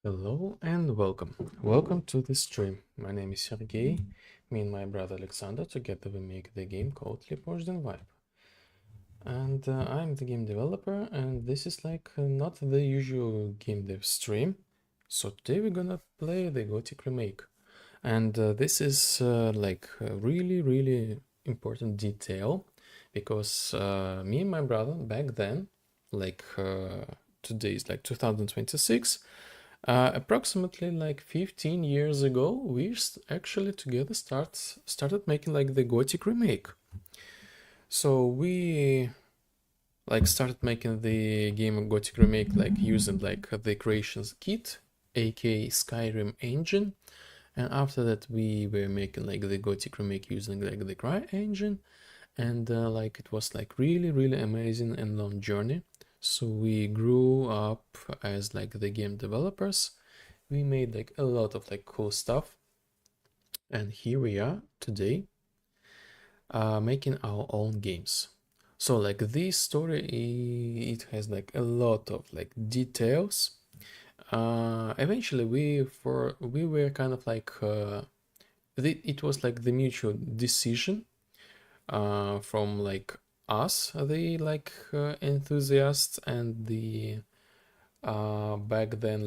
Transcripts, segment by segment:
Hello and welcome. Welcome to the stream. My name is Sergey. Me and my brother Alexander together we make the game called Prohibition Vibe. And I'm the game developer, and this is not the usual game dev stream. So today we're gonna play the Gothic remake. And this is a really important detail because me and my brother back then, today is 2026. Approximately 15 years ago, we actually together started making the Gothic remake. So we started making the game of Gothic remake using the creations kit, aka Skyrim engine, and after that we were making the Gothic remake using the Cry engine, and it was really amazing and long journey. So we grew up as the game developers. We made a lot of cool stuff, and here we are today making our own games. So this story, it has a lot of details. Eventually we were kind of it was the mutual decision from us, the enthusiasts, and the back then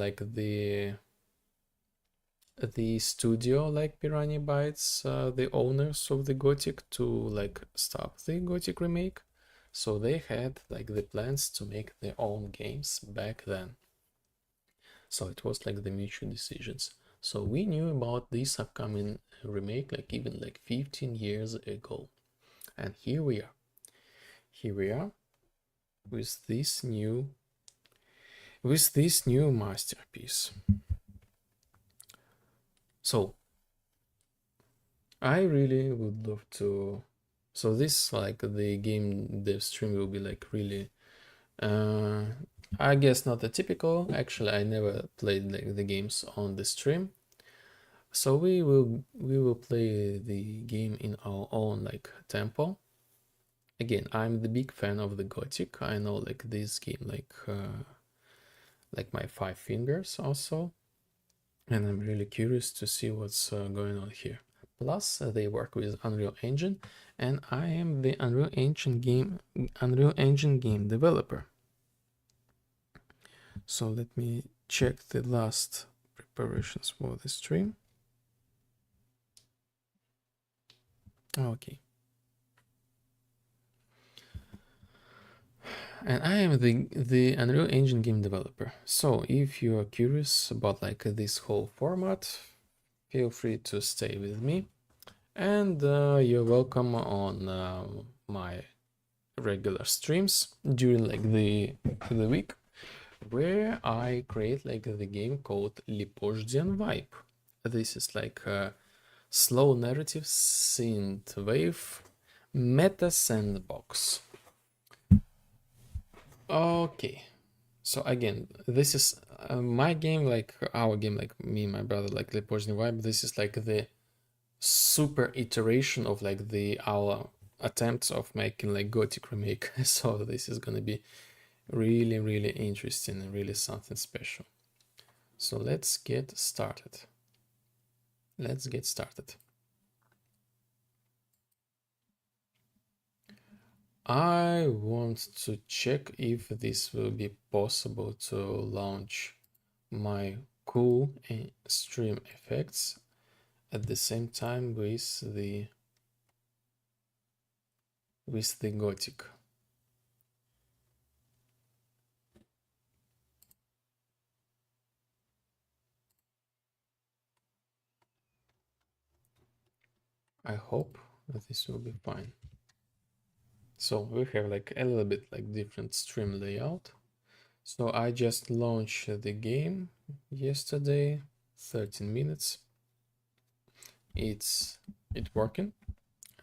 the studio Piranha Bytes, the owners of the Gothic, to stop the Gothic remake. So they had the plans to make their own games back then. So it was the mutual decisions. So we knew about this upcoming remake even 15 years ago. And here we are. Here we are with this new masterpiece. So I really would love to. So this the game dev stream will be really I guess not a typical. Actually, I never played the games on the stream. So we will play the game in our own tempo. Again, I'm the big fan of the Gothic. I know this game my 5 fingers also, and I'm really curious to see what's going on here. Plus, they work with Unreal Engine, and I am the Unreal Engine game developer. So let me check the last preparations for the stream. Okay. And I am the Unreal Engine game developer. So if you are curious about this whole format, feel free to stay with me. And you're welcome on my regular streams during the week, where I create the game called Lipoždian Vibe. This is a slow narrative synthwave meta sandbox. Okay, so again, this is my game, our game, me and my brother, Lipoždian Vibe. This is the super iteration of our attempts of making Gothic remake. So this is gonna be really interesting and really something special. So let's get started. I want to check if this will be possible to launch my cool stream effects at the same time with the Gothic. I hope that this will be fine. So we have a little bit different stream layout. So I just launched the game yesterday, 13 minutes. It's working,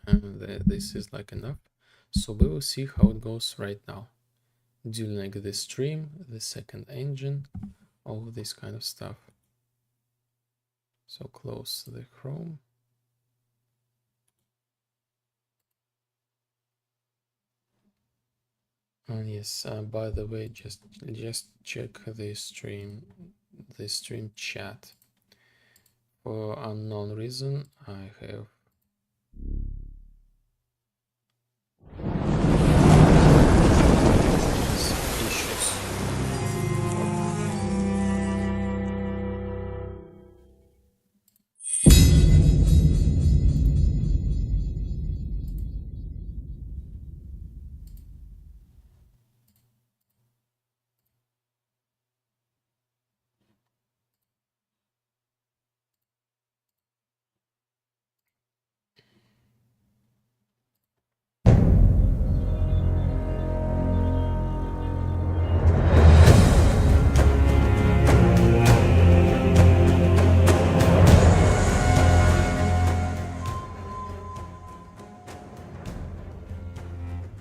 and this is enough. So we will see how it goes right now. During the stream, the second engine, all this kind of stuff. So close the Chrome. And yes, by the way, just check the stream chat. For unknown reason, I have issues.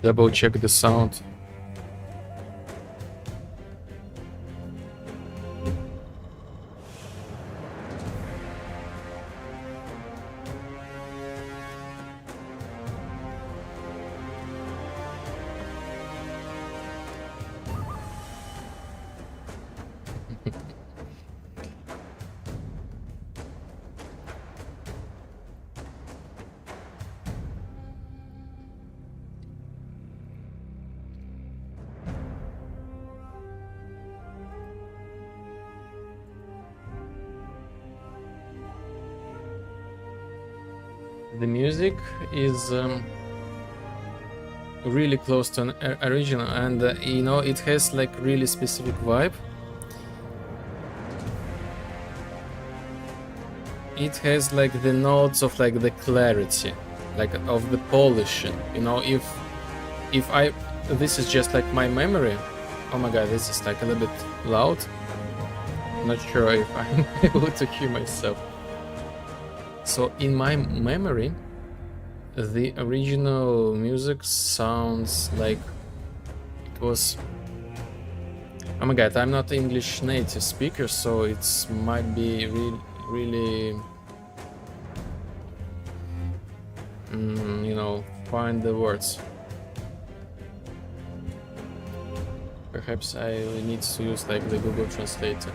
Double check the sound. The music is really close to an original, and you know, it has like really specific vibe. It has like the notes of like the clarity, like of the polishing. You know, if I this is just like my memory. Oh my god, this is like a little bit loud. Not sure if I'm able to hear myself. So in my memory, the original music sounds like it was. Oh my god, I'm not English native speaker, so it might be really you know, find the words. Perhaps I need to use like the Google Translator.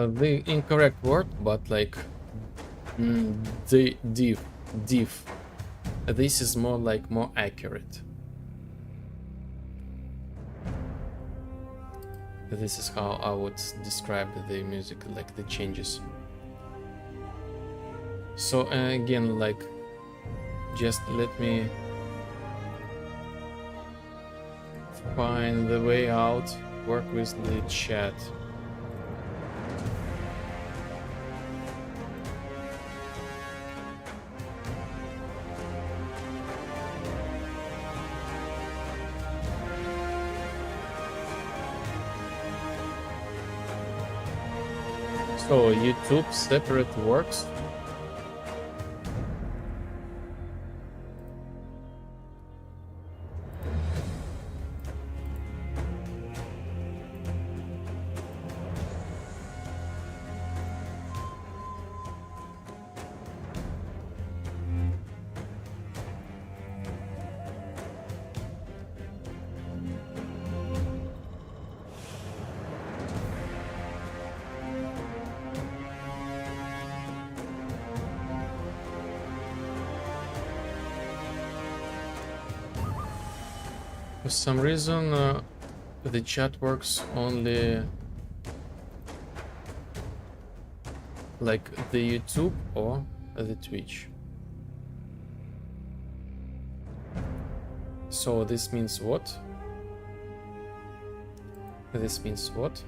The incorrect word, but like the div. This is more like more accurate. This is how I would describe the music, like the changes. So again, like, just let me find the way out, work with the chat. So YouTube separate works. For some reason, the chat works only like the YouTube or the Twitch. So this means what? This means what?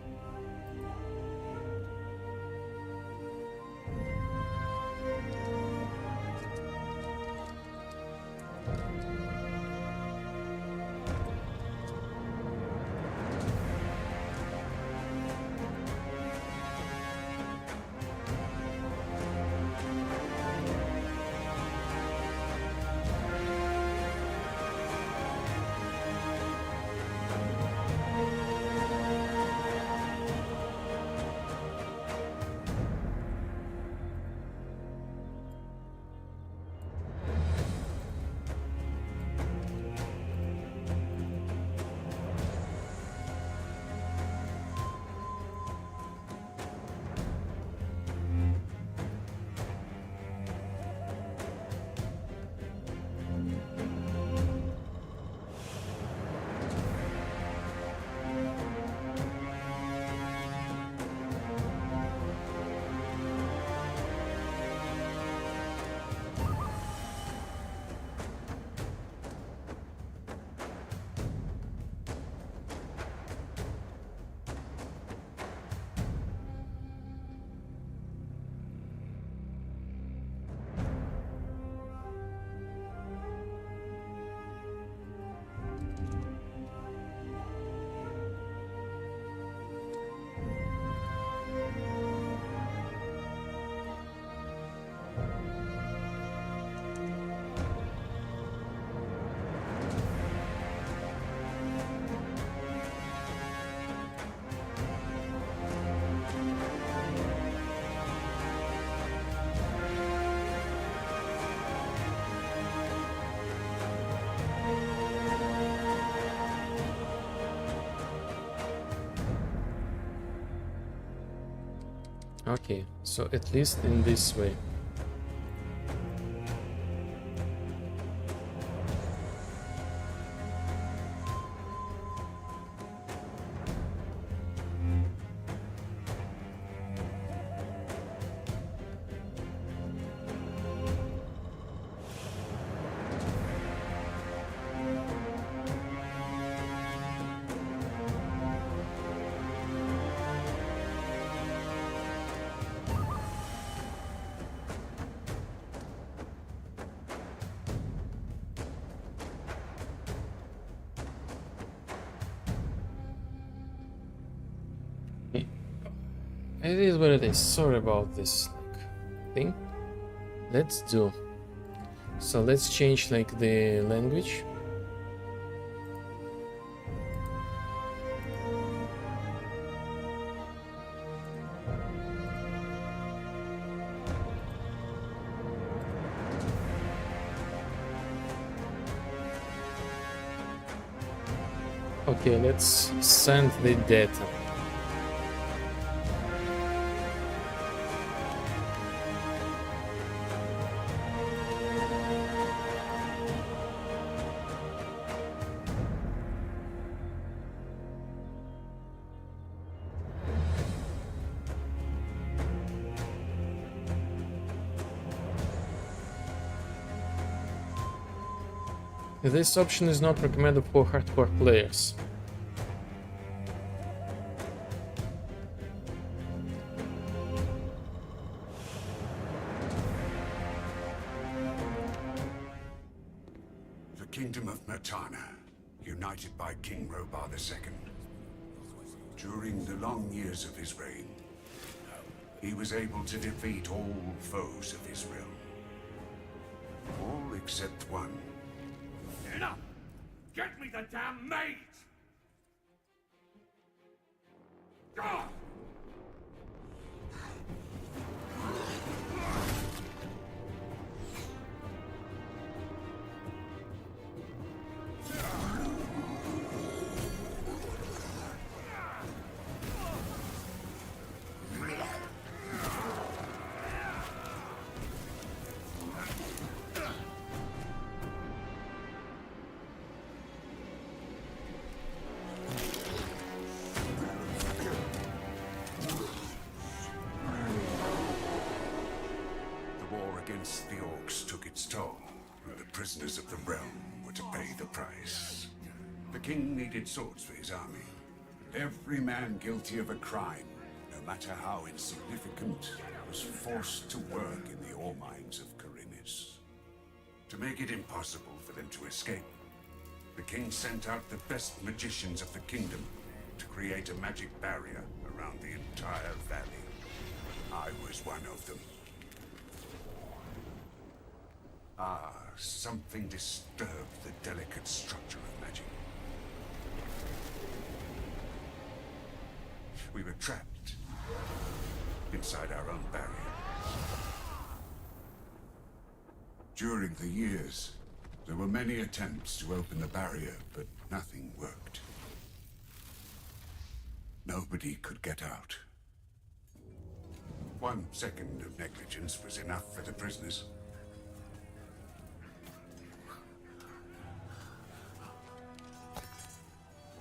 Okay, so at least in this way. It is what it is. Sorry about this thing. Let's do. So let's change like the language. Okay, let's send the data. This option is not recommended for hardcore players. The Kingdom of Mertana, united by King Robar II. During the long years of his reign, he was able to defeat all foes of his realm. All except one. Enough! Get me the damn maid! God! Against the orcs took its toll, and the prisoners of the realm were to pay the price. The king needed swords for his army. Every man guilty of a crime, no matter how insignificant, was forced to work in the ore mines of Khorinis. To make it impossible for them to escape, the king sent out the best magicians of the kingdom to create a magic barrier around the entire valley. I was one of them. Something disturbed the delicate structure of magic. We were trapped inside our own barrier. During the years, there were many attempts to open the barrier, but nothing worked. Nobody could get out. 1 second of negligence was enough for the prisoners.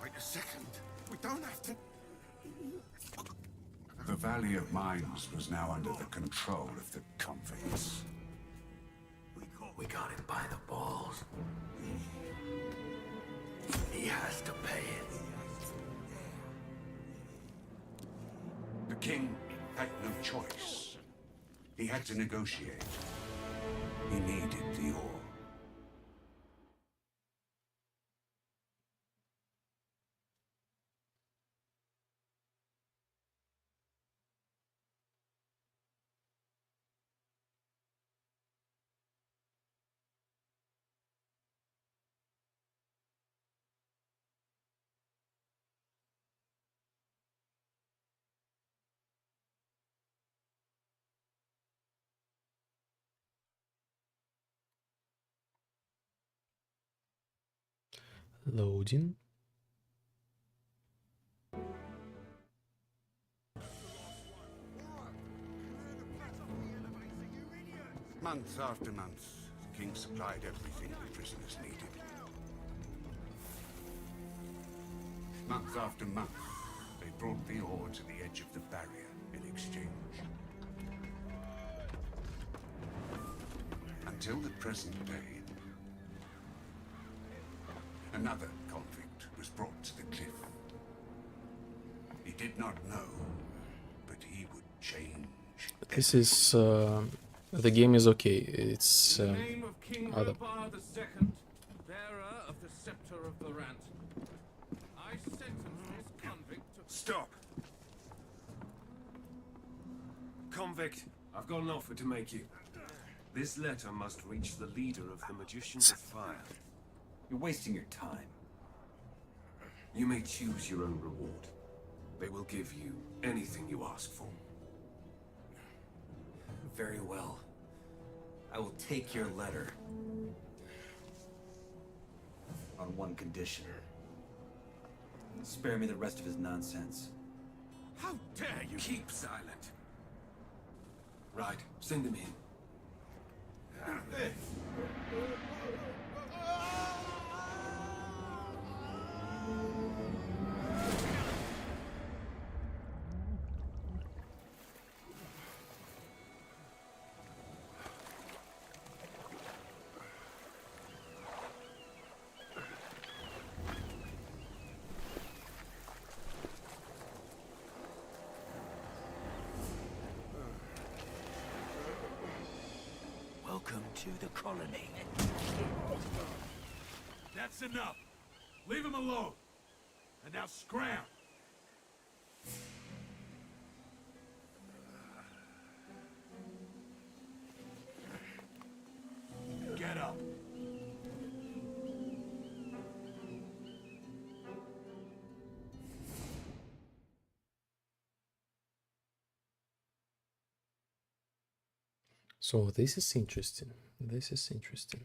Wait a second. We don't have to... The Valley of Mines was now under the control of the convicts. We got him by the balls. He has to pay it. The king had no choice. He had to negotiate. He needed the ore. Loading. Month after month, the king supplied everything the prisoners needed. Month after month, they brought the ore to the edge of the barrier in exchange. Until the present day, another convict was brought to the cliff. He did not know, but he would change. This is the game is okay. It's In the name of King other. Robar II, bearer of the scepter of the Rant, I sentence this convict to... Stop! Convict, I've got an offer to make you. This letter must reach the leader of the Magicians of Fire. You're wasting your time. You may choose your own reward. They will give you anything you ask for. Very well. I will take your letter. On one condition. Spare me the rest of his nonsense. How dare you keep silent? Right, send him in. Welcome to the colony. That's enough. Leave him alone. And now scram. Get up. So this is interesting. This is interesting.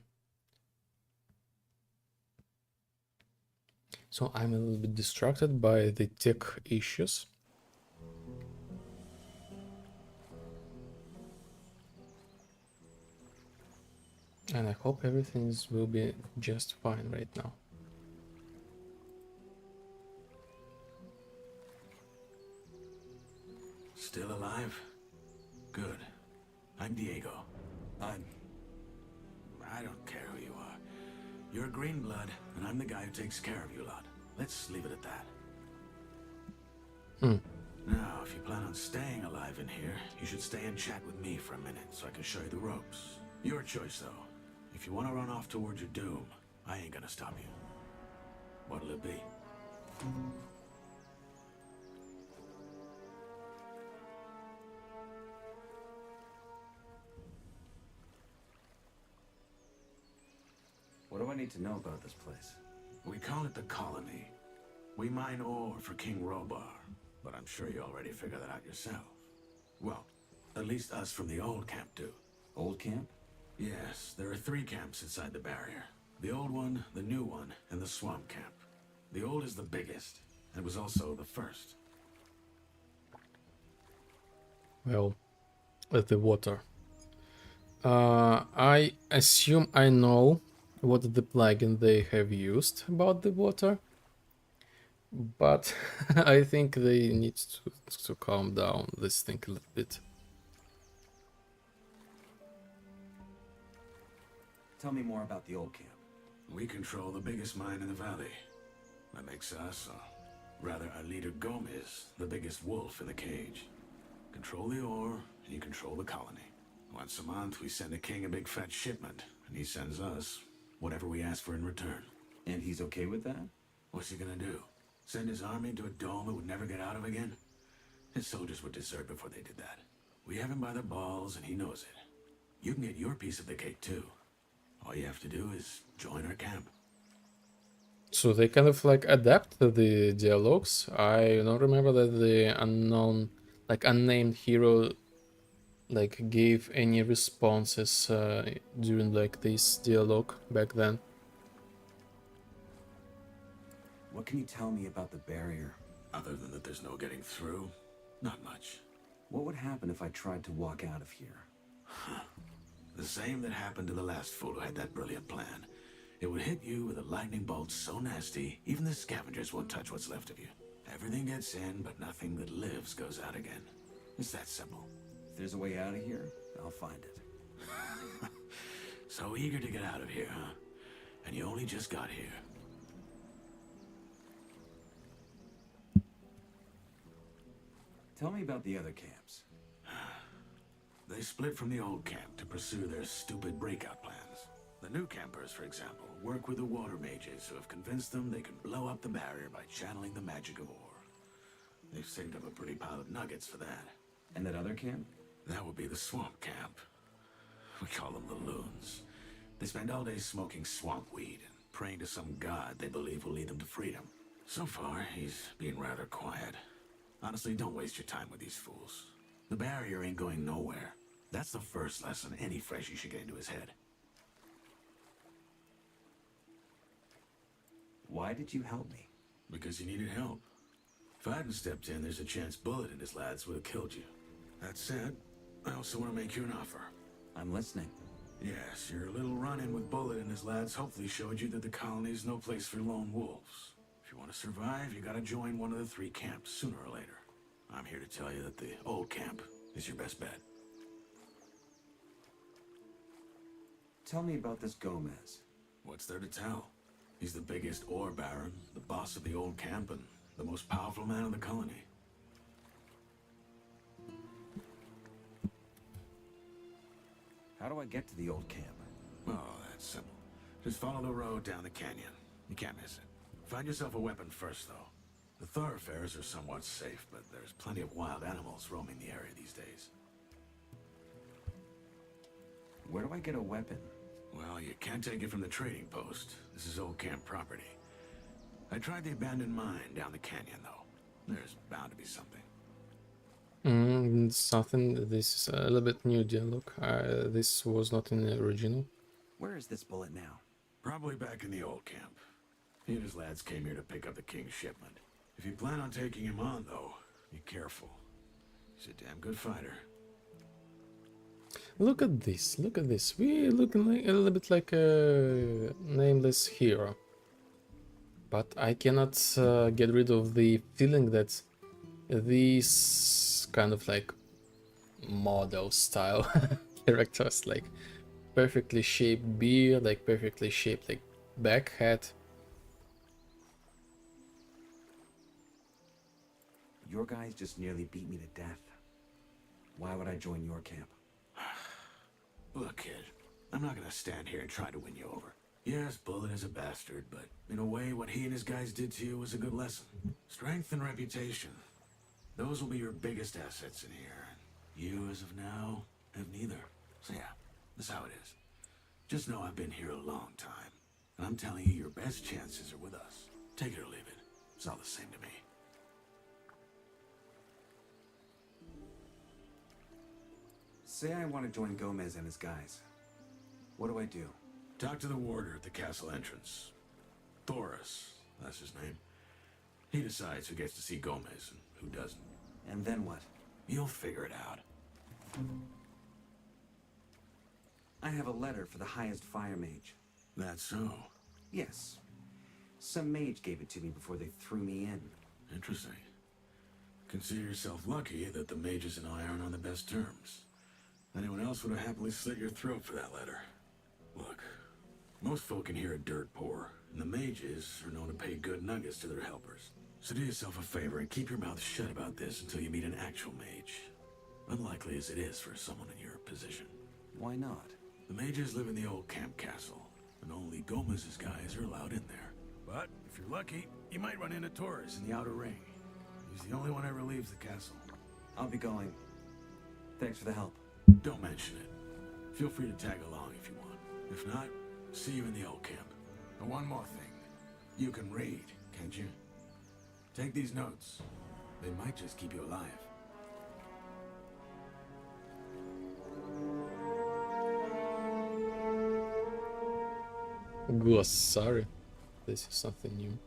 So I'm a little bit distracted by the tech issues. And I hope everything will be just fine right now. Still alive? Good. I'm Diego. I don't care who you are. You're a green blood, and I'm the guy who takes care of you lot. Let's leave it at that. Now, if you plan on staying alive in here, you should stay and chat with me for a minute so I can show you the ropes. Your choice, though. If you want to run off towards your doom, I ain't gonna stop you. What'll it be? What do I need to know about this place? We call it the Colony. We mine ore for King Robar, but I'm sure you already figured that out yourself. Well, at least us from the old camp do. Old camp? Yes, there are 3 camps inside the barrier. The old one, the new one, and the swamp camp. The old is the biggest, and was also the first. Well, at the water. I assume I know what the plugin they have used about the water, but I think they need to calm down this thing a little bit. Tell me more about the old camp. We control the biggest mine in the valley. That makes us, rather our leader Gomez, the biggest wolf in the cage. Control the ore, and you control the colony. Once a month, we send the king a big fat shipment, and he sends us whatever we ask for in return. And he's okay with that? What's he gonna do? Send his army into a dome it would never get out of again? His soldiers would desert before they did that. We have him by the balls, and he knows it. You can get your piece of the cake, too. All you have to do is join our camp. So they kind of like adapt the dialogues. I don't remember that the unknown, like unnamed hero, like gave any responses during like this dialogue back then. What can you tell me about the barrier? Other than that there's no getting through, not much. What would happen if I tried to walk out of here? The same that happened to the last fool who had that brilliant plan. It would hit you with a lightning bolt so nasty, even the scavengers won't touch what's left of you. Everything gets in, but nothing that lives goes out again. It's that simple. If there's a way out of here, I'll find it. So eager to get out of here, huh? And you only just got here. Tell me about the other camps. They split from the old camp to pursue their stupid breakout plans. The new campers, for example, work with the water mages who have convinced them they can blow up the barrier by channeling the magic of ore. They've saved up a pretty pile of nuggets for that. And that other camp? That would be the swamp camp. We call them the loons. They spend all day smoking swamp weed and praying to some god they believe will lead them to freedom. So far, he's being rather quiet. Honestly, don't waste your time with these fools. The barrier ain't going nowhere. That's the first lesson any freshie should get into his head. Why did you help me? Because you needed help. If I hadn't stepped in, there's a chance Bullet and his lads would have killed you. That said, I also want to make you an offer. I'm listening. Yes, your little run-in with Bullet and his lads hopefully showed you that the colony is no place for lone wolves. If you want to survive, you gotta join one of the 3 camps sooner or later. I'm here to tell you that the old camp is your best bet. Tell me about this Gomez. What's there to tell? He's the biggest ore baron, the boss of the old camp, and the most powerful man in the colony. How do I get to the old camp? Oh, that's simple. Just follow the road down the canyon. You can't miss it. Find yourself a weapon first, though. The thoroughfares are somewhat safe, but there's plenty of wild animals roaming the area these days. Where do I get a weapon? Well, you can't take it from the trading post. This is old camp property. I tried the abandoned mine down the canyon, though. There's bound to be something. Something. This is a little bit new dialogue. This was not in the original. Where is this Bullet now? Probably back in the old camp. He and his lads came here to pick up the king's shipment. If you plan on taking him on, though, be careful. He's a damn good fighter. Look at this. Look at this. We looking like a little bit like a nameless hero. But I cannot get rid of the feeling that these kind of like model style characters, like perfectly shaped beard, like perfectly shaped like back hat. Your guys just nearly beat me to death. Why would I join your camp? Look, kid, I'm not gonna stand here and try to win you over. Yes, Bullet is a bastard, but in a way, what he and his guys did to you was a good lesson. Strength and reputation. Those will be your biggest assets in here. You, as of now, have neither. So yeah, that's how it is. Just know I've been here a long time, and I'm telling you, your best chances are with us. Take it or leave it. It's all the same to me. Say I want to join Gomez and his guys. What do I do? Talk to the warder at the castle entrance. Thoris, that's his name. He decides who gets to see Gomez and who doesn't. And then what? You'll figure it out. I have a letter for the highest fire mage. That's so. Yes. Some mage gave it to me before they threw me in. Interesting. Consider yourself lucky that the mages and I aren't on the best terms. Anyone else would have happily slit your throat for that letter. Look, most folk in here are dirt poor, and the mages are known to pay good nuggets to their helpers. So do yourself a favor and keep your mouth shut about this until you meet an actual mage. Unlikely as it is for someone in your position. Why not? The mages live in the old camp castle, and only Gomez's guys are allowed in there. But if you're lucky, you might run into Torres in the outer ring. He's the only one ever leaves the castle. I'll be going. Thanks for the help. Don't mention it. Feel free to tag along if you want. If not, see you in the old camp. And one more thing. You can read, can't you? Take these notes. They might just keep you alive. Sorry. This is something new.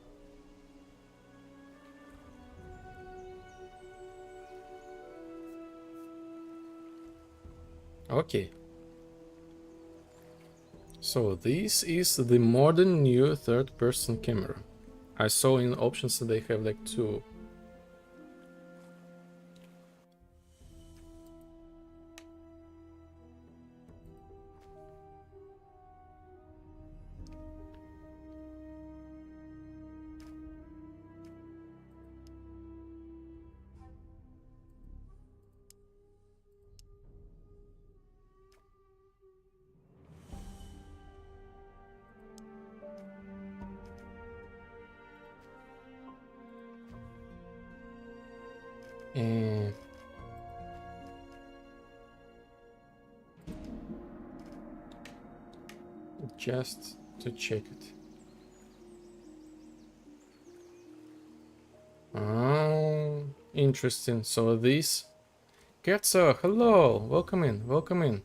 Okay. So this is the modern new third-person camera. I saw in options that they have like two. And just to check it. Oh, interesting. So this Kerzo, hello, welcome in, welcome in.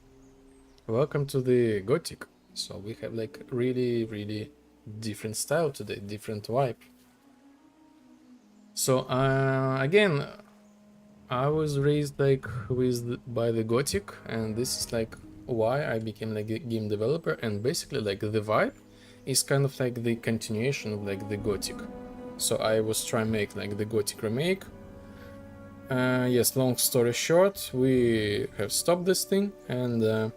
Welcome to the Gothic. So we have like really different style today, different vibe. So again, I was raised like by the Gothic, and this is like why I became like a game developer, and basically like the vibe is kind of like the continuation of like the Gothic. So I was trying to make like the Gothic remake. Yes, long story short, we have stopped this thing, and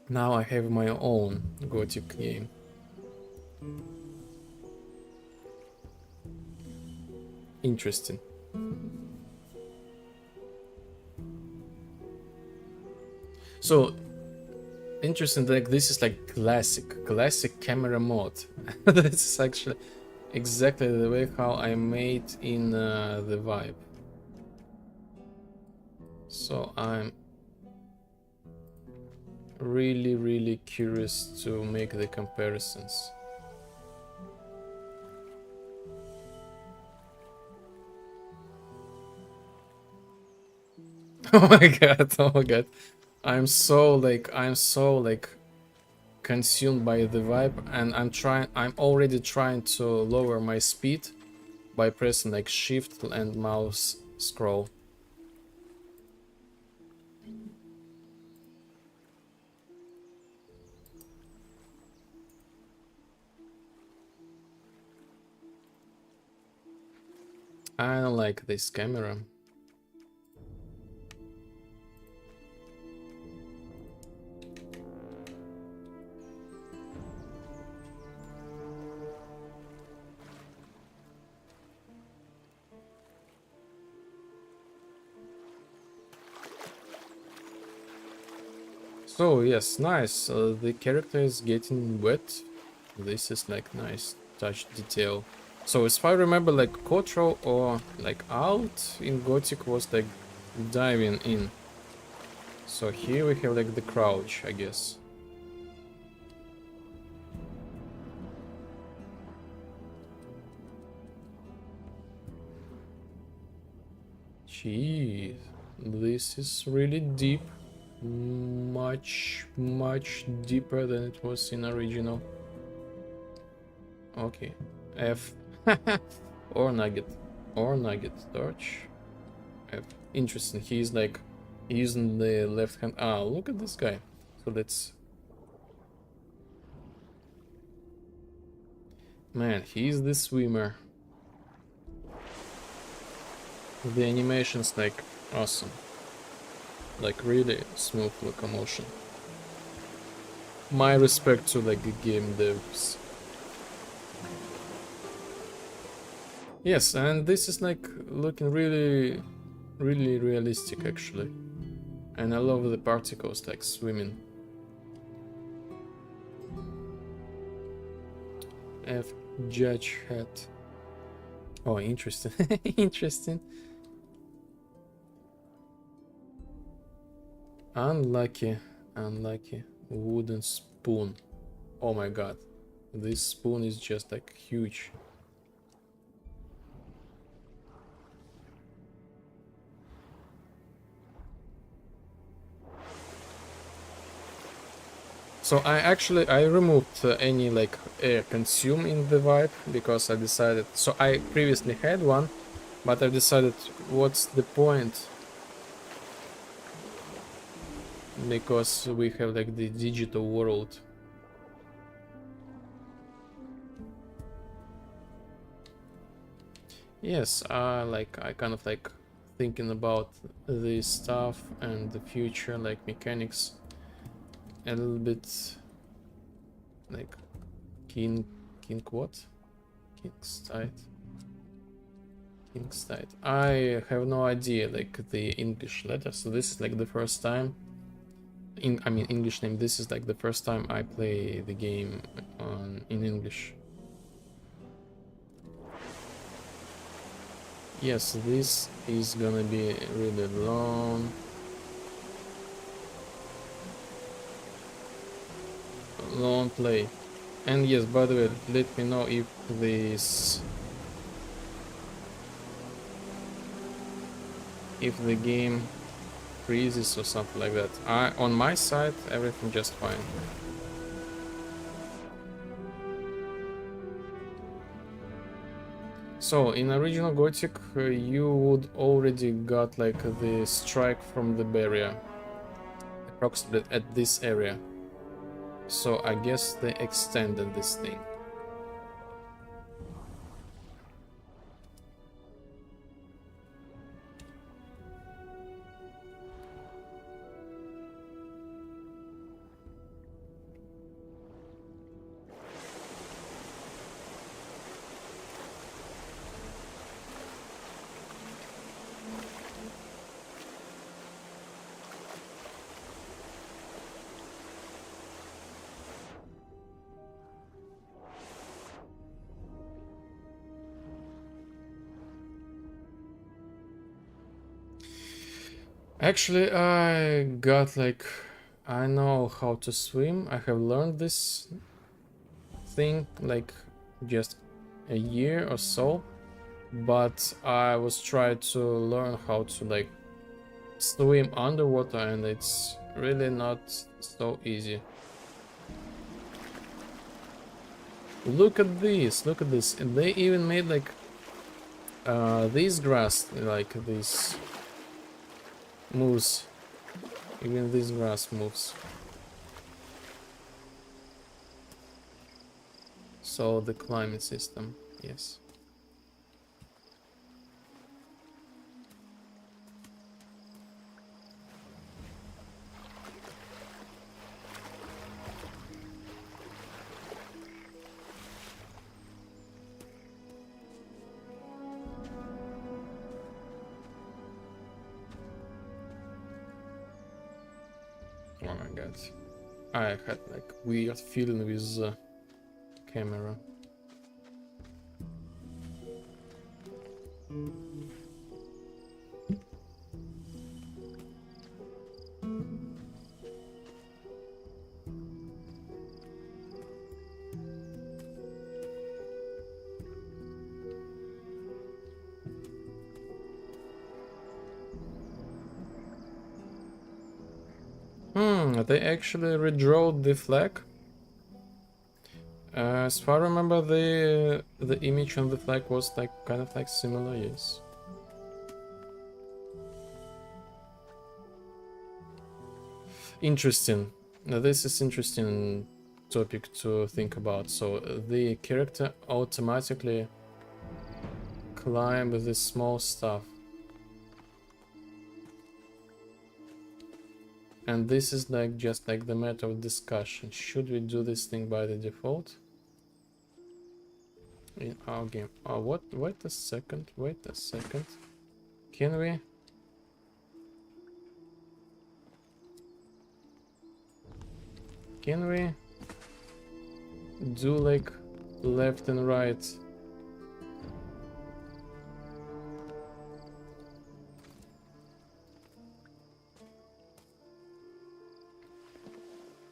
now I have my own Gothic game. Interesting. So interesting, like this is like classic camera mode. This is actually exactly the way how I made in the vibe. So I'm really curious to make the comparisons. Oh my god. I'm so like consumed by the vibe, and I'm already trying to lower my speed by pressing like shift and mouse scroll. I don't like this camera. So yes, nice. The character is getting wet. This is like nice touch detail. So as far I remember, like Cottrell or like out in Gothic was like diving in. So here we have like the crouch, I guess. Jeez, this is really deep. Much deeper than it was in original. Okay, F or nugget torch. F. Interesting. He's like using the left hand. Ah, look at this guy. So let's. Man, he's the swimmer. The animation's like awesome. Like really smooth locomotion. My respect to like the game devs. Yes, and this is like looking really realistic actually. And I love the particles like swimming. F judge hat. Oh, interesting. Interesting. Unlucky. Wooden spoon. Oh my god. This spoon is just like huge. So I removed any like air consume in the vibe because I decided, so I previously had one, but I decided what's the point because we have like the digital world. Yes, I kind of like thinking about this stuff and the future, like mechanics, a little bit like king what? Kingstide. I have no idea like the English letter, so this is like the first time I mean English name. This is like the first time I play the game in English. Yes, this is gonna be really long play. And yes, by the way, let me know if the game freezes or something like that. On my side, everything just fine. So in original Gothic, you would already got like the strike from the barrier, approximately at this area. So I guess they extended this thing. Actually, I got like, I know how to swim. I have learned this thing like just a year or so, but I was trying to learn how to like swim underwater, and it's really not so easy. Look at this, look at this. And they even made like these grass, like this moves. Even this grass moves. So the climate system, yes. Oh my god. I had like weird feeling with the camera. They actually redrawed the flag. As far as I remember, the image on the flag was like kind of like similar, yes. Interesting. Now this is interesting topic to think about. So the character automatically climb this small stuff. And this is like just like the matter of discussion. Should we do this thing by the default in our game? Oh, what? Wait a second. Wait a second. Can we? Can we do like left and right?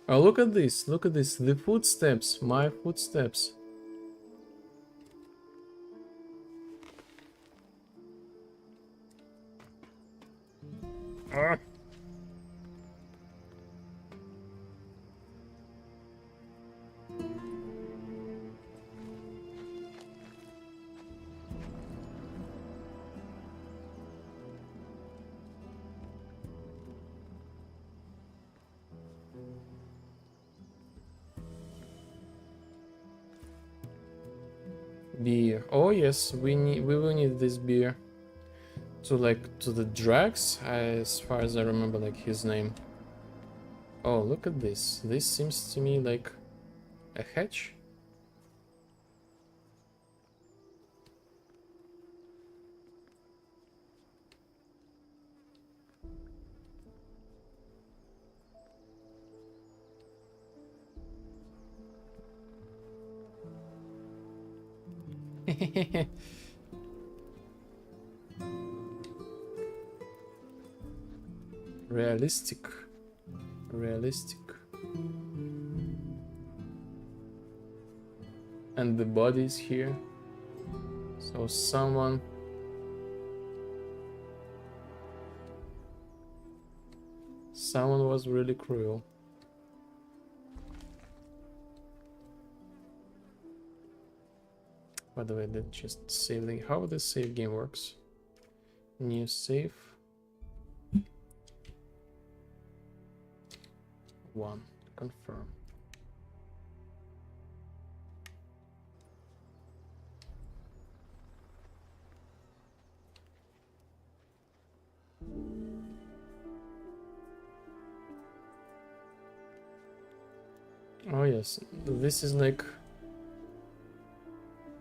Oh, look at this, look at this, the footsteps, my footsteps. Ah. Beer. Oh yes, we will need this beer to the Drax, as far as I remember, like his name. Oh, look at this. This seems to me like a hatch. Realistic. Realistic. And the body is here. So someone was really cruel. By the way, let's just save how the save game works. New save. 1. Confirm. Oh yes, this is like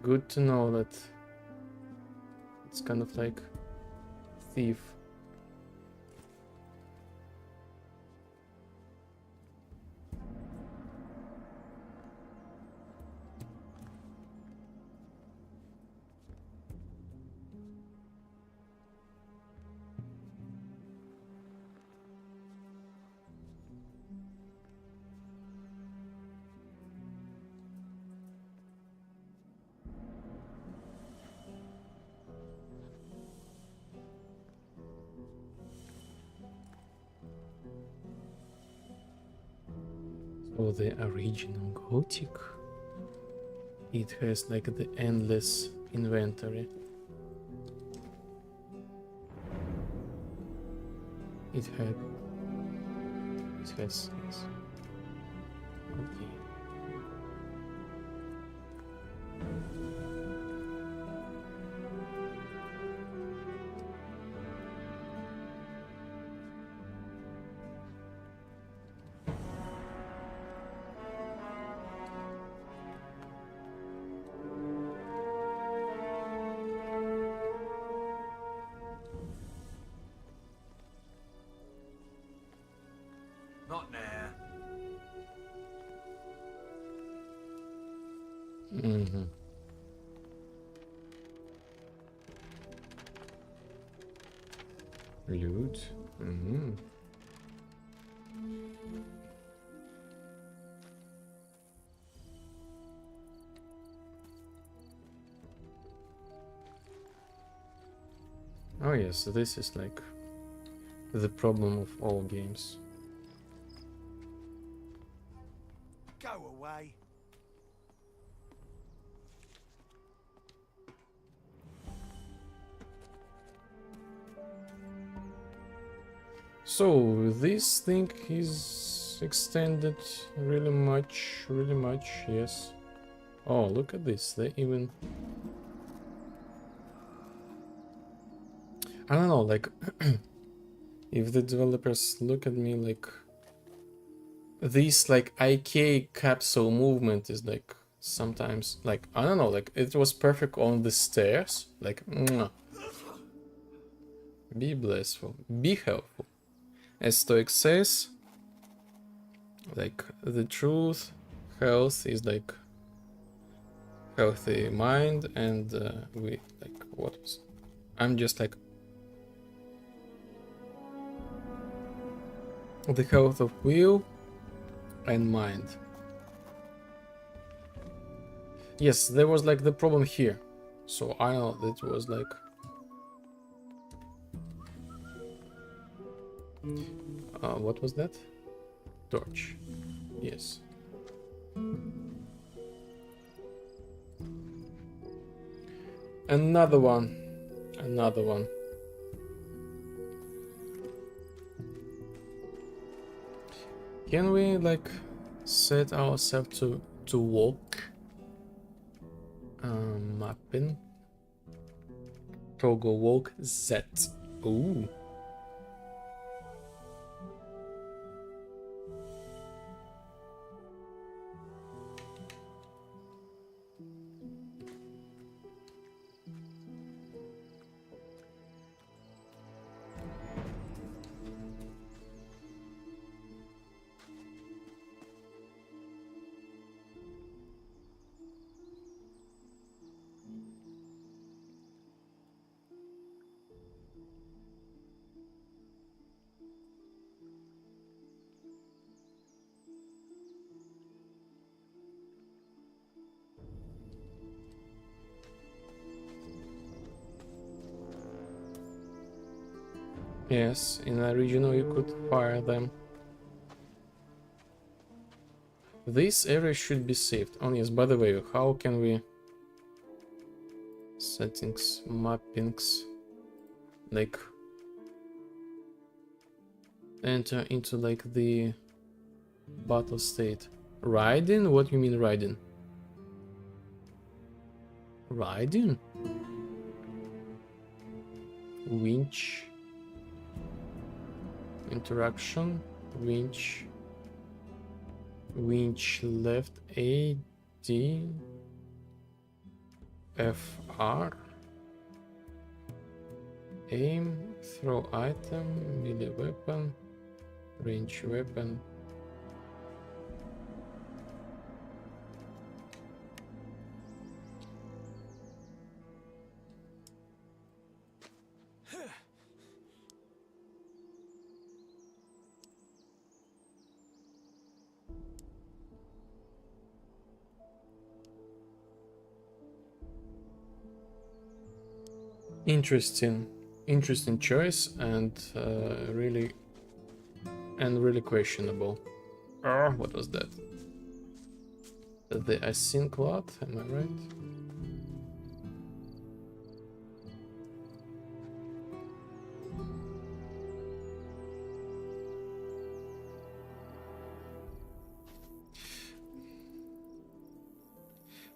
good to know that it's kind of like thief. Oh, the original Gothic. It has like the endless inventory. It has, yes. Okay. Not now. Mm-hmm. Loot. Mm-hmm. Oh yes, this is like the problem of all games. Go away. So this thing is extended really much, yes. Oh, look at this, they even... I don't know, like, if the developers look at me like... This, like, IK capsule movement is, like, sometimes, like, I don't know, like, it was perfect on the stairs, like, mwah. Be blissful, be helpful. As Stoic says, like, the truth, health is like healthy mind, and we like what was I'm just like the health of will and mind. Yes, there was like the problem here, so I know that was like what was that? Torch. Yes. Another one. Another one. Can we like set ourselves to walk? Mapping. Toggle walk Z. Ooh. Yes, in a regional you could fire them. This area should be saved. Oh yes, by the way, how can we... Settings, mappings... Like... Enter into like the... battle state. Riding? What do you mean riding? Riding? Winch... Interaction, winch left A, D, F, R, aim, throw item, melee weapon, range weapon. Interesting choice and really questionable. What was that? The async cloth, am I right?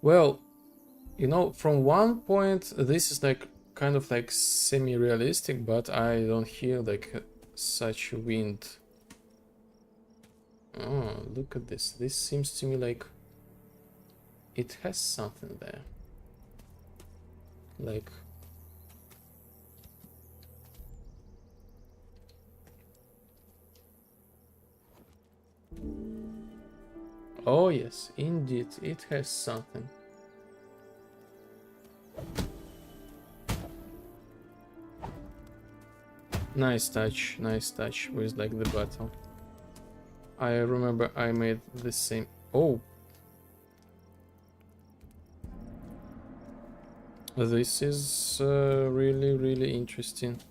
Well, you know, from one point this is like kind of like semi-realistic, but I don't hear like such wind. Oh, look at this. This seems to me like it has something there. Like... Oh yes, indeed, it has something. Nice touch with like the battle. I remember I made the same... Oh! This is really interesting.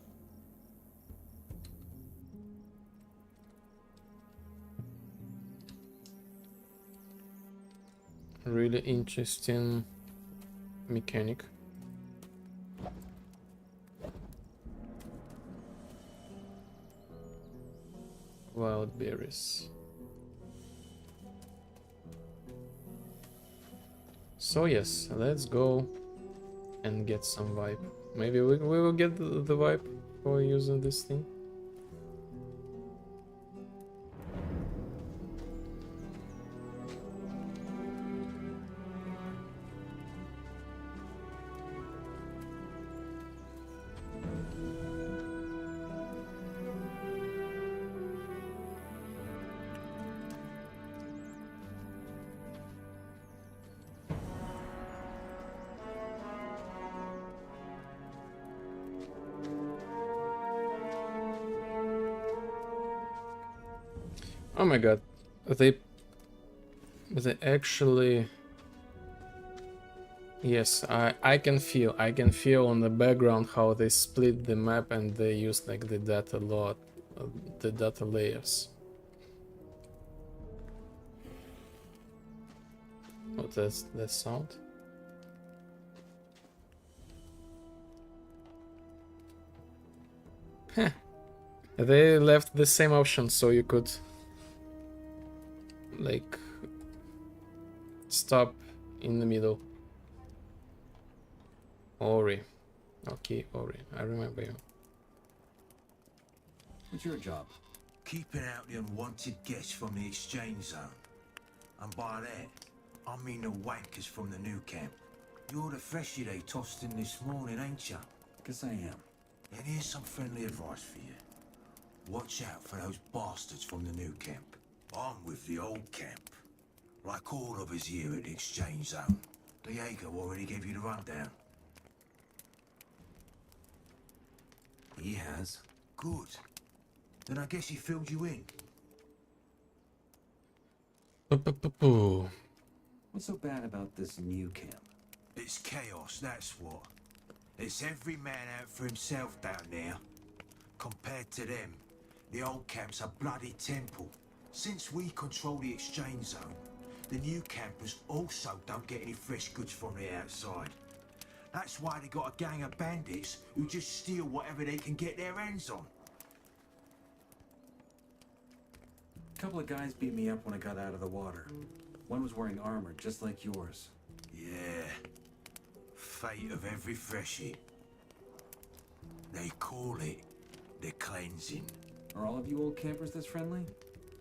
Really interesting mechanic. Wild berries. So yes, let's go and get some vibe. Maybe we will get the vibe for using this thing. Oh my god, they actually... Yes, I can feel on the background how they split the map and they use like the data the data layers. What is that sound? Heh. They left the same option so you could like stop in the middle. Ori. Okay, Ori. I remember you. What's your job? Keeping out the unwanted guests from the exchange zone. And by that, I mean the wankers from the new camp. You're the freshie they tossed in this morning, ain't ya? Guess I am. And here's some friendly advice for you. Watch out for those bastards from the new camp. I'm with the old camp. Like all of us here at the exchange zone. Diego already gave you the rundown. He has. Good. Then I guess he filled you in. Poo-poo-poo-poo. What's so bad about this new camp? It's chaos, that's what. It's every man out for himself down there. Compared to them, the old camp's a bloody temple. Since we control the exchange zone, the new campers also don't get any fresh goods from the outside. That's why they got a gang of bandits who just steal whatever they can get their hands on. A couple of guys beat me up when I got out of the water. One was wearing armor, just like yours. Yeah. Fate of every freshie. They call it the cleansing. Are all of you old campers this friendly?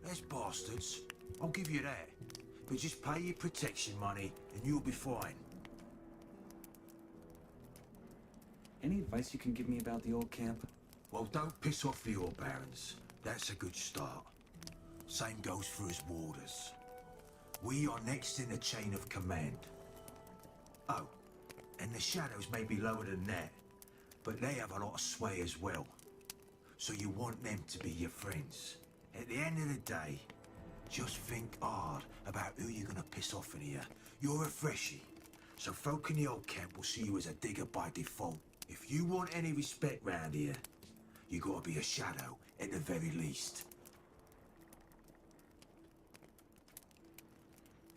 There's bastards, I'll give you that. But just pay your protection money and you'll be fine. Any advice you can give me about the old camp? Well, don't piss off the Ore Barons. That's a good start. Same goes for his warders. We are next in the chain of command. Oh, and the Shadows may be lower than that, but they have a lot of sway as well. So you want them to be your friends. At the end of the day, just think hard about who you're gonna piss off in here. You're a freshie, so folk in the old camp will see you as a digger by default. If you want any respect round here, you gotta be a Shadow at the very least.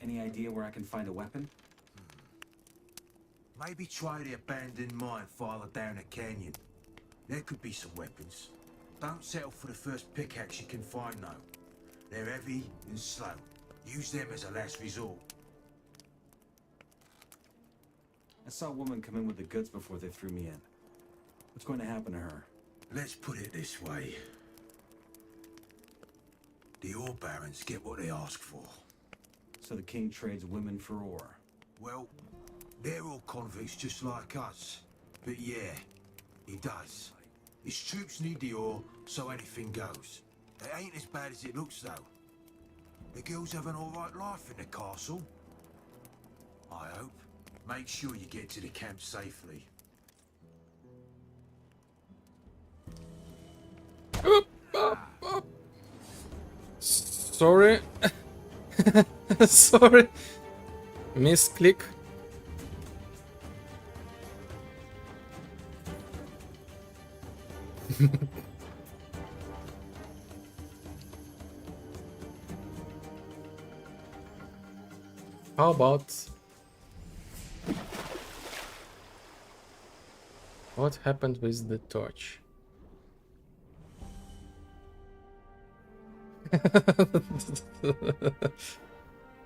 Any idea where I can find a weapon? Maybe try the abandoned mine farther down the canyon. There could be some weapons. Don't settle for the first pickaxe you can find though. They're heavy and slow. Use them as a last resort. I saw a woman come in with the goods before they threw me in. What's going to happen to her? Let's put it this way. The Ore Barons get what they ask for. So the king trades women for ore. Well, they're all convicts just like us. But yeah, he does. His troops need the ore, so anything goes. It ain't as bad as it looks though. The girls have an alright life in the castle. I hope. Make sure you get to the camp safely. Sorry. Sorry. Misclick. How about what happened with the torch?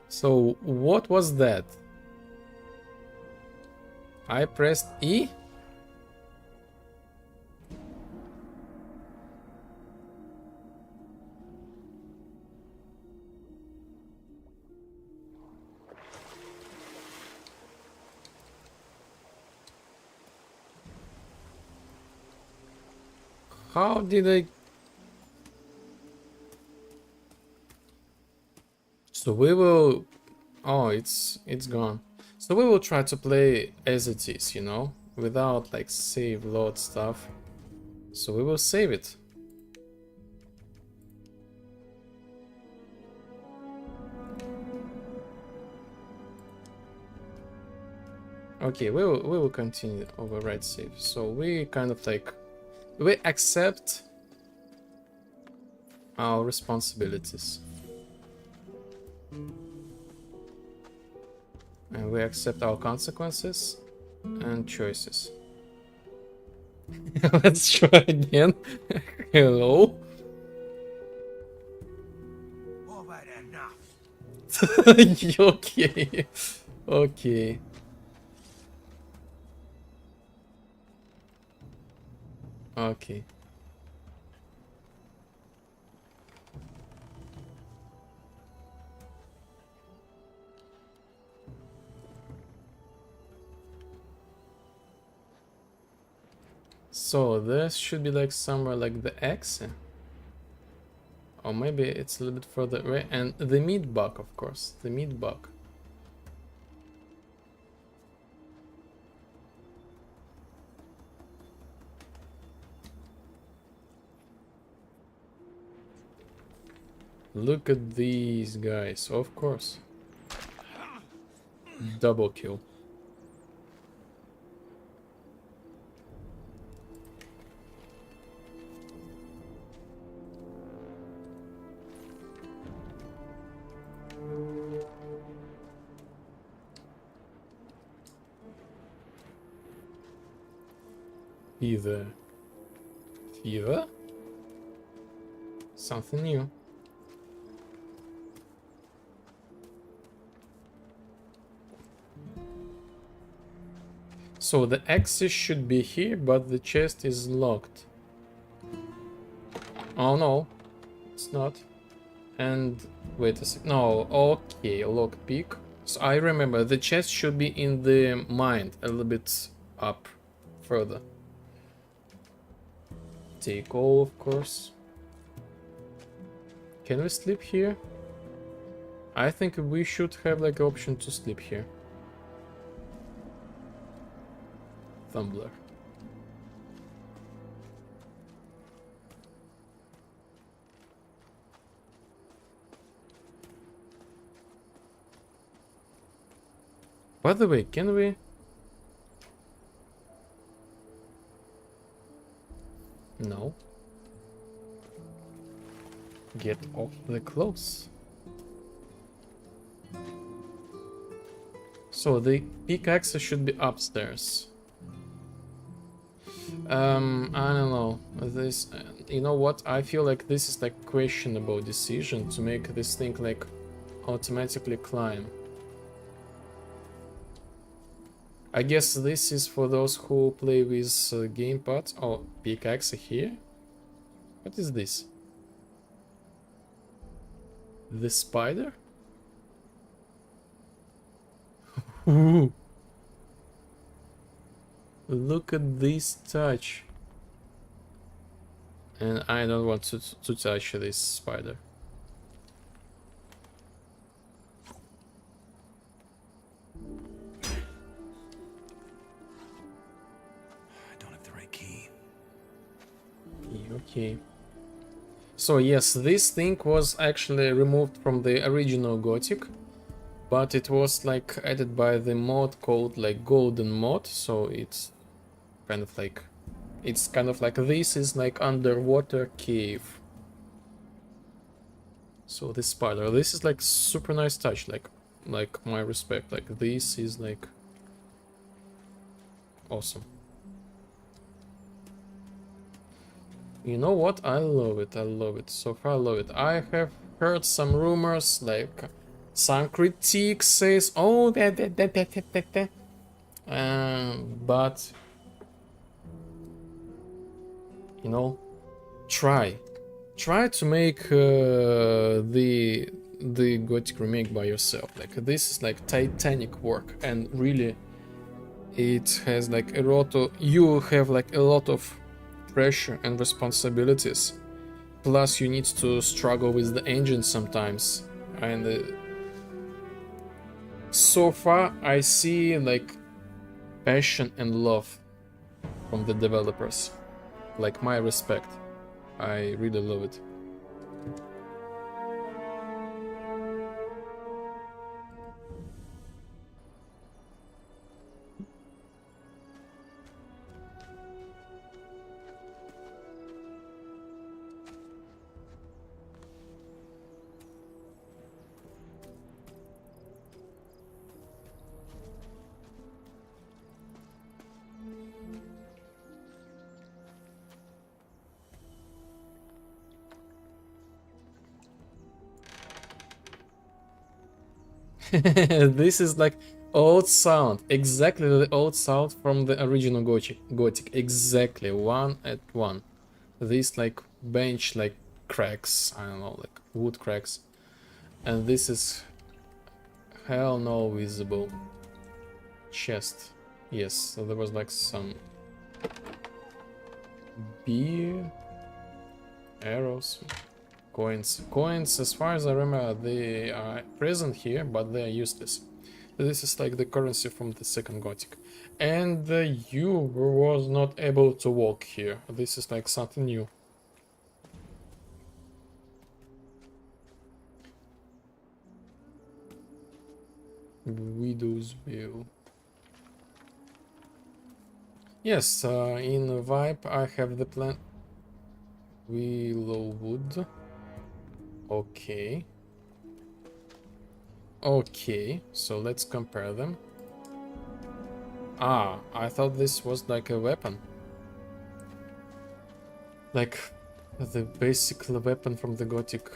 So what was that? I pressed E? How did I... So we will... Oh, it's gone. So we will try to play as it is, you know, without like save load stuff. So we will save it. Okay, we will continue override save. So we kind of like we accept our responsibilities. And we accept our consequences and choices. Let's try again. Hello? What about enough? Okay. Okay. Okay. So this should be like somewhere like the X. Or maybe it's a little bit further away. And the meat bug, of course. The meat bug. Look at these guys, of course. Double kill. Fever. Fever? Something new. So the axis should be here, but the chest is locked. Oh no, it's not. And wait a sec. No, okay, lockpick. So I remember the chest should be in the mind, a little bit up further. Take all, of course. Can we sleep here? I think we should have like option to sleep here. Tumbler. By the way, can we? No. Get off the clothes. So the pickaxe should be upstairs. I don't know. This, you know what? I feel like this is like questionable decision to make this thing like automatically climb. I guess this is for those who play with gamepad. Oh, pickaxe here. What is this? The spider? Ooh. Look at this touch. And I don't want to touch this spider. I don't have the right key. Okay. So yes, this thing was actually removed from the original Gothic, but it was like added by the mod called like Golden Mod, so it's kind of like this is like underwater cave. So this spider, this is like super nice touch, like my respect, like this is like awesome. You know what? I love it. I love it. So far, I love it. I have heard some rumors, like some critique says, "Oh, that." But you know, try to make the Gothic remake by yourself. Like this is like titanic work, and really, it has like a lot of. You have like a lot of pressure and responsibilities, plus you need to struggle with the engine sometimes, and so far I see like passion and love from the developers, like my respect. I really love it. This is like, old sound, exactly the old sound from the original Gothic, exactly, 1:1. This like bench like cracks, I don't know, like wood cracks. And this is hell no visible. Chest. Yes, so there was like some beer, arrows, coins. Coins, as far as I remember, they are present here, but they are useless. This is like the currency from the second Gothic. And you was not able to walk here. This is like something new. Widow's View. Yes, in Vibe I have the plan. Willowwood. Okay. Okay, so let's compare them. Ah, I thought this was like a weapon. Like the basic weapon from the Gothic.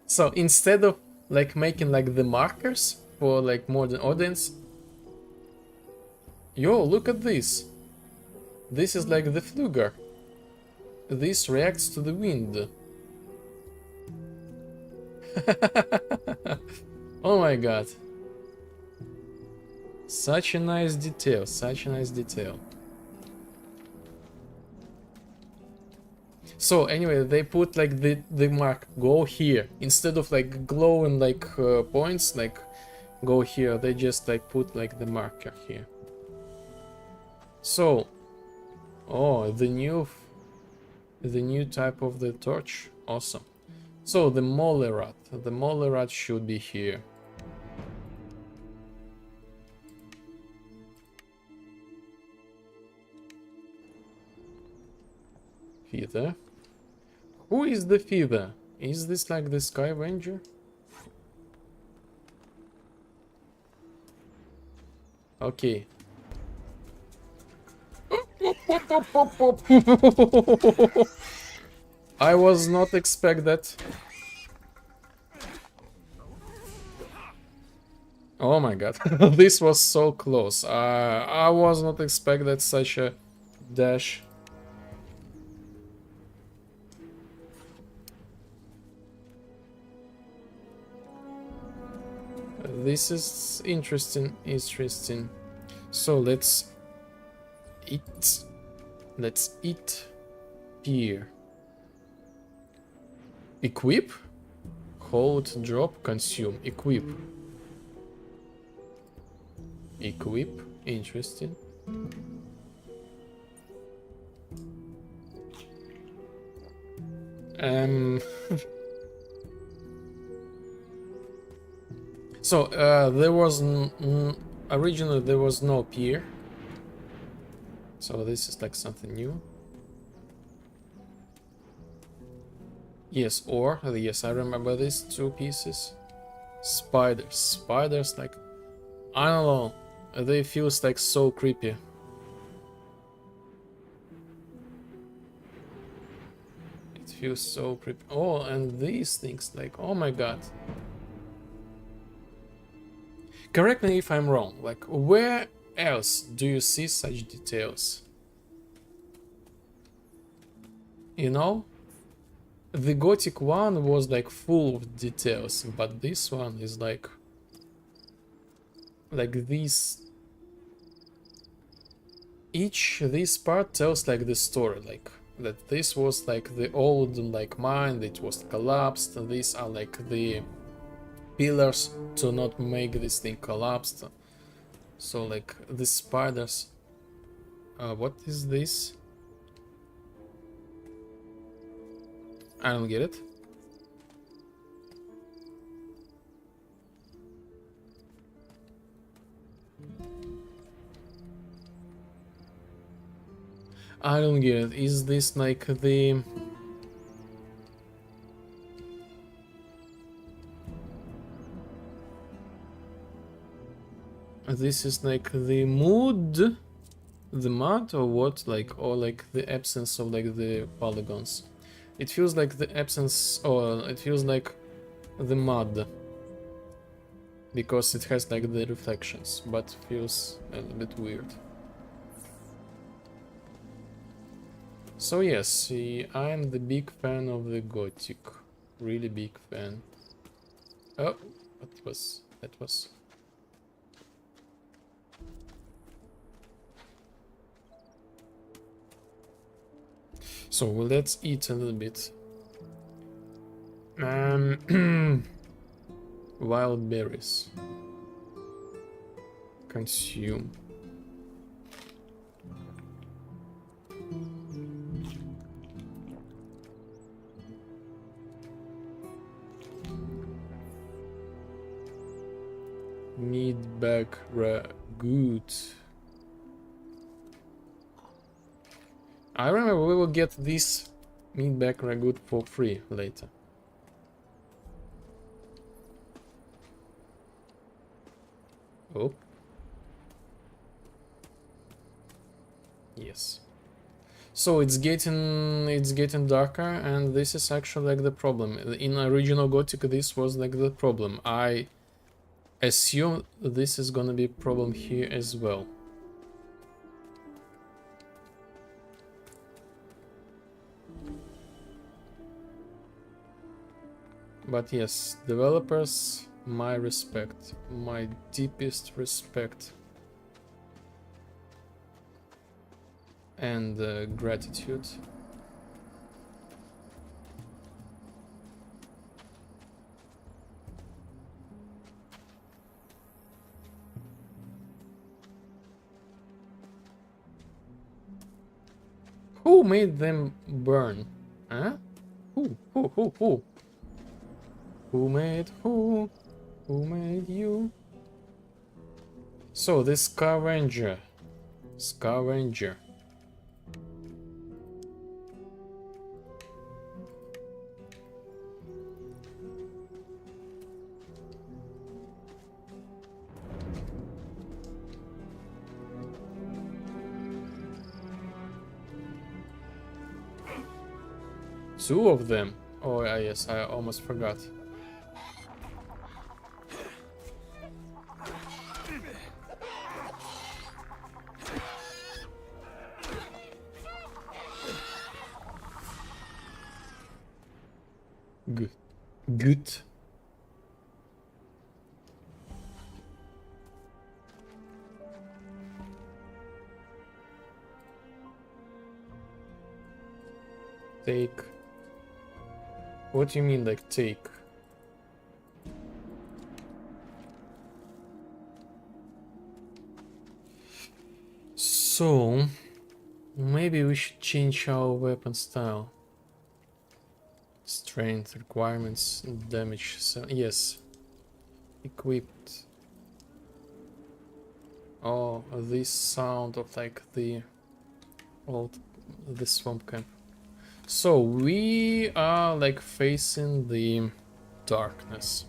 So instead of like making like the markers for like modern audience. Yo, look at this. This is like the Fluger. This reacts to the wind. Oh my god. Such a nice detail, such a nice detail. So anyway, they put like the mark, go here. Instead of like glowing like points, like go here, they just like put like the marker here. So, oh, the new type of the torch, awesome. So the Molerat should be here. Feather. Who is the feather? Is this like the Skyvenger? Okay. I was not expect that. Oh my god, this was so close. I was not expect that such a dash. This is interesting. So let's eat. Let's eat beer. Equip? Hold, drop, consume. Equip. Equip. Interesting. So there was originally there was no pier. So this is like something new. Yes, yes, I remember these two pieces. Spiders like, I don't know, they feels like so creepy. It feels so creepy. Oh, and these things like, oh my god. Correct me if I'm wrong, like where else do you see such details? You know? The Gothic one was like full of details, but this one is like this. This part tells like the story, like that this was like the old like mine, it was collapsed. These are like the pillars to not make this thing collapsed. So like the spiders. What is this? I don't get it. I don't get it. Is this like the... This is like the mood? The mud or what? Like, or like the absence of like the polygons? It feels like the absence, or it feels like the mud. because it has like the reflections, but feels a little bit weird. So yes, see, I'm the big fan of the Gothic, really big fan. Oh, what was that? Was so let's eat a little bit. Wild berries. Consume. Meat bag ragout. I remember we will get this meat bag ragout for free later. Oh. Yes. So it's getting darker, and this is actually like the problem. In original Gothic, this was like the problem. I assume this is gonna be a problem here as well. But yes, developers, my respect, my deepest respect and gratitude. Who made them burn? Huh? Who? Who made who? Who made you? So this scavenger. Scavenger. Two of them. Oh yes, I almost forgot. Good. Take. What do you mean, like take? So maybe we should change our weapon style. Strength requirements, damage. So yes, equipped. Oh, this sound of like the swamp camp. So we are like facing the darkness.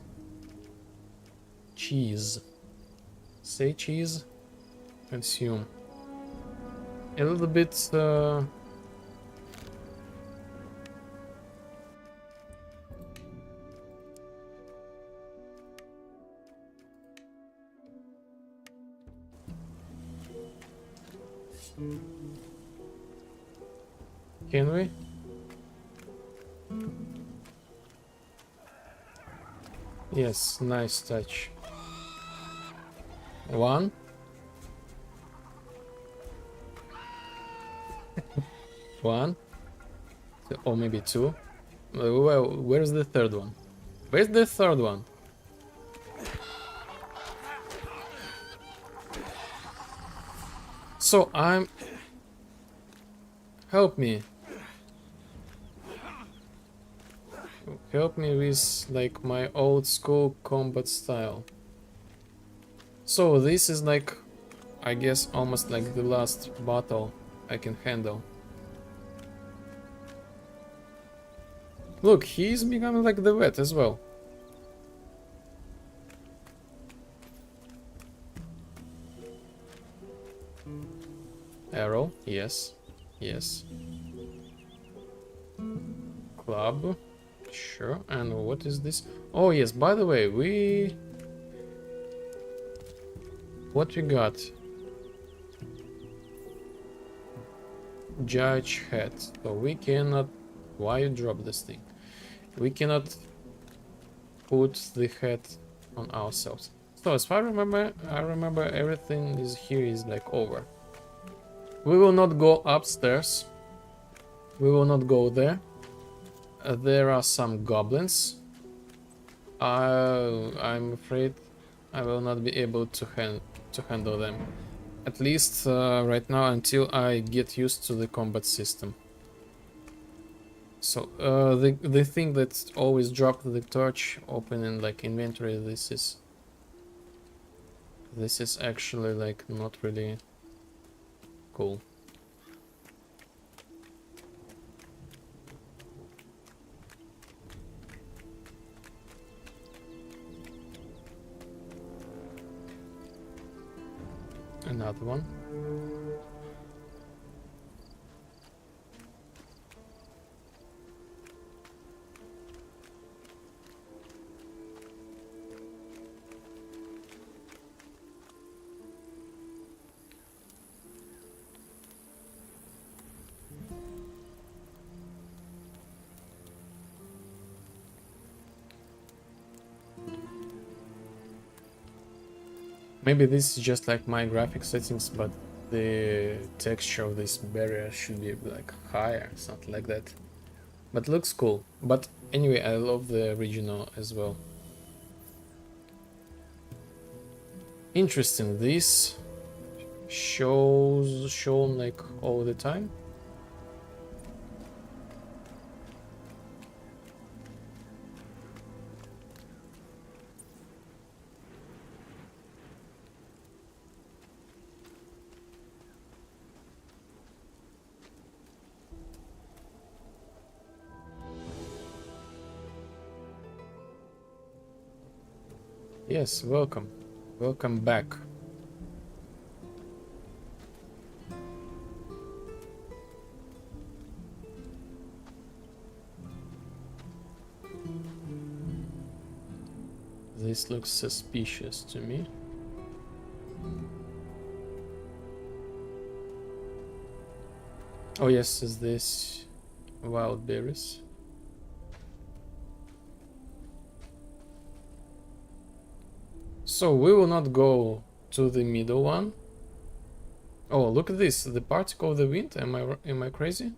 Cheese. Say cheese. Consume. A little bit. Can we? Yes, nice touch. One. One. Or maybe two. Well, where's the third one? Where's the third one? So I'm... Help me. Help me with like my old school combat style. So this is like, I guess, almost like the last battle I can handle. Look, he's becoming like the vet as well. Arrow, yes, yes. Club, sure. And what is this? Oh yes, by the way, What we got? Judge head. So we cannot... Why you drop this thing? We cannot put the head on ourselves. So as far as I remember everything is here is like over. We will not go upstairs. We will not go there. There are some goblins. I'm afraid I will not be able to handle them. At least right now, until I get used to the combat system. So the thing that always drop the torch open in like inventory, this is actually like not really cool. Another one. Maybe this is just like my graphic settings, but the texture of this barrier should be like higher, something like that. But looks cool. But anyway, I love the original as well. Interesting. This shown like all the time. Yes, welcome. Welcome back. This looks suspicious to me. Oh yes, is this wild berries? So we will not go to the middle one. Oh, look at this, the particle of the wind. Am I crazy?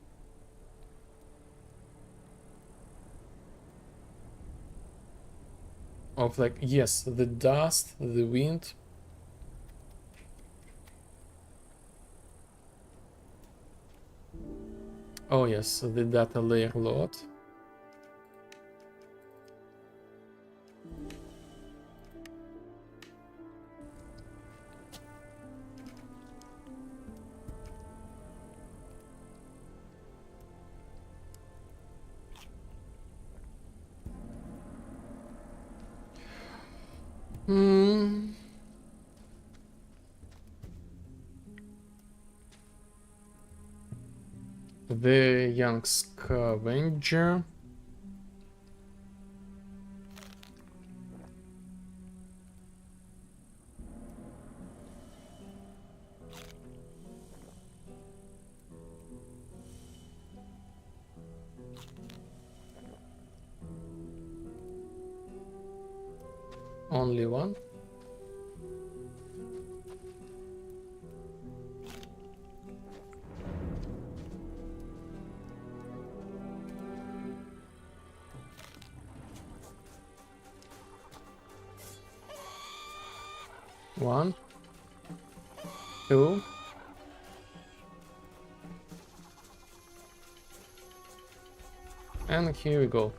Of like, yes, the dust, the wind. Oh yes, the data layer load. The young scavenger. Only one. One, two, and here we go.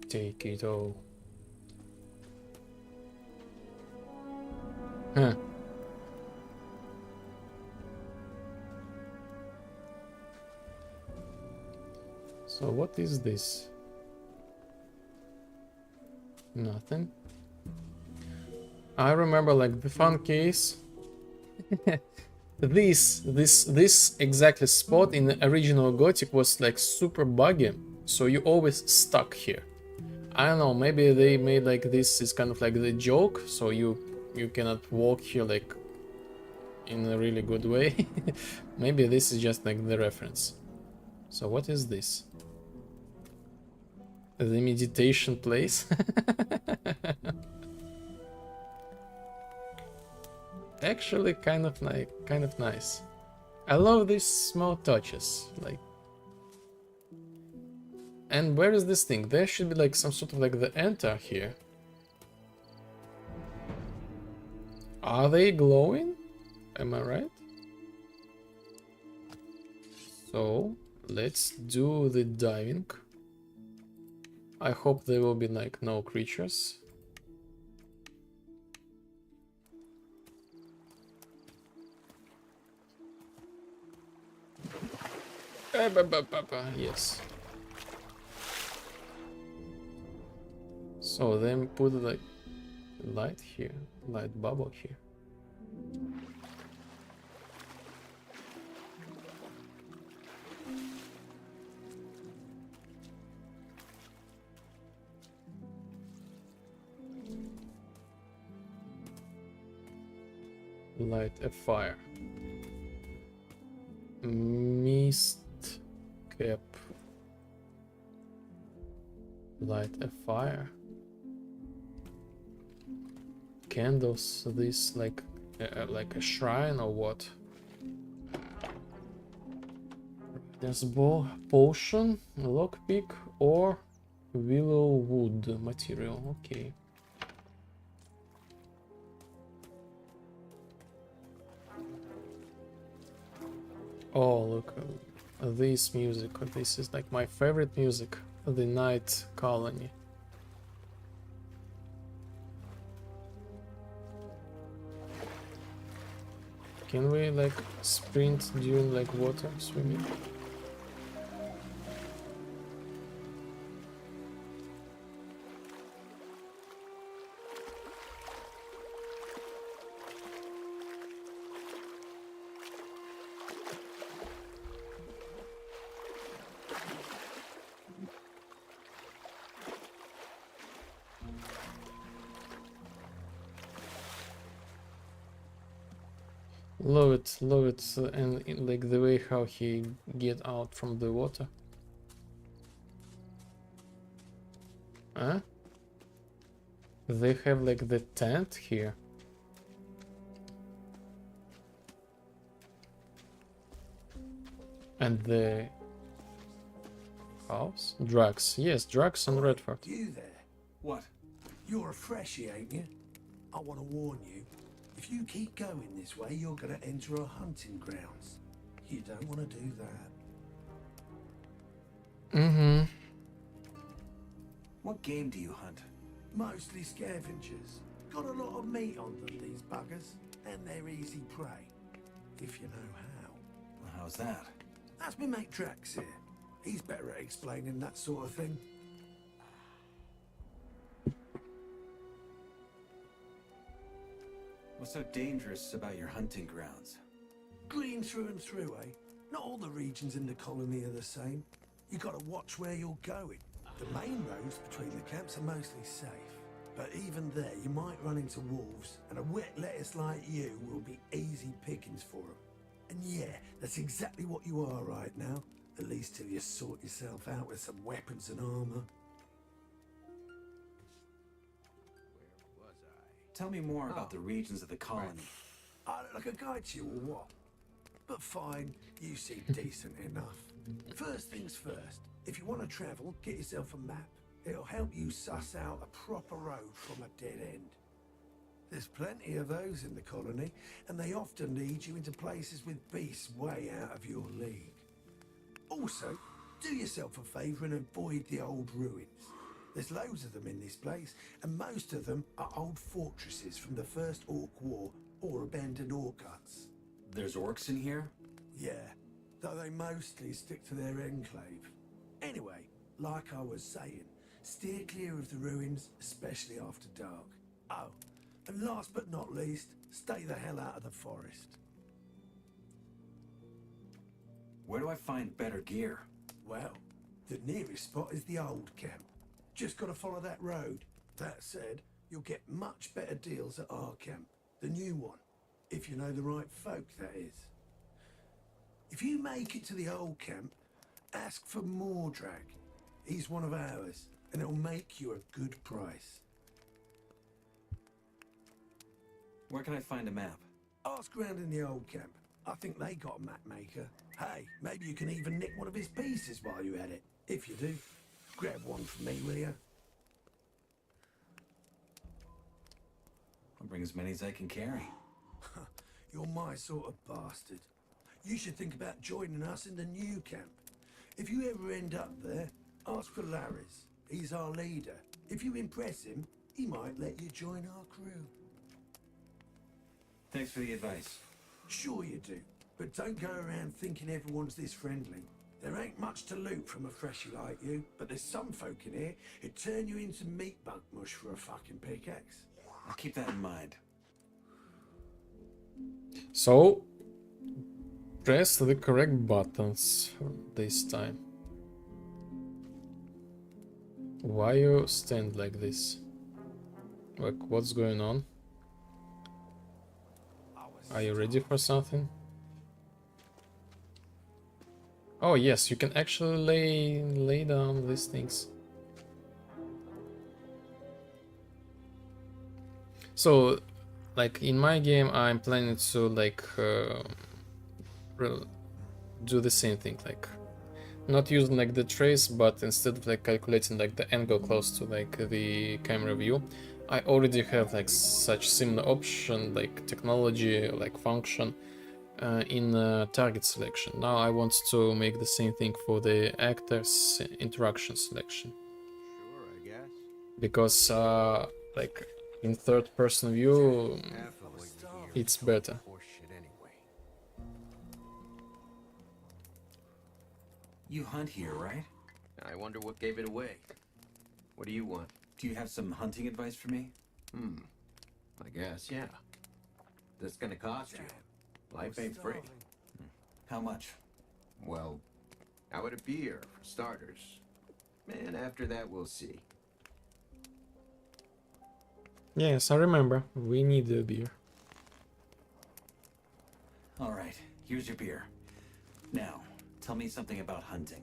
Take it all. Huh. So what is this? Nothing. I remember like the fun case. This exactly spot in the original Gothic was like super buggy, so you always stuck here. I don't know, maybe they made like this is kind of like the joke, so you cannot walk here like in a really good way. Maybe this is just like the reference. So what is this? The meditation place? Actually kind of nice. I love these small touches, like. And where is this thing? There should be like some sort of like the enter here. Are they glowing? Am I right? So let's do the diving. I hope there will be like no creatures. Yes. So then put like light here, light bubble here. Light a fire. Mist cap. Light a fire. Candles. This like a shrine or what? There's ball, potion, lockpick, or willow wood material. Okay. Oh, look, this music. This is like my favorite music. The Night Colony. Can we like sprint during like water swimming? Love it, and like the way how he get out from the water. Huh? They have like the tent here. And the house? Drugs. Yes, drugs on Redford. You there? What? You're a freshie, ain't you? I want to warn you. If you keep going this way, you're going to enter a hunting grounds. You don't want to do that. Mm-hmm. What game do you hunt? Mostly scavengers. Got a lot of meat on them, these buggers. And they're easy prey. If you know how. Well, how's that? That's me mate Drax here. He's better at explaining that sort of thing. What's so dangerous about your hunting grounds? Green through and through, eh? Not all the regions in the colony are the same. You gotta watch where you're going. The main roads between the camps are mostly safe. But even there, you might run into wolves, and a wet lettuce like you will be easy pickings for them. And yeah, that's exactly what you are right now. At least till you sort yourself out with some weapons and armor. Tell me more about the regions of the colony. Like a guide to you or what? But fine, you seem decent enough. First things first, if you want to travel, get yourself a map. It'll help you suss out a proper road from a dead end. There's plenty of those in the colony, and they often lead you into places with beasts way out of your league. Also, do yourself a favour and avoid the old ruins. There's loads of them in this place, and most of them are old fortresses from the First Orc War or abandoned orc huts. There's orcs in here? Yeah, though they mostly stick to their enclave. Anyway, like I was saying, steer clear of the ruins, especially after dark. Oh, And last but not least, stay the hell out of the forest. Where do I find better gear? Well, the nearest spot is the old camp. Just gotta follow that road. That said, you'll get much better deals at our camp, the new one. If you know the right folk, that is. If you make it to the old camp, ask for Mordrag. He's one of ours, and it'll make you a good price. Where can I find a map? Ask around in the old camp. I think they got a map maker. Hey, maybe you can even nick one of his pieces while you're at it. If you do, grab one for me, will you? I'll bring as many as I can carry. You're my sort of bastard. You should think about joining us in the new camp. If you ever end up there, ask for Larry's. He's our leader. If you impress him, he might let you join our crew. Thanks for the advice. Sure you do, but don't go around thinking everyone's this friendly. There ain't much to loot from a freshie like you, but there's some folk in here who'd turn you into meat bug mush for a fucking pickaxe. I'll keep that in mind. So, press the correct buttons this time. Why you stand like this? Like, what's going on? Are you ready for something? Oh yes, you can actually lay down these things. So, like in my game, I'm planning to like do the same thing, like not using like the trace, but instead of like calculating like the angle close to like the camera view, I already have like such similar option, like technology, like function in target selection. Now I want to make the same thing for the actors interaction selection. Sure, I guess. Because like in third person view, it's better. You hunt here, right? I wonder what gave it away. What do you want? Do you have some hunting advice for me? I guess, yeah. This gonna cost you. Life ain't free. How much? Well, how would a beer, for starters? Man, after that we'll see. Yes, I remember. We need a beer. All right, here's your beer. Now, tell me something about hunting.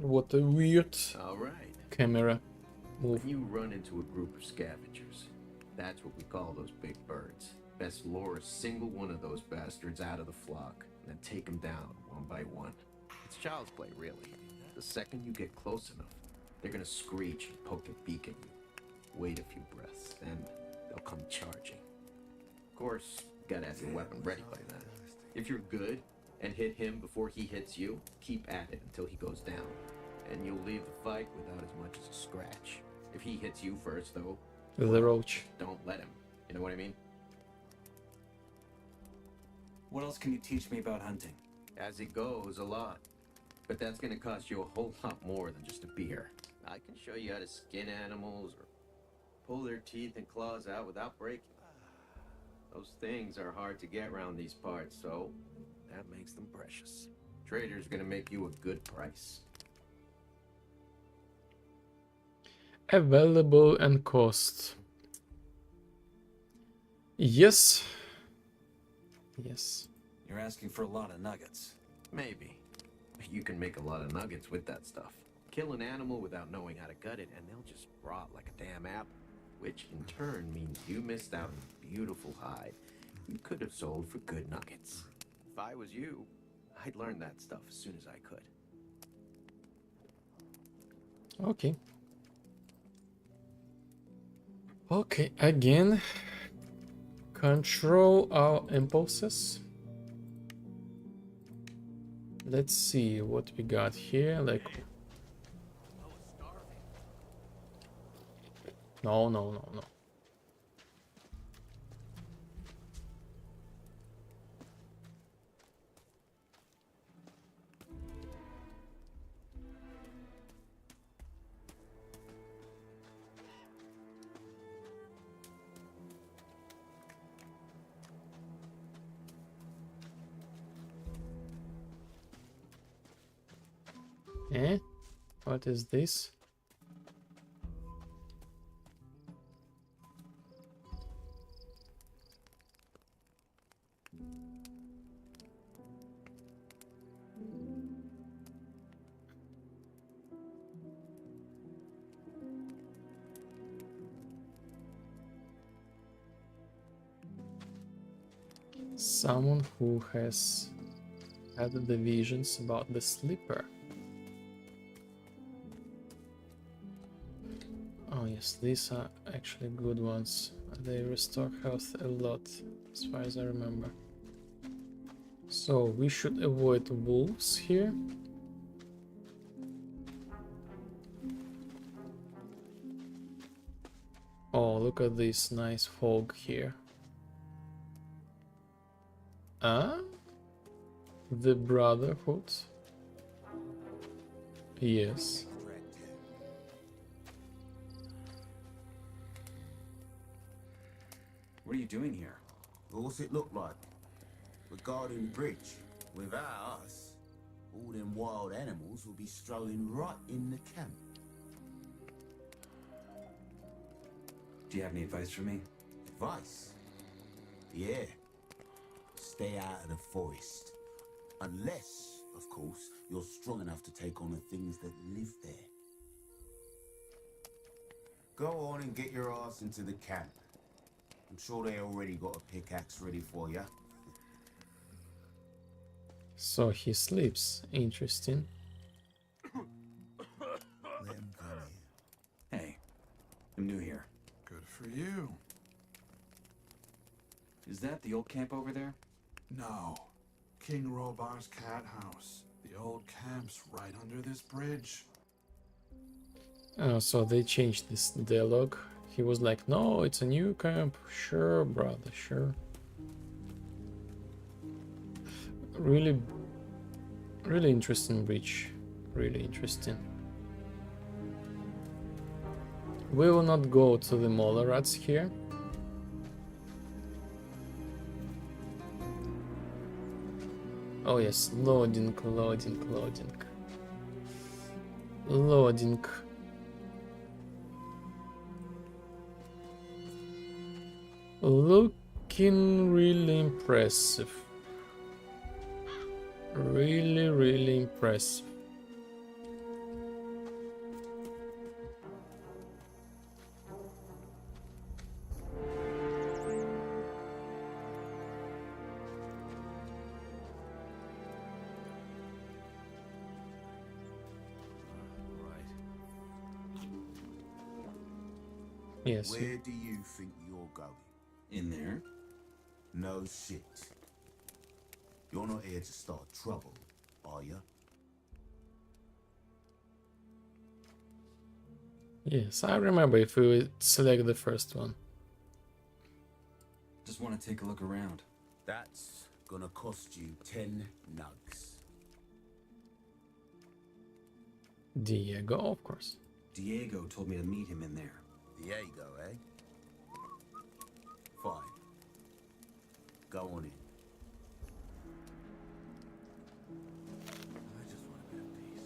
What a weird All right. camera move. When you run into a group of scavengers, that's what we call those big birds. Best lure a single one of those bastards out of the flock, and then take them down one by one. It's child's play, really. The second you get close enough, they're gonna screech and poke their beak at you. Wait a few breaths, then they'll come charging. Of course, you gotta have your weapon ready by then. If you're good and hit him before he hits you, keep at it until he goes down. And you'll leave the fight without as much as a scratch. If he hits you first, though, The roach. don't let him. You know what I mean? What else can you teach me about hunting? As it goes, a lot. But that's gonna cost you a whole lot more than just a beer. I can show you how to skin animals or pull their teeth and claws out without breaking. Those things are hard to get around these parts, so that makes them precious. Trader's gonna make you a good price. Available and cost. Yes. Yes. You're asking for a lot of nuggets. Maybe. But you can make a lot of nuggets with that stuff. Kill an animal without knowing how to gut it, and they'll just rot like a damn apple. Which in turn means you missed out on a beautiful hide you could have sold for good nuggets. If I was you, I'd learn that stuff as soon as I could. Okay. Okay, again. Control our impulses. Let's see what we got here. Like, no. Eh? What is this? Someone who has had the visions about the slipper. Oh yes, these are actually good ones. They restore health a lot, as far as I remember. So we should avoid wolves here. Oh, look at this nice fog here. Ah? The Brotherhood? Yes. What are you doing here? What's it look like? We're guarding the bridge. Without us, all them wild animals will be strolling right in the camp. Do you have any advice for me? Advice? Yeah. Stay out of the forest. Unless, of course, you're strong enough to take on the things that live there. Go on and get your ass into the camp. I'm sure they already got a pickaxe ready for you. So he sleeps. Interesting. Let him come here. Hey, I'm new here. Good for you. Is that the old camp over there? No. King Robar's cat house. The old camp's right under this bridge. Oh, so they changed this dialogue. He was like, no, it's a new camp. Sure, brother, sure. Really, really interesting bridge. Really interesting. We will not go to the Molar Rats here. Oh yes, loading, loading, loading. Loading. Looking really impressive. Really, really impressive. Yes. Where do you think you're going? In there? No shit. You're not here to start trouble, are you? Yes, I remember if we would select the first one. Just want to take a look around. That's gonna cost you 10 nugs. Diego, of course. Diego told me to meet him in there. Diego, eh? Fine. Go on in. I just want a bit of peace.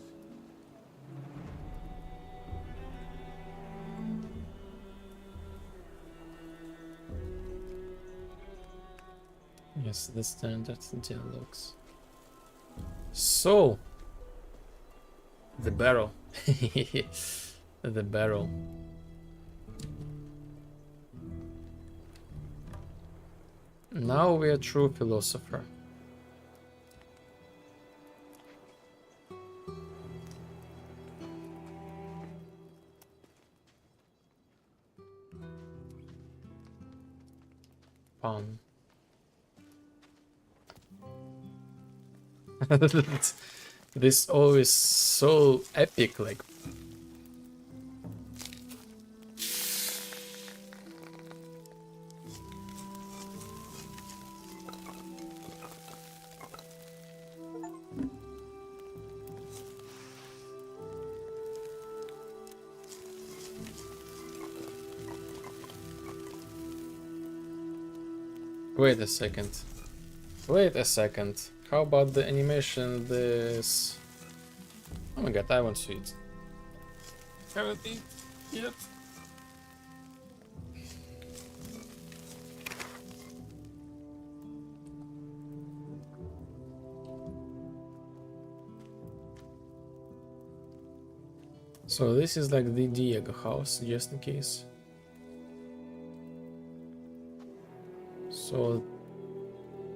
Yes, the standard dialogues. So, the barrel. The barrel. Now we are true philosopher. Fun. This always so epic, like. Wait a second. Wait a second. How about the animation? This. Oh my god, I want sweets. Haven't eaten yet. So this is like the Diego house, just in case. So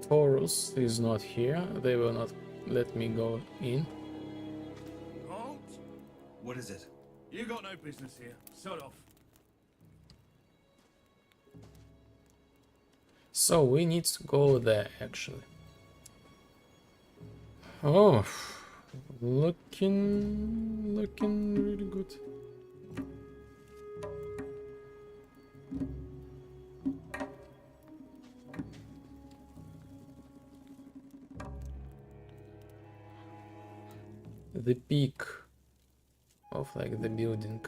Taurus is not here. They will not let me go in. Halt! What is it? You got no business here. Sod off. So we need to go there actually. Oh, looking really good. The peak of like the building.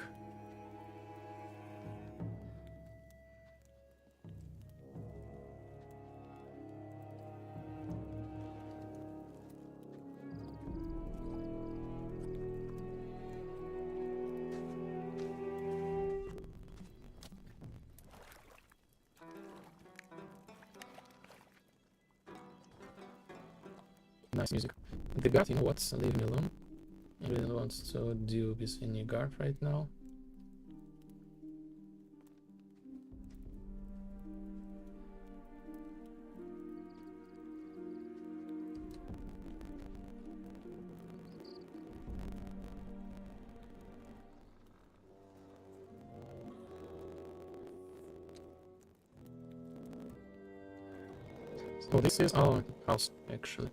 Nice music. The guard, you know what? Leave me alone. I really don't want to deal with any guard right now. So this is our house actually.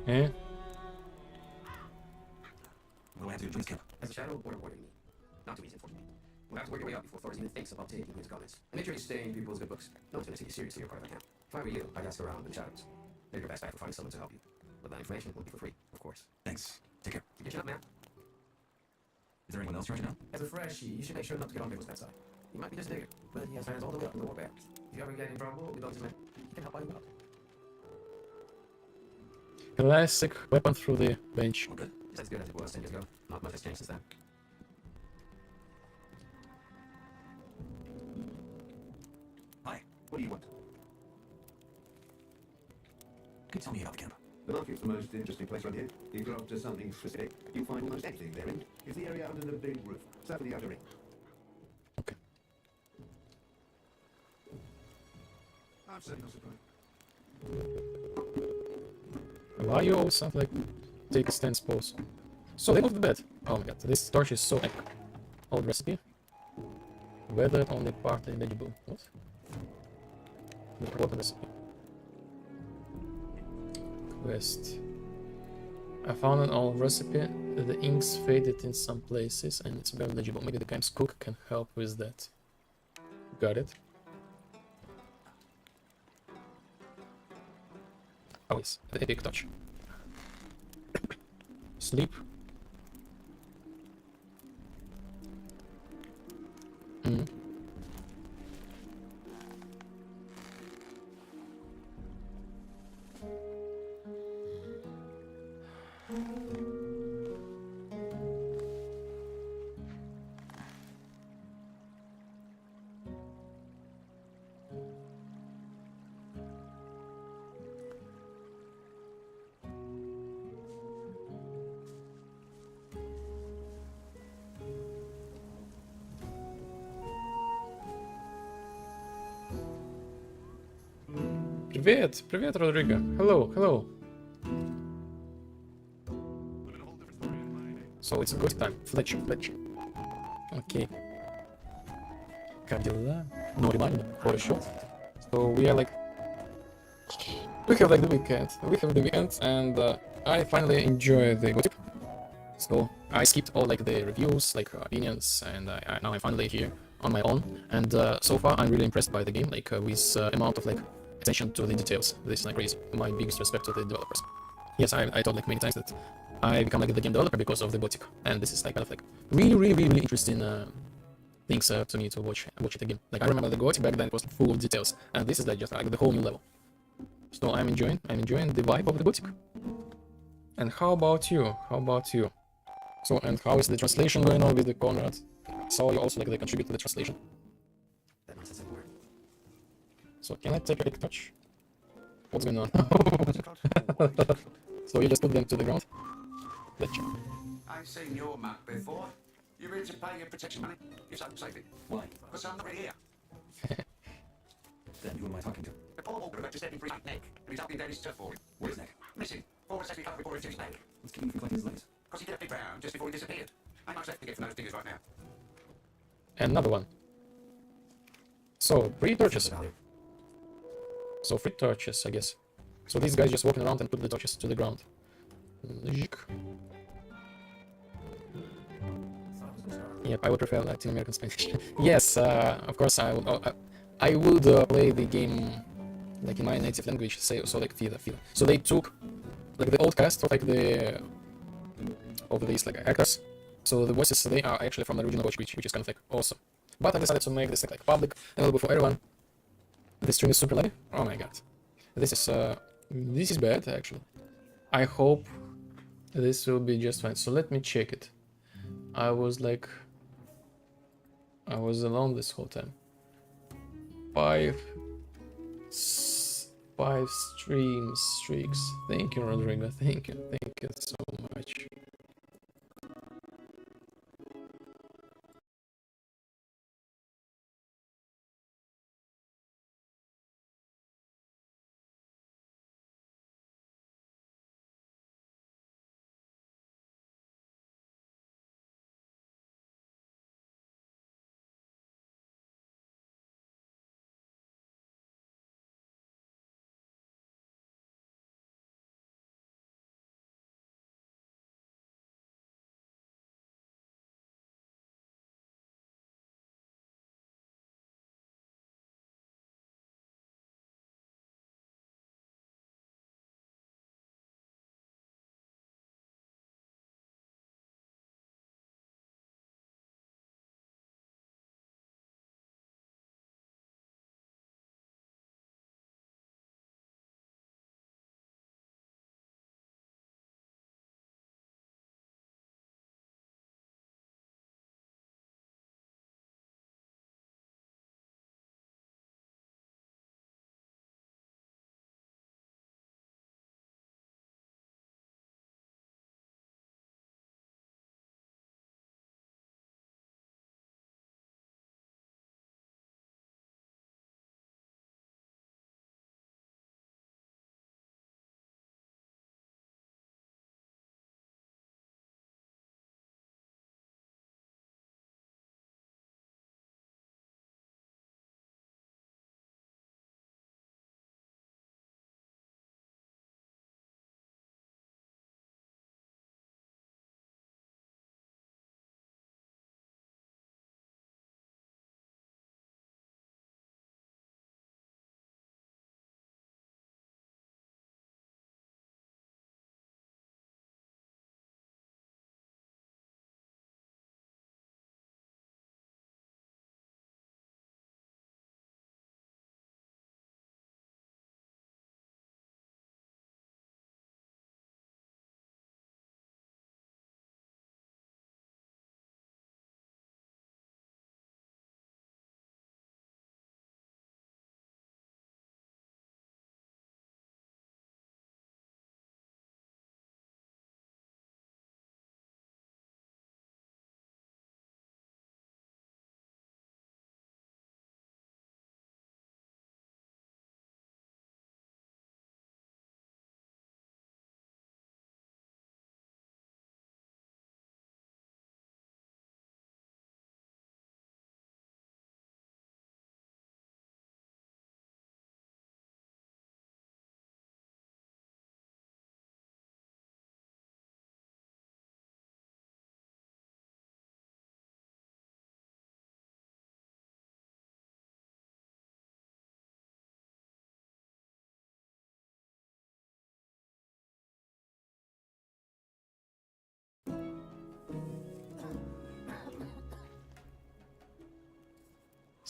Eh? We'll have to join camp. As a shadow, border warning me. Not too easy, unfortunately. We'll have to work your way up before Thor's even thinks about taking his comments. And make sure you stay in people's good books. No one's gonna take you seriously or part of the camp. If I were you, I'd ask around in the shadows. Maybe your best bet for finding someone to help you. But that information will be for free, of course. Thanks. Take care. Good job, man. Is there anyone else rushing out? As a freshie, you should make sure not to get on Nicholas' bad side. He might be just a digger, but he has hands all the way up in the war barracks. If you ever get in trouble with those men, he can help out you out. Classic weapon through the bench. All good. Just as good as it was 10 years ago. Not much has changed since then. Hi. What do you want? Can you tell me about the camp? The market's the most interesting place around here. If you're after something specific, you'll find almost anything therein. It's the area under the big roof, south of the outer ring. Okay. I'm setting no surprise. Why you always have like take a stance pose? So they moved the bed. Oh my god, this torch is so epic. Old recipe. Weather only partly legible. What? What recipe? Quest. I found an old recipe. The inks faded in some places and it's very legible. Maybe the camp's cook can help with that. Got it. Always the epic touch. Sleep. Привет, привет, Родриго. Hello, hello. So it's a good time. Fletcher. Okay. Как дела? Нормально, хорошо. So we are like... We have like the weekend. We have the weekend and I finally enjoy the Gothic. So I skipped all like the reviews, like opinions, and now I'm finally here on my own. And so far I'm really impressed by the game, like with amount of like attention to the details. This is like crazy. My biggest respect to the developers. Yes, I told like many times that I become like the game developer because of the Gothic, and this is like kind of like really interesting things to me to watch it again. Like I remember the Gothic back then it was full of details, and this is like just like the whole new level. So I'm enjoying the vibe of the Gothic. And how about you? How about you? So, and how is the translation going on with the Conrad? So you also like they contribute to the translation. So can I take a quick touch? What's going on? So you just put them to the ground? Let's check. I've seen your map before. You're here to pay your protection money. You're so saving. Why? Because I'm not really here. Then who am I talking to? The poor Walker about to step in for his neck, and he's up in down his turf for him. Where's Nick? Missing. All the safety covered before his neck. What's keeping you from collecting his legs? Because he did a big round just before he disappeared. Ain't much left to get from those diggers right now. Another one. So, free torches. So, free torches, I guess. So these guys just walking around and put the torches to the ground. Yep, I would prefer Latin American Spanish. Yes, of course I would play the game like in my native language, say so like Fida. So they took like the old cast of like of these like actors. So the voices they are actually from the original Portuguese, which is kind of like awesome. But I decided to make this like public, available for everyone. The stream is super live. Oh my god, this is bad actually. I hope this will be just fine. So let me check it. I was alone this whole time. Five streaks. Thank you, Rodrigo. Thank you so much.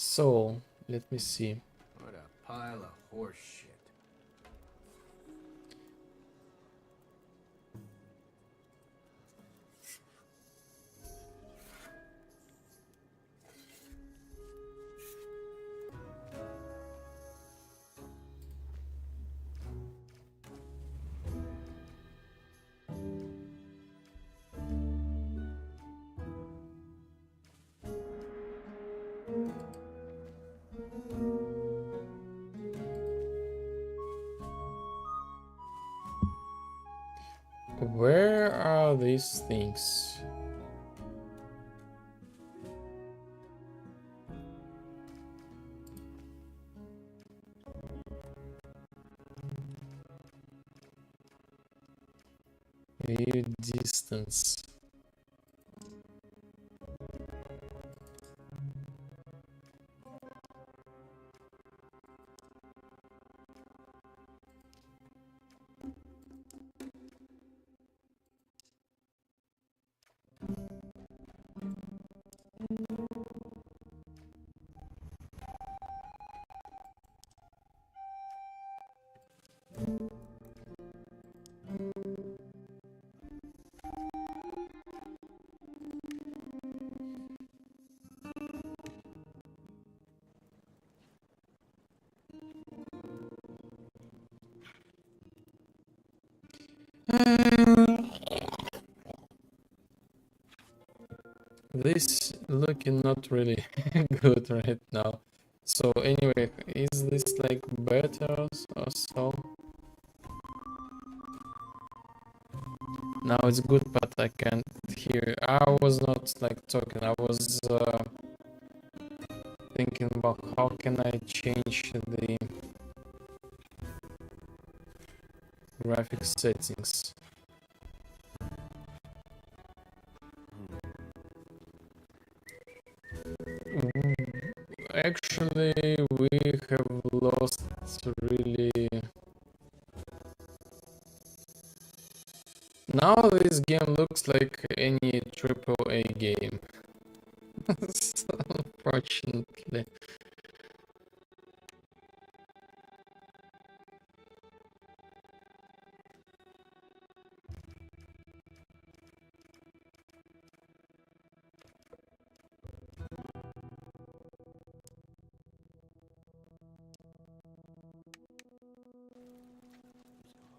So, let me see. What a pile of horse shit. Where are these things? View distance. This looking not really good right now. So anyway, is this like better or so? Now it's good, but I can't hear. I was not like talking. I was thinking about how can I change the graphic settings. Actually, we have lost really. Now this game looks like any AAA game. Unfortunately.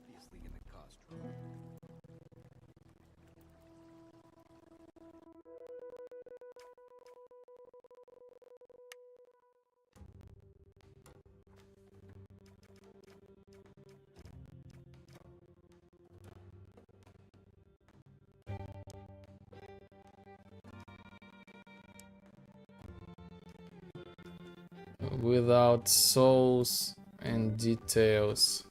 Obviously gonna cost trouble. Without souls and details.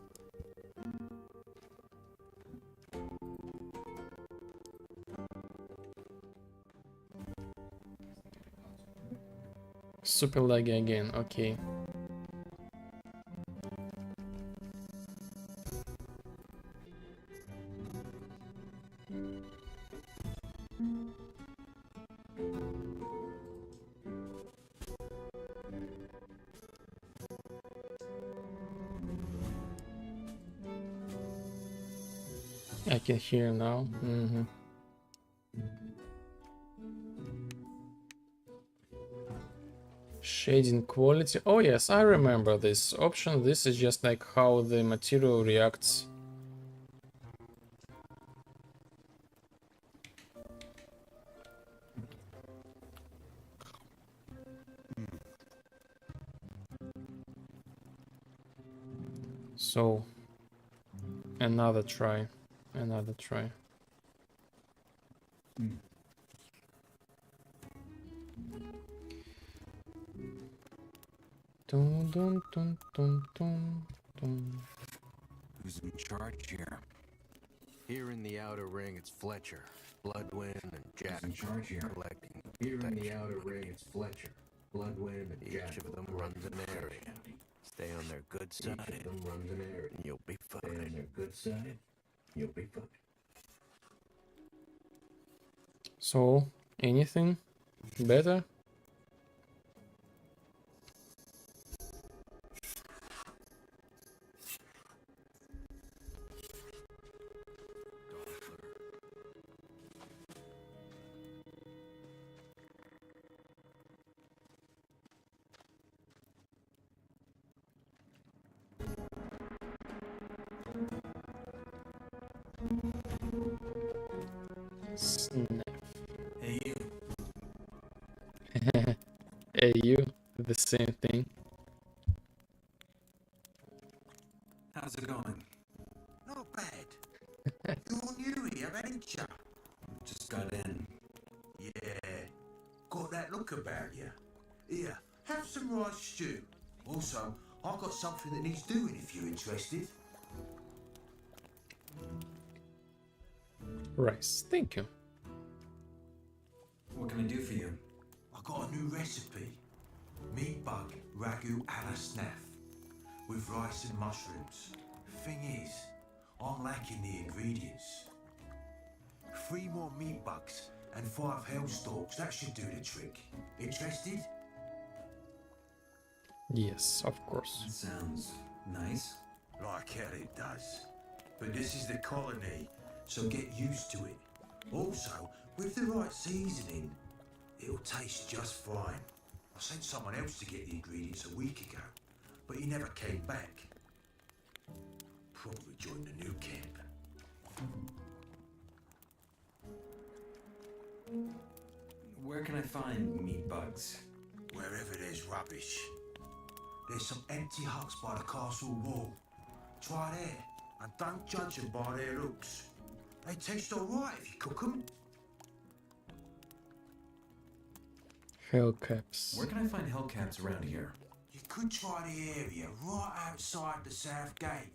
Super laggy again, okay. I can hear now. Shading quality. Oh yes, I remember this option. This is just like how the material reacts. So, another try. Another try. Dun, dun, dun, dun, dun, dun. Who's in charge here? Here in the outer ring, it's Fletcher, Bloodwind, and Jack. in charge here? Collecting Here in the protection. outer ring, it's Fletcher, Bloodwind, and Jack. Each of them runs an area. Stay on their good Each side, of them runs an area. and you'll be Stay on fine. their good side, you'll be fine. So, anything better? Hey, you, the same thing. How's it going? Not bad. You're new here, ain't ya? Just got in. Yeah. Got that look about you. Here, have some rice stew. Also, I've got something that needs doing if you're interested. Rice, thank you. What can I do for you? I got a new recipe. Meat bug ragu a la snaff. With rice and mushrooms. Thing is, I'm lacking the ingredients. 3 more meat bugs and 5 hell stalks, that should do the trick. Interested? Yes, of course. That sounds nice. Like hell it does. But this is the colony, so get used to it. Also, with the right seasoning, it'll taste just fine. I sent someone else to get the ingredients a week ago, but he never came back. Probably joined the new camp. Where can I find meat bugs? Wherever there's rubbish. There's some empty huts by the castle wall. Try there, and don't judge them by their looks. They taste alright if you cook them. Hellcaps. Where can I find hellcaps around here? You could try the area right outside the south gate,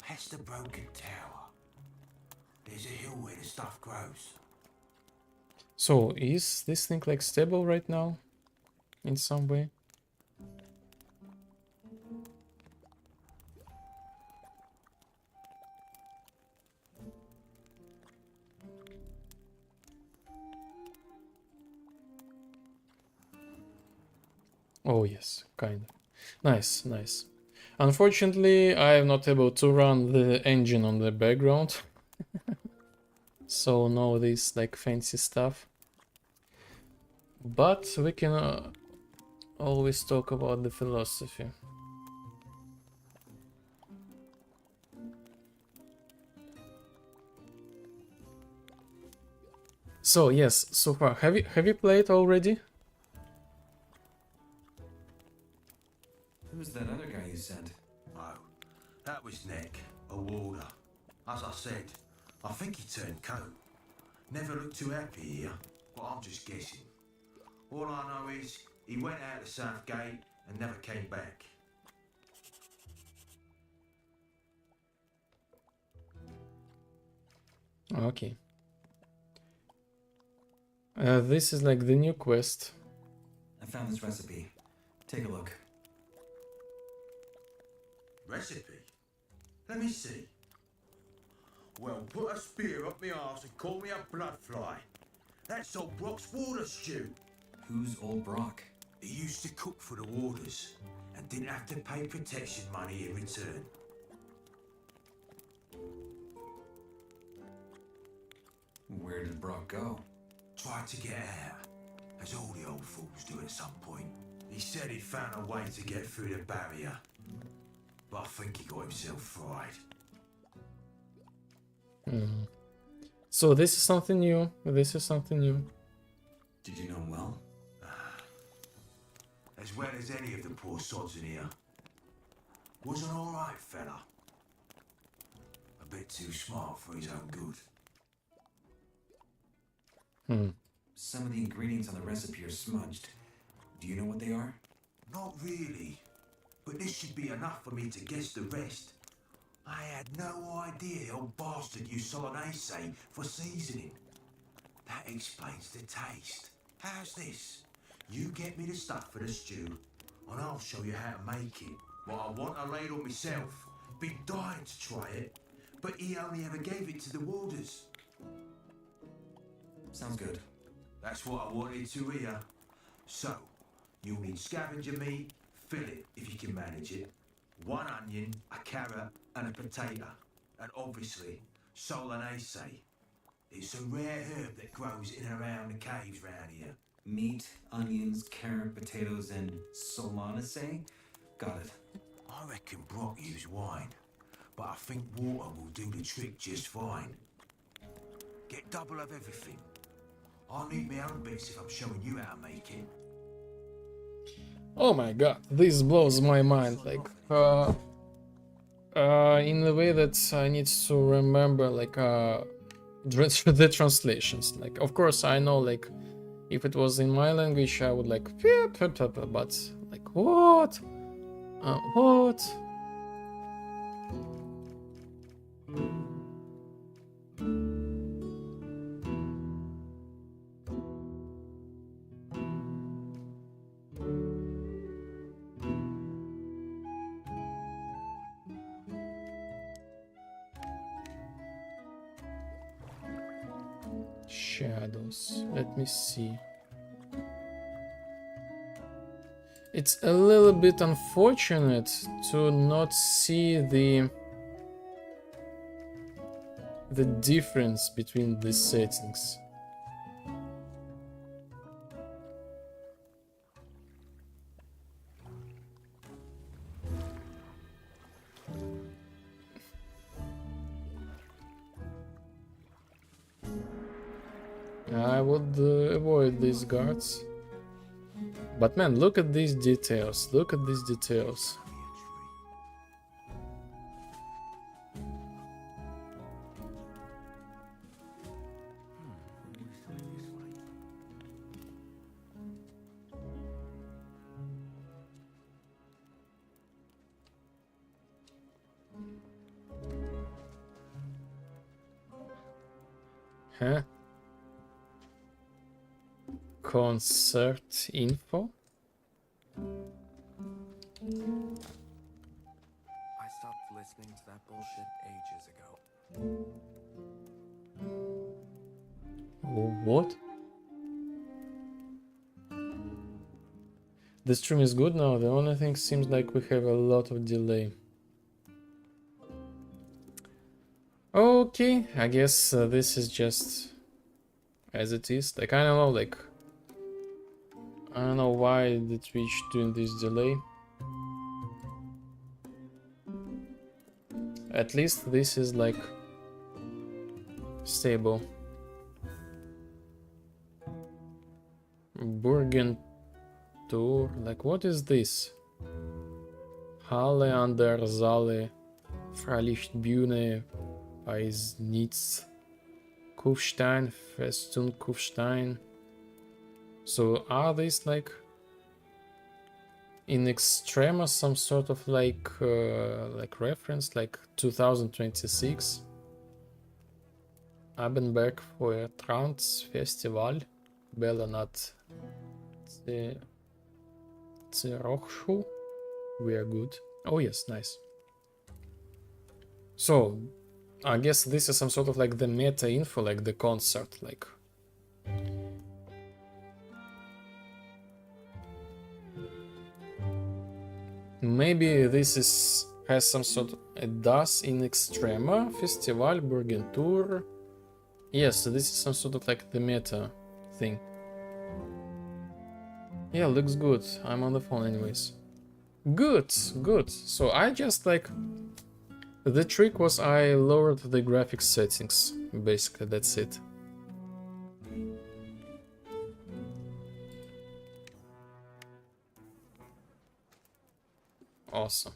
past the broken tower. There's a hill where the stuff grows. So, is this thing like stable right now? In some way? Oh yes, kinda. Nice, nice. Unfortunately, I am not able to run the engine on the background. So no this like fancy stuff. But we can always talk about the philosophy. So yes, so far have you played already? Who's that other guy you sent? Oh, that was Nick, a warder. As I said, I think he turned coat. Never looked too happy here, but I'm just guessing. All I know is he went out the south gate and never came back. Okay. This is like the new quest. I found this recipe. Take a look. Recipe? Let me see. Well, put a spear up my arse and call me a bloodfly. That's old Brock's water stew. Who's old Brock? He used to cook for the warders and didn't have to pay protection money in return. Where did Brock go? Tried to get out, as all the old fools do at some point. He said he'd found a way to get through the barrier, but I think he got himself fried. So this is something new. This is something new. Did you know him well? As well as any of the poor sods in here. Was an alright fella. A bit too smart for his own good. Some of the ingredients on the recipe are smudged. Do you know what they are? Not really, but this should be enough for me to guess the rest. I had no idea the old bastard used Solanace for seasoning. That explains the taste. How's this? You get me the stuff for the stew, and I'll show you how to make it. Well, I want a ladle myself. Been dying to try it, but he only ever gave it to the warders. Sounds good. That's what I wanted to hear. So, you'll need scavenger meat, fillet if you can manage it, 1 onion, a carrot, and a potato, and obviously Solanace. It's a rare herb that grows in and around the caves round here. Meat, onions, carrot, potatoes, and Solanace? Got it. I reckon Brock used wine, but I think water will do the trick just fine. Get double of everything. I'll need my own bits if I'm showing you how to make it. Oh my god, this blows my mind, like, in the way that I need to remember, like, the translations. Like, of course, I know, like, if it was in my language, I would, like, but, like, what? What? Shadows. Let me see. It's a little bit unfortunate to not see the difference between these settings. I would avoid these guards. But man, look at these details. Look at these details. Huh? Concert info? I stopped listening to that bullshit ages ago. What? The stream is good now, the only thing seems like we have a lot of delay. Okay, I guess this is just as it is. Like, I don't know, like, I don't know why the Twitch doing this delay. At least this is like stable. Burgen Tour, like, what is this? Halle an der Saale, Freilichtbühne, Eisnitz, Kufstein, Festung Kufstein. So are these like in extrema some sort of like reference, like 2026? Abenberg for Trans Festival, Bellanat Zerochschu. We are good. Oh yes, nice. So I guess this is some sort of like the meta info, like the concert, like. Maybe this has some sort of a DAS in Extrema Festival Burgen Tour. Yes, this is some sort of like the meta thing. Yeah, looks good. I'm on the phone anyways. Good, good. So I just like, the trick was I lowered the graphics settings. Basically, that's it. Awesome.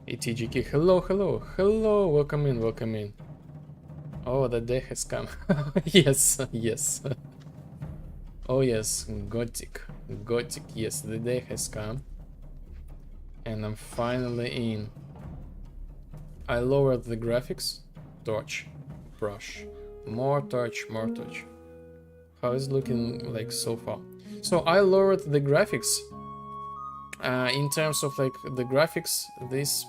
ETGK, hello, hello, hello, welcome in, welcome in. Oh, the day has come. Yes, yes. Oh yes, Gothic, Gothic, yes, the day has come. And I'm finally in. I lowered the graphics. Torch, brush, more torch, more torch. How is it looking like so far? So I lowered the graphics. In terms of like the graphics, this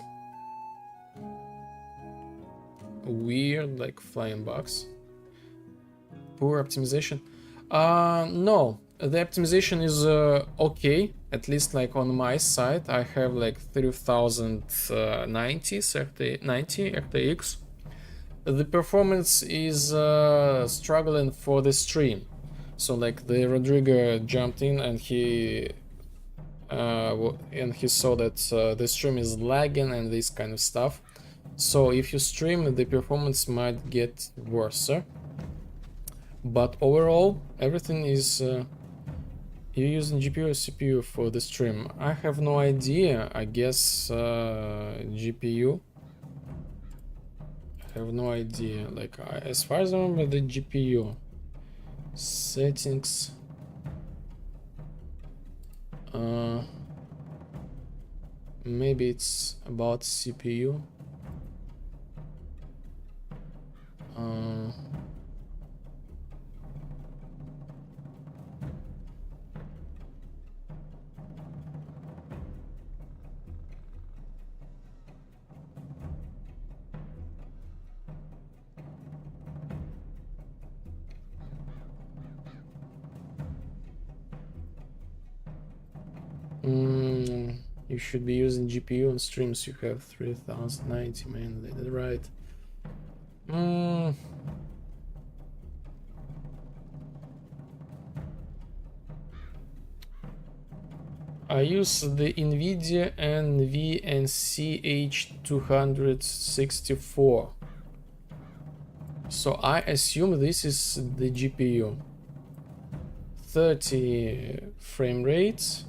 weird like flying box. Poor optimization. No, the optimization is okay, at least like on my side. I have like 3090 RTX, the performance is struggling for the stream. So like the Rodrigo jumped in and he saw that the stream is lagging and this kind of stuff. So if you stream, the performance might get worse. But overall, everything is you're using GPU or CPU for the stream. I have no idea. I guess GPU. I have no idea. Like as far as I remember, the GPU settings. Maybe it's about CPU. You should be using GPU on streams. You have 3090, man. That's right. I use the NVIDIA NVNCH264. So I assume this is the GPU. 30 frame rates,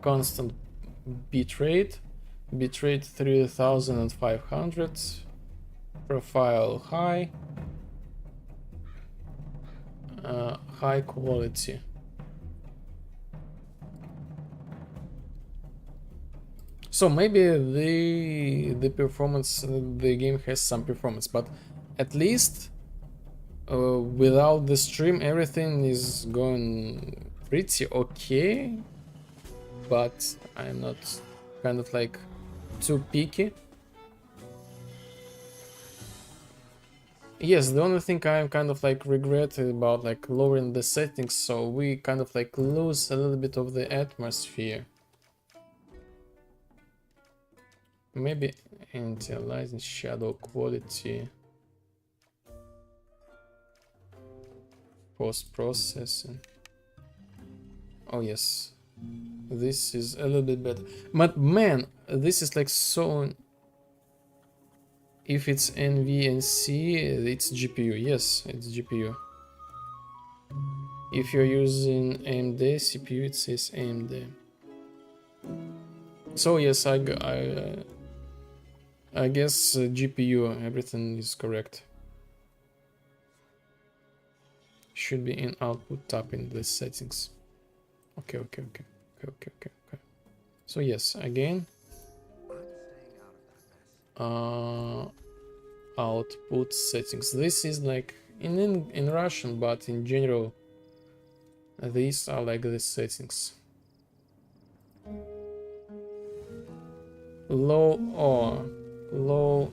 constant bitrate, 3500, profile high, high quality. So maybe the performance, the game has some performance, but at least without the stream everything is going pretty okay. But I'm not kind of like too picky. Yes, the only thing I'm kind of like regret about like lowering the settings, so we kind of like lose a little bit of the atmosphere. Maybe anti-aliasing shadow quality, post-processing. Oh yes. This is a little bit better, but man, this is like so. If it's NVNC, it's GPU. Yes, it's GPU. If you're using AMD CPU, it says AMD. So yes, I guess GPU, everything is correct. Should be in output tab in the settings. Okay. So yes, again, output settings. This is like in Russian, but in general, these are like the settings. Low or low.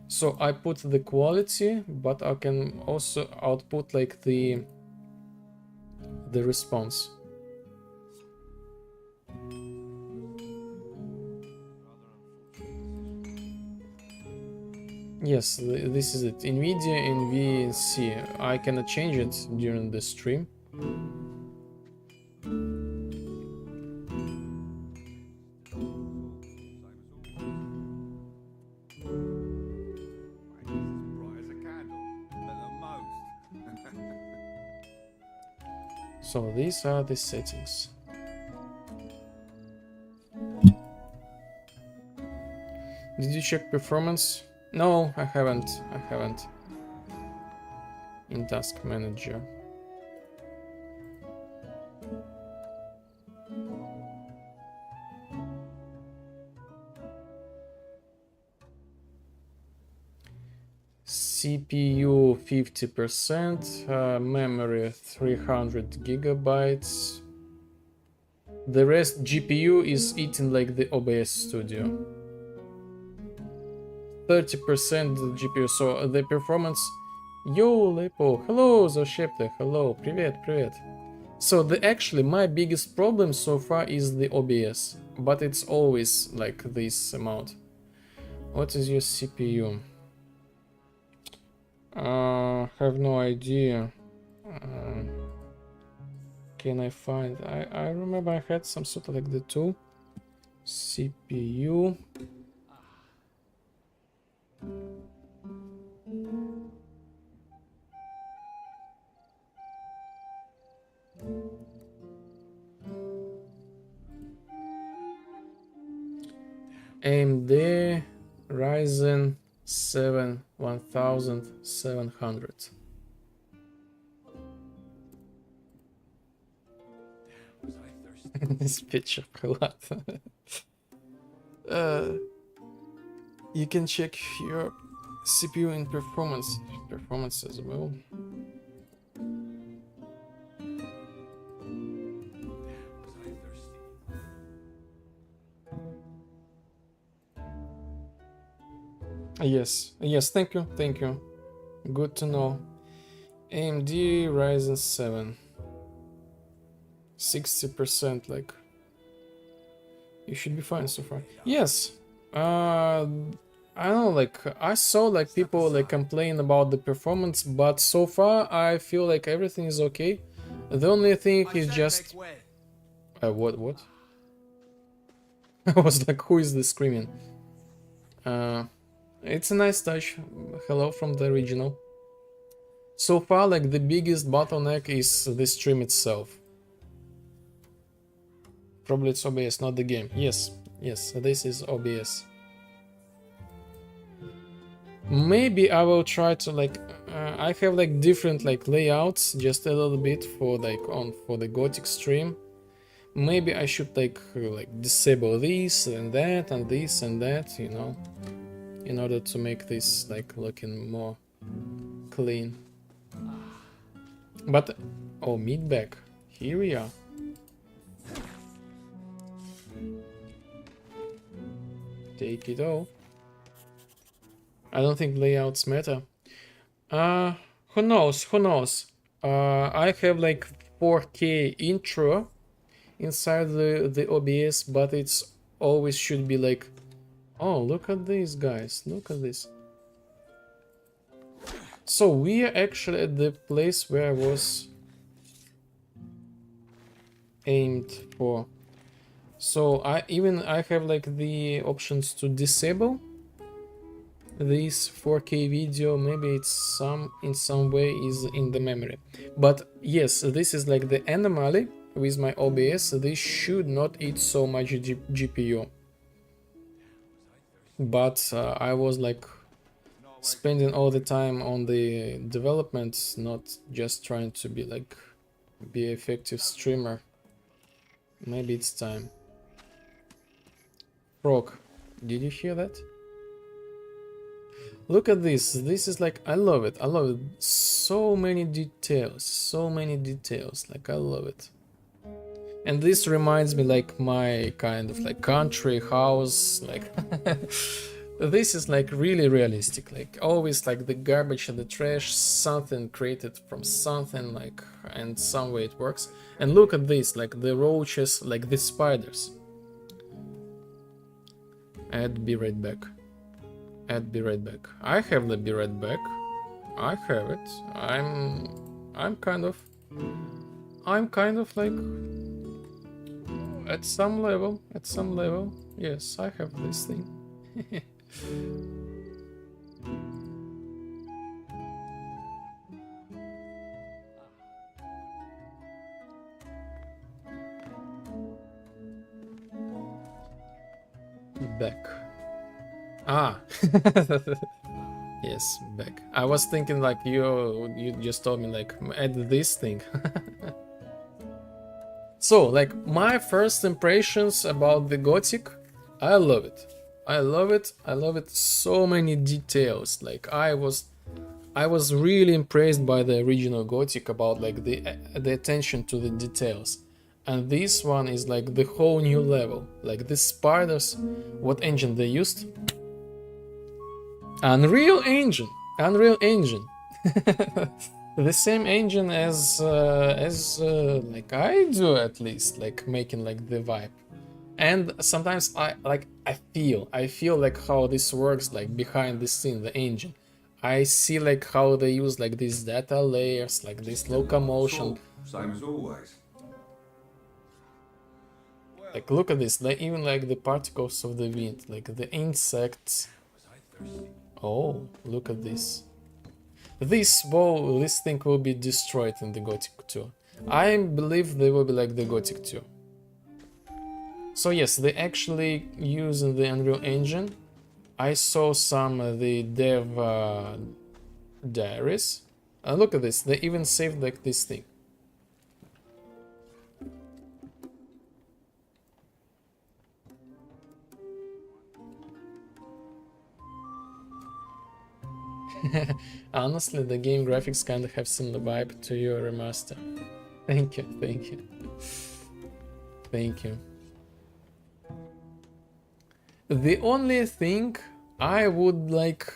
So I put the quality, but I can also output like the response. Yes, this is it. NVIDIA NVNC. I cannot change it during the stream. So these are the settings. Did you check performance? No, I haven't. In Task Manager. CPU 50%, memory 300 gigabytes. The rest GPU is eating like the OBS Studio. 30% GPU, so the performance. Yo, Lepo, hello, Zoshepte, hello, привет. So actually my biggest problem so far is the OBS, but it's always like this amount. What is your CPU? Have no idea. Can I find? I remember I had some sort of like the tool. CPU. AMD Ryzen 7 1700. This picture a lot. You can check your CPU in performance as well. Yes, thank you. Good to know. AMD Ryzen 7. 60%, like, you should be fine so far. Yes, I don't know, like, I saw like people like complain about the performance, but so far I feel like everything is okay. The only thing is just what? I was like, who is this screaming? It's a nice touch. Hello from the original. So far, like, the biggest bottleneck is the stream itself. Probably it's OBS, not the game. Yes, this is OBS. Maybe I will try to like I have like different like layouts, just a little bit for like for the Gothic stream. Maybe I should like disable this and that and this and that, you know, in order to make this like looking more clean. But oh, meat bag, here we are. Take it all. I don't think layouts matter. Who knows? I have like 4K intro inside the OBS, but it's always should be like, oh, look at these guys, look at this. So we are actually at the place where I was aimed for. So I have like the options to disable this 4K video. Maybe it's in some way is in the memory. But yes, this is like the anomaly with my OBS. This should not eat so much GPU. But I was like spending all the time on the development, not just trying to be an effective streamer. Maybe it's time. Frog, did you hear that? Look at this. This is like, I love it. So many details. Like, I love it. And this reminds me like my kind of like country house. Like, this is like really realistic. Like always like the garbage and the trash, something created from something, like, and some way it works. And look at this, like the roaches, like the spiders. Add be right back. I have the be right back. I have it. I'm kind of like at some level. Yes, I have this thing. Back. Ah. Yes, back. I was thinking like you just told me like add this thing. So like my first impressions about the Gothic, I love it. So many details. Like I was really impressed by the original Gothic about like the attention to the details. And this one is like the whole new level. Like the spiders, what engine they used? Unreal Engine. The same engine as like I do, at least, like making like the vibe. And sometimes I feel like how this works like behind the scene, the engine. I see like how they use like these data layers, like this locomotion. Same as always. Like look at this, like even like the particles of the wind, like the insects. Oh, look at this. This thing will be destroyed in the Gothic 2. I believe they will be like the Gothic 2. So yes, they actually using the Unreal Engine. I saw some of the dev diaries. Look at this, they even saved like this thing. Honestly, the game graphics kinda have similar vibe to your remaster. Thank you, thank you. Thank you. The only thing I would like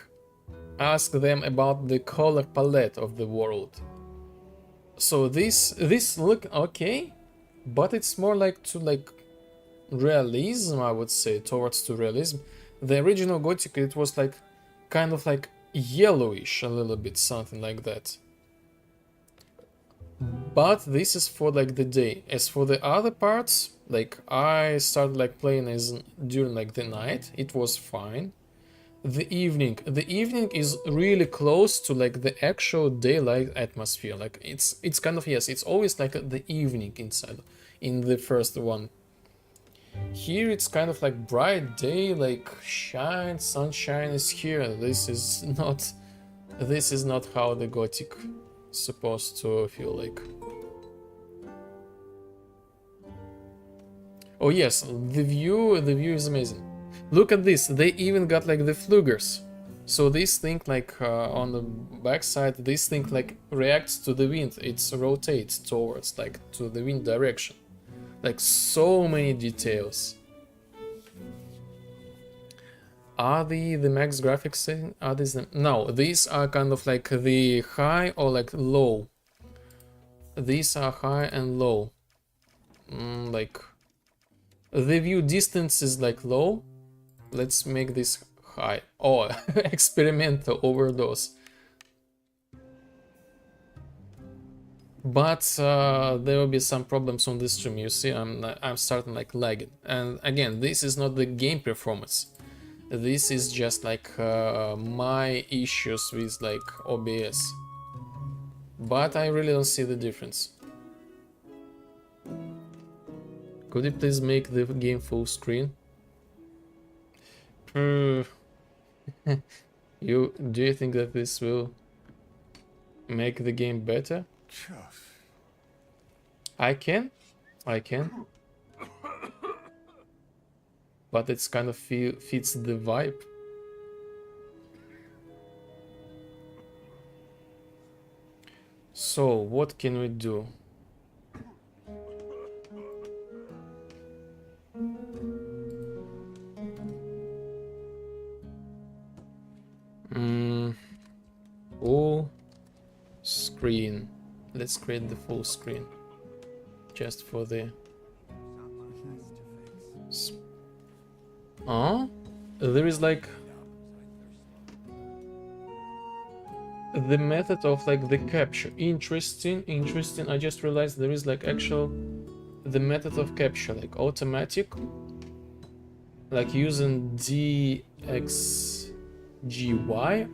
ask them about the color palette of the world. So this look okay, but it's more like to like realism, I would say, towards to realism. The original Gothic, it was like kind of like yellowish a little bit, something like that. But this is for like the day. As for the other parts, like I started like playing as during like the night, it was fine. The evening is really close to like the actual daylight atmosphere. Like it's kind of, yes, it's always like the evening inside in the first one. Here it's kind of like bright day, like sunshine is here. This is not how the Gothic is supposed to feel like. Oh yes, the view is amazing. Look at this, they even got like the flugers. So this thing like on the backside, this thing like reacts to the wind. It rotates towards like to the wind direction. Like so many details. Are the max graphics in? Are these no, these are kind of like the high or like low. These are high and low. Like the view distance is like low. Let's make this high. Oh, experimental overdose. But there will be some problems on this stream. You see, I'm starting like lagging. And again, this is not the game performance. This is just like my issues with like OBS. But I really don't see the difference. Could you please make the game full screen? Do you think that this will make the game better? I can. But it's kind of fits the vibe. So what can we do? Full screen. Let's create the full screen just for the there is like the method of like the capture. Interesting. I just realized there is like the method of capture, like automatic, like using DXGY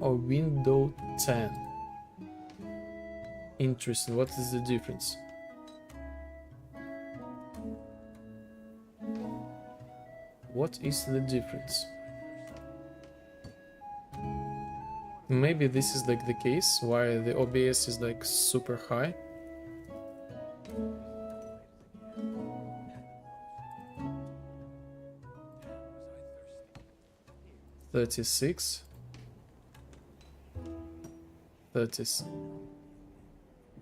or Windows 10. Interesting. What is the difference? What is the difference? Maybe this is like the case why the OBS is like super high. $36,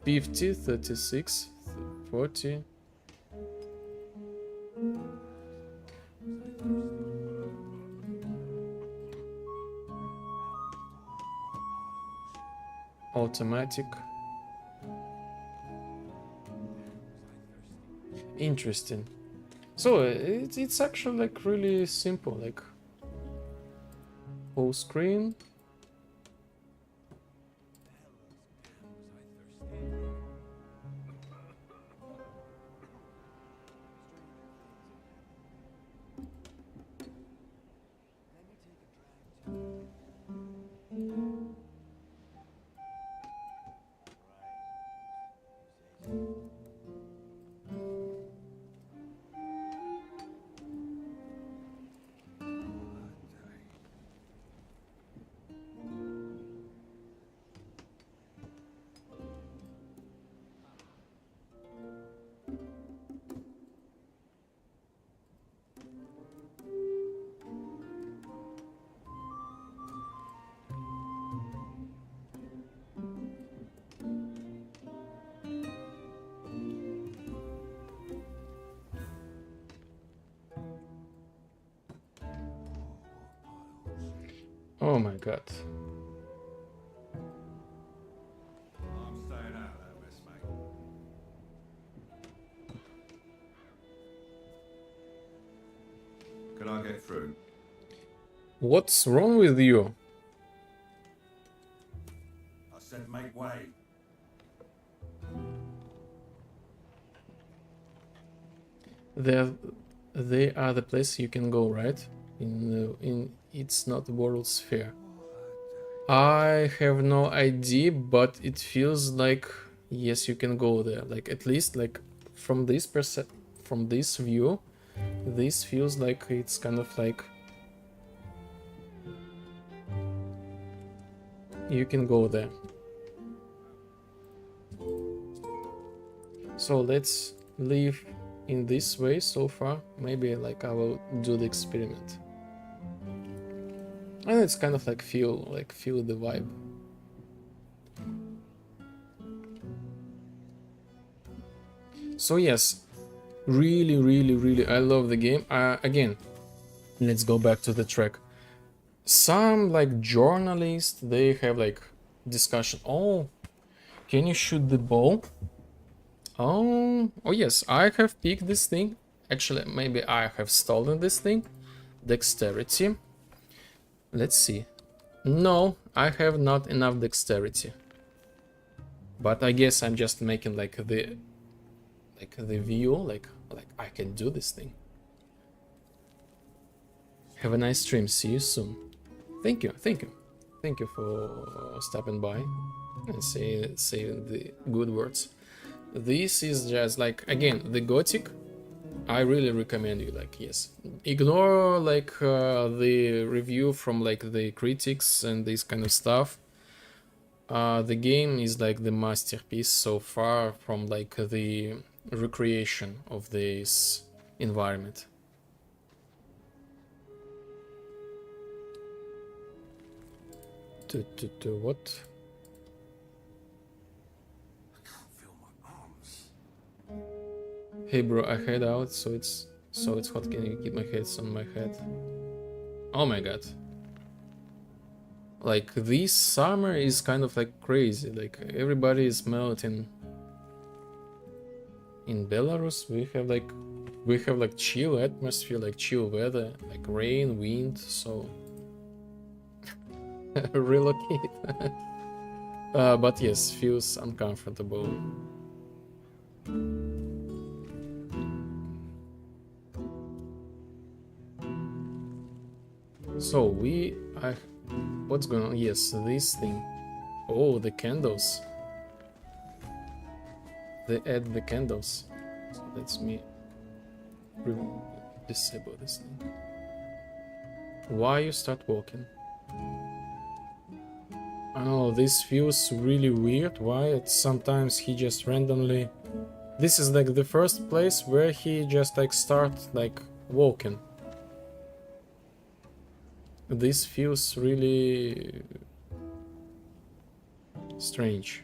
50, 36, 40. Automatic. Interesting. So it's actually like really simple, like full screen. Oh my god. I'm staying out of that mess, mate. Can I get through? What's wrong with you? I said make way. They are the place you can go, right? In it's not World Sphere. I have no idea, but it feels like yes, you can go there. Like at least like from this view, this feels like it's kind of like you can go there. So let's leave in this way so far. Maybe like I will do the experiment. And it's kind of like feel the vibe. So yes, really I love the game. Again, let's go back to the track. Some like journalists, they have like discussion. Oh, can you shoot the ball? Oh yes, I have picked this thing. Actually, maybe I have stolen this thing. Dexterity. Let's see. No, I have not enough dexterity. But I guess I'm just making like the view, like I can do this thing. Have a nice stream. See you soon. Thank you for stopping by and saying the good words. This is just like, again, the Gothic. I really recommend you, like, yes, ignore like the review from like the critics and this kind of stuff. The game is like the masterpiece so far from like the recreation of this environment. What? Hey bro, I head out, so it's hot. Can you keep my heads on my head? Oh my god. Like this summer is kind of like crazy. Like everybody is melting. In Belarus we have like chill atmosphere, like chill weather, like rain, wind, so relocate. But yes, feels uncomfortable. So what's going on? Yes, this thing. Oh, the candles. They add the candles. So let's me disable this thing. Why you start walking? Oh, this feels really weird. Why? Sometimes he just randomly. This is like the first place where he just like start like walking. This feels really strange.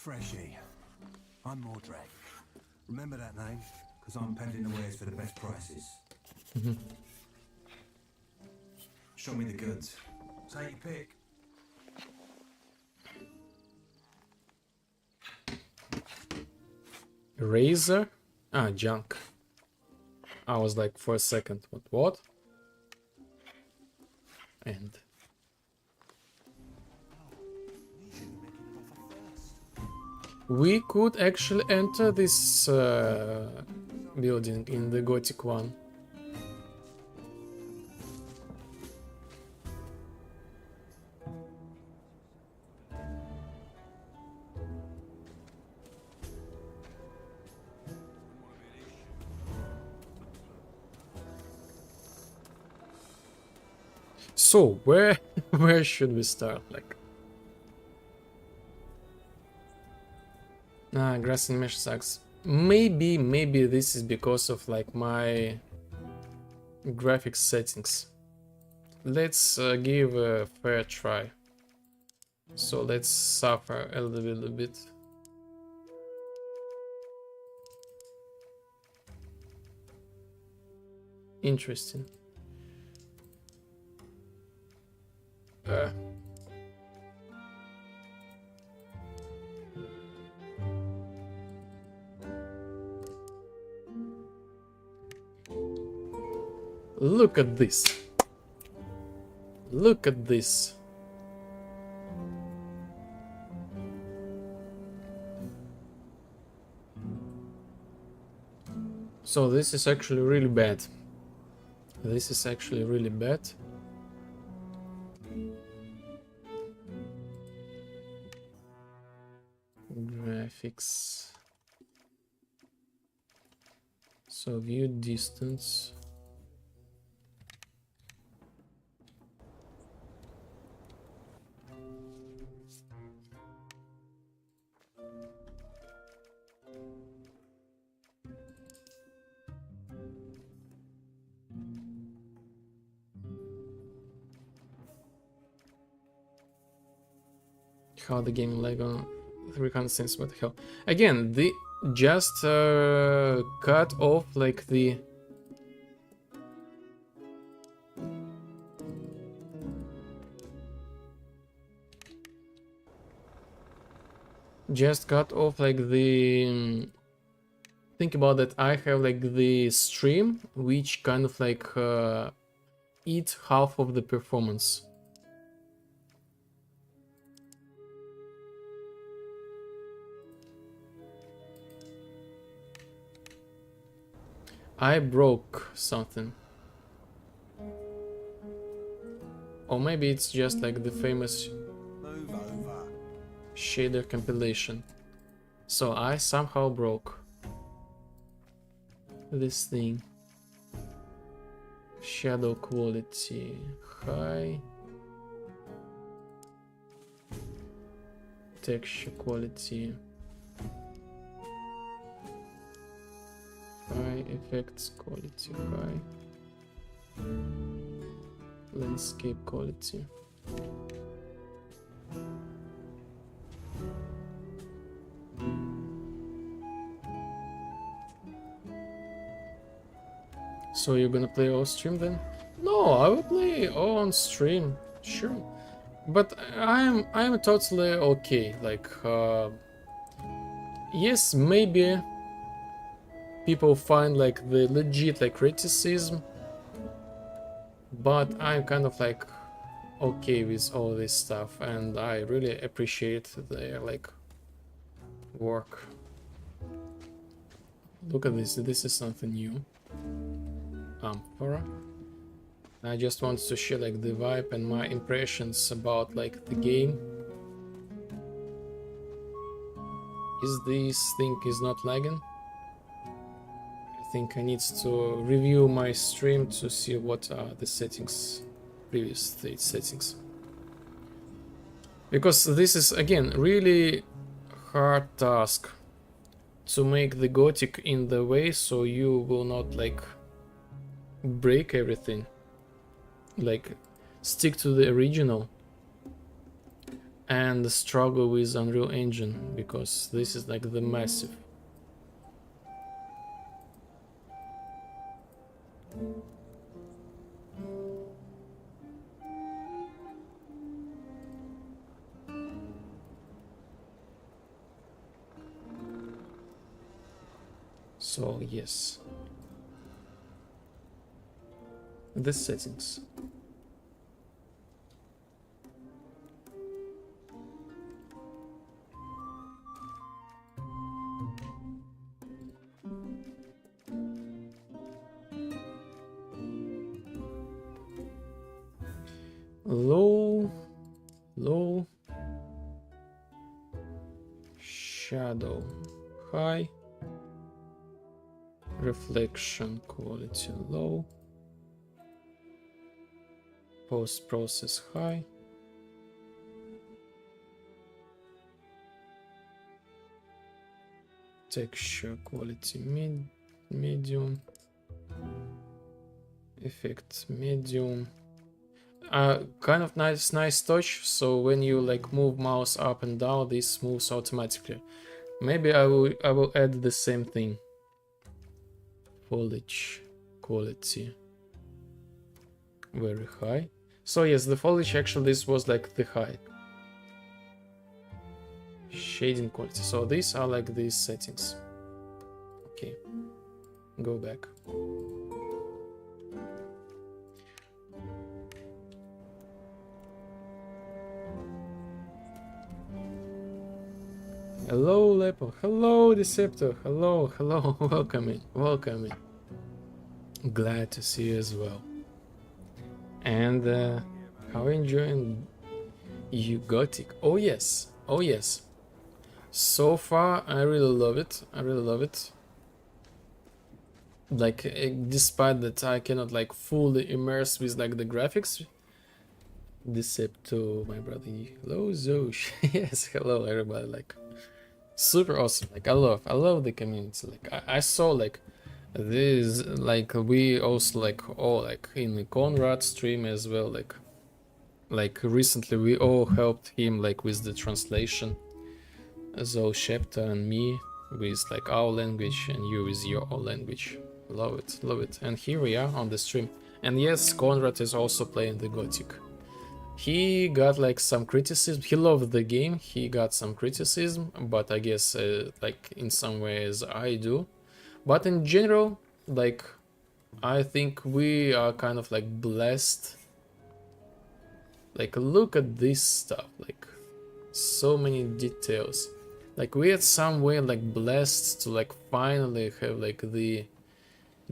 Freshie. I'm Mordrag. Remember that name? Because I'm peddling the wares for the best prices. Show me the goods. Take your pick. Razor? Ah, junk. I was like for a second, what? And we could actually enter this building in the Gothic one. So where should we start? Like, grass and mesh sucks. Maybe this is because of like my graphics settings. Let's give a fair try. So let's suffer a little bit. Interesting. Look at this. Look at this. So this is actually really bad. This is actually really bad. Graphics. So view distance. How the game lag on 300 cents, what the hell. Again, the just cut off like the think about that. I have like the stream which kind of like eat half of the performance. I broke something. Or maybe it's just like the famous shader compilation. So I somehow broke this thing. Shadow quality high. Texture quality high, effects quality high, landscape quality. So you're gonna play off stream then? No, I will play on stream, sure. But I'm totally okay. Like, yes, maybe people find like the legit like criticism, but I'm kind of like okay with all this stuff, and I really appreciate their like work. Look at this. This is something new. Amphora. I just want to share like the vibe and my impressions about like the game. Is this thing is not lagging? I think I need to review my stream to see what are the settings, previous state settings. Because this is again really hard task to make the Gothic in the way so you will not like break everything. Like stick to the original. and struggle with Unreal Engine, because this is like the massive. So yes, the settings. Low, low, shadow, high, reflection quality low, post process high, texture quality medium, effect medium. Kind of nice touch, so when you like move mouse up and down, this moves automatically. Maybe I will add the same thing. Foliage quality very high. So yes, the foliage actually this was like the high. Shading quality. So these are like these settings. Okay, go back. Hello, Lepo. Hello, Deceptor. Hello, hello. Welcome in. Welcome in. Glad to see you as well. And how are you enjoying you Gothic? Oh yes. Oh yes. So far, I really love it. I really love it. Like, despite that I cannot like fully immerse with like the graphics. Deceptor, my brother. Hello, Zosh. Yes, hello everybody. Like, super awesome. Like, I love the community. Like, I saw like this, like we also like all like in the Conrad stream as well. Like recently we all helped him like with the translation. So Shepta and me with like our language and you with your own language. Love it, love it. And here we are on the stream. And yes, Conrad is also playing the Gothic. He got like some criticism. He loved the game. He got some criticism, but I guess like in some ways I do. But in general, like I think we are kind of like blessed. Like look at this stuff. Like so many details. Like we are some way like blessed to like finally have like the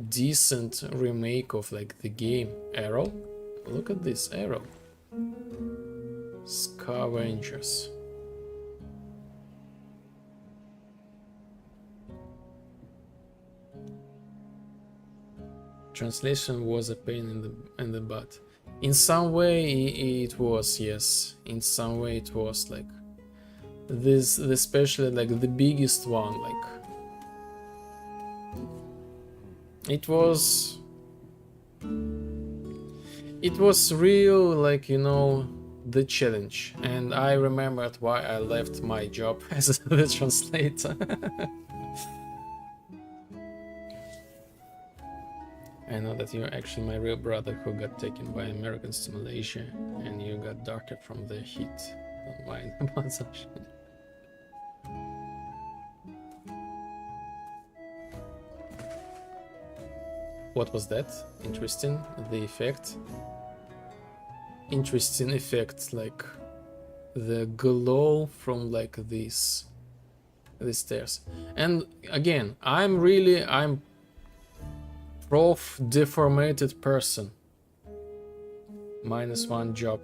decent remake of like the game. Arrow. Look at this Arrow. Scavengers. Translation was a pain in the butt. In some way it was, yes. In some way it was like this, especially like the biggest one. Like it was real, like, you know, the challenge. And I remembered why I left my job as the translator. I know that you're actually my real brother who got taken by Americans to Malaysia and you got darker from the heat. Don't mind about such. What was that? Interesting. The effect. Interesting effect, like the glow from like these stairs. And again, I'm prof deformated person. -1 job.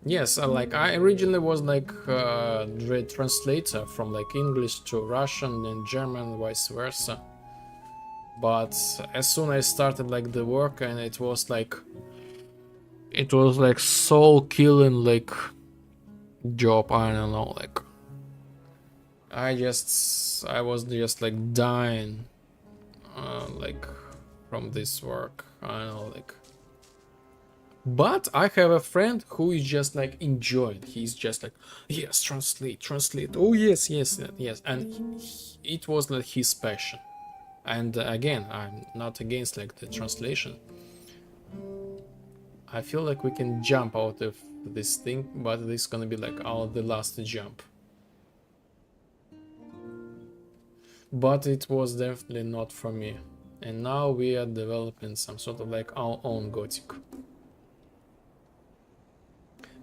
Yes, like I originally was like the translator from like English to Russian and German, vice versa. But as soon as I started like the work, and it was like soul killing like job. I don't know, like I was just like dying like from this work. I don't know, like But I have a friend who is just like enjoyed. He's just like, yes, translate, translate. Oh yes, yes, yes. And it was like his passion. And again, I'm not against like the translation. I feel like we can jump out of this thing, but this is gonna be like the last jump. But it was definitely not for me. And now we are developing some sort of like our own Gothic.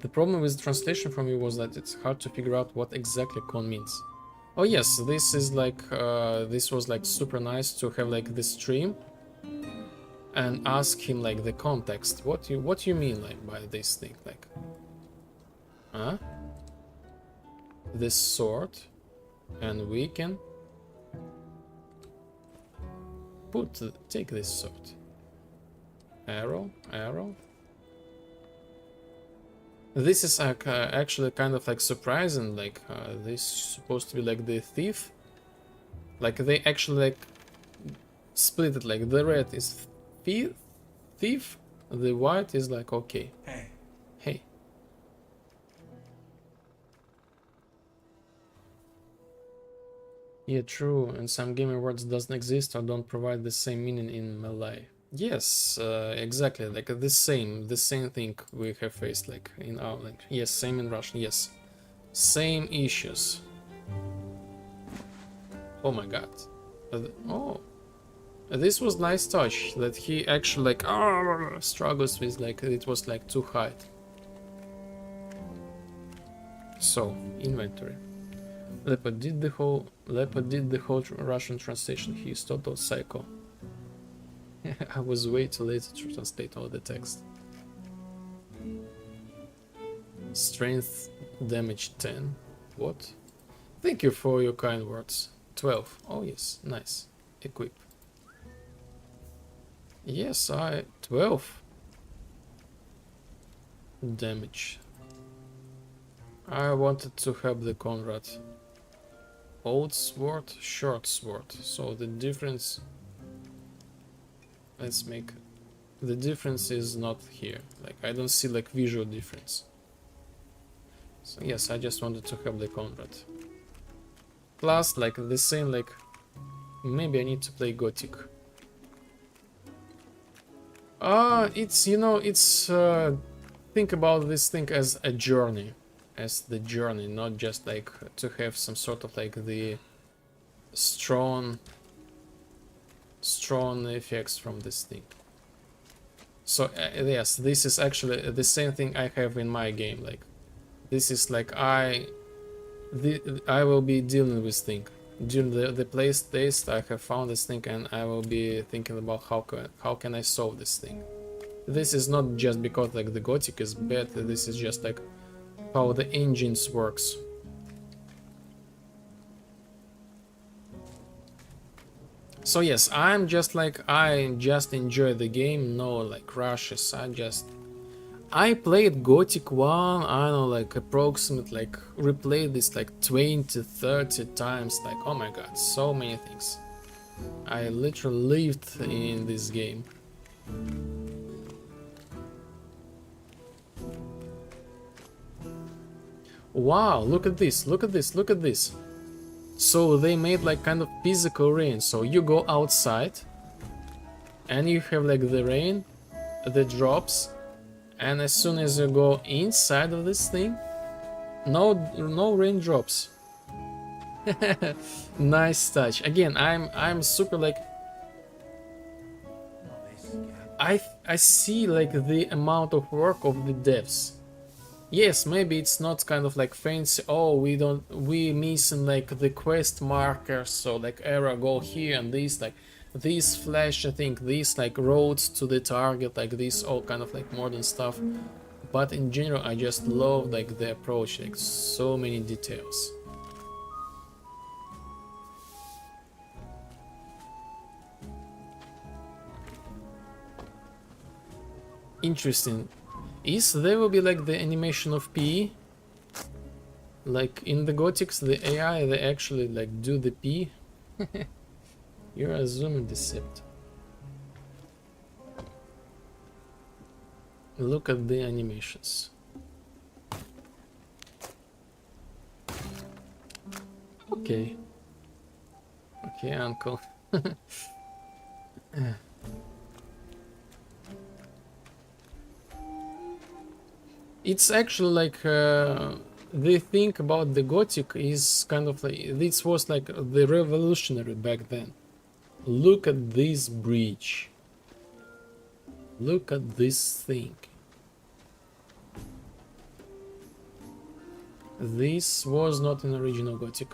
The problem with translation for me was that it's hard to figure out what exactly con means. Oh yes, this is like this was like super nice to have like this stream and ask him like the context. What you mean like by this thing, like, huh? This sword, and we can take this sword. Arrow, arrow. This is actually kind of like surprising. Like this is supposed to be like the thief. Like they actually like split it. Like the red is thief, the white is like okay. Hey. Yeah, true. And some gaming words doesn't exist or don't provide the same meaning in Malay. Yes, exactly. Like the same thing we have faced like in our language. Yes, same in Russian. Yes, same issues. Oh my god. Oh, this was nice touch that he actually like struggles with, like it was like too high. So inventory. Leopard did the whole Russian translation. He is total psycho. I was way too late to translate all the text. Strength damage 10. What? Thank you for your kind words. 12. Oh yes, nice. Equip. Yes, 12 damage. I wanted to have the Conrad. Old sword, short sword. So the difference, let's make, the difference is not here. Like I don't see like visual difference. So yes, I just wanted to have the Conrad. Plus like the same, like maybe I need to play Gothic. It's, you know, it's think about this thing as a journey. As the journey, not just like to have some sort of like the strong effects from this thing. So yes, this is actually the same thing I have in my game. Like this is like I will be dealing with thing during the play test. I have found this thing and I will be thinking about how can I solve this thing. This is not just because like the Gothic is bad. This is just like how the engines works. So yes, I just enjoy the game, no like rushes. I played Gothic 1, I don't know, like approximate, like replayed this like 20-30 times, like oh my god, so many things. I literally lived in this game. Wow, look at this, look at this, look at this. So they made like kind of physical rain. So you go outside and you have like the rain that drops, and as soon as you go inside of this thing, no rain drops. Nice touch. Again, I'm super like I see like the amount of work of the devs. Yes, maybe it's not kind of like fancy. Oh, we missing like the quest markers, so like arrow go here and this like this flash, I think this like roads to the target, like this all kind of like modern stuff. But in general, I just love like the approach, like so many details. Interesting. There will be like the animation of P. Like in the Gothics, the AI, they actually like do the P. You're assuming decept. Look at the animations. Okay. Okay, uncle. It's actually like the thing about the Gothic is kind of like this was like the revolutionary back then. Look at this bridge. Look at this thing. This was not an original Gothic.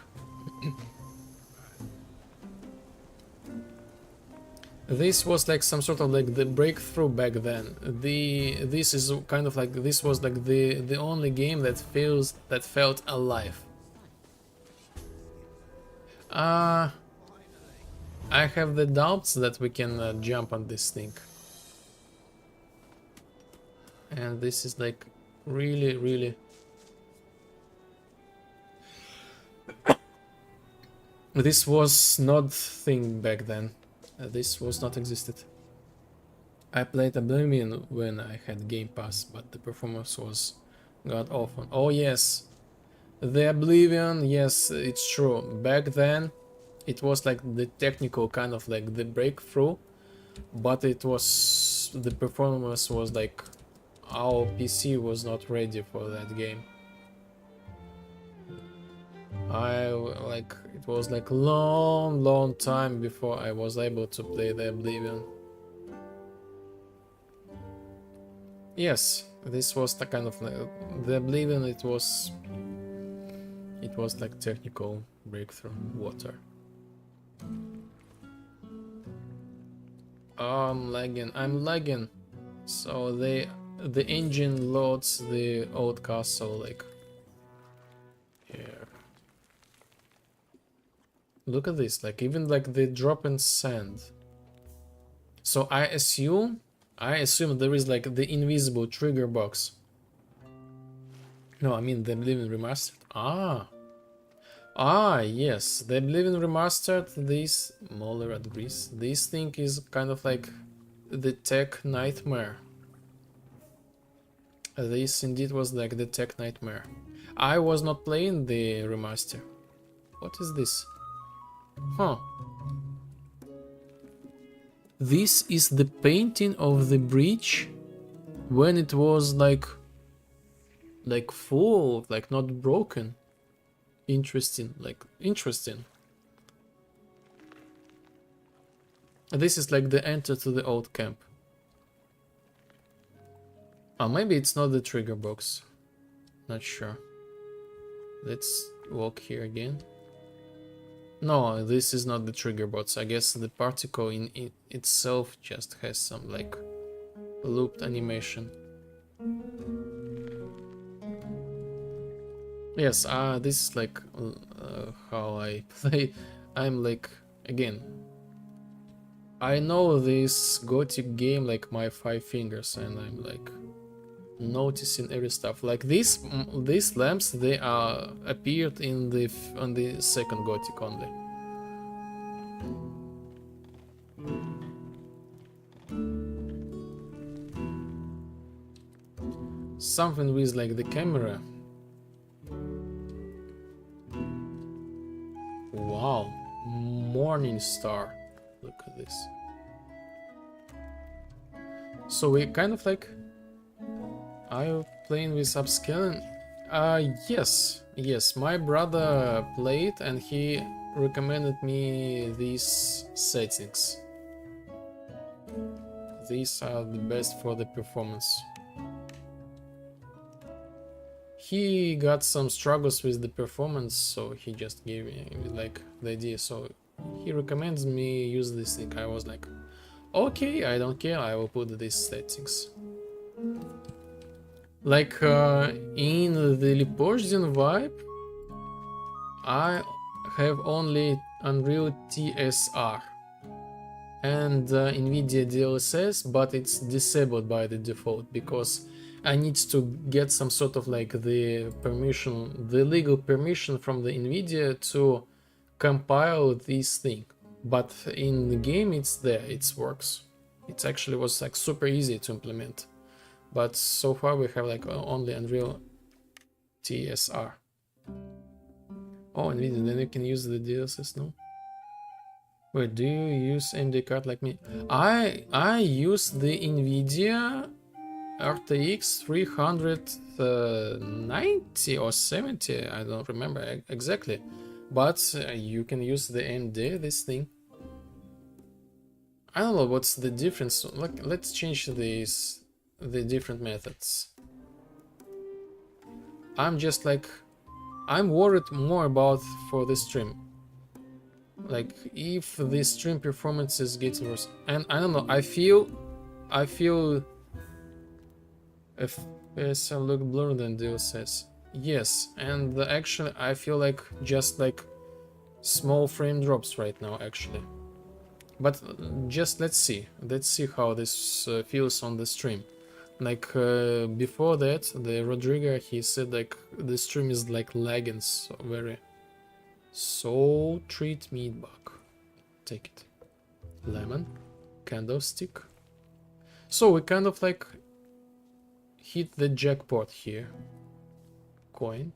This was like some sort of like the breakthrough back then. This is kind of like this was like the only game that felt alive. I have the doubts that we can jump on this thing. And this is like really this was not thing back then. This was not existed. I played Oblivion when I had Game Pass, but the performance was god awful. Oh yes, the Oblivion, yes, it's true. Back then, it was like the technical kind of like the breakthrough, but it was the performance was like our PC was not ready for that game. It was like long time before I was able to play the Oblivion. Yes, this was the kind of like the Oblivion. It was like technical breakthrough. Water. I'm lagging. So the engine loads the old castle like here. Look at this, like even like the drop in sand. So I assume there is like the invisible trigger box. No, I mean the Oblivion Remastered. Yes, the Oblivion Remastered. This Moller agrees. This thing is kind of like the tech nightmare. This indeed was like the tech nightmare. I was not playing the remaster. What is this? Huh. This is the painting of the bridge when it was like full, like not broken. Interesting, interesting. This is like the enter to the old camp. Oh, maybe it's not the trigger box. Not sure. Let's walk here again. No, this is not the trigger box. I guess the particle in itself just has some like looped animation. Yes, this is like how I play. I'm like, again, I know this Gothic game like my 5 fingers, and I'm like noticing every stuff. Like these lamps, they appeared in on the second Gothic only. Something with like the camera. Wow, morning star. Look at this. So we kind of like, are you playing with upscaling? Yes, my brother played and he recommended me these settings. These are the best for the performance. He got some struggles with the performance, so he just gave me like the idea. So he recommends me use this thing. I was like, okay, I don't care, I will put these settings. Like in the Liporzhden vibe, I have only Unreal TSR and NVIDIA DLSS, but it's disabled by the default because I need to get some sort of like the permission, the legal permission from the NVIDIA to compile this thing. But in the game it's there, it works. It actually was like super easy to implement. but so far we have like only Unreal TSR. Oh, NVIDIA, then you can use the DLSS, no? Wait, do you use AMD card like me? I use the NVIDIA RTX 390 or 70, I don't remember exactly. But you can use the AMD, this thing. I don't know what's the difference. Like, let's change the different methods. I'm just like, I'm worried more about for the stream. Like, if the stream performance is getting worse, and I don't know, I feel FPS look blurred than DLSS. Yes, and actually I feel like just like small frame drops right now actually. But just let's see how this feels on the stream. Like before that, the Rodrigo, he said like the stream is like lagging so very. So treat meatbug. Take it. Lemon. Candlestick. So we kind of like hit the jackpot here. Coin.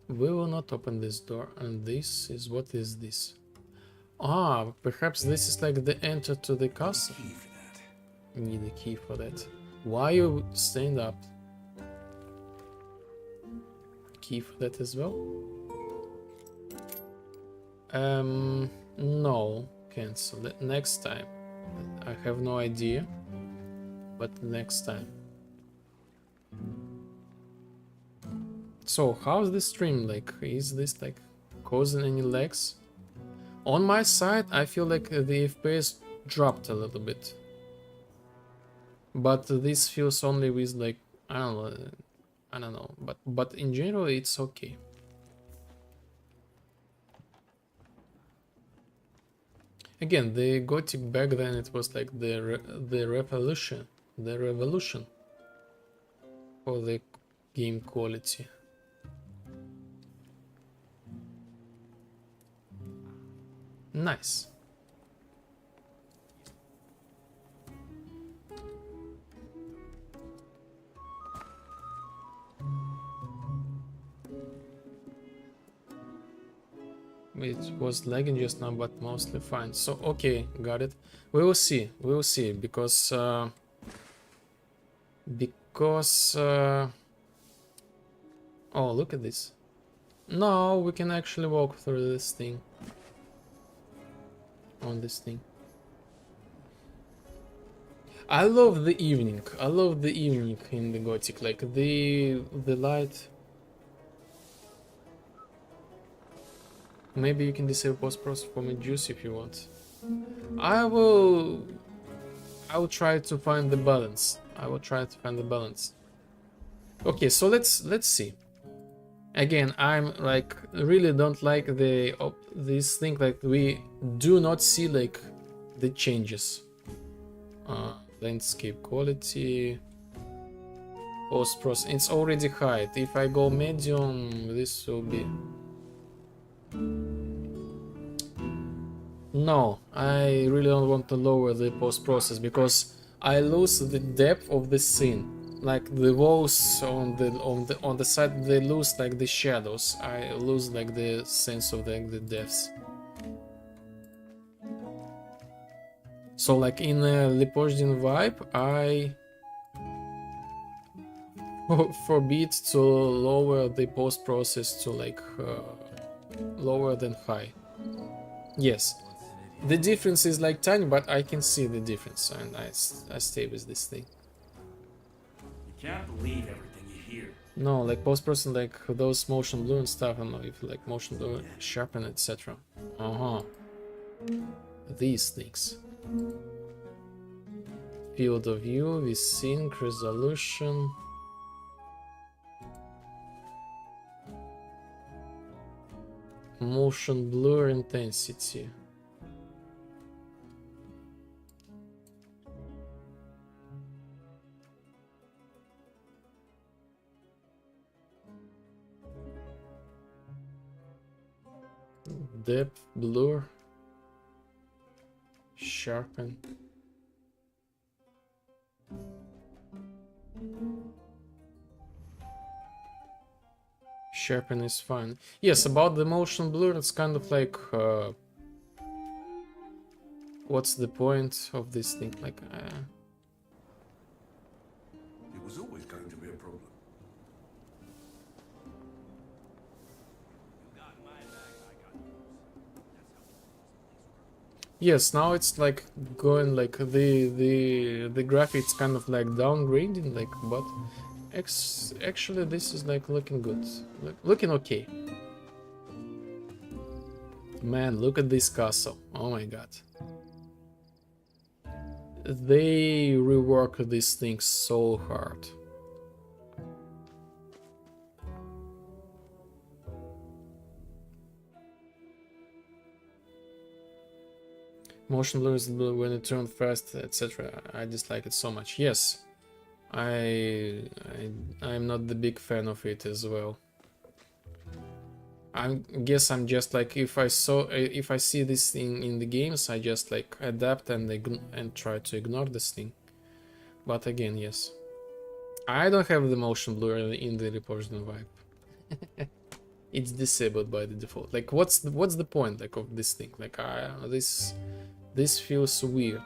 We will not open this door, and this is, what is this? Ah, perhaps this is like the enter to the castle. Need a key for that. Why you stand up? Key for that as well? No, cancel it next time. I have no idea, but next time. So how's the stream like? Is this like causing any lags? On my side, I feel like the FPS dropped a little bit, but this feels only with like I don't know, but in general it's okay. Again, the Gothic back then it was like the revolution for the game quality. Nice. It was lagging just now, but mostly fine. So okay, got it. We will see. We will see because oh, look at this. No, we can actually walk through this thing. On this thing. I love the evening. I love the evening in the Gothic, like the light. Maybe you can disable post-process for me juice if you want. I will try to find the balance. Okay, so let's see. Again, I'm like really don't like this thing, like we do not see like the changes. Landscape quality, post-process, it's already high. If I go medium, this will be. No, I really don't want to lower the post-process because I lose the depth of the scene. Like the walls on the side, they lose like the shadows. I lose like the sense of the depths. So like in a Lepozhdin vibe, I forbid to lower the post process to like lower than high. Yes, the difference is like tiny, but I can see the difference, and I stay with this thing. Can't believe everything you hear. No, like post-processing, like those motion blur and stuff. I don't know if like motion blur, sharpen, etc. These things. Field of view, VSync, resolution. Motion blur intensity. Depth, blur. Sharpen. Sharpen is fine. Yes, about the motion blur, it's kind of like what's the point of this thing? Like It was always going to be a problem. yes, now it's like going like the graphics kind of like downgrading, like, but actually this is like looking good, looking okay. Man, look at this castle. Oh my god. They rework these things so hard. Motion blur is when it turns fast, etc. I dislike it so much. Yes, I'm not the big fan of it as well. I guess I'm just like, if I see this thing in the games, I just like adapt and try to ignore this thing. But again, yes, I don't have the motion blur in the Prohibition vibe. It's disabled by the default. Like, what's the point like of this thing? Like, this feels weird.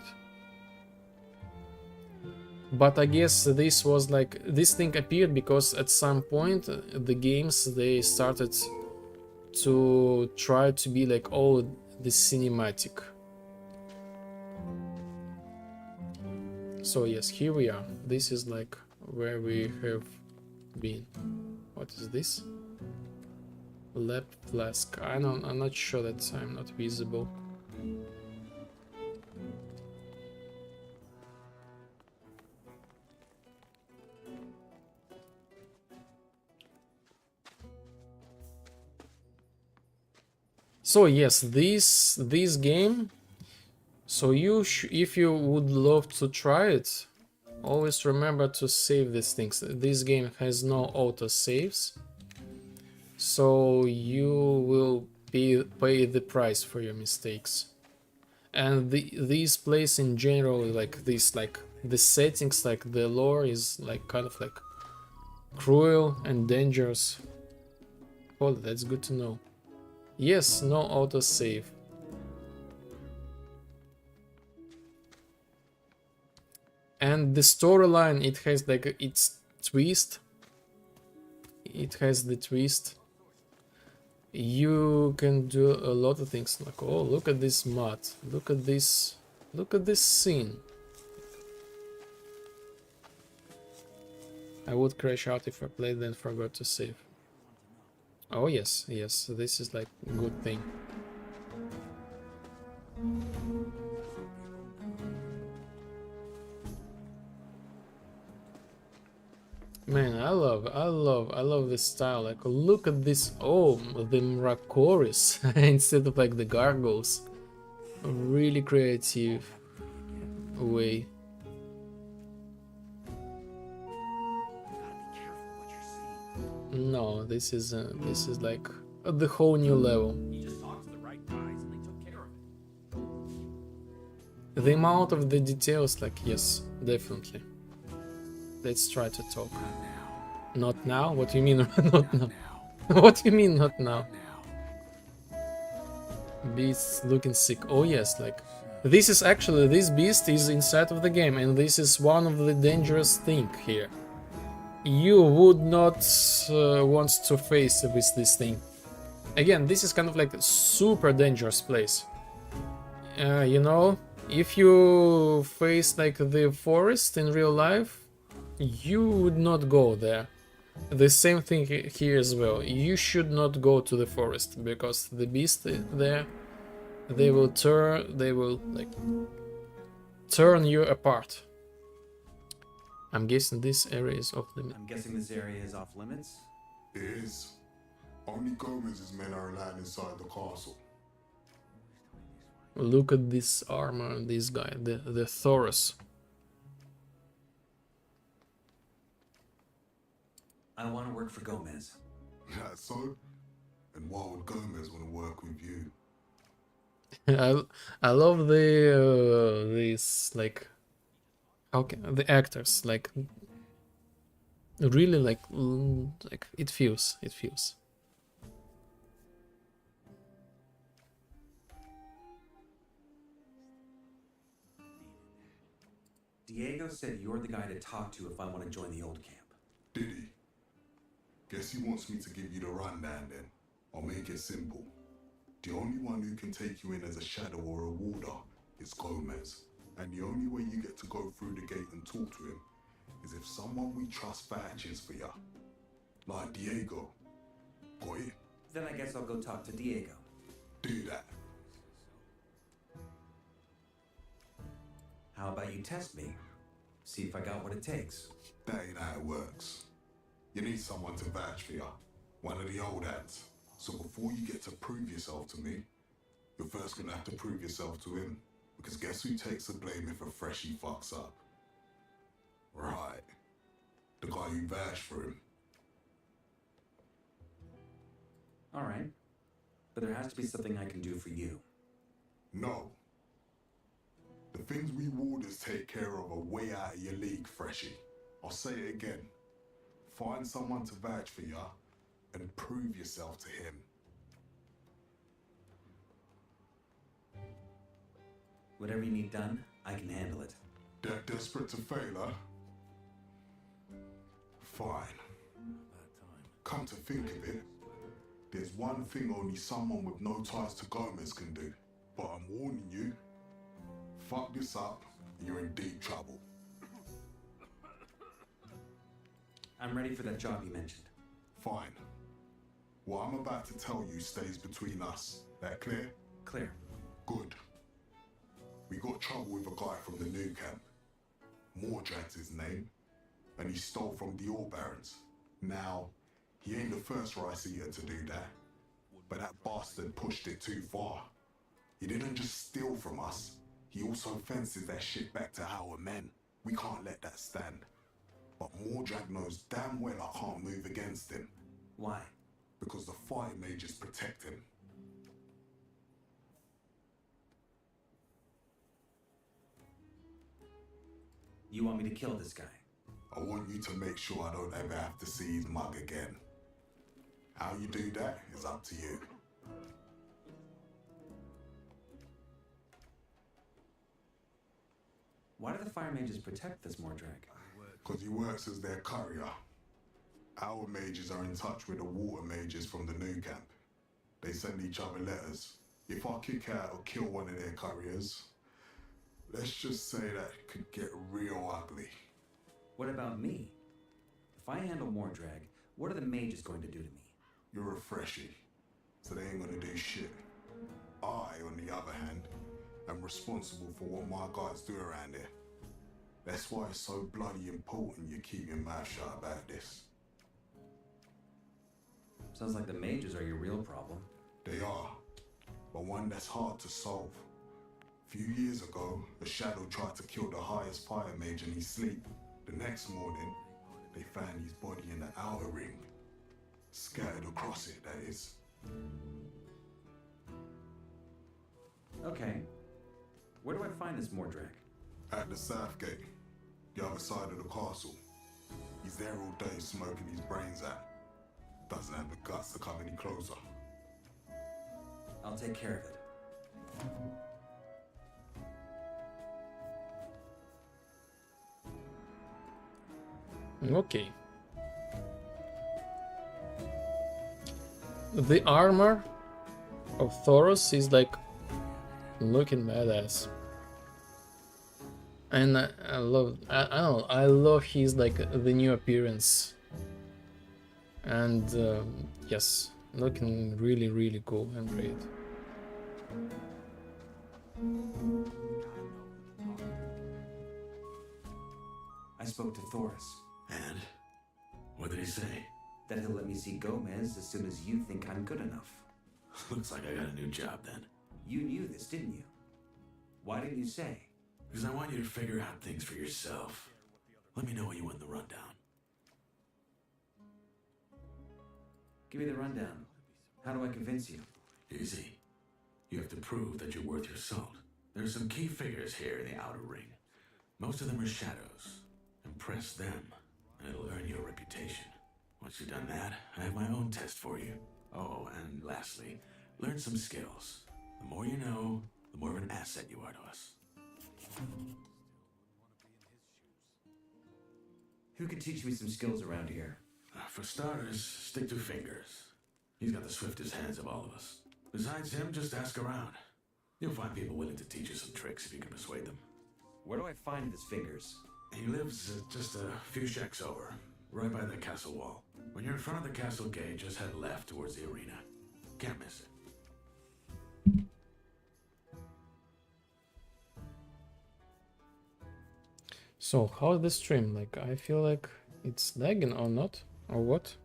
But I guess this was like, this thing appeared because at some point the games, they started to try to be like, oh, the cinematic. So yes, here we are. This is like where we have been. What is this? Lap flask. I'm not sure that I'm not visible. So yes, this game. So if you would love to try it, always remember to save these things. This game has no auto saves, so you will pay the price for your mistakes. And these plays in general, like this, like the settings, like the lore is like kind of like cruel and dangerous. Oh, that's good to know. Yes, no autosave. And the storyline, it has like its twist. It has the twist. You can do a lot of things, like, oh, look at this mod. Look at this scene. I would crash out if I played and forgot to save. Oh yes, yes, this is like a good thing. Man, I love this style. Like, look at this. Oh, the Mrakoris instead of like the gargoyles. A really creative way. No, this is like the whole new level. The amount of the details, like, yes, definitely. Let's try to talk. Not now? What do you mean not now? What do you mean not now? Beast looking sick. Oh yes, like, this is actually, this beast is inside of the game, and this is one of the dangerous thing here. You would not want to face with this thing. Again, this is kind of like a super dangerous place. You know, if you face like the forest in real life, you would not go there. The same thing here as well. You should not go to the forest, because the beast there, they will like turn you apart. I'm guessing this area is off limits. I'm guessing this area is off limits? It is. Only Gomez's men are allowed inside the castle. Look at this armor on this guy, the Thoros. I want to work for Gomez. That's so? And why would Gomez want to work with you? I love the these like the actors like really like it feels. Diego said you're the guy to talk to if I want to join the old camp. Did he? Guess he wants me to give you the rundown then. I'll make it simple. The only one who can take you in as a shadow or a warder is Gomez. And the only way you get to go through the gate and talk to him is if someone we trust vouches for you. Like Diego. Got it? Then I guess I'll go talk to Diego. Do that. How about you test me? See if I got what it takes. That ain't how it works. You need someone to vouch for you. One of the old hands. So before you get to prove yourself to me, you're first gonna have to prove yourself to him. Because guess who takes the blame if a freshie fucks up? Right. The guy who vouched for him. Alright. But there has to be something I can do for you. No. The things we warders take care of are way out of your league, freshie. I'll say it again. Find someone to vouch for you and prove yourself to him. Whatever you need done, I can handle it. That desperate to fail, huh? Fine. Come to think of it, there's one thing only someone with no ties to Gomez can do. But I'm warning you, fuck this up, and you're in deep trouble. I'm ready for that job you mentioned. Fine. What I'm about to tell you stays between us. That clear? Clear. Good. We got trouble with a guy from the new camp. Mordrag's his name. And he stole from the All Barons. Now, he ain't the first rice eater to do that. But that bastard pushed it too far. He didn't just steal from us. He also fences that shit back to our men. We can't let that stand. But Mordrag knows damn well I can't move against him. Why? Because the fire mages protect him. You want me to kill this guy? I want you to make sure I don't ever have to see his mug again. How you do that is up to you. Why do the fire mages protect this Mordrag? Because he works as their courier. Our mages are in touch with the water mages from the new camp. They send each other letters. If I kick out or kill one of their couriers, let's just say that it could get real ugly. What about me? If I handle Mordrag, what are the mages going to do to me? You're a freshie, so they ain't gonna do shit. I, on the other hand, am responsible for what my guys do around here. That's why it's so bloody important you keep your mouth shut about this. Sounds like the mages are your real problem. They are, but one that's hard to solve. A few years ago, a shadow tried to kill the highest fire mage in his sleep. The next morning, they found his body in the outer ring. Scattered across it, that is. Okay. Where do I find this Mordrag? At the south gate, the other side of the castle. He's there all day smoking his brains out. Doesn't have the guts to come any closer. I'll take care of it. Okay. The armor of Thoros is like looking badass. And I love, I don't know, I love his like the new appearance. And yes, looking really cool and great. I spoke to Thoros. And? What did he say? That he'll let me see Gomez as soon as you think I'm good enough. Looks like I got a new job then. You knew this, didn't you? Why didn't you say? Because I want you to figure out things for yourself. Let me know when you want the rundown. Give me the rundown. How do I convince you? Easy. You have to prove that you're worth your salt. There's some key figures here in the outer ring. Most of them are shadows. Impress them, and it'll earn you a reputation. Once you've done that, I have my own test for you. Oh, and lastly, learn some skills. The more you know, the more of an asset you are to us. Who could teach me some skills around here? For starters, stick to fingers. He's got the swiftest hands of all of us. Besides him, just ask around. You'll find people willing to teach you some tricks if you can persuade them. Where do I find his fingers? He lives just a few shacks over, right by the castle wall. When you're in front of the castle gate, just head left towards the arena. Can't miss it. So, how's the stream? Like, I feel like it's lagging or not? Or what?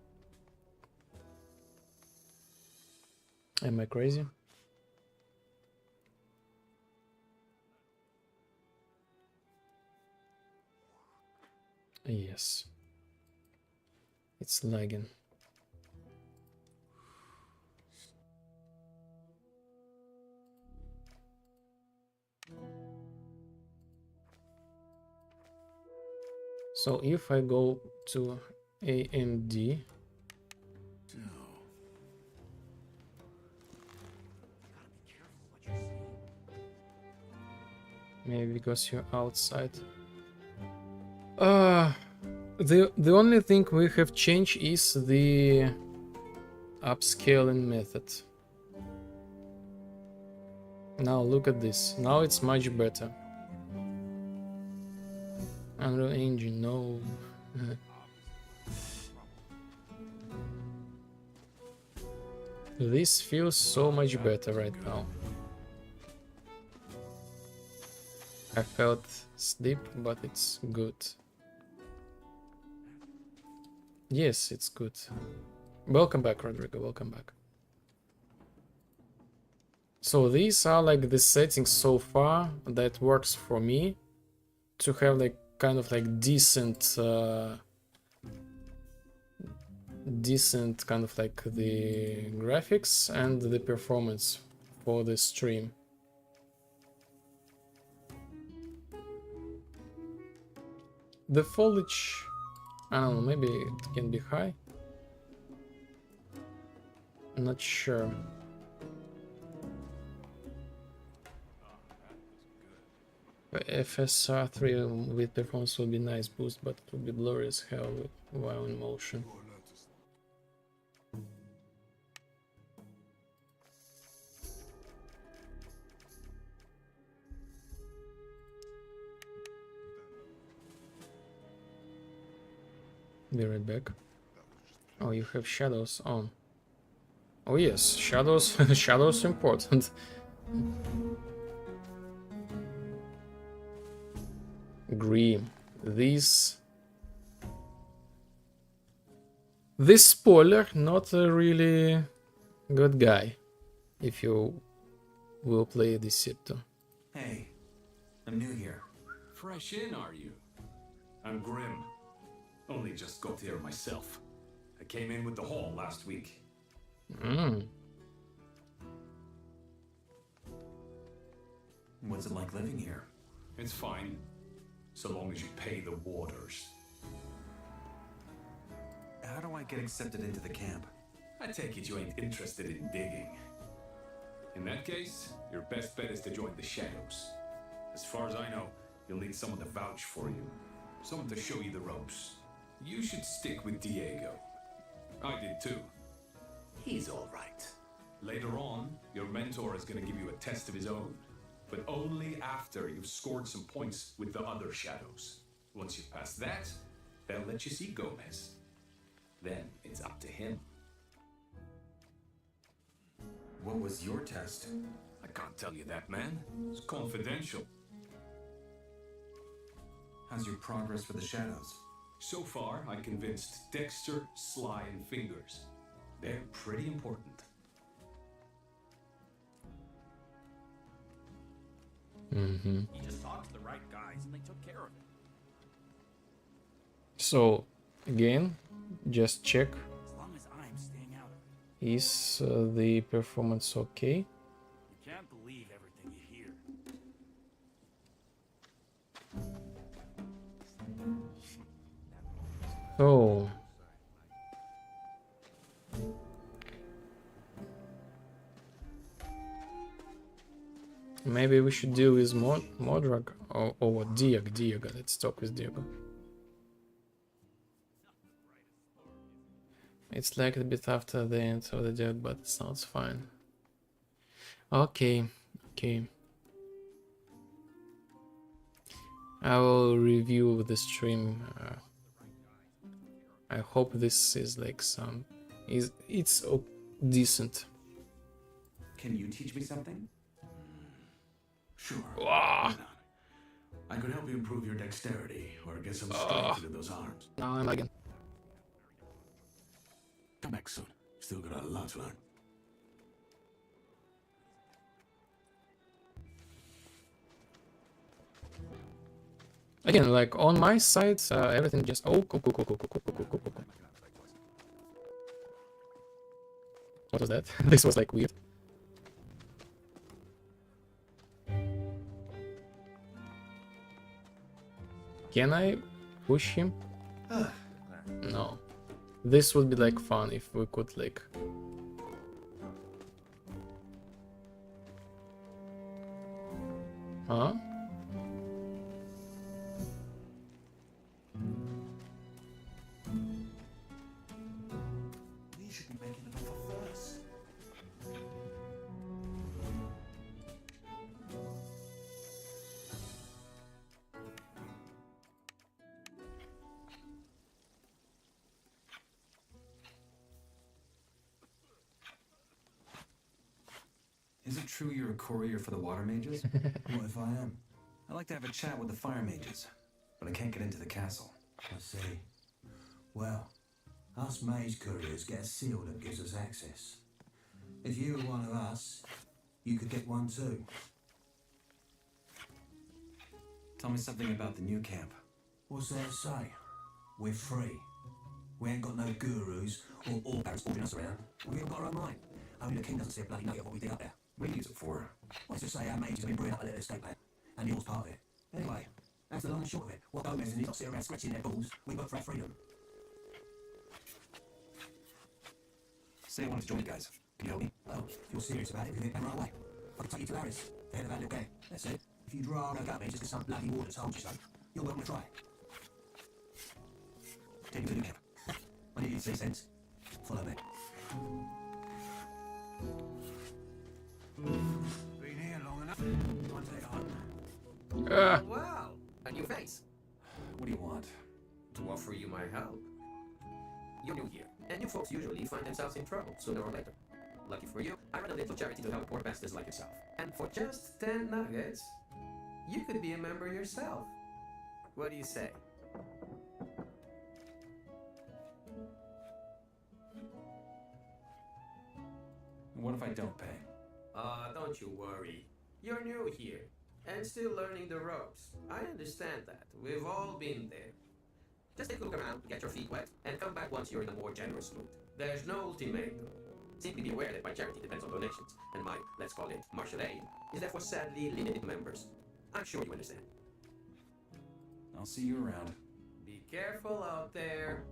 Am I crazy? Yes. It's lagging. So if I go to AMD, maybe because you're outside. The only thing we have changed is the upscaling method. Now look at this. Now it's much better. Unreal Engine, no. This feels so much better right now. I felt sleep, but it's good. Yes, it's good. Welcome back, Rodrigo, welcome back. So these are like the settings so far that works for me to have like kind of like decent kind of like the graphics and the performance for the stream. The foliage, I don't know, maybe it can be high. Not sure. FSR3 with performance would be nice boost, but it would be blurry as hell while in motion. Be right back. Oh, you have shadows on. Oh yes, shadows. Shadows important. Grim. This spoiler, not a really good guy. If you will play this set too. Hey, I'm new here. Fresh in, are you? I'm Grim. Only just got here myself. I came in with the haul last week. What's it like living here? It's fine, so long as you pay the warders. How do I get accepted into the camp? I take it you ain't interested in digging. In that case, your best bet is to join the Shadows. As far as I know, you'll need someone to vouch for you. Someone to show you the ropes. You should stick with Diego. I did too. He's all right. Later on, your mentor is going to give you a test of his own. But only after you've scored some points with the other Shadows. Once you've passed that, they'll let you see Gomez. Then it's up to him. What was your test? I can't tell you that, man. It's confidential. How's your progress with the Shadows? So far, I convinced Dexter, Sly, and Fingers. They're pretty important. Mm-hmm. You just talked to the right guys and they took care of it. So, again, just check. As long as I'm staying out of it. Is the performance okay? You can't believe Oh. Maybe we should deal with Modrog or what? Diog. Let's talk with Diog. It's like a bit after the end of the Diog, but it sounds fine. Okay. I will review the stream. I hope this is like it's decent. Can you teach me something? Sure. Ah. I could help you improve your dexterity or get some strength into those arms. No, I'm lagging. Come back soon. Still got a lot to learn. Again, like on my side, everything just cool. What was that? This was like weird. Can I push him? No. This would be like fun if we could like... Huh? We should be making an offer first. Is it true you're a courier for the water mages? What if I am? I'd like to have a chat with the fire mages, but I can't get into the castle. I see. Well, us mage couriers get a seal that gives us access. If you were one of us, you could get one too. Tell me something about the new camp. What's there to say? We're free. We ain't got no gurus or all-barons ordering us around. We haven't got our own mind. Only the king doesn't see a bloody nugget of what we did up there. What do you use it for? What's to say our mages have been brewing up a little escape plan, and yours part of it. Anyway, that's the long and short of it. What Gomez and he's not sitting around scratching their balls. We work for our freedom. Say I wanted to join you guys. Can you help me? Well, if you're serious about it, we'll be back right away. I can take you to Laris, the head of our little gang. That's it. If you'd rather go up there just 'cause some bloody water told you so, you're welcome to try. Take me to the new camp. I need you to see sense. Follow me. Been here long enough. Time to head on. Wow, a new face. What do you want? To offer you my help. You're new here, and new folks usually find themselves in trouble sooner or later. Lucky for you, I run a little charity to help poor bastards like yourself. And for just 10 nuggets, you could be a member yourself. What do you say? What if I don't pay? Don't you worry. You're new here, and still learning the ropes. I understand that. We've all been there. Just take a look around, get your feet wet, and come back once you're in a more generous mood. There's no ultimatum. Simply be aware that my charity depends on donations, and my, let's call it, martial aid, is therefore sadly limited members. I'm sure you understand. I'll see you around. Be careful out there.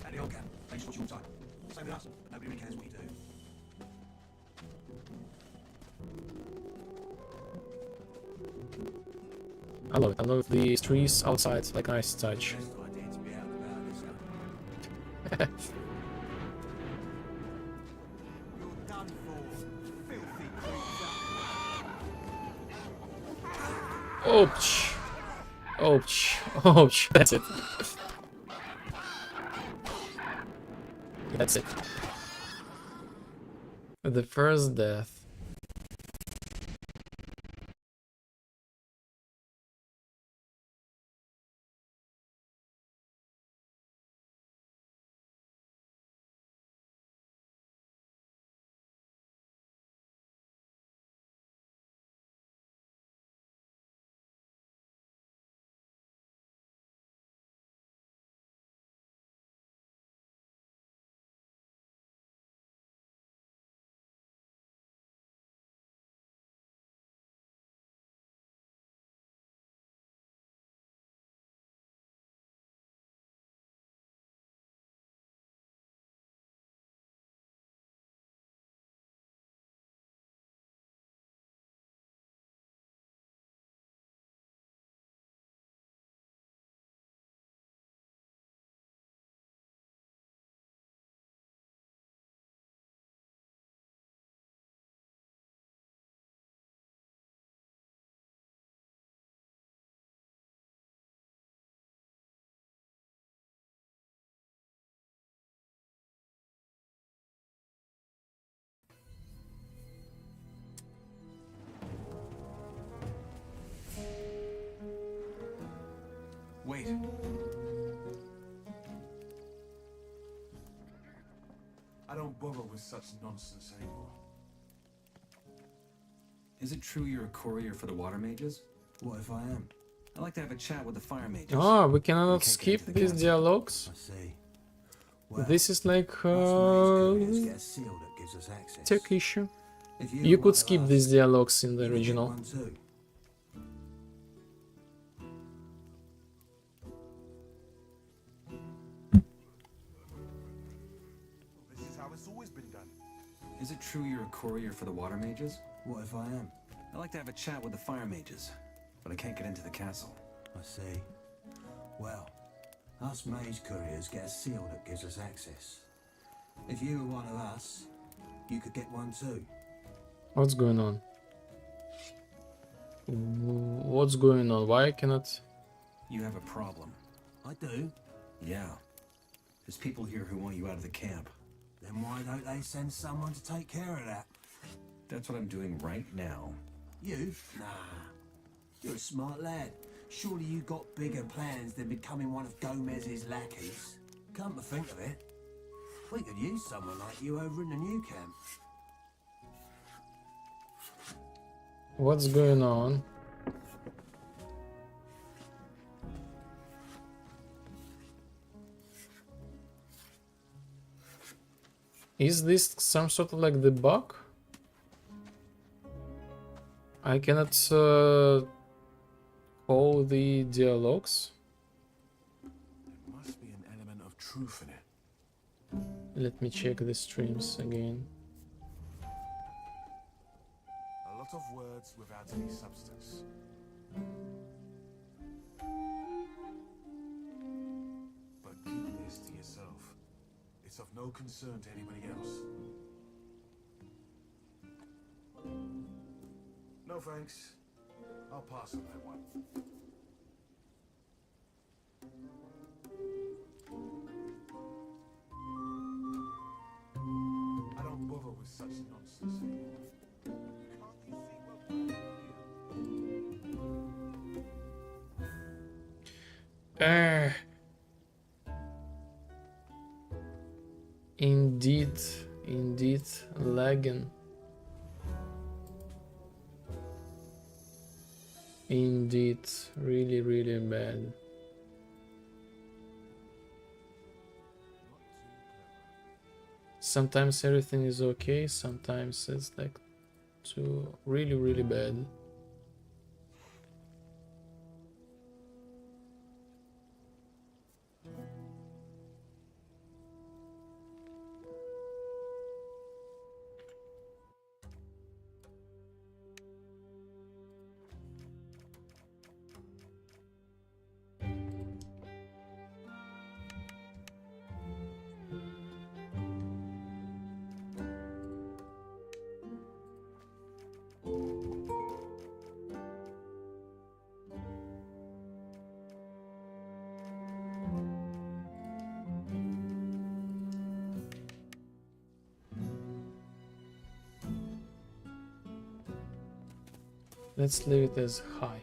At the old camp, makes what's your time. Same with us, but nobody really cares what you do. I love it. I love these trees outside, like nice touch. Best idea to be out and about this stuff. You're done for, filthy creature. Ouch. Ouch. Ouch. That's it. That's it. The first death. I don't bother with such nonsense anymore. Is it true you're a courier for the water mages? What if I am? I'd like to have a chat with the fire mages. Oh, we cannot can't get skip into the these castle. dialogues. I see. Well, This is like us mage couriers get a seal that gives us access. tech issue. If You were could one of skip us, these dialogues in the you could get original. one too. This is how it's always been done. Is it true you're a courier for the water mages? What if I am? I'd like to have a chat with the fire mages, but I can't get into the castle. I see. Well, us mage couriers get a seal that gives us access. If you were one of us, you could get one too. What's going on? What's going on? Why I cannot? You have a problem. I do? Yeah. There's people here who want you out of the camp. Then why don't they send someone to take care of that? That's what I'm doing right now. You? Nah. You're a smart lad. Surely you got bigger plans than becoming one of Gomez's lackeys. Come to think of it, we could use someone like you over in the new camp. What's going on? Is this some sort of like the bug? I cannot call the dialogues. There must be an element of truth in it. Let me check the streams again. A lot of words without any substance. But keep this to yourself. It's of no concern to anybody else. No thanks. I'll pass on that one. I don't bother with such nonsense anymore. Indeed, lagging. Indeed, really bad. Sometimes everything is okay, sometimes it's like too really bad. Let's leave it as high.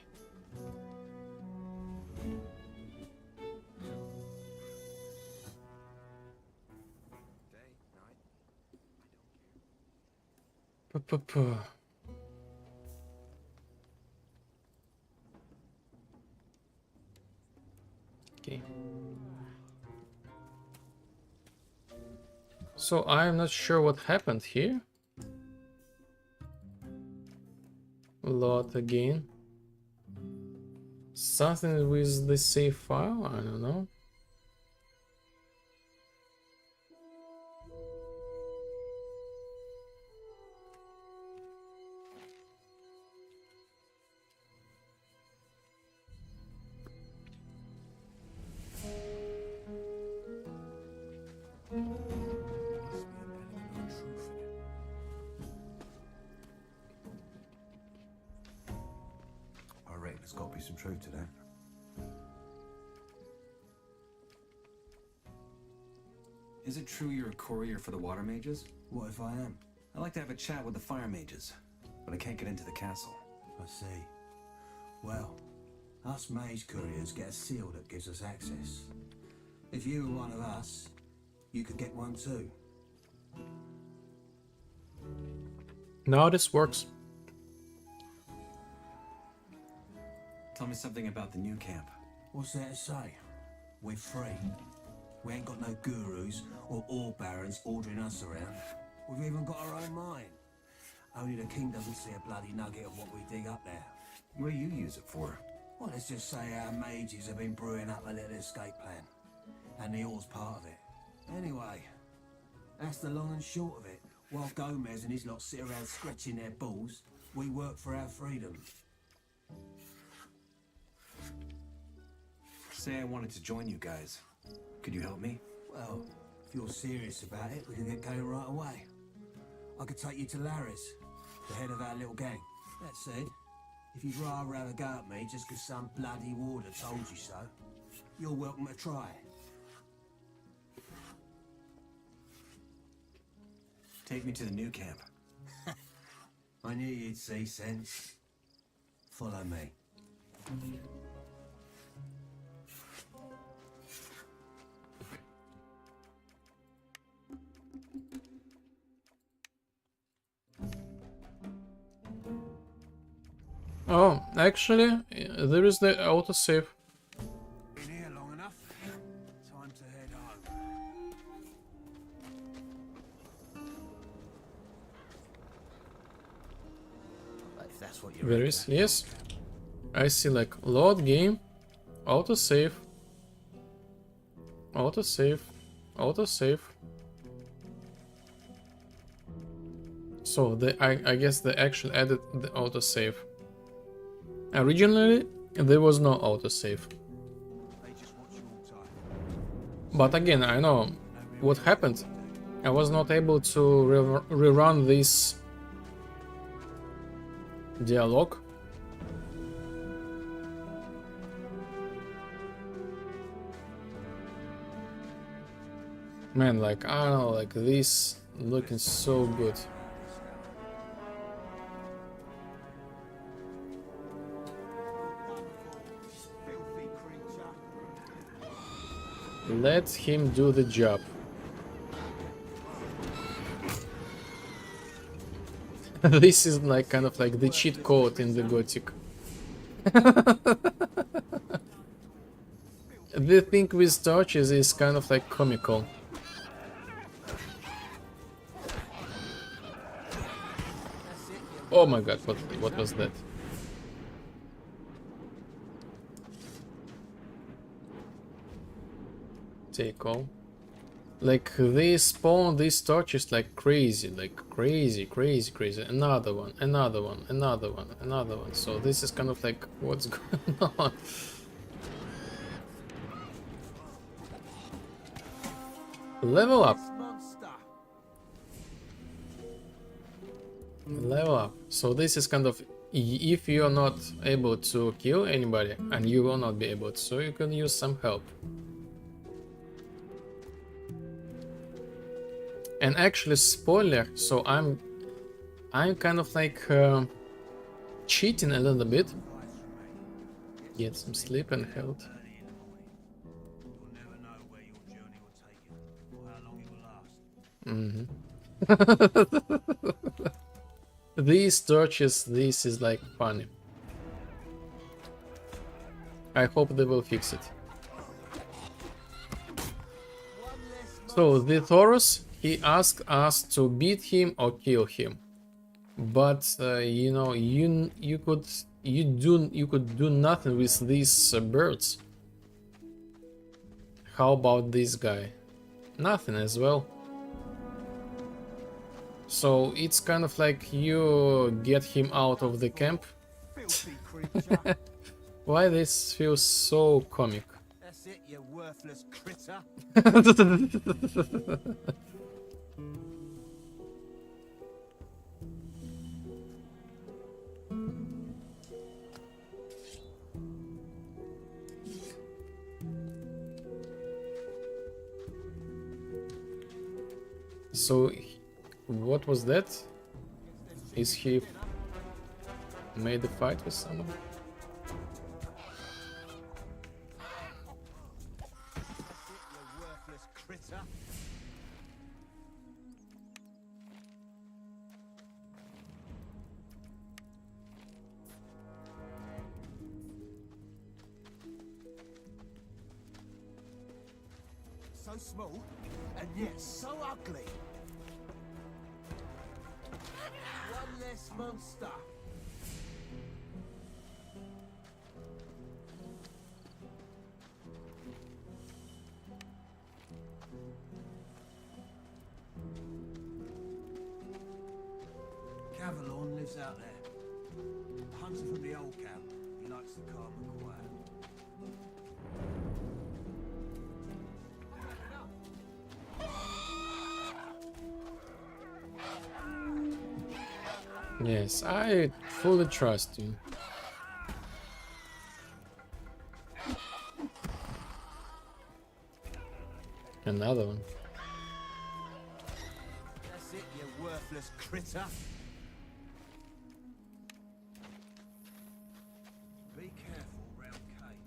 Okay. So I'm not sure what happened here. Lot again. Something with the save file, I don't know. There's got to be some truth to that. Is it true you're a courier for the water mages? What if I am? I'd like to have a chat with the fire mages, but I can't get into the castle. I see. Well, us mage couriers get a seal that gives us access. If you were one of us, you could get one too. Now this works. Tell me something about the new camp. What's there to say? We're free. We ain't got no gurus or ore barons ordering us around. We've even got our own mine. Only the king doesn't see a bloody nugget of what we dig up there. What do you use it for? Well, let's just say our mages have been brewing up a little escape plan. And the ore's part of it. Anyway, that's the long and short of it. While Gomez and his lot sit around scratching their balls, we work for our freedom. Say I wanted to join you guys. Could you help me? Well, if you're serious about it, we can get going right away. I could take you to Larry's, the head of our little gang. That said, if you'd rather have a go at me just 'cause some bloody warder told you so, you're welcome to try. Take me to the new camp. I knew you'd see sense. Follow me. Oh, actually, there is the autosave. Been here long enough. Time to head home. If that's what you're There is, yes. I see like load game, autosave, autosave, autosave. So I guess they actually added the autosave. Originally there was no autosave. But again, I know what happened. I was not able to rerun this dialogue. Man, like, I don't know, like this looking so good. Let him do the job. This is like kind of like the cheat code in the Gothic. The thing with torches is kind of like comical. Oh my god, what was that? Take all. Like they spawn these torches like crazy, crazy. Another one, another one, another one, another one. So this is kind of like what's going on. Level up. Level up. So this is kind of, if you're not able to kill anybody, and you will not be able to, so you can use some help. And actually, spoiler, so I'm kind of like cheating a little bit. Get some sleep and health. These torches, this is like funny. I hope they will fix it. So the Taurus, he asked us to beat him or kill him, but you know, you could do nothing with these birds. How about this guy? Nothing as well. So it's kind of like you get him out of the camp. Why this feels so comic? That's it, you worthless critter. So what was that? Is he made a fight with someone? so small, and yet so ugly. One less monster. Cavalon lives out there. A hunter from the old camp. He likes the calm and quiet. Yes, I fully trust you. Another one. That's it, you worthless critter. Be careful round caves.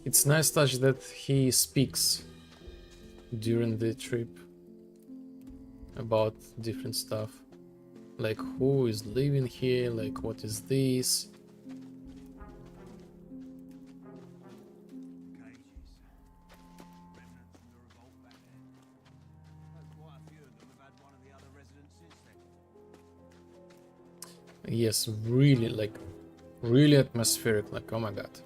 It's nice touch that he speaks during the trip about different stuff, like who is living here, like what is this. Yes, really, like really atmospheric, like oh my god.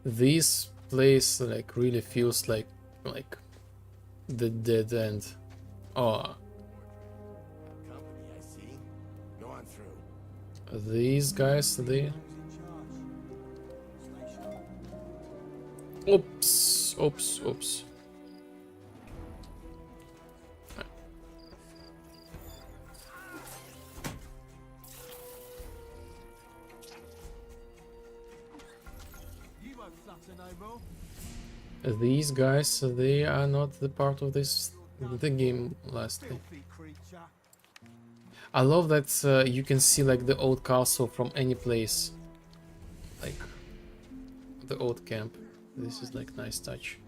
This place like really feels like the dead end. Oh, Company, I see. Go on through. these guys, they... Oops, oops, oops. These guys, they are not the part of the game lastly. I love that you can see like the old castle from any place, like the old camp. This is like nice touch.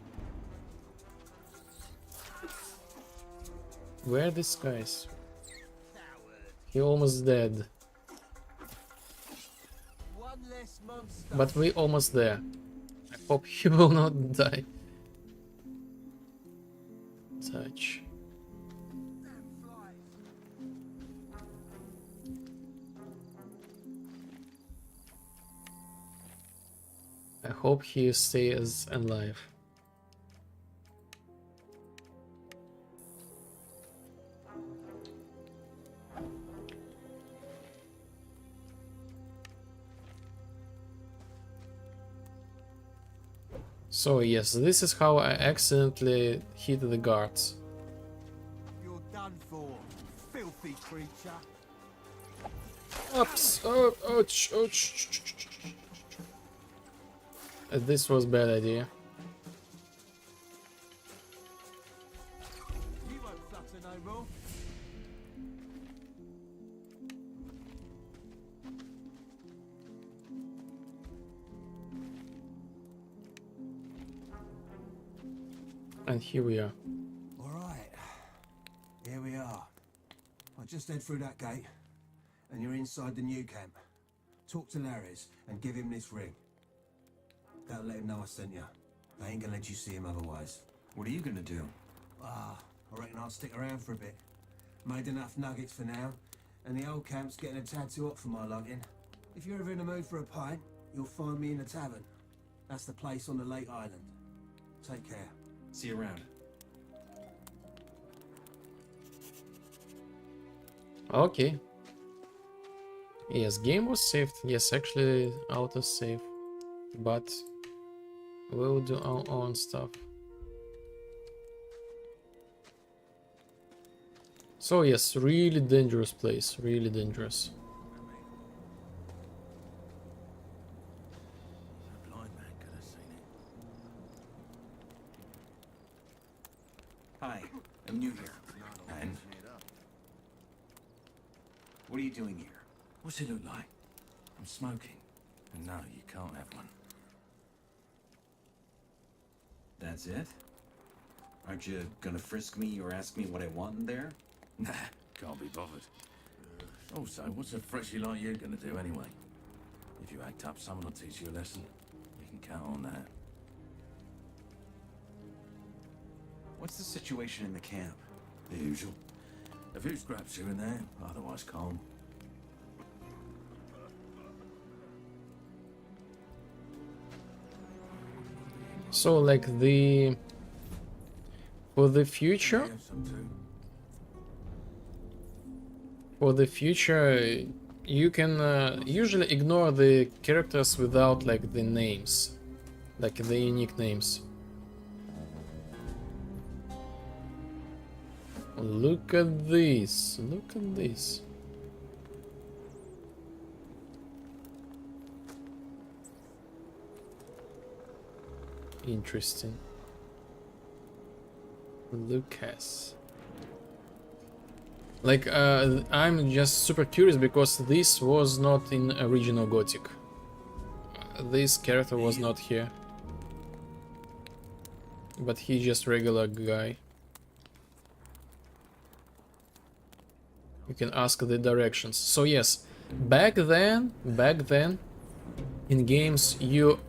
Where are these guys? He almost dead. But we almost there. I hope he will not die. Touch. I hope he stays alive. So yes, this is how I accidentally hit the guards. You're done for, filthy creature. Oops! Oh, ouch, ouch. This was bad idea. You won't flutter no more. And here we are. All right, here we are. I just head through that gate, and you're inside the new camp. Talk to Larry's and give him this ring. That'll let him know I sent you. I ain't gonna let you see him otherwise. What are you gonna do? I reckon I'll stick around for a bit. Made enough nuggets for now, and the old camp's getting a tad too hot for my liking. If you're ever in the mood for a pint, you'll find me in the tavern. That's the place on the lake island. Take care. See you around. Okay. Yes, game was saved. Yes, actually auto save. But we'll do our own stuff. So yes, really dangerous place. Really dangerous. Hi, I'm new here. And What are you doing here? What's it look like? I'm smoking. And no, you can't have one. That's it? Aren't you gonna frisk me or ask me what I want in there? Nah, can't be bothered. Also, what's a freshie like you gonna do anyway? If you act up, someone will teach you a lesson. You can count on that. What's the situation in the camp? The usual. A few scraps here and there, otherwise calm. So, like, for the future, you can usually ignore the characters without, like, the names, like the unique names. Look at this, look at this. Interesting. Lucas. Like, I'm just super curious because this was not in original Gothic. This character was not here. But he's just regular guy. You can ask the directions. So yes, back then, in games you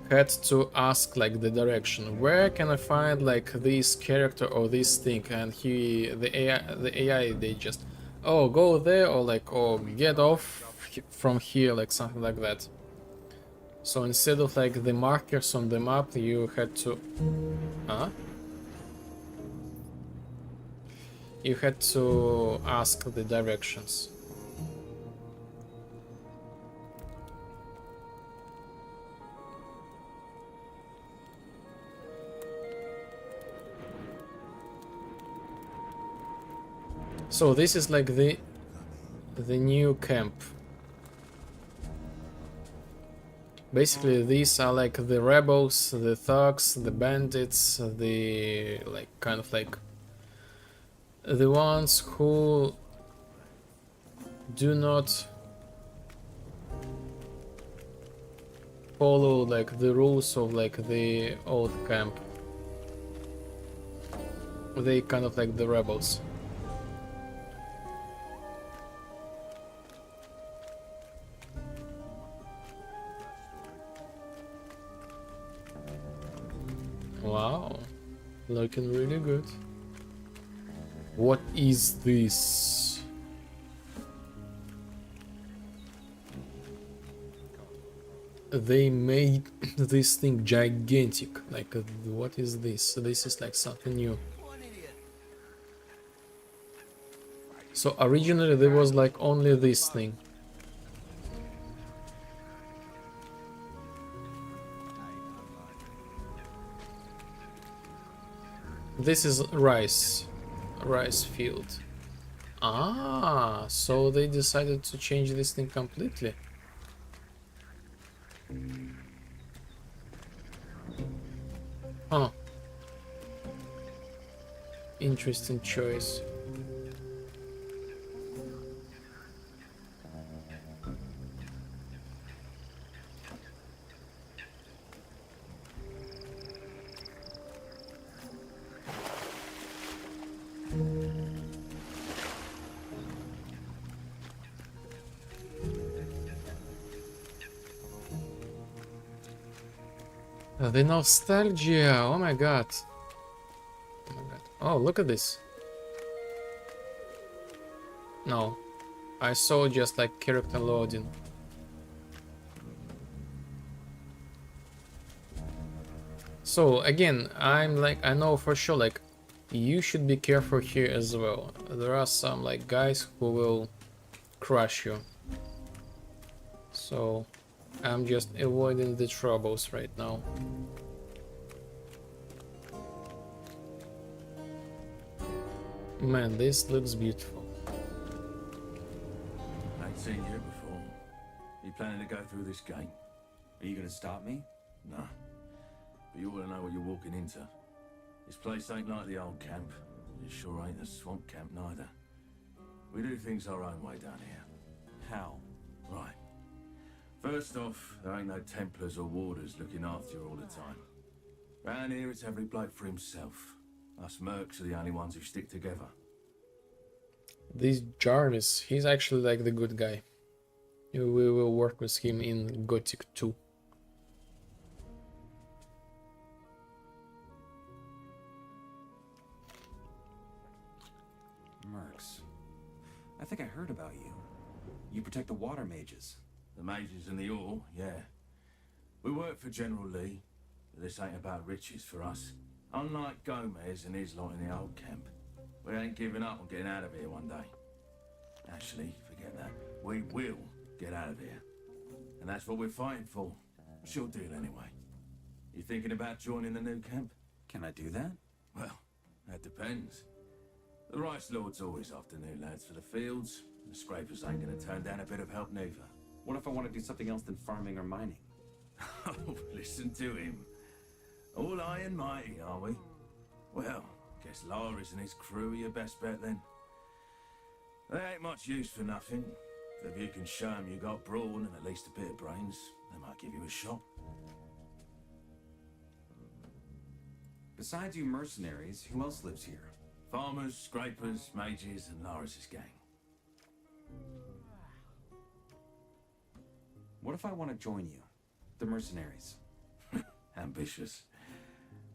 had to ask like the direction. Where can I find like this character or this thing? And the AI, they just, oh, go there, or like, oh, get off from here, like something like that. So instead of like the markers on the map, you had to, you had to ask the directions. So this is like the new camp. Basically these are like the rebels, the thugs, the bandits, the like kind of like the ones who do not follow like the rules of like the old camp. They kind of like the rebels. Wow, looking really good. What is this? They made this thing gigantic. Like, what is this? This is like something new. So originally there was like only this thing. This is rice field. Ah, so they decided to change this thing completely. Huh. Interesting choice. The nostalgia, oh my god. Oh my god. Oh, look at this. No, I saw just like character loading. So again, I'm like, I know for sure like you should be careful here as well. There are some like guys who will crush you. So I'm just avoiding the troubles right now. Man, this looks beautiful. I ain't seen you before. You planning to go through this gate? Are you gonna stop me? No. But you ought to know what you're walking into. This place ain't like the old camp. It sure ain't a swamp camp neither. We do things our own way down here. How? Right. First off, there ain't no Templars or Warders looking after you all the time. Round here, it's every bloke for himself. Us mercs are the only ones who stick together. This Jarvis, he's actually like the good guy. We will work with him in Gothic 2. Mercs. I think I heard about you. You protect the water mages. The mages and the all, yeah. We work for General Lee, but this ain't about riches for us. Unlike Gomez and his lot in the old camp, we ain't giving up on getting out of here one day. Actually, forget that. We will get out of here. And that's what we're fighting for. Sure deal anyway. You thinking about joining the new camp? Can I do that? Well, that depends. The Rice Lord's always after new lads for the fields. The scrapers ain't gonna turn down a bit of help neither. What if I want to do something else than farming or mining? Oh, listen to him. All high and mighty, are we? Well, guess Laris and his crew are your best bet then. They ain't much use for nothing. If you can show them you got brawn and at least a bit of brains, they might give you a shot. Besides you mercenaries, who else lives here? Farmers, scrapers, mages, and Laris's gang. What if I want to join you? The mercenaries. Ambitious.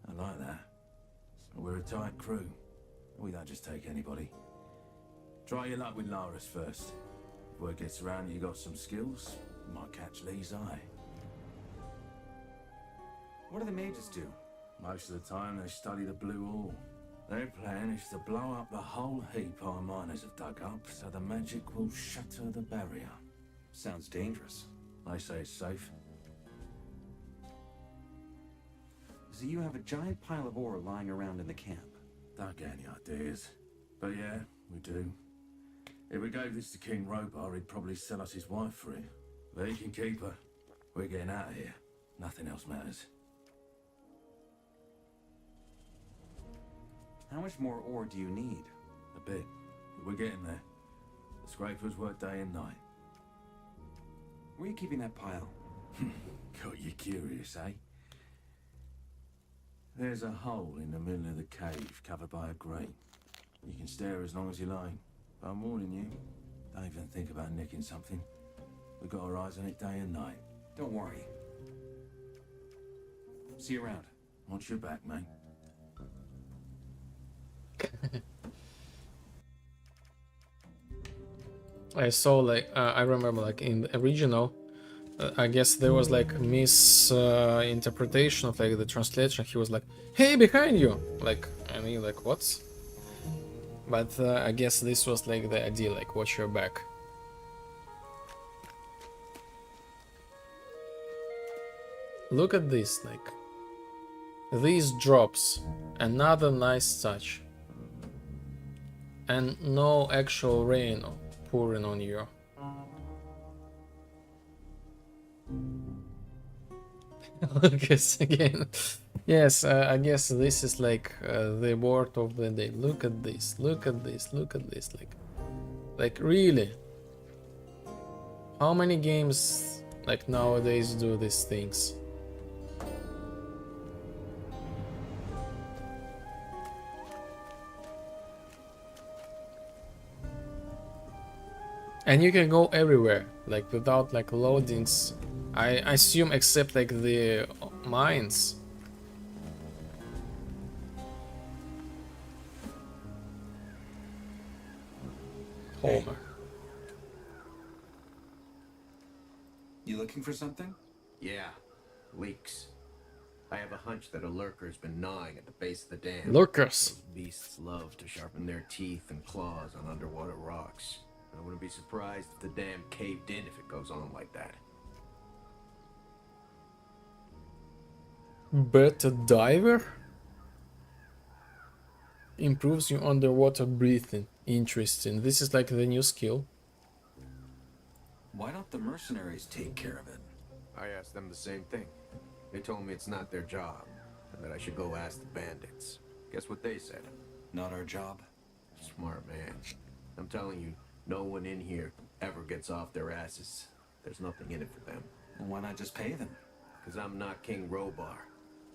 I like that. We're a tight crew. We don't just take anybody. Try your luck with Laris first. If word gets around you got some skills, you might catch Lee's eye. What do the mages do? Most of the time they study the blue ore. Their plan is to blow up the whole heap our miners have dug up so the magic will shatter the barrier. Sounds dangerous. They say it's safe. So you have a giant pile of ore lying around in the camp? Don't get any ideas. But yeah, we do. If we gave this to King Robar, he'd probably sell us his wife for it. But he can keep her. We're getting out of here. Nothing else matters. How much more ore do you need? A bit. But we're getting there. The scrapers work day and night. Where are you keeping that pile? Got you curious, eh? There's a hole in the middle of the cave covered by a grate. You can stare as long as you like. But I'm warning you, don't even think about nicking something. We've got our eyes on it day and night. Don't worry. See you around. Watch your back, mate. I saw like I remember like in the original I guess there was like misinterpretation of like the translation. He was like, "Hey, behind you!" Like, and he like, "What?" But I guess this was like the idea, like, watch your back. Look at this, like, these drops, another nice touch, and no actual rain pouring on you. Lucas again. Yes, I guess this is like the word of the day. Look at this, look at this, look at this. Like really, how many games like nowadays do these things? And you can go everywhere, like without like loadings. I assume except like the mines. Homer. You looking for something? Yeah, leaks. I have a hunch that a lurker's been gnawing at the base of the dam. Lurkers. Those beasts love to sharpen their teeth and claws on underwater rocks. I wouldn't be surprised if the dam caved in if it goes on like that. Better diver? Improves your underwater breathing. Interesting. This is like the new skill. Why don't the mercenaries take care of it? I asked them the same thing. They told me it's not their job, and that I should go ask the bandits. Guess what they said? Not our job. Smart man. I'm telling you, No one in here ever gets off their asses. There's nothing in it for them. Well, why not just pay them? Because I'm not King Robar,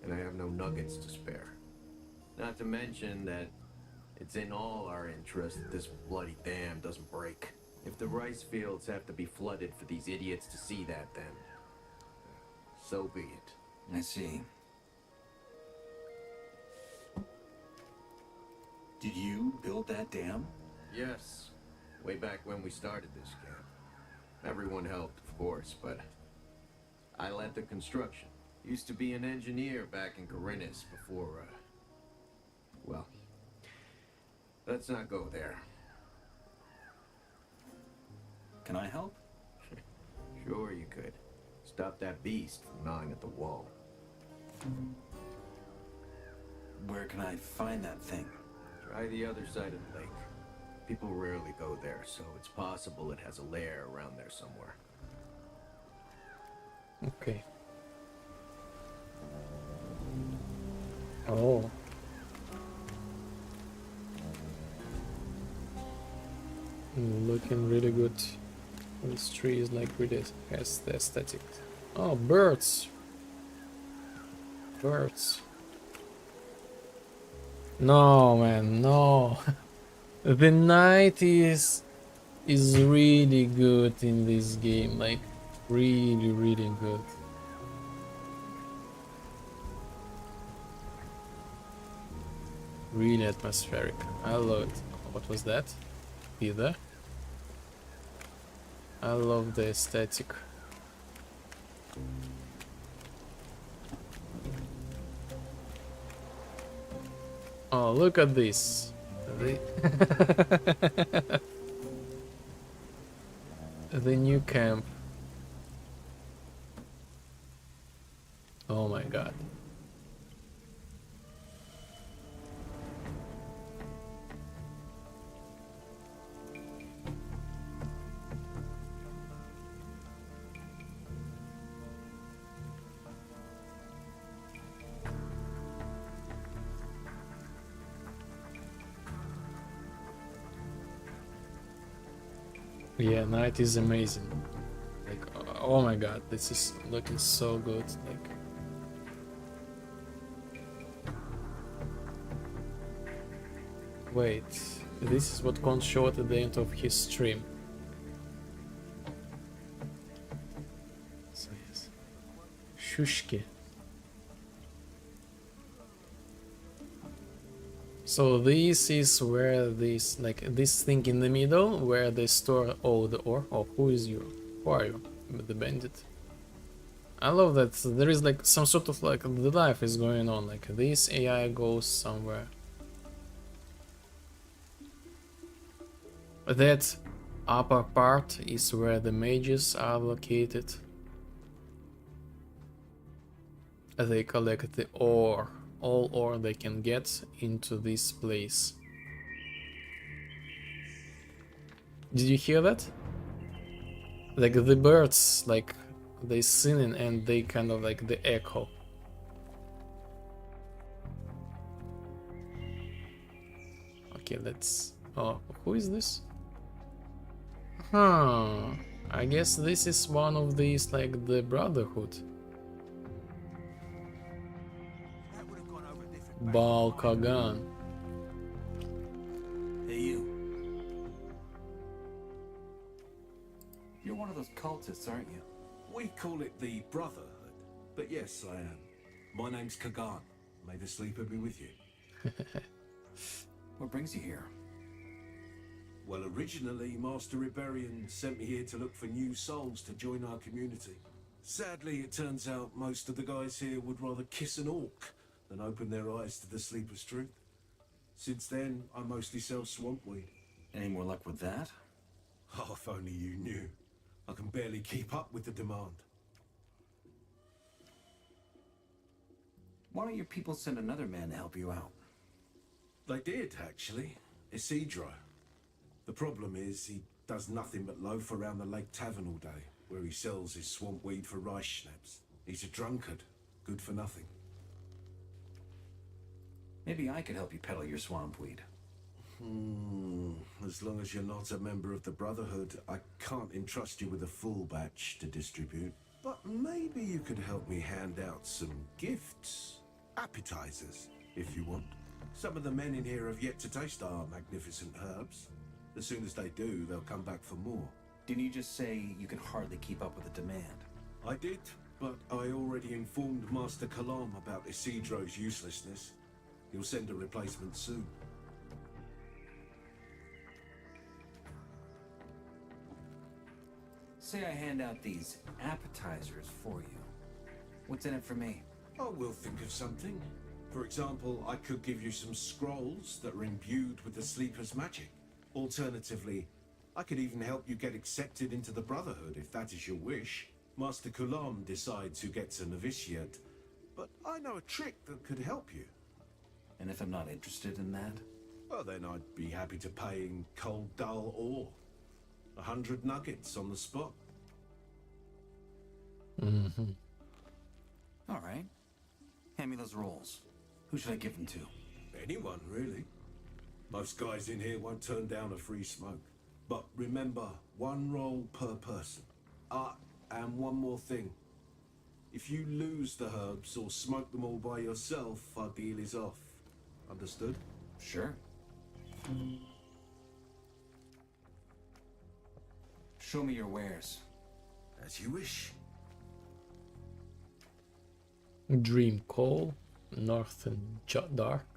and I have no nuggets to spare. Not to mention that it's in all our interest that this bloody dam doesn't break. If the rice fields have to be flooded for these idiots to see that, then so be it. I see. Did you build that dam? Yes, way back when we started this camp. Everyone helped, of course, but I led the construction. Used to be an engineer back in Corinthus before, well, let's not go there. Can I help? Sure you could. Stop that beast from gnawing at the wall. Where can I find that thing? Try the other side of the lake. People rarely go there, so it's possible it has a lair around there somewhere. Okay. Oh. Looking really good. This tree is like really has the aesthetic. Oh, birds. Birds. No, man, no. The night is really good in this game, like really good. Really atmospheric. I love it. What was that? Either. I love the aesthetic. Oh, look at this. The new camp. Oh my god. Yeah, night is amazing. Like, oh my god, this is looking so good. Like, wait, this is what Con showed at the end of his stream. So yes, Shushki. So this is where this, like this thing in the middle, where they store all the ore. Oh, who is you? Who are you? The bandit. I love that there is like some sort of like the life is going on. Like this AI goes somewhere. That upper part is where the mages are located. They collect the ore. All ore they can get into this place. Did you hear that? Like the birds, like they singing and they kind of like the echo. Okay, let's... Oh, who is this? Huh, I guess this is one of these, like the Brotherhood. Balkagan. Hey, you. You're one of those cultists, aren't you? We call it the Brotherhood, but yes, I am. My name's Kagan. May the sleeper be with you. What brings you here? Well, originally, Master Rebellion sent me here to look for new souls to join our community. Sadly, it turns out most of the guys here would rather kiss an orc than open their eyes to the sleeper's truth. Since then, I mostly sell swamp weed. Any more luck with that? Oh, if only you knew. I can barely keep up with the demand. Why don't your people send another man to help you out? They did, actually. Isidro. The problem is, he does nothing but loaf around the Lake Tavern all day, where he sells his swamp weed for rice schnapps. He's a drunkard, good for nothing. Maybe I could help you peddle your swamp weed. As long as you're not a member of the Brotherhood, I can't entrust you with a full batch to distribute. But maybe you could help me hand out some gifts. Appetizers, if you want. Some of the men in here have yet to taste our magnificent herbs. As soon as they do, they'll come back for more. Didn't you just say you can hardly keep up with the demand? I did, but I already informed Master Karl about Isidro's uselessness. He'll send a replacement soon. Say I hand out these appetizers for you. What's in it for me? Oh, we'll think of something. For example, I could give you some scrolls that are imbued with the Sleeper's magic. Alternatively, I could even help you get accepted into the Brotherhood if that is your wish. Master Karl decides who gets a novitiate, but I know a trick that could help you. And if I'm not interested in that? Well, then I'd be happy to pay in cold, dull ore. 100 nuggets on the spot. Mm-hmm. All right. Hand me those rolls. Who should I give them to? Anyone, really. Most guys in here won't turn down a free smoke. But remember, 1 roll per person. And one more thing. If you lose the herbs or smoke them all by yourself, our deal is off. Understood? Sure. Show me your wares. As you wish. Dream Call, Northern Dark,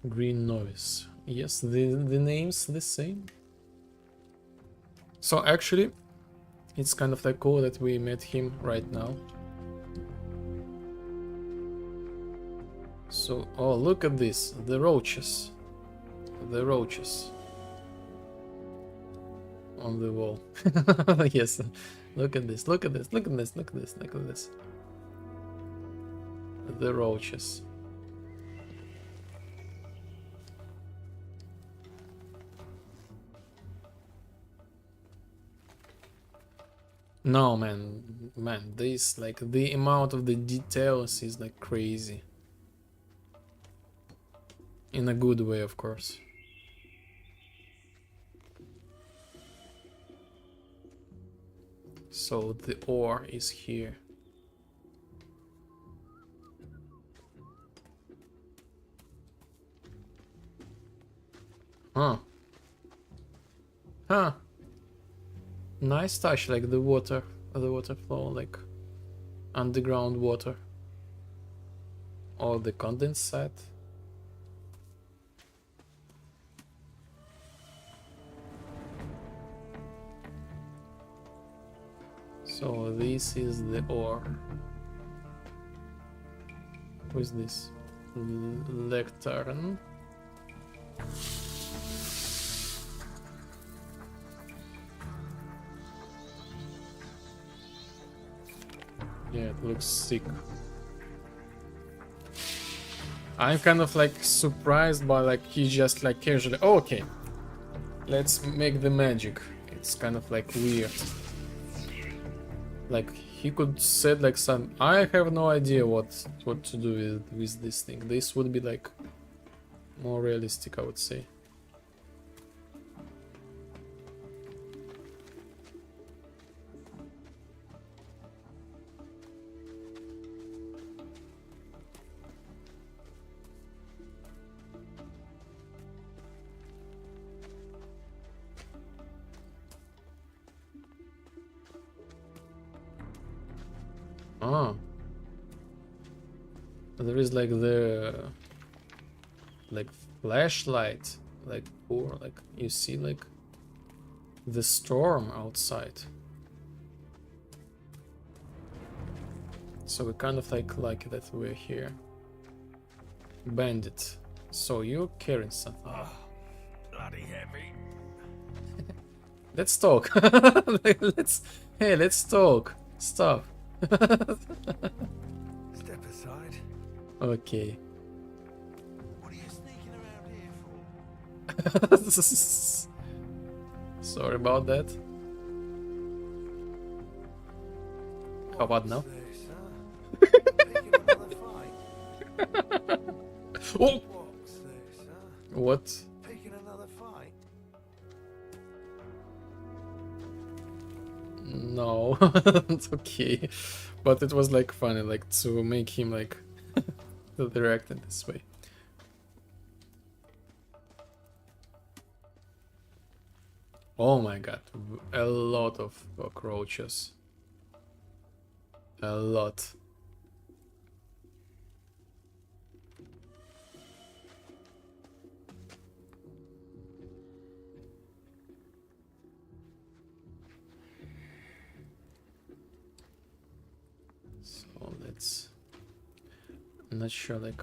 Green Noise. Yes, the name's the same. So actually, it's kind of like cool that we met him right now. So, oh, look at this, the roaches. The roaches. On the wall. Yes, look at this, look at this, look at this, look at this, look at this. The roaches. No, man, this, like, the amount of the details is like crazy. In a good way, of course. So the ore is here. Huh. Huh. Nice touch, like the water flow, like underground water. Or the condensate. So this is the ore. Who is this? Lectern. Yeah, it looks sick. I'm kind of like surprised by like he just like casually, oh, okay, let's make the magic. It's kind of like weird. Like he could said like some, I have no idea what to do with this thing. This would be like more realistic, I would say. Ah, there is like the flashlight, like, or like you see like the storm outside. So we kind of like that we're here. Bandit. So you're carrying something. Oh, bloody heavy. Let's talk. Let's talk. Stop. Step aside. Okay. What are you sneaking around here for? Sorry about that. How about now? Oh! What? Picking No, it's okay. But it was like funny, like to make him like to direct in this way. Oh my god, a lot of cockroaches. A lot. So let's... I'm not sure, like...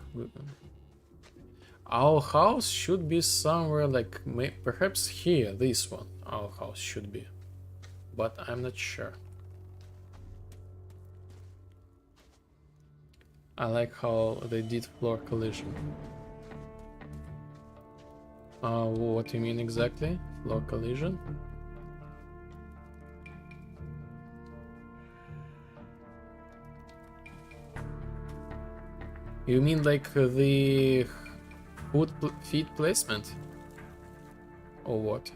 Our house should be somewhere like... Perhaps here, this one. Our house should be. But I'm not sure. I like how they did floor collision. What do you mean exactly? Floor collision? You mean like the feet placement? Or what?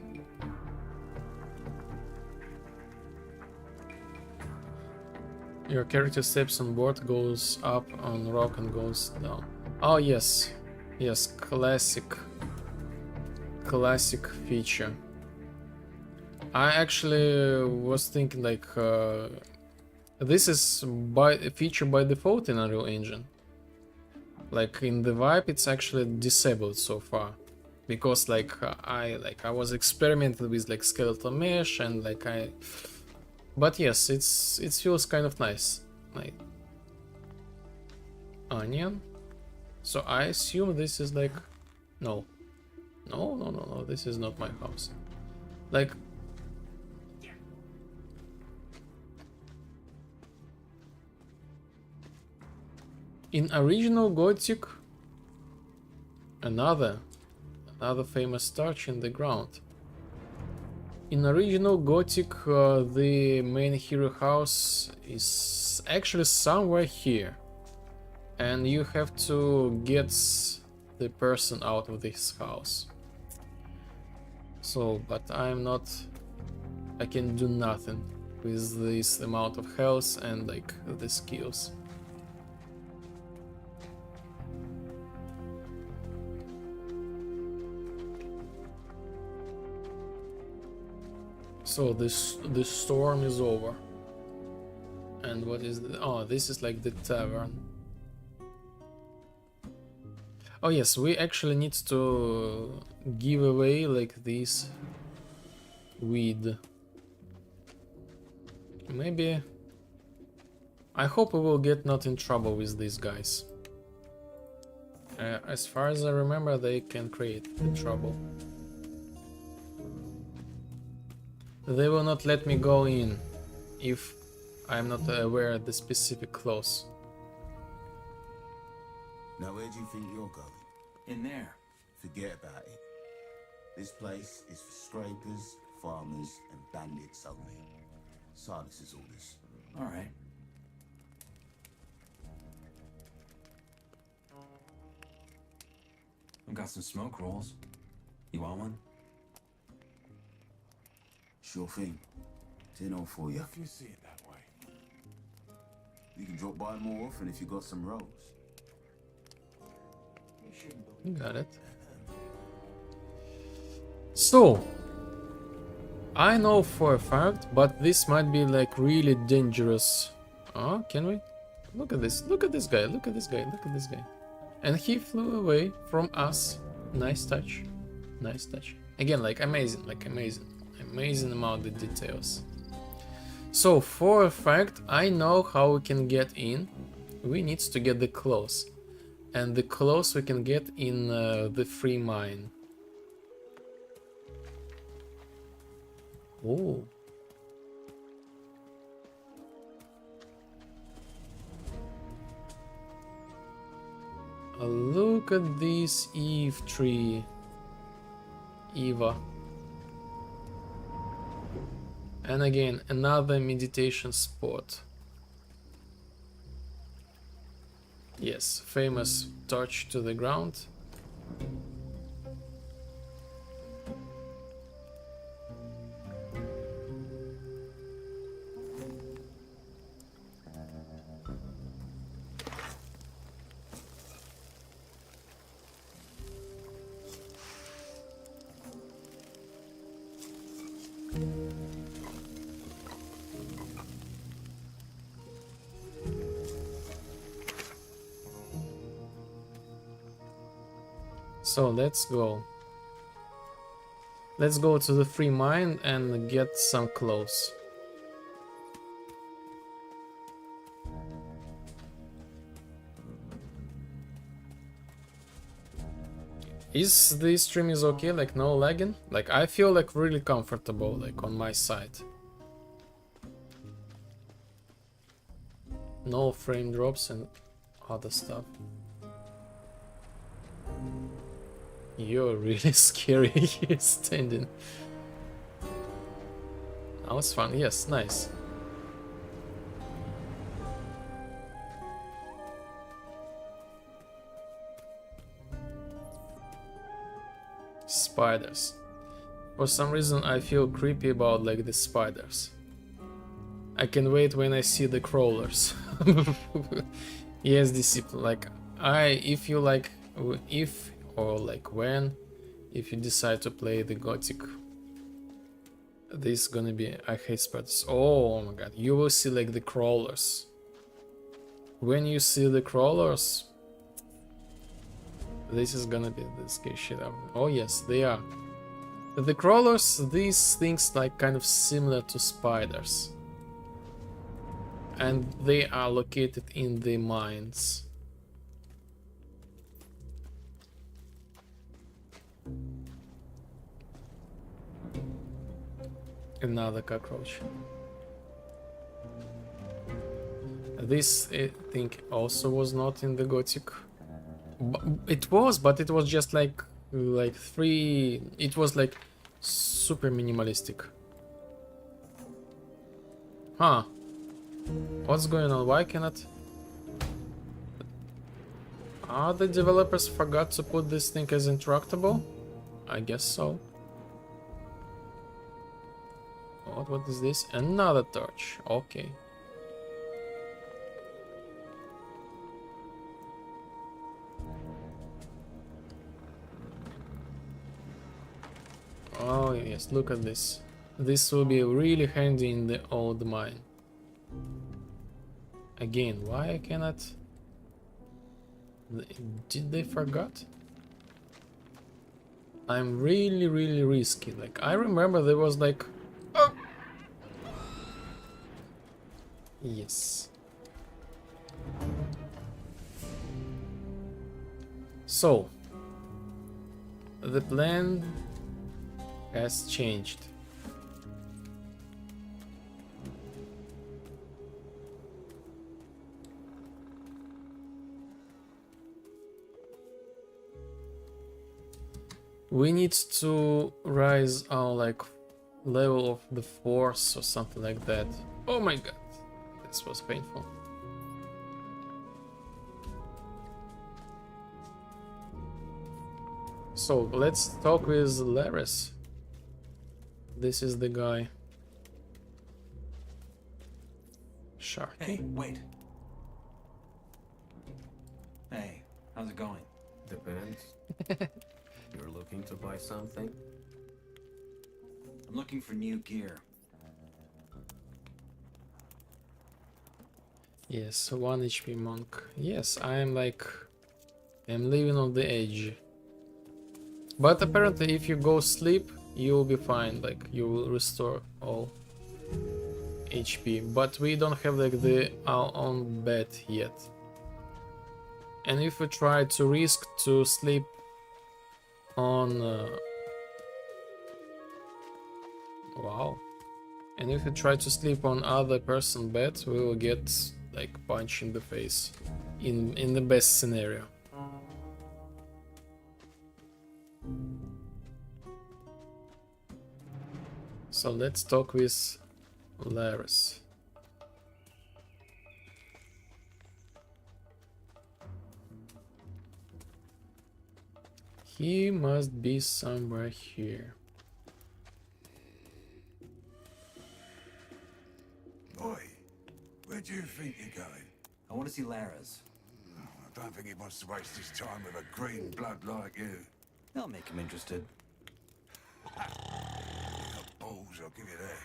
Your character steps on board, goes up on rock and goes down. Oh yes, yes, classic feature. I actually was thinking like this is a feature by default in Unreal Engine. Like in the Vibe, it's actually disabled so far, because like I was experimenting with like skeletal mesh and like but yes, it feels kind of nice. Like onion. So I assume this is like no, this is not my house. Like in original Gothic, another famous touch in the ground. In original Gothic, the main hero house is actually somewhere here, and you have to get the person out of this house. So, but I can do nothing with this amount of health and like the skills. So this storm is over. And what is the... Oh, this is like the tavern. Oh yes, we actually need to give away like this weed. Maybe... I hope we will get not in trouble with these guys. As far as I remember, they can create the trouble. They will not let me go in if I'm not aware of the specific clause. Now where do you think you're going? In there. Forget about it. This place is for scrapers, farmers, and bandits only. Silas's orders. All right. I've got some smoke rolls. You want one? Sure thing. Tin for you. If you see it that way. You can drop by more often if you got some rolls. Got it. So, I know for a fact, but this might be like really dangerous. Oh, can we? Look at this. Look at this guy. Look at this guy. Look at this guy. And he flew away from us. Nice touch. Nice touch. Again, like amazing. Like amazing. Amazing amount of details. So for a fact, I know how we can get in. We need to get the clothes, and the clothes we can get in the free mine. Oh. Look at this Eve tree. Eva. And again, another meditation spot. Yes, famous touch to the ground. So let's go. Let's go to the free mine and get some clothes. Is the stream is okay, like no lagging? Like I feel like really comfortable, like on my side. No frame drops and other stuff. You're really scary here standing. Now it's fun, yes, nice. Spiders. For some reason I feel creepy about like the spiders. I can wait when I see the crawlers. Yes, discipline. Like if you like, if or like when, if you decide to play the Gothic, this is gonna be, I hate spiders. Oh my god, you will see like the crawlers. When you see the crawlers, this is gonna be the scary shit out of them. Oh yes, they are. The crawlers, these things like kind of similar to spiders. And they are located in the mines. Another cockroach. This I think also was not in the Gothic. It was, but it was just like three. It was like super minimalistic. Huh? What's going on? Why cannot? Are the developers forgot to put this thing as interactable? I guess so. What is this? Another torch. Okay. Oh yes, look at this. This will be really handy in the old mine. Again, why I cannot? Did they forgot? I'm really risky. Like I remember there was like, oh! Yes. So the plan has changed. We need to rise our like level of the force or something like that. Oh my god, this was painful. So let's talk with Laris. This is the guy. Sharky. Hey, wait. Hey, how's it going? Depends. You're looking to buy something? I'm looking for new gear. Yes, 1 HP monk. Yes, I'm living on the edge. But apparently if you go sleep, you'll be fine, like you will restore all HP. But we don't have like our own bed yet. And if we try to risk to sleep on wow, and if we try to sleep on other person bed, we will get like punch in the face in the best scenario. So let's talk with Laris. He must be somewhere here. Boy, where do you think you're going? I want to see Lara's. I don't think he wants to waste his time with a green blood like you. That'll make him interested. You got balls, I'll give you that.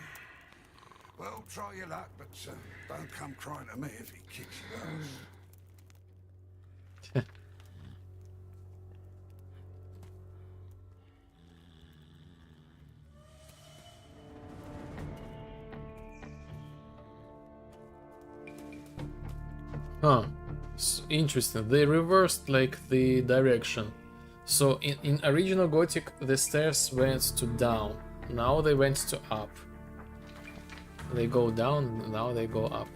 Well, try your luck, but don't come crying to me if he kicks your ass. Huh. Interesting. They reversed like the direction. So in original Gothic, the stairs went to down. Now they went to up. They go down, now they go up.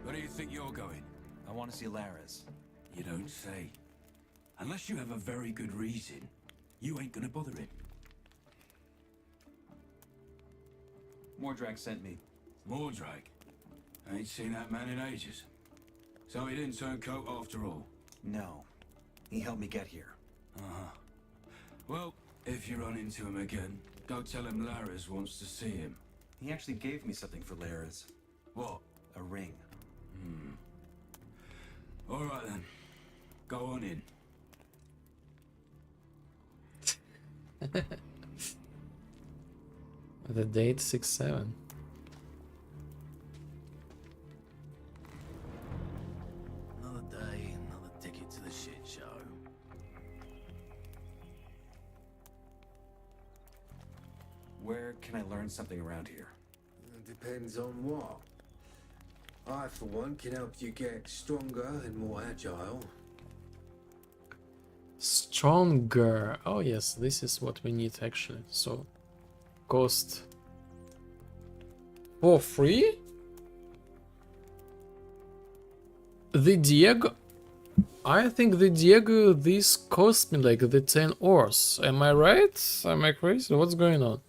Where do you think you're going? I want to see Lara's. You don't say. Unless you have a very good reason, you ain't gonna bother him. Mordrag sent me. Mordrag? I ain't seen that man in ages. So he didn't turn coat after all? No. He helped me get here. Uh-huh. Well, if you run into him again, go tell him Lara's wants to see him. He actually gave me something for Lara's. What? A ring. All right then. Go on in. The date 6/7. Another day, another ticket to the shit show. Where can I learn something around here? Depends on what. I, for one, can help you get stronger and more agile. Stronger. Oh yes, this is what we need actually. So cost for free? The Diego, I think the Diego, this cost me like the 10 ores. Am I right? Am I crazy? What's going on?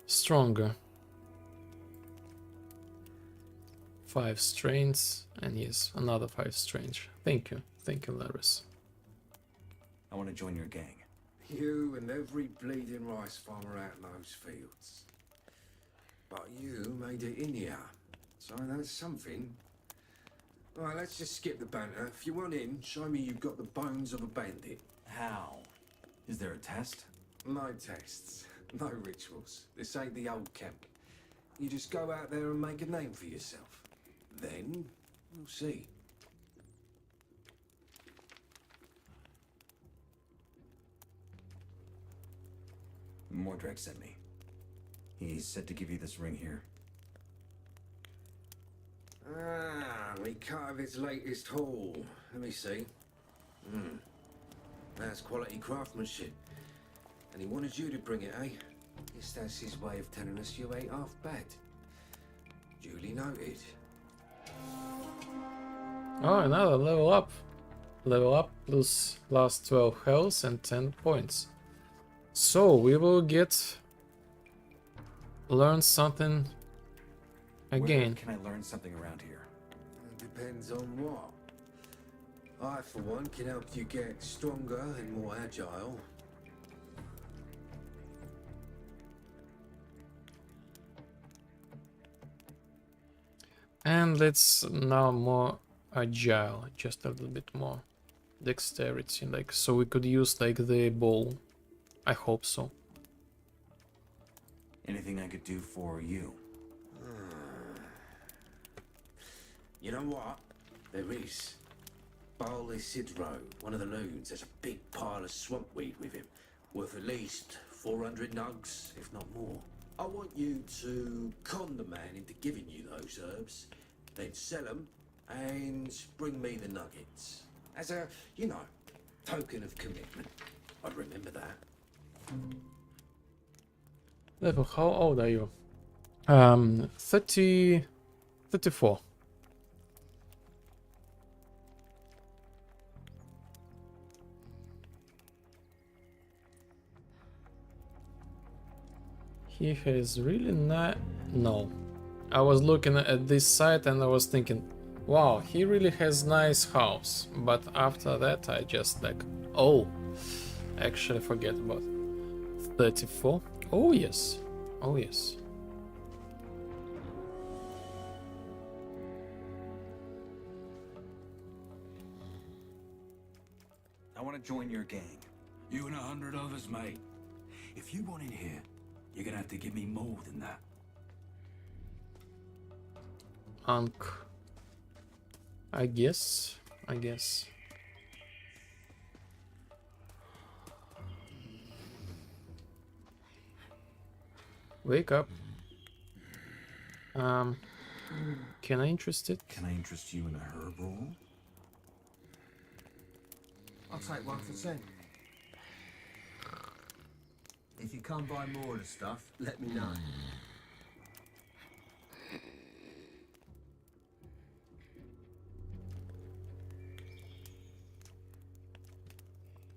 Stronger. 5 strains, and yes, another 5 strange. Thank you, Laris. I want to join your gang. You and every bleeding rice farmer out in those fields. But you made it in here, so that's something. Alright, let's just skip the banter. If you want in, show me you've got the bones of a bandit. How? Is there a test? No tests, no rituals. This ain't the old camp. You just go out there and make a name for yourself. Then, we'll see. Mordrag sent me. He said to give you this ring here. Ah, we cut of his latest haul. Let me see. That's quality craftsmanship. And he wanted you to bring it, eh? Guess that's his way of telling us you ain't half bad. Duly noted. Oh, another level up. Level up plus last 12 health and 10 points. So we will learn something again. Where can I learn something around here? Depends on what. I, for one, can help you get stronger and more agile. And let's now more agile, just a little bit more dexterity, like so we could use like the bow. I hope so. Anything I could do for you? You know what? There is. Baal Isidro, one of the loons, has a big pile of swamp weed with him, worth at least 400 nugs, if not more. I want you to con the man into giving you those herbs, then sell them and bring me the nuggets. As a, you know, token of commitment. I'd remember that. Level, how old are you? 34. He has really not. No. I was looking at this site and I was thinking, wow, he really has nice house. But after that, I just like, oh, actually forget about it. 34. Oh yes. Oh yes. I want to join your gang. You and 100 others, mate. If you want in here, you're gonna have to give me more than that. I guess. Wake up. Can I interest it? Can I interest you in a herb roll? I'll take 1 for 10. If you come by more of the stuff, let me know.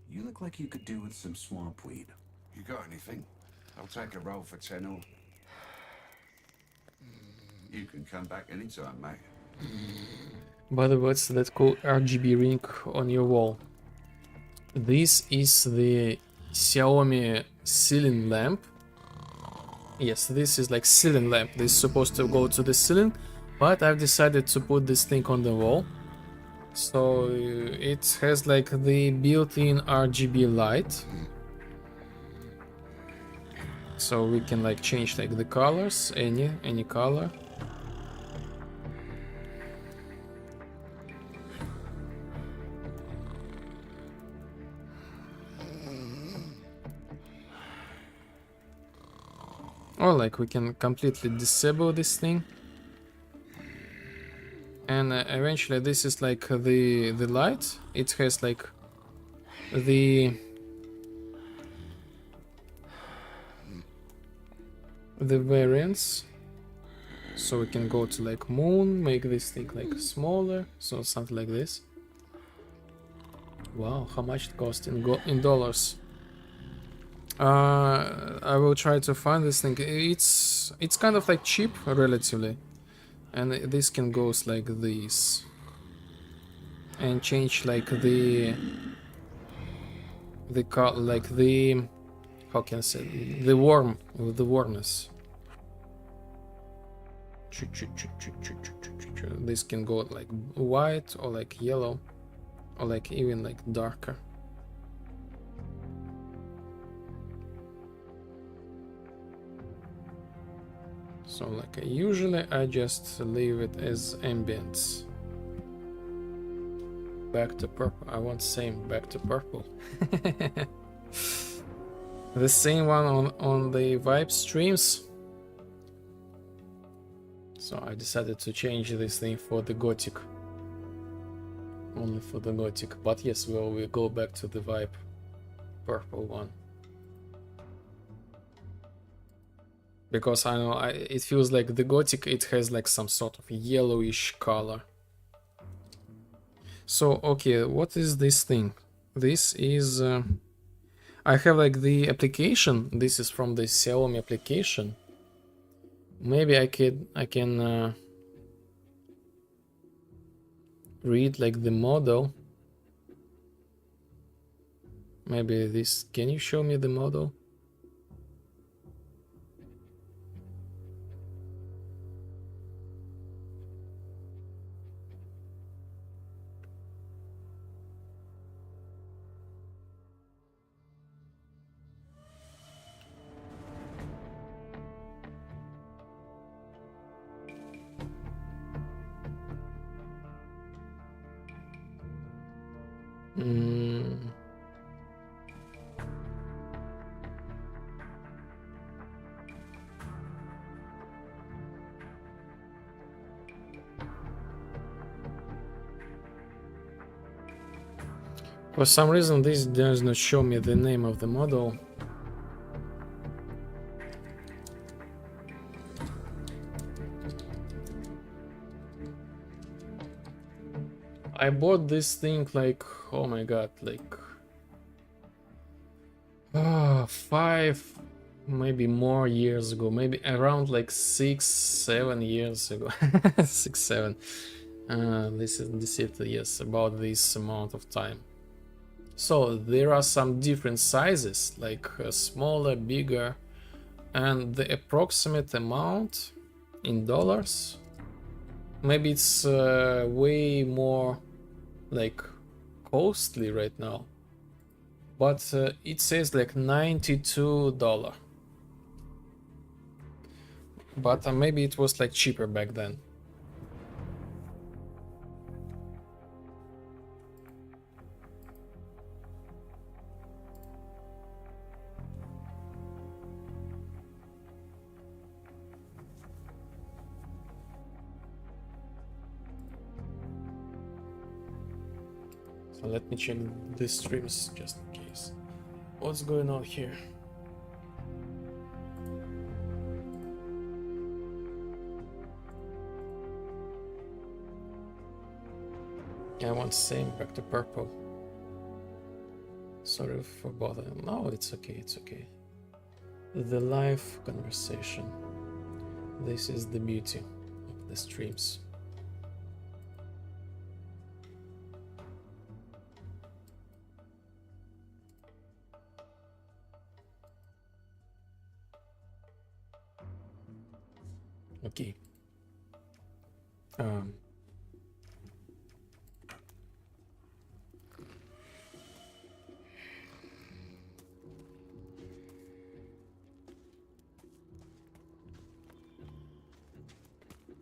You look like you could do with some swamp weed. You got anything? I'll take a roll for 10 or... You can come back anytime, mate. By the way, what's that cool RGB ring on your wall? This is the Xiaomi ceiling lamp. Yes, this is like ceiling lamp. This is supposed to go to the ceiling, but I've decided to put this thing on the wall. So it has like the built-in RGB light. So we can like change like the colors, any color. Or like we can completely disable this thing. And eventually this is like the light. It has like the variance. So we can go to like moon, make this thing like smaller, so something like this. Wow, how much it cost in dollars? I will try to find this thing. It's kind of like cheap relatively, and this can go like this, and change like the like the, how can I say, the warmness. This can go like white or like yellow, or like even like darker. So like usually I just leave it as ambience. Back to purple. I want same back to purple. The same one on the vibe streams. So I decided to change this thing for the Gothic. Only for the Gothic. But yes, we'll go back to the vibe purple one. Because I know it feels like the Gothic, it has like some sort of yellowish color. So okay, what is this thing? This is I have like the application. This is from the Xiaomi application. Maybe I can read like the model. Maybe this. Can you show me the model? For some reason this does not show me the name of the model. I bought this thing like, oh my god, like 5, maybe more years ago, maybe around like 6-7 years ago. 6-7. This is deceived, yes, about this amount of time. So there are some different sizes, like smaller, bigger, and the approximate amount in dollars, maybe it's way more like costly right now, but it says like $92, but maybe it was like cheaper back then. Let me check the streams just in case. What's going on here? I want same back to purple. Sorry for bothering. No, it's okay, it's okay. The live conversation. This is the beauty of the streams. Okay.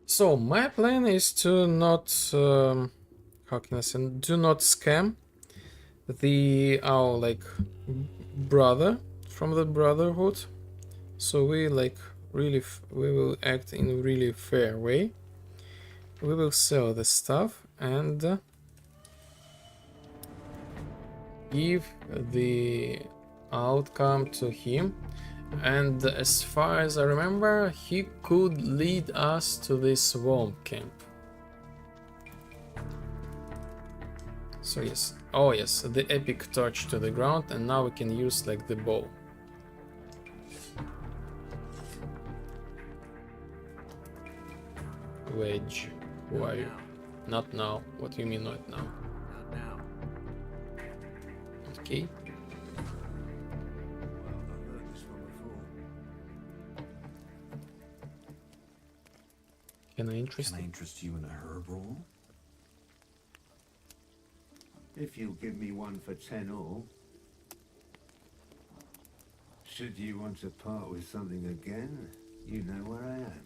So my plan is to not, how can I say, do not scam our like brother from the Brotherhood. So we like really, we will act in a really fair way. We will sell the stuff and give the outcome to him. And as far as I remember, he could lead us to this swamp camp. So yes, oh yes, the epic torch to the ground, and now we can use like the bow. Wedge, who are you? Not now. What do you mean not now? Not now. Okay. Can I interest you in a herb roll? If you'll give me one for 10 all. Should you want to part with something again, you know where I am.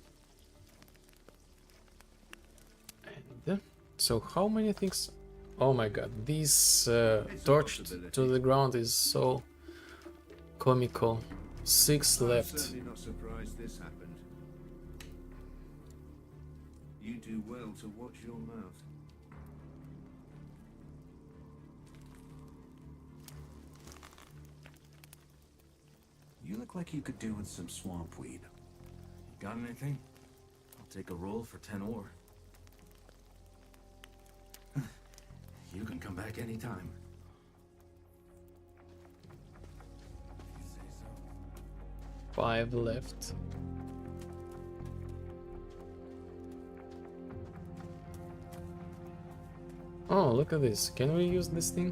And so how many things? Oh my god, this torch to the ground is so comical. 6 left. I'm certainly not surprised this happened. You do well to watch your mouth. You look like you could do with some swamp weed. Got anything? I'll take a roll for 10 ore. You can come back anytime. 5 left. Oh, look at this. Can we use this thing?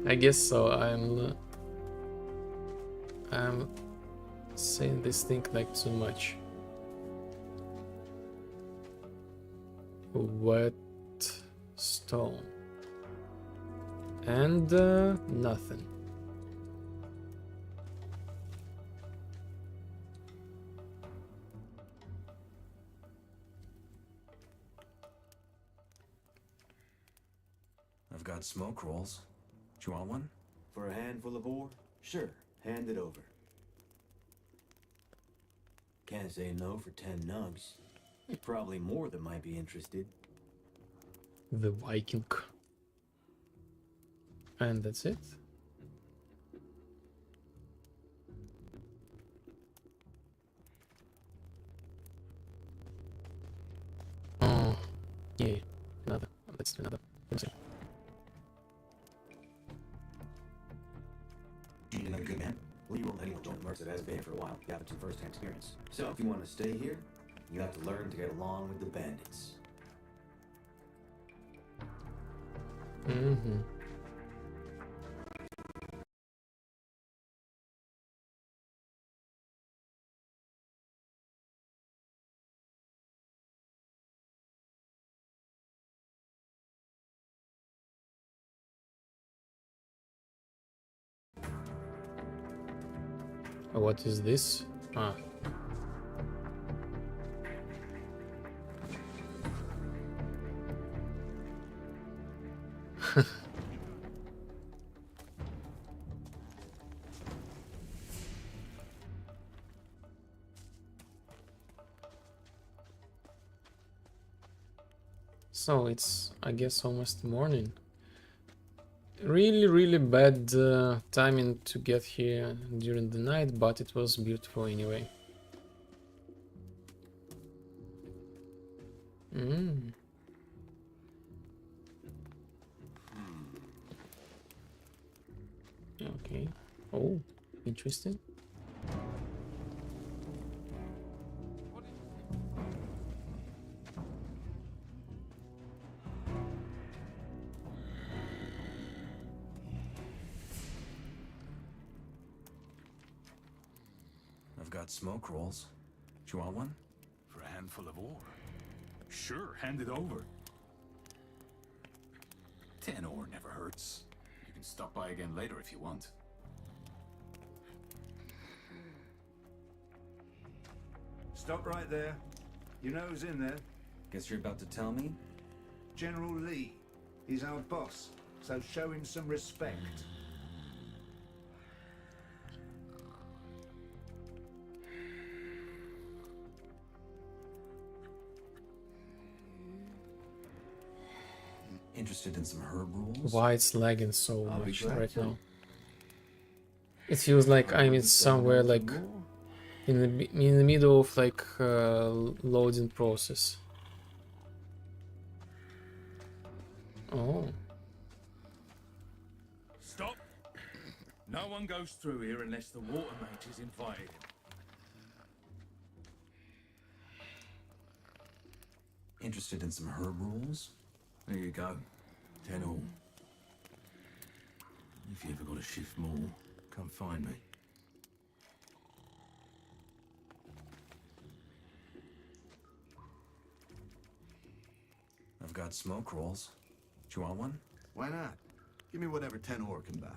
I guess so. I'm saying this thing like too much. Wet stone. And nothing. I've got smoke rolls. Do you want one? For a handful of ore? Sure, hand it over. Can't say no for 10 nugs. There's probably more that might be interested. The Viking. And that's it. Oh, yeah, another. Let's do another. You another good man? Well, you won't let anyone join the mercs that hasn't been here for a while. You have some first-hand experience. So if you want to stay here, you have to learn to get along with the bandits. Mm-hmm. What is this? Ah. So it's, I guess, almost morning. Really bad timing to get here during the night, but it was beautiful anyway. Okay. Oh, interesting. I've got smoke rolls. Do you want one? For a handful of ore. Sure, hand it over. 10 ore never hurts. You can stop by again later if you want. Stop right there. You know who's in there? Guess you're about to tell me? General Lee. He's our boss, so show him some respect. Interested in some herb rolls? Why it's lagging so much right now? It feels like I'm in somewhere like in the middle of like loading process. Oh. Stop! No one goes through here unless the water mage is invited. Interested in some herb rolls? There you go. 10 all. If you ever got to shift more, come find me. I've got smoke rolls. Do you want one? Why not? Give me whatever 10 ore can buy.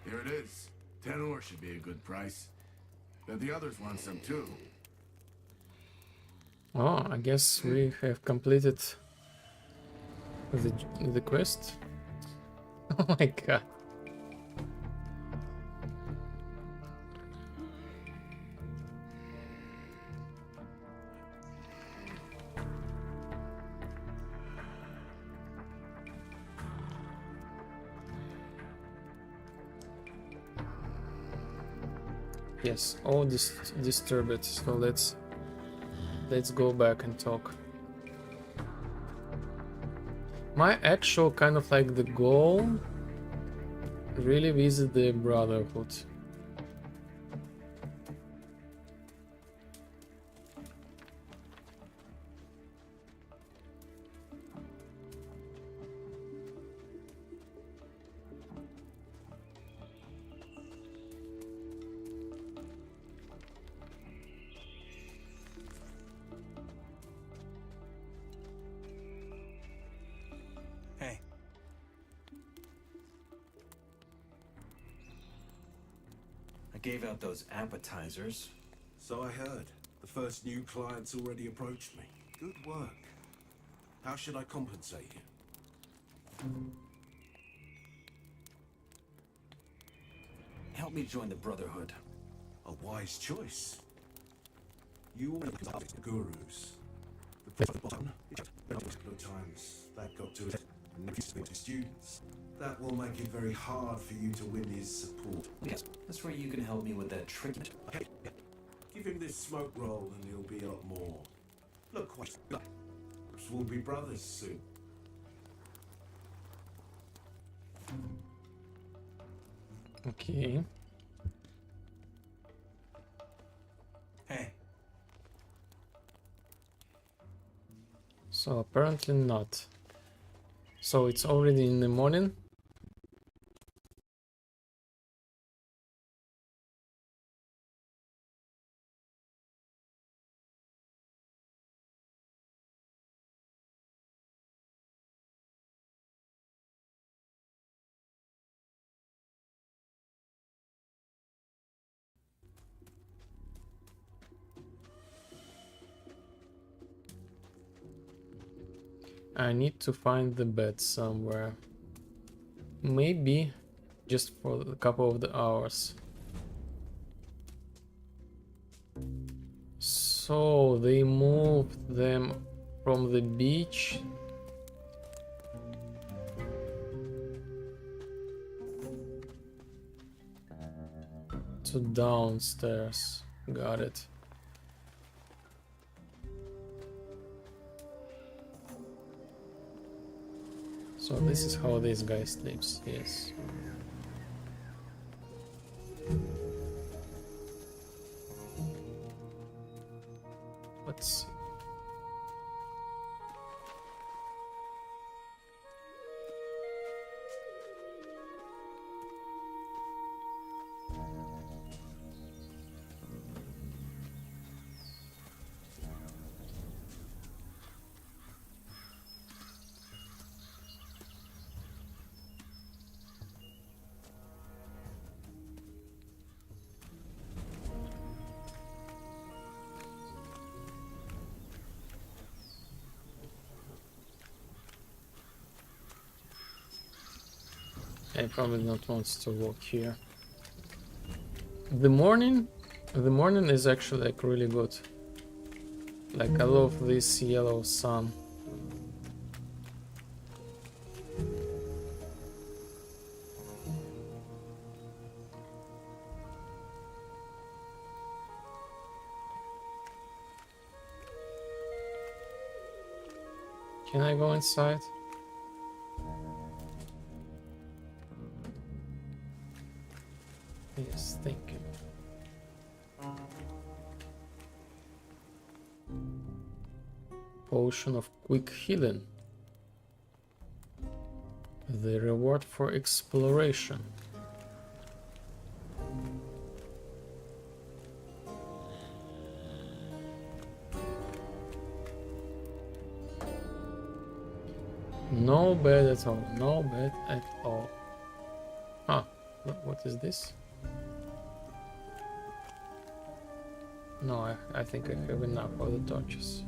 Here it is. 10 ore should be a good price. But the others want some too. Oh, I guess we have completed the quest. Oh my god. Yes, all disturbed. So let's go back and talk. My actual kind of like the goal really visit the Brotherhood. Hey. I gave out those appetizers. So I heard. The first new client's already approached me. Good work. How should I compensate you? Help me join the Brotherhood. A wise choice. You always love the gurus. The bottom, a couple of times that got to it, and refused to students. That will make it very hard for you to win his support. Yes, that's where you can help me with that trick. Okay, give him this smoke roll and he'll be a lot more. Look, we'll be brothers soon. Okay. Hey. So apparently not. So it's already in the morning. I need to find the bed somewhere. Maybe just for a couple of the hours. So they moved them From the beach to downstairs. Got it. So this is how this guy sleeps, yes. Let's see. I probably not wants to walk here. The morning is actually like really good. Like I love this yellow sun. Can I go inside? Yes, thank you. Potion of quick healing. The reward for exploration. No bad at all. No bad at all. Ah, what is this? No, I think I have enough of the torches.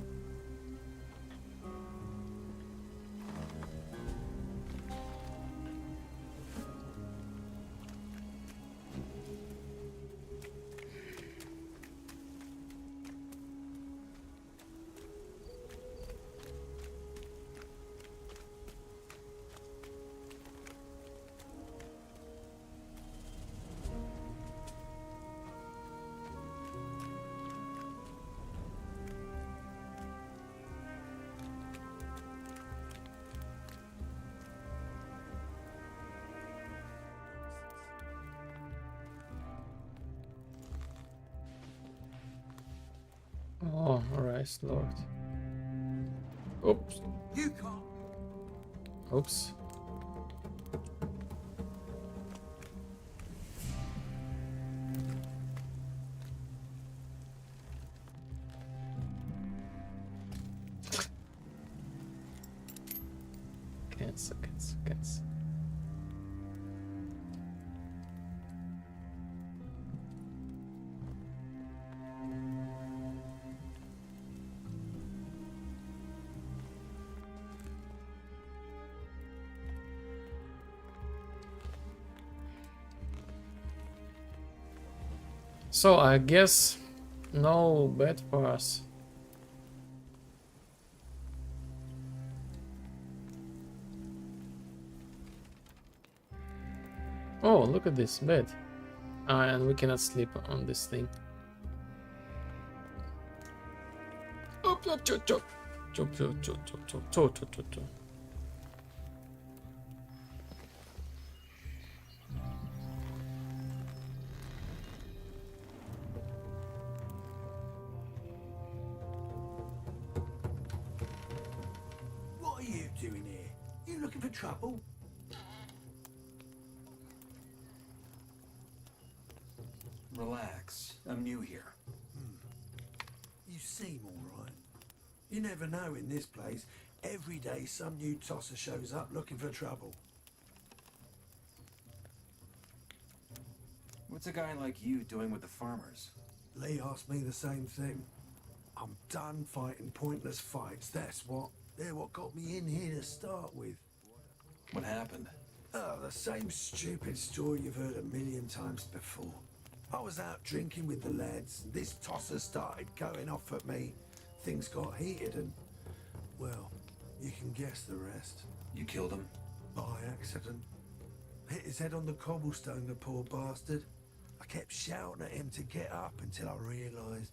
Oh, alright, Lord. Oops. You can't. Oops. Cancel. So I guess no bet for us. Oh, look at this bed. And we cannot sleep on this thing. Chop. What are you doing here? You looking for trouble? Relax. I'm new here. You seem all right. You never know in this place. Every day some new tosser shows up looking for trouble. What's a guy like you doing with the farmers? Lee asked me the same thing. I'm done fighting pointless fights, that's what. They're what got me in here to start with. What happened? Oh, the same stupid story you've heard a million times before. I was out drinking with the lads. This tosser started going off at me. Things got heated and Well, you can guess the rest. You killed him? By accident. Hit his head on the cobblestone, the poor bastard. I kept shouting at him to get up until I realised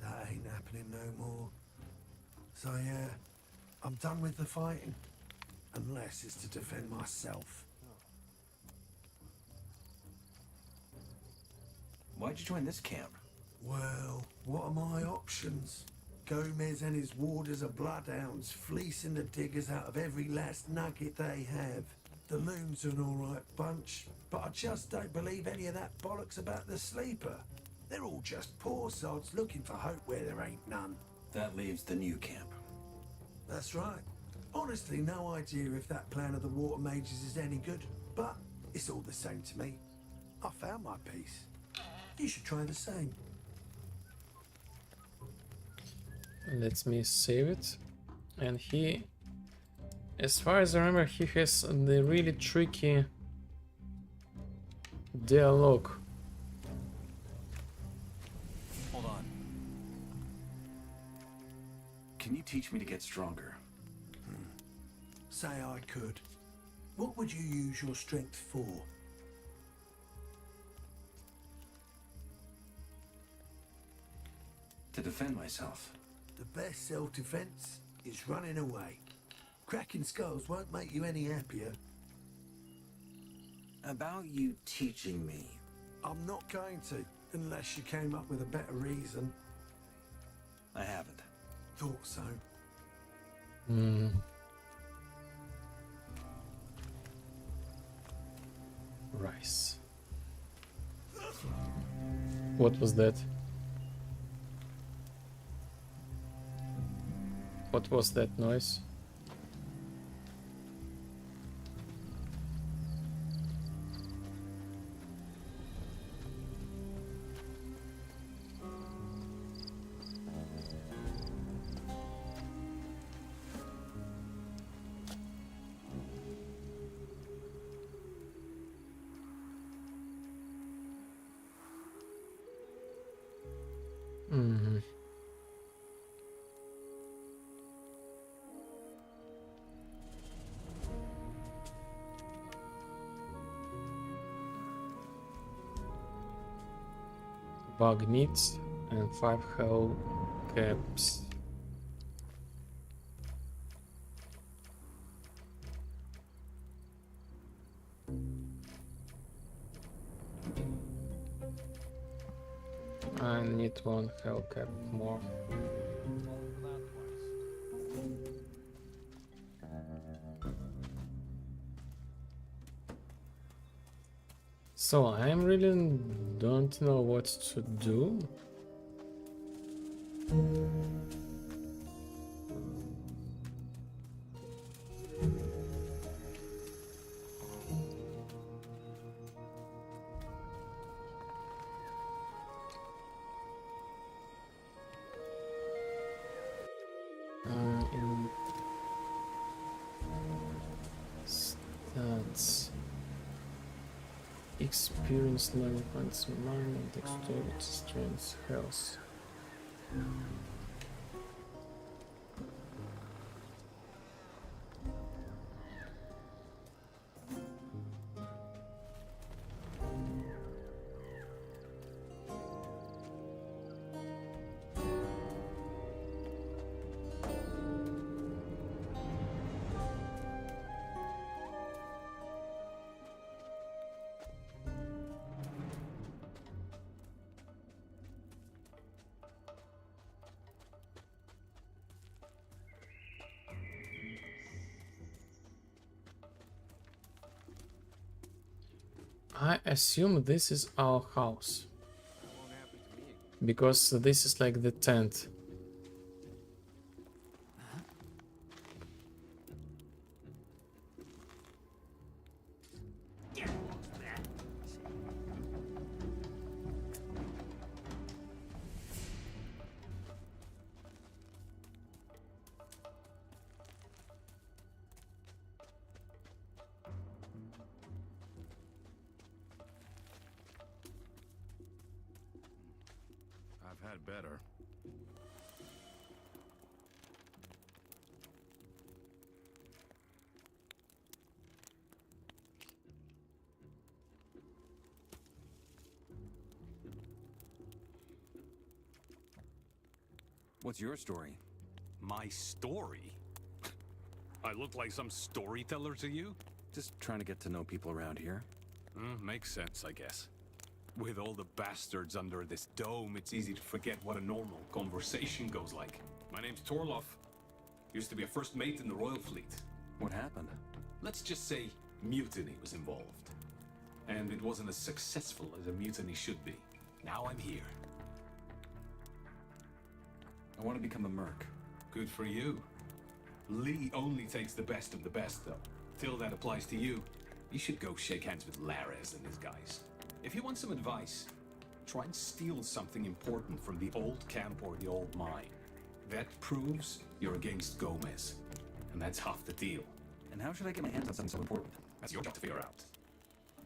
that ain't happening no more. So yeah, I'm done with the fighting. Unless it's to defend myself. Why'd you join this camp? Well, what are my options? Gomez and his warders are bloodhounds, fleecing the diggers out of every last nugget they have. The loons are an alright bunch, but I just don't believe any of that bollocks about the sleeper. They're all just poor sods looking for hope where there ain't none. That leaves the new camp. That's right. Honestly, no idea if that plan of the water mages is any good, but it's all the same to me. I found my peace. You should try the same. Let me save it. And he, as far as I remember, he has the really tricky dialogue. Hold on. Can you teach me to get stronger? Say I could. What would you use your strength for? To defend myself. The best self-defense is running away. Cracking skulls won't make you any happier. About you teaching me. I'm not going to, unless you came up with a better reason. I haven't. Thought so. Rice. What was that? What was that noise? Bug meats and 5 hell caps. I need 1 hell cap more. So I really don't know what to do. In stats. Experience level points, mana, dexterity, strength, health. I assume this is our house, because this is like the tent. I've had better. What's your story? My story? I look like some storyteller to you? Just trying to get to know people around here. Makes sense, I guess. With all the bastards under this dome, it's easy to forget what a normal conversation goes like. My name's Torloff. Used to be a first mate in the Royal Fleet. What happened? Let's just say mutiny was involved. And it wasn't as successful as a mutiny should be. Now I'm here. I want to become a merc. Good for you. Lee only takes the best of the best, though. Till that applies to you, you should go shake hands with Lares and his guys. If you want some advice, try and steal something important from the old camp or the old mine. That proves you're against Gomez. And that's half the deal. And how should I get my hands on something so important? That's your job to figure out.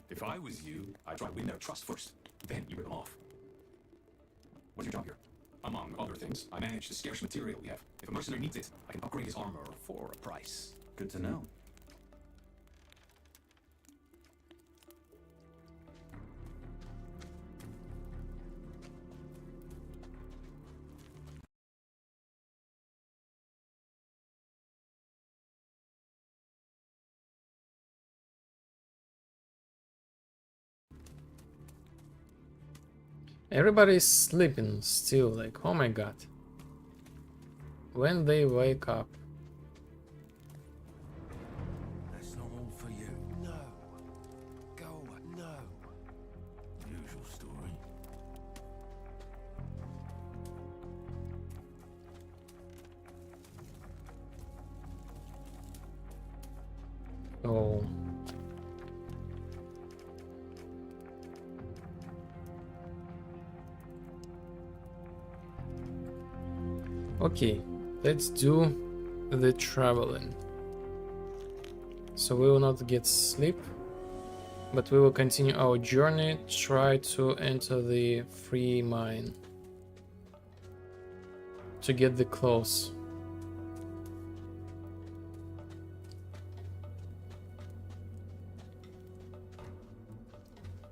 If I was you, I'd try to win their trust first. Then you rip them off. What's your job here? Among other things, I manage the scarce material we have. If a mercenary needs it, I can upgrade his armor for a price. Good to know. Everybody's sleeping still, like, oh my god. When they wake up. That's not all for you. No. Go away. No. Usual story. Oh. Okay, let's do the traveling. So we will not get sleep, but we will continue our journey, try to enter the free mine to get the clothes.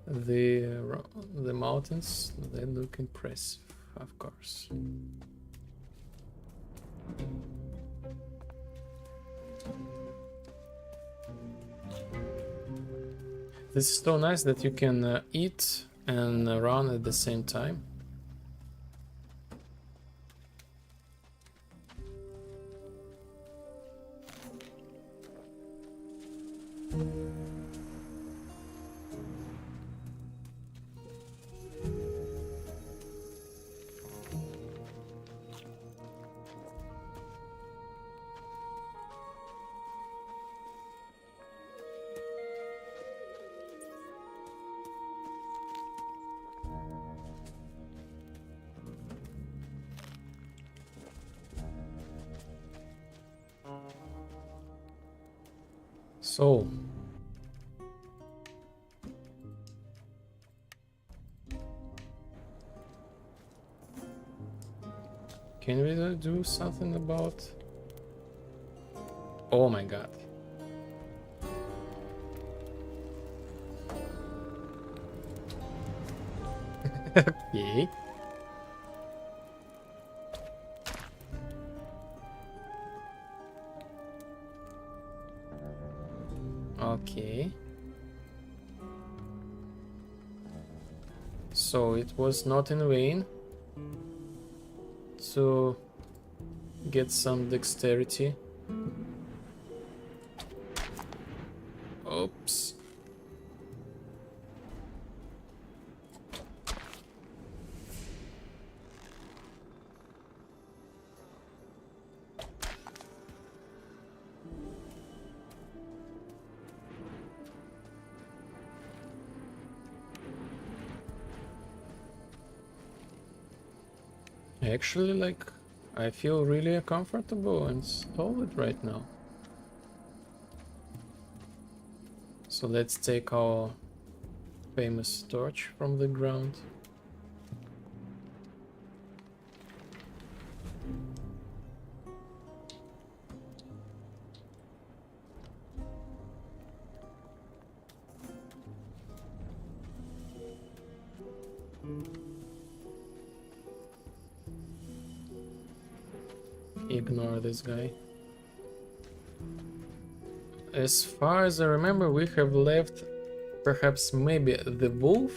The mountains, they look impressive, of course. This is so nice that you can eat and run at the same time. So, can we do something about... Oh my god. Okay. Okay. So it was not in vain to get some dexterity. Oops. Actually, like, I feel really comfortable and solid right now. So let's take our famous torch from the ground. ignore this guy. As far as I remember, we have left perhaps maybe the wolf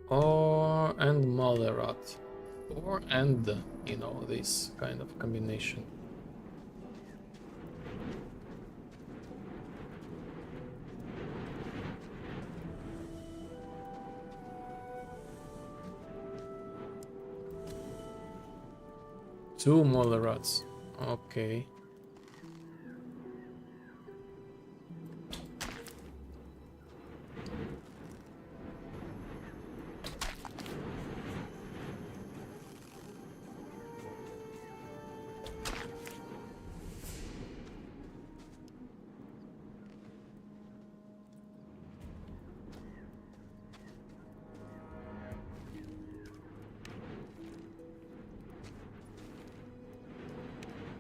or and Mallerat, or and you know, this kind of combination. Two Mallerats. Okay.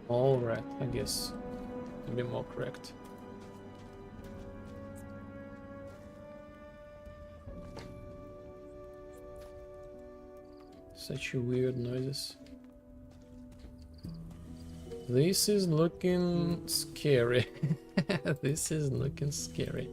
All right, I guess, to be more correct. Such weird noises. This is looking scary. This is looking scary.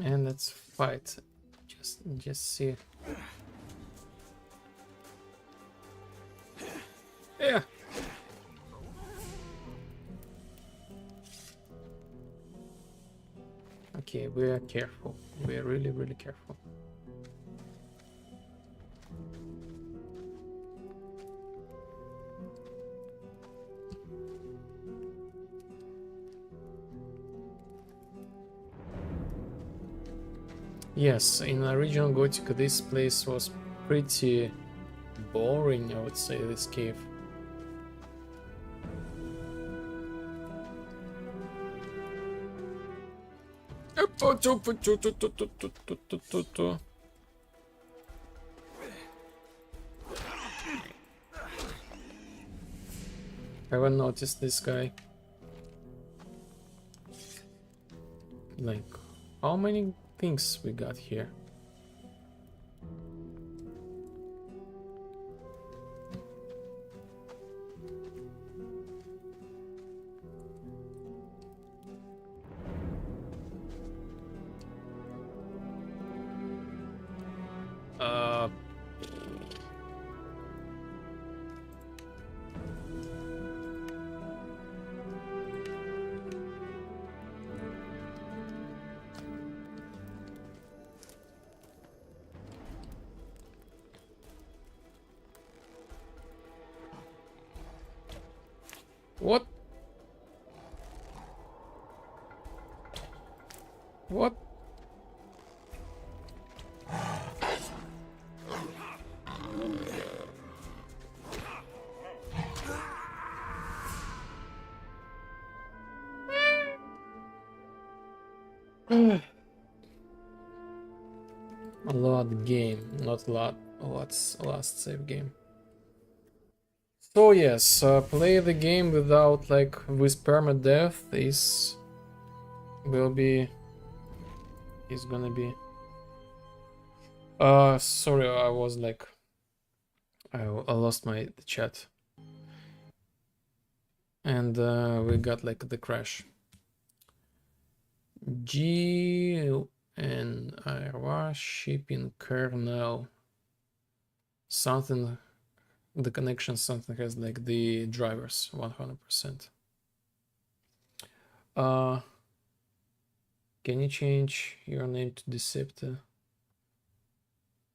And let's fight. Just see. Yeah. Okay, we are careful. We are really, really careful. Yes, in original Gothic this place was pretty boring, I would say, this cave. Haven't noticed this guy. Like, how many things we got here? What? What? A lot game, not a lot. What's last save game? So yes, play the game without like with permadeath is gonna be. Sorry, I was like I lost my chat, and we got like the crash. GNR shipping kernel something. The connection something has like the drivers 100%. Can you change your name to Deceptor?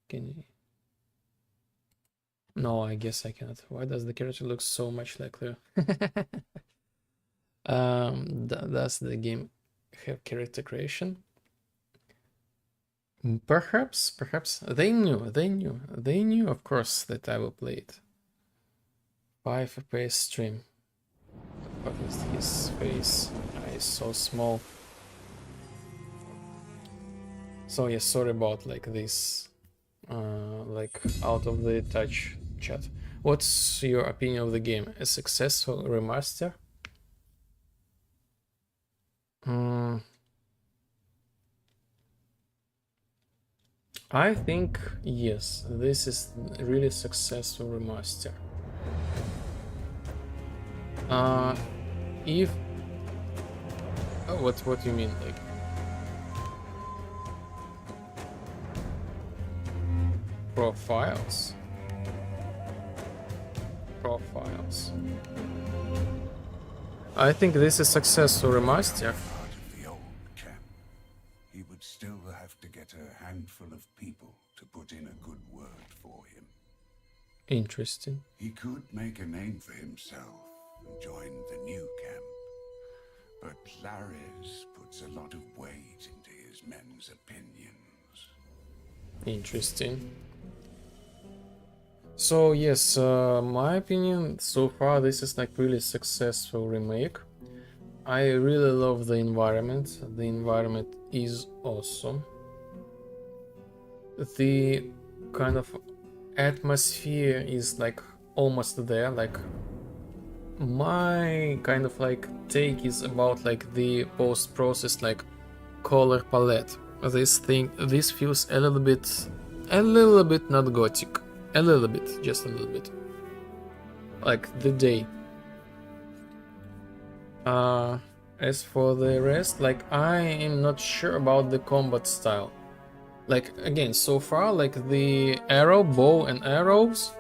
Can you? No, I guess I cannot. Why does the character look so much like Leo? Does the game have character creation? Perhaps they knew, of course, that I will play it. 5 FPS stream. What is his face? Is so small. So yeah, sorry about like this, like out of the touch chat. What's your opinion of the game? A successful remaster? I think yes, this is really successful remaster. If what do you mean, like profiles? I think this is successful remaster. Part of the old camp. He would still have to get a handful of people to put in a good word for him. Interesting. He could make a name for himself and join the new camp. But Lares puts a lot of weight into his men's opinions. Interesting. So yes, my opinion, so far this is like really successful remake. I really love the environment. The environment is awesome. The kind of atmosphere is like almost there. Like my kind of like take is about like the post-process like color palette. This feels a little bit not Gothic. A little bit, just a little bit. Like the day. As for the rest, like I am not sure about the combat style. Like again, so far, like the bow and arrows,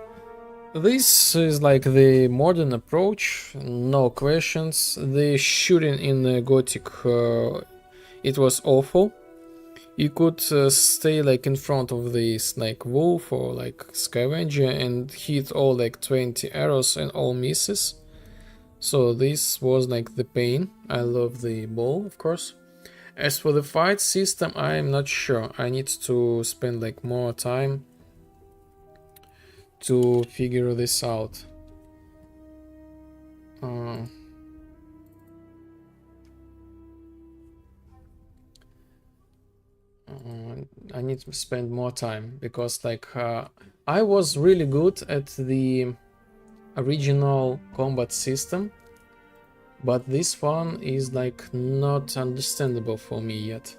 this is like the modern approach, no questions. The shooting in the Gothic, it was awful. You could stay like in front of this like wolf or like scavenger and hit all like 20 arrows and all misses. So this was like the pain. I love the bow, of course. As for the fight system, I'm not sure. I need to spend like more time to figure this out. I need to spend more time because like I was really good at the original combat system, but this one is like not understandable for me yet.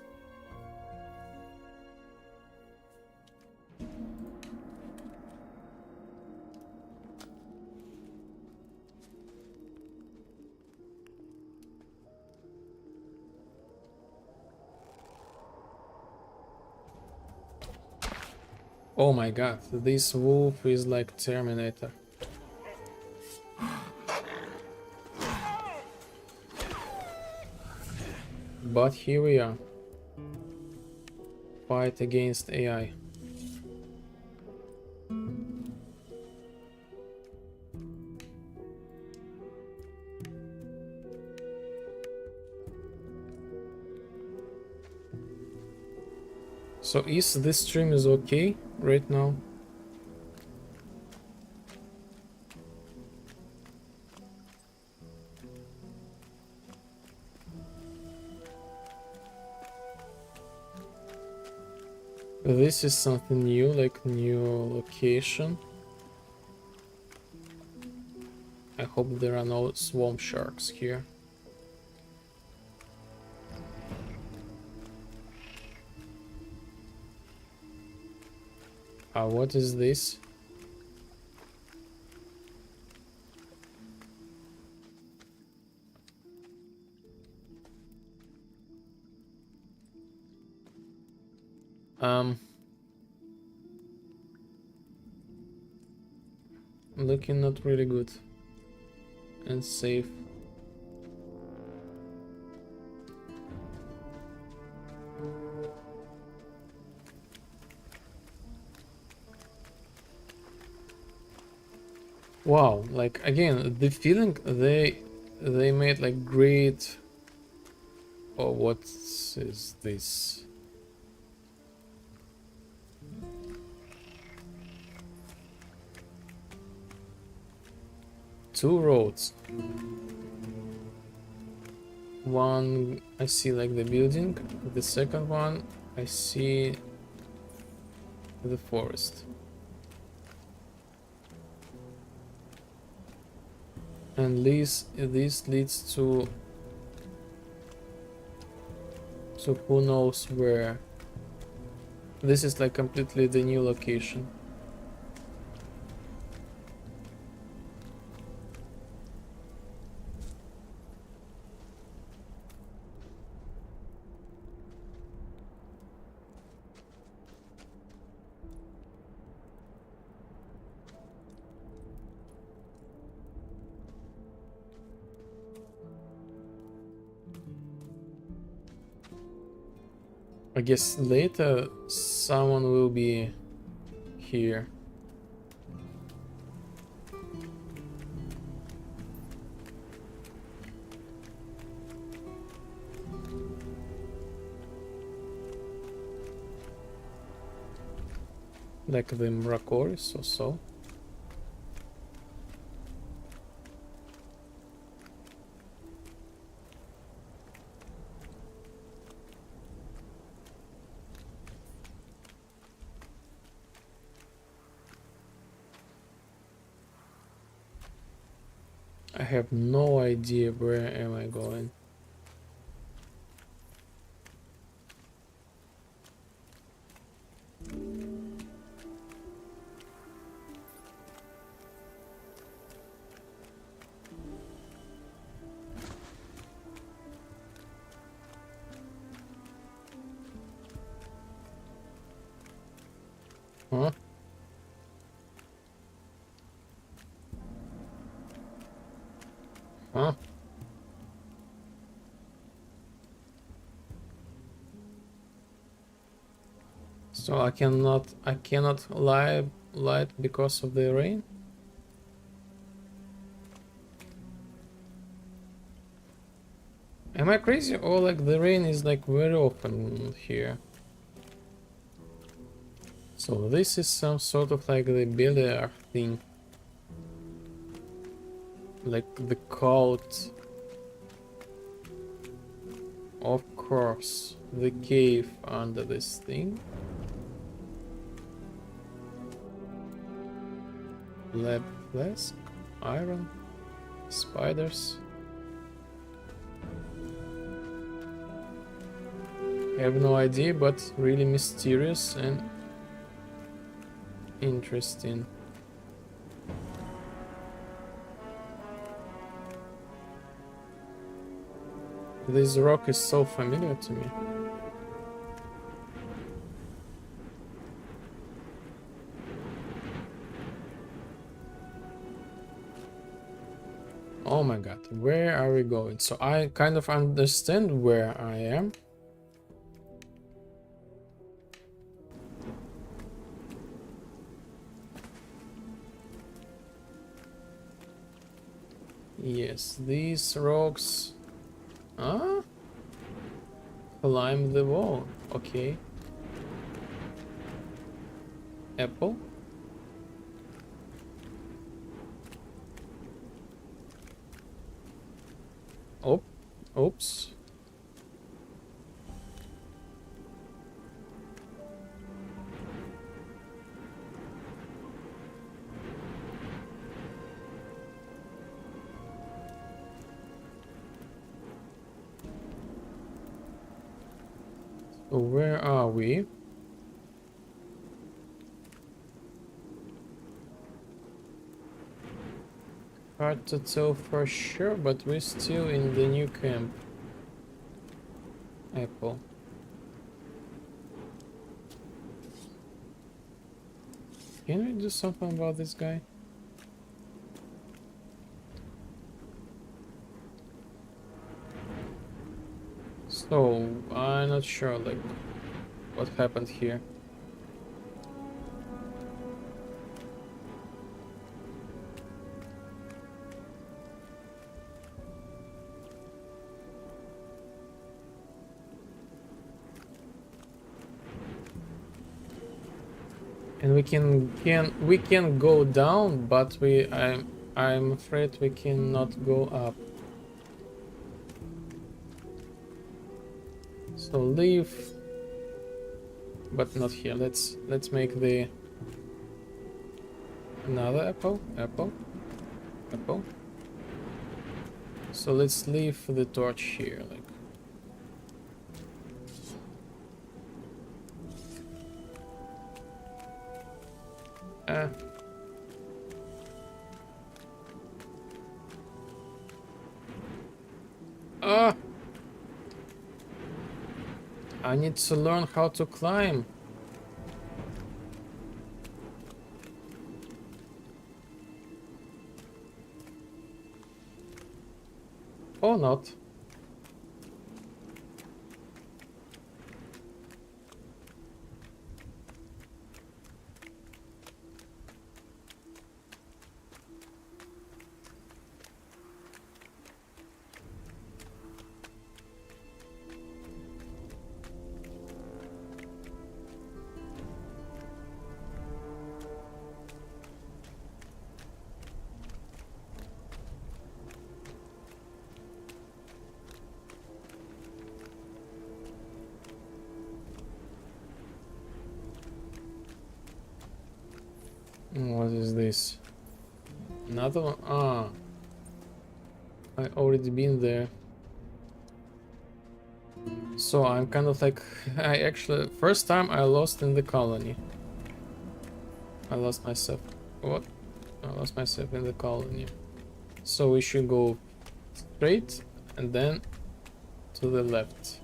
Oh my god, this wolf is like Terminator. But here we are. Fight against AI. So is this stream is okay right now? This is something new, like new location. I hope there are no swamp sharks here. What is this? Looking not really good and safe. Wow, like again, the feeling they made like great. Oh, what is this? 2 roads. One I see like the building, the second one I see the forest. And this leads to who knows where. This is like completely the new location. I guess later someone will be here. Like the Mrakoris or so. I have no idea where am I going. Huh? Huh? So I cannot light because of the rain? Am I crazy, or like the rain is like very often here? So this is some sort of like the Bel thing. Like the cult. Of course, the cave under this thing. Lead flask, iron, spiders. I have no idea, but really mysterious and interesting. This rock is so familiar to me. Oh my god, where are we going? So I kind of understand where I am. Yes, these rocks. Ah? Climb the wall. Okay. Apple. Oh, oops. So where are we? Hard to tell for sure, but we're still in the new camp. Apple. Can we do something about this guy? So, I'm not sure, like, what happened here. And we can go down, but I'm afraid we cannot go up. So leave, but not here. Let's make the another apple. So let's leave the torch here, like. I need to learn how to climb. Or not. What is this? Another one? Ah. I already been there. So I'm kind of like... I actually... First time I lost in the colony. I lost myself. What? I lost myself in the colony. So we should go straight and then to the left.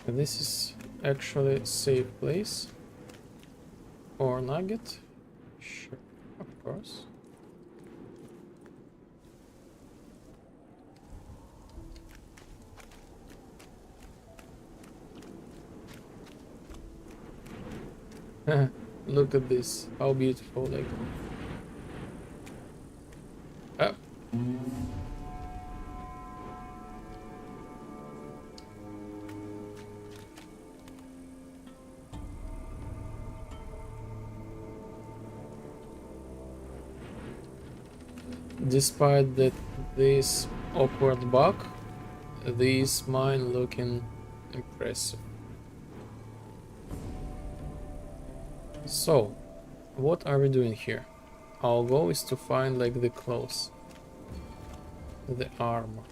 This is actually a safe place. Or nugget? Sure, of course. Look at this, how beautiful, like. Oh. Despite that this awkward bug, this mine looking impressive. So, what are we doing here? Our goal is to find like the clothes, the armor.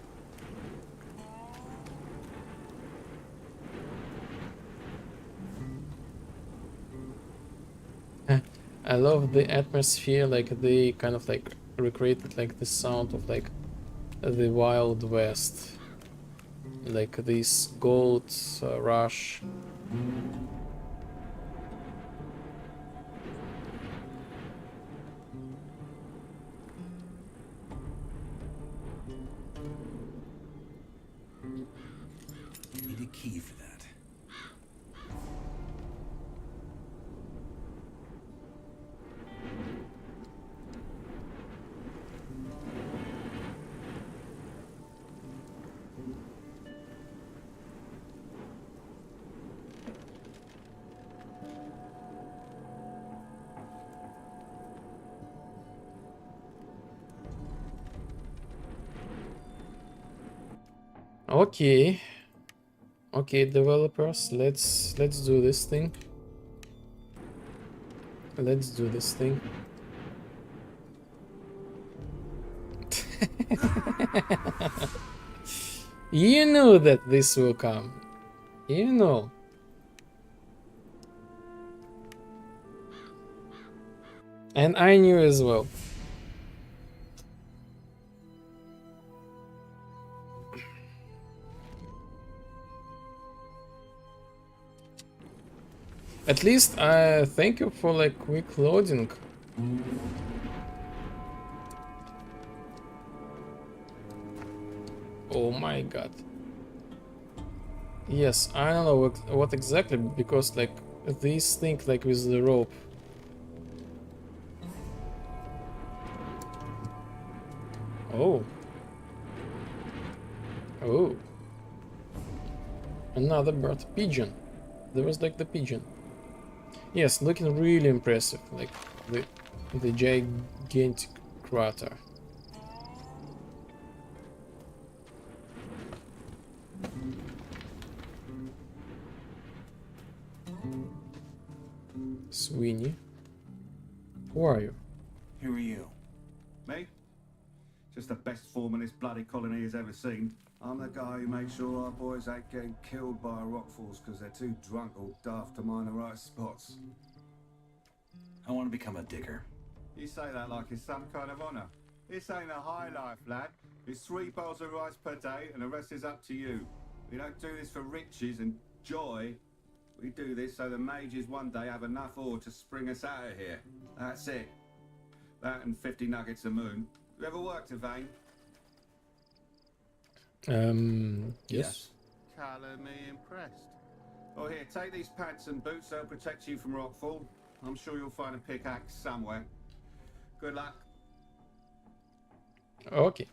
I love the atmosphere, like they kind of like recreated like the sound of like the Wild West, like this gold rush. Need a key for that. Okay. Okay, developers, let's do this thing. Let's do this thing. You knew that this will come. You know. And I knew as well. At least I thank you for like quick loading. Oh my god. Yes, I don't know what exactly, because like these thing like with the rope. Oh. Oh. Another bird. Pigeon. There was like the pigeon. Yes, looking really impressive. Like the gigantic crater. Sweeney. Who are you? Who are you? Me? Just the best foreman this bloody colony has ever seen. I'm the guy who makes sure our boys ain't getting killed by rockfalls because they're too drunk or daft to mind the right spots. I want to become a digger. You say that like it's some kind of honour. This ain't a high life, lad. It's 3 bowls of rice per day and the rest is up to you. We don't do this for riches and joy. We do this so the mages one day have enough ore to spring us out of here. That's it. That and 50 nuggets a moon. You ever worked a vein? Yes. Colour me impressed. Oh, here, take these pants and boots. They'll protect you from rockfall. I'm sure you'll find a pickaxe somewhere. Good luck. Okay.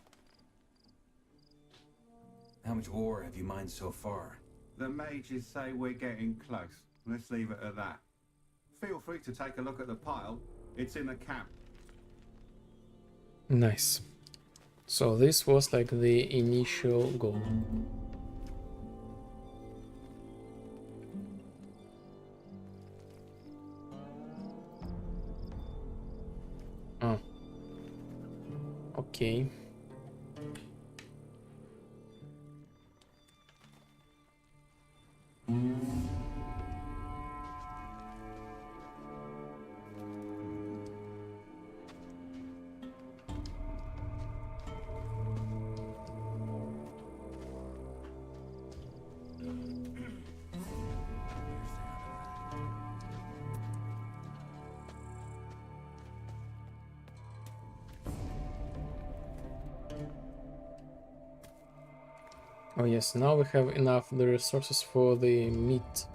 How much ore have you mined so far? The mages say we're getting close. Let's leave it at that. Feel free to take a look at the pile. It's in the camp. Nice. So this was like the initial goal. Oh. Okay. Oh yes, now we have enough the resources for the meat,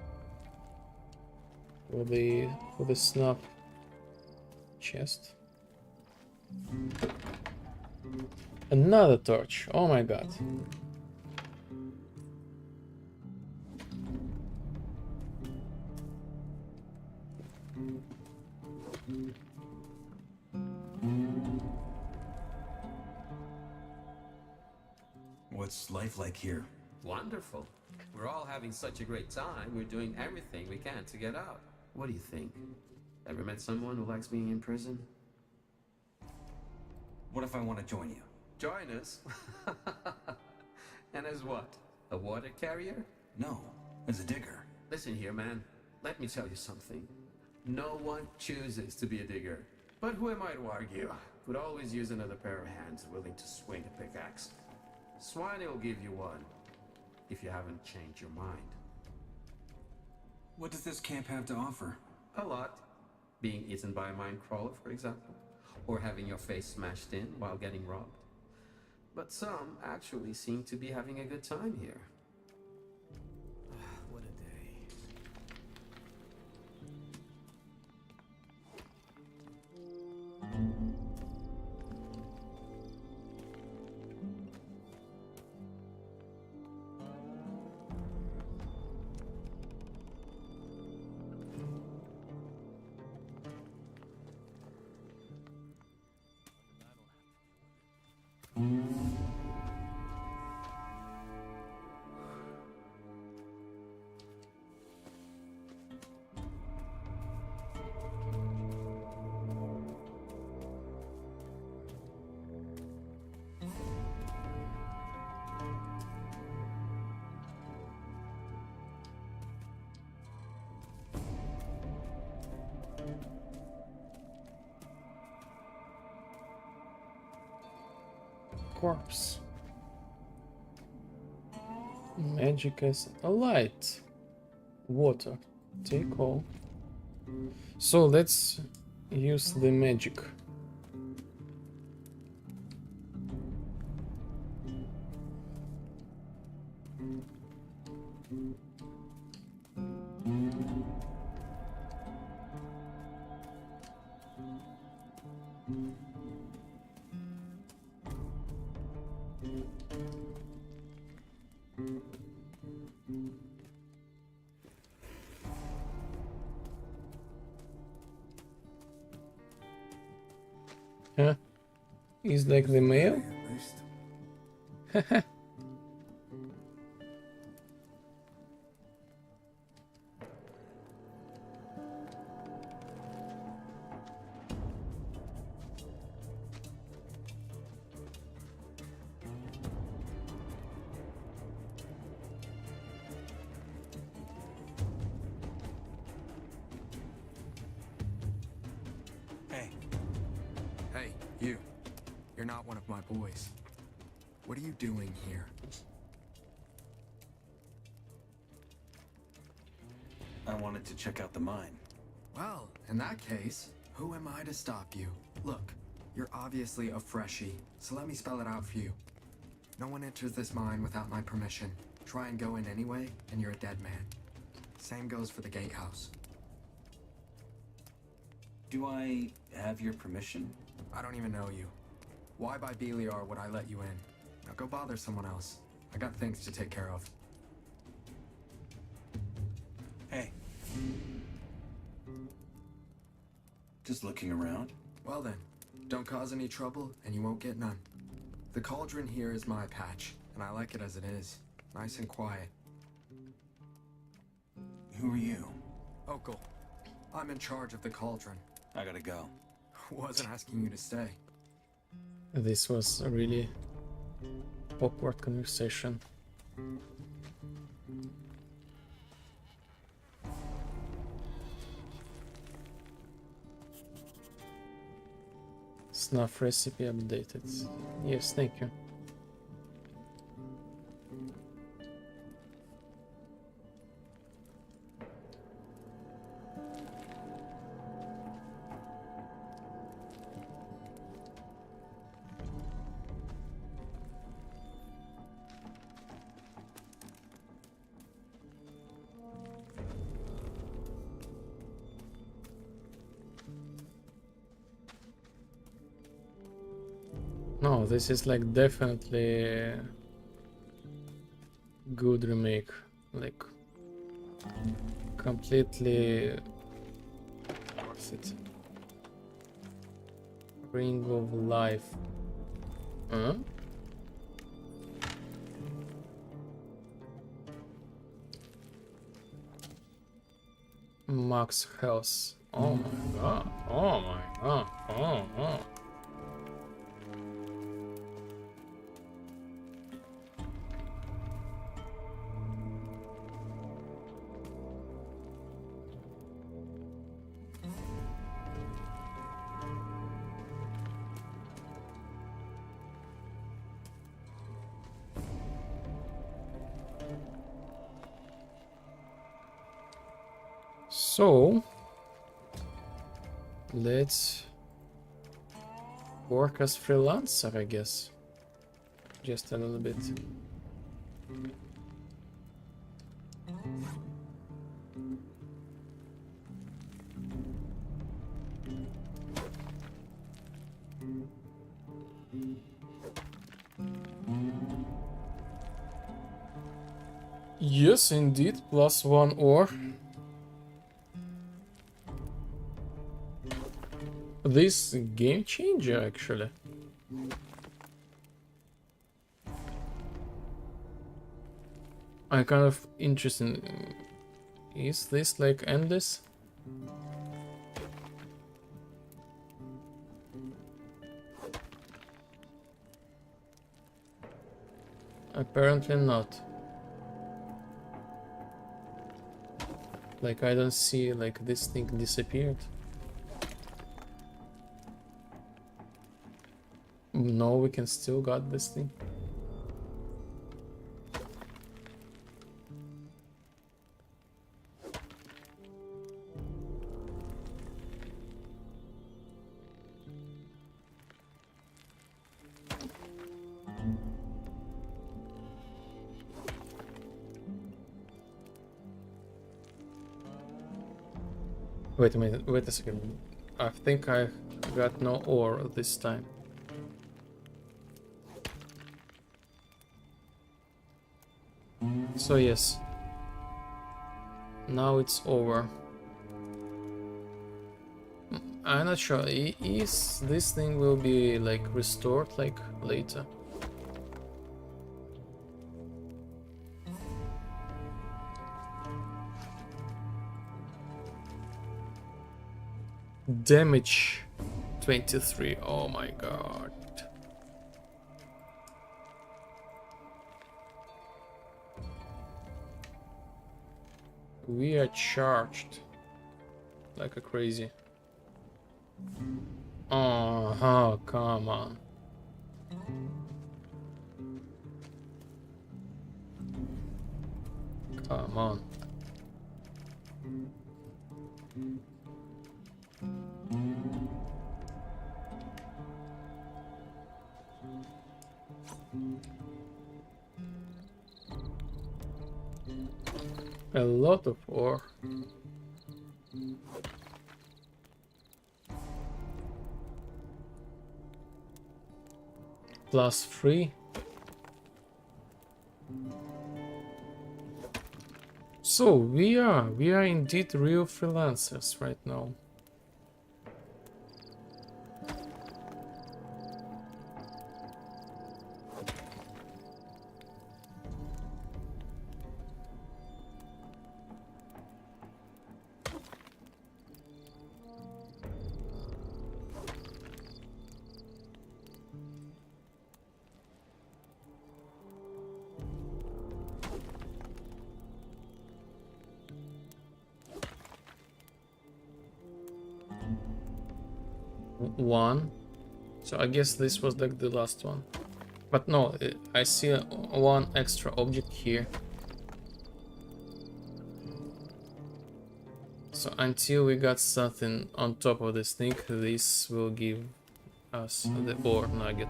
for the snuff chest. Another torch. Oh my god. What's life like here? Wonderful. We're all having such a great time. We're doing everything we can to get out. What do you think? Ever met someone who likes being in prison? What if I want to join you? Join us? And as what? A water carrier? No, as a digger. Listen here, man. Let me tell you something. No one chooses to be a digger. But who am I to argue? Could always use another pair of hands willing to swing a pickaxe. Swiney will give you one, if you haven't changed your mind. What does this camp have to offer? A lot. Being eaten by a mine crawler, for example. Or having your face smashed in while getting robbed. But some actually seem to be having a good time here. What a day. Corpse. Magic as a light. Water. Take all. So let's use the magic. Huh? He's like the male? Hey. Hey, you. You're not one of my boys. What are you doing here? I wanted to check out the mine. Well, in that case, who am I to stop you? Look, you're obviously a freshie, so let me spell it out for you. No one enters this mine without my permission. Try and go in anyway, and you're a dead man. Same goes for the gatehouse. Do I have your permission? I don't even know you. Why by Beliar would I let you in? Now go bother someone else. I got things to take care of. Hey. Just looking around. Well then, don't cause any trouble and you won't get none. The cauldron here is my patch, and I like it as it is. Nice and quiet. Who are you? Okal. I'm in charge of the cauldron. I gotta go. Wasn't asking you to stay. This was a really awkward conversation. Snuff recipe updated. Yes, thank you. No, this is like definitely good remake, like completely worth it. Ring of Life. Huh? Max Health. Oh my god. Oh my god. Oh. So let's work as freelancer, I guess. Just a little bit. Yes, indeed, +1 ore. This game changer, actually. I'm kind of interested. Is this like endless? Apparently not. Like I don't see like this thing disappeared. No, we can still got this thing. Wait a minute, wait a second. I think I got no ore this time. So yes, now it's over. I'm not sure, is this thing will be like restored like later? Damage 23, oh my god. We are charged like a crazy. Oh, come on. Come on. A lot of ore. +3. So we are indeed real freelancers right now. One. So I guess this was like the last one. But no, I see one extra object here. So until we got something on top of this thing, this will give us the ore nugget.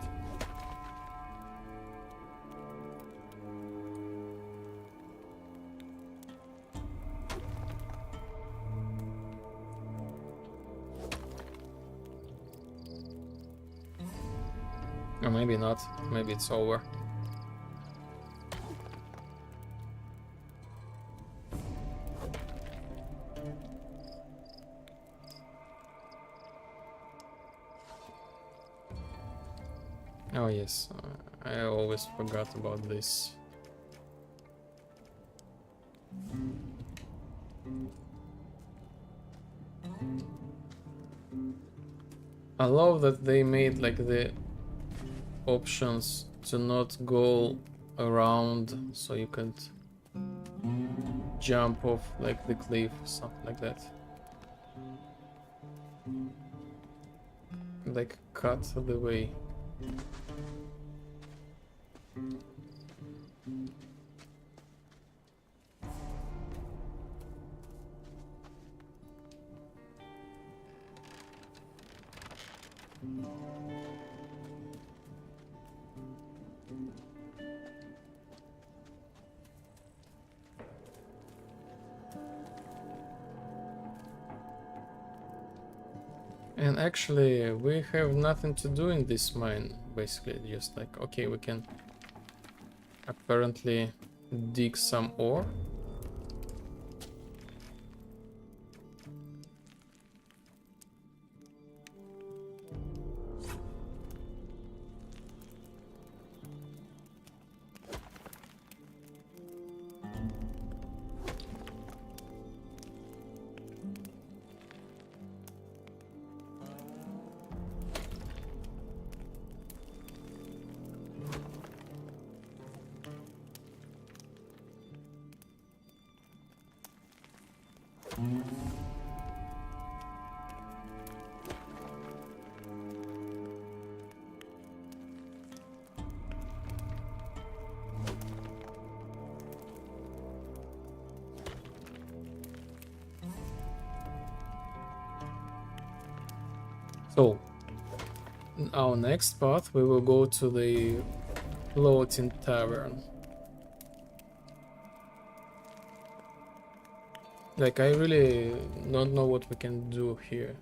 Or maybe not, maybe it's over. Oh yes, I always forgot about this. I love that they made like the options to not go around, so you could jump off like the cliff, something like that. Like cut the way. And actually, we have nothing to do in this mine, basically, just like, okay, we can apparently dig some ore. So, in our next path, we will go to the floating tavern. Like, I really don't know what we can do here.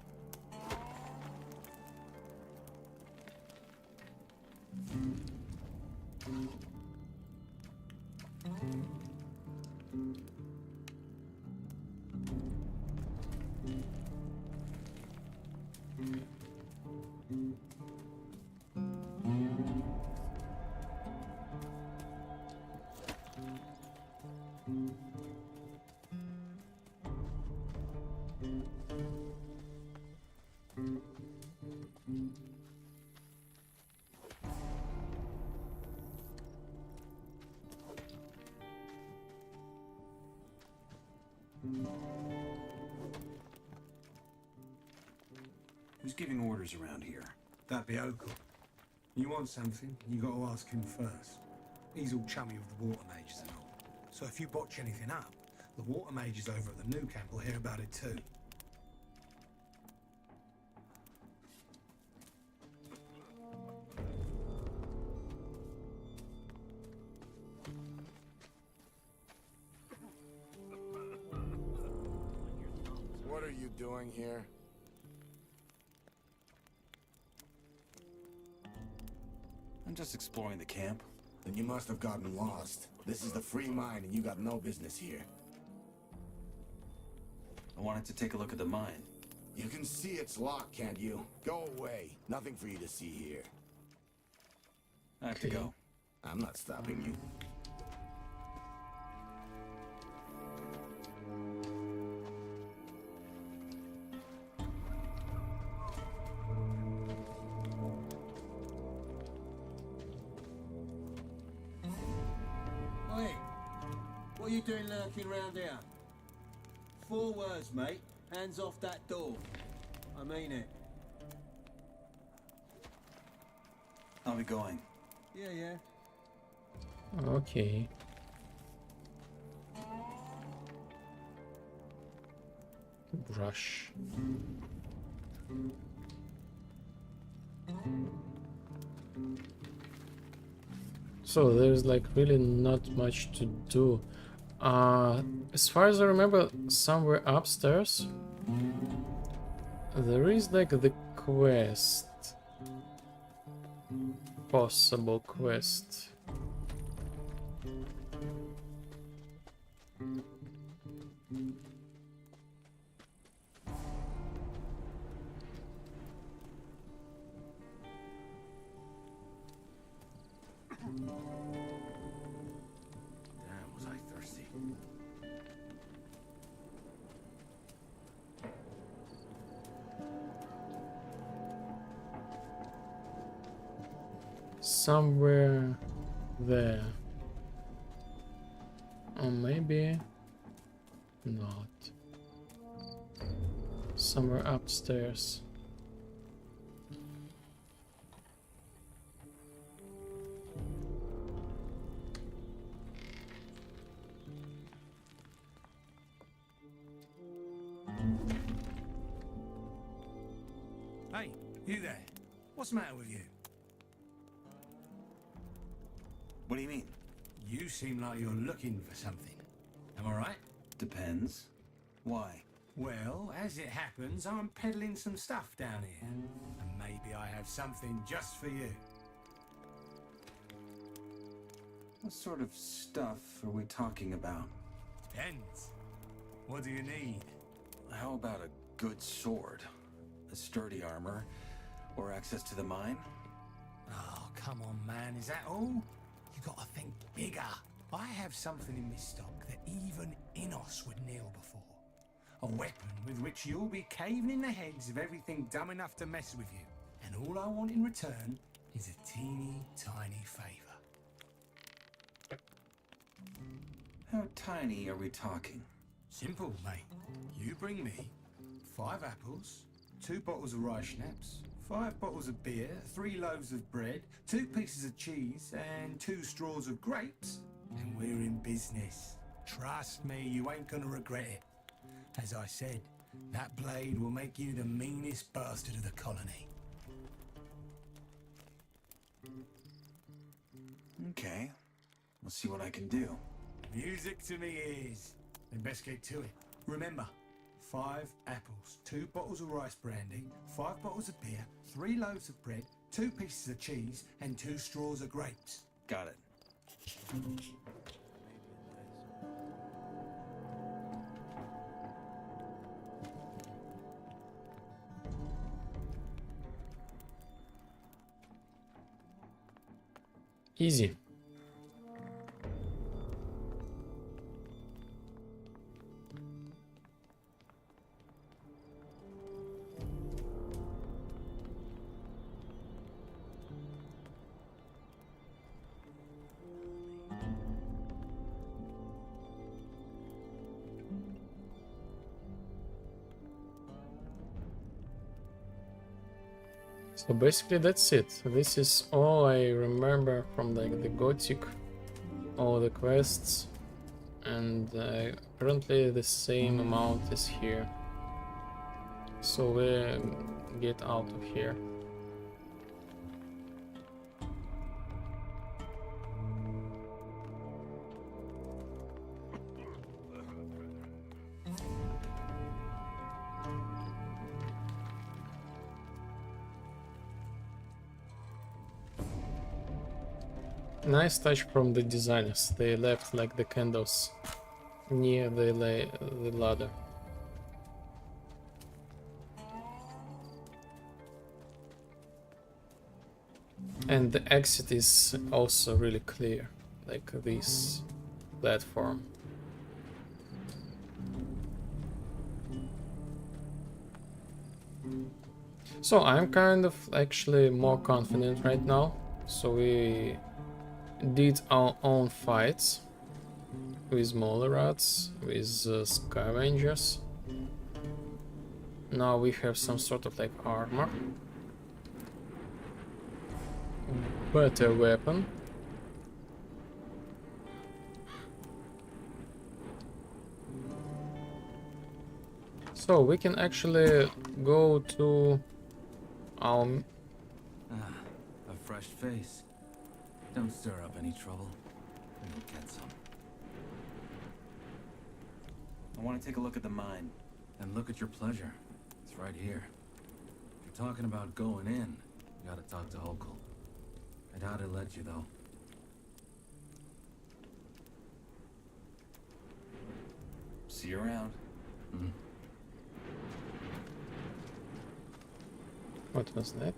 Who's giving orders around here? That'd be Oakle. You want something, you got to ask him first. He's all chummy with the water mages and all. So if you botch anything up, the water mages over at the new camp will hear about it too. What are you doing here? I'm just exploring the camp. Then you must have gotten lost. This is the free mine and you got no business here. I wanted to take a look at the mine. You can see it's locked, can't you? Go away. Nothing for you to see here. I have to go. I'm not stopping you. Hey, what are you doing lurking around here? 4 words, mate. Hands off that door. I mean it. I'll be going. Yeah. Okay. Brush. So there's like really not much to do. As far as I remember, somewhere upstairs there is like the quest. Possible quest. Damn, was I thirsty. Somewhere there. Or maybe not. Somewhere upstairs. Hey, you there. What's the matter with you? What do you mean? You seem like you're looking for something. Am I right? Depends. Why? Well, as it happens, I'm peddling some stuff down here. And maybe I have something just for you. What sort of stuff are we talking about? Depends. What do you need? How about a good sword? A sturdy armor? Or access to the mine? Oh, come on, man. Is that all? You gotta think bigger. I have something in my stock that even Innos would kneel before. A weapon with which you'll be caving in the heads of everything dumb enough to mess with you. And all I want in return is a teeny tiny favor. How tiny are we talking? Simple, mate. You bring me 5 apples, 2 bottles of rye schnapps, 5 bottles of beer, 3 loaves of bread, 2 pieces of cheese, and 2 straws of grapes, and we're in business. Trust me, you ain't gonna regret it. As I said, that blade will make you the meanest bastard of the colony. Okay. Let's see what I can do. Music to me ears. Then best get to it. Remember, 5 apples, 2 bottles of rice brandy, 5 bottles of beer, 3 loaves of bread, 2 pieces of cheese, and 2 straws of grapes. Got it. Easy. So basically that's it. This is all I remember from like the Gothic, all the quests, and apparently the same amount is here. So we get out of here. Nice touch from the designers. They left like the candles near the ladder. And the exit is also really clear, like this platform. So I'm kind of actually more confident right now. So we did our own fights with mole rats, with scavengers. Now we have some sort of like armor, better weapon. So we can actually go to our... a fresh face. Don't stir up any trouble. You'll get some. I want to take a look at the mine. And look at your pleasure. It's right here. If you're talking about going in, you gotta talk to Hokel. I doubt he'll let you, though. See you around. What was that?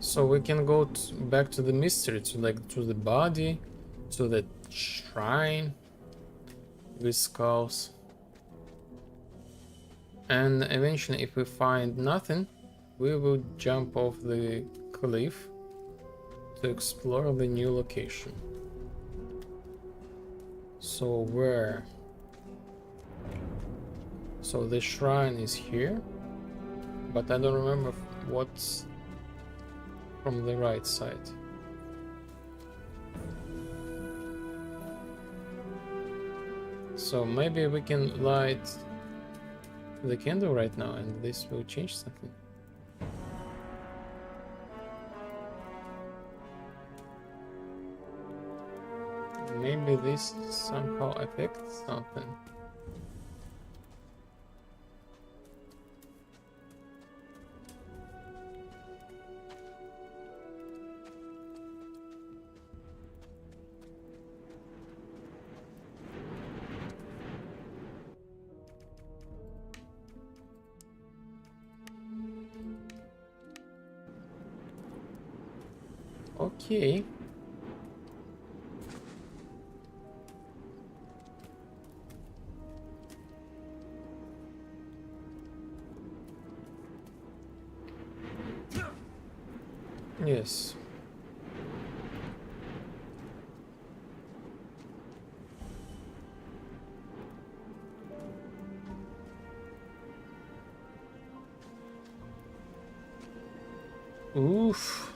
So we can go back to the mystery, to the body, to the shrine with skulls. And eventually, if we find nothing, we will jump off the cliff to explore the new location. So where? So the shrine is here, but I don't remember what's from the right side. So maybe we can light the candle right now and this will change something. Maybe this somehow affects something. Okay. Yes. Oof.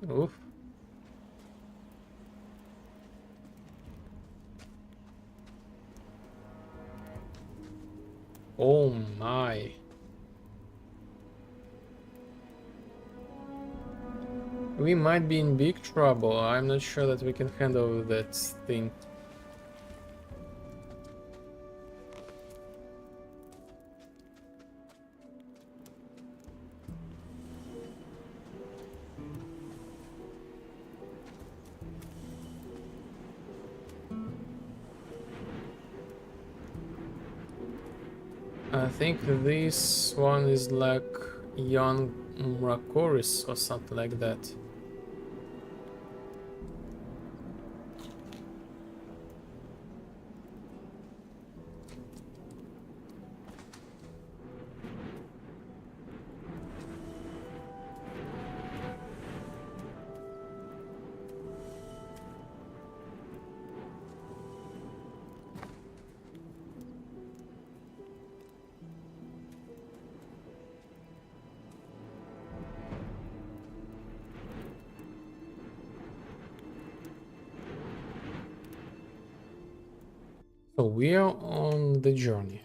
Oof. Oh my. We might be in big trouble. I'm not sure that we can handle that thing. I think this one is like young Mrakoris or something like that. So we are on the journey.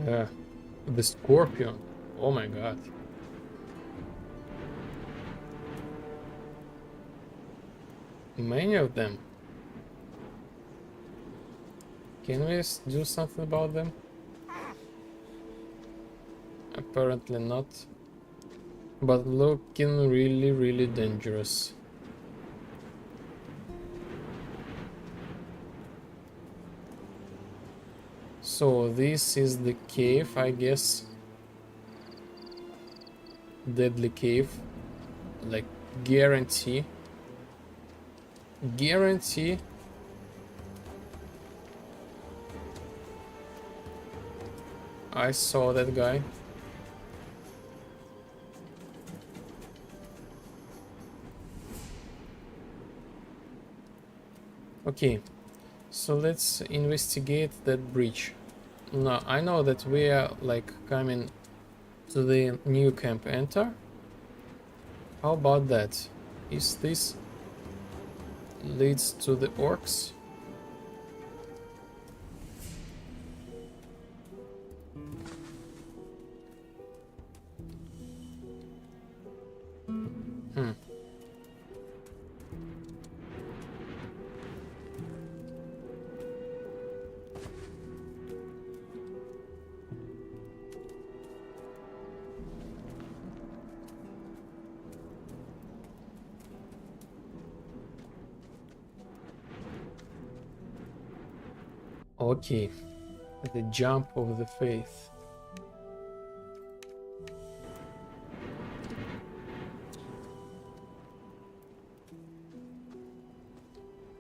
Yeah, the scorpion. Oh my god. Many of them. Can we do something about them? Apparently not. But looking really, really dangerous. So this is the cave, I guess. Deadly cave. Like guarantee. Guarantee. I saw that guy. Okay, so let's investigate that bridge. Now, I know that we are like coming to the new camp. Enter. How about that? Is this leads to the orcs? Okay, the jump of the faith.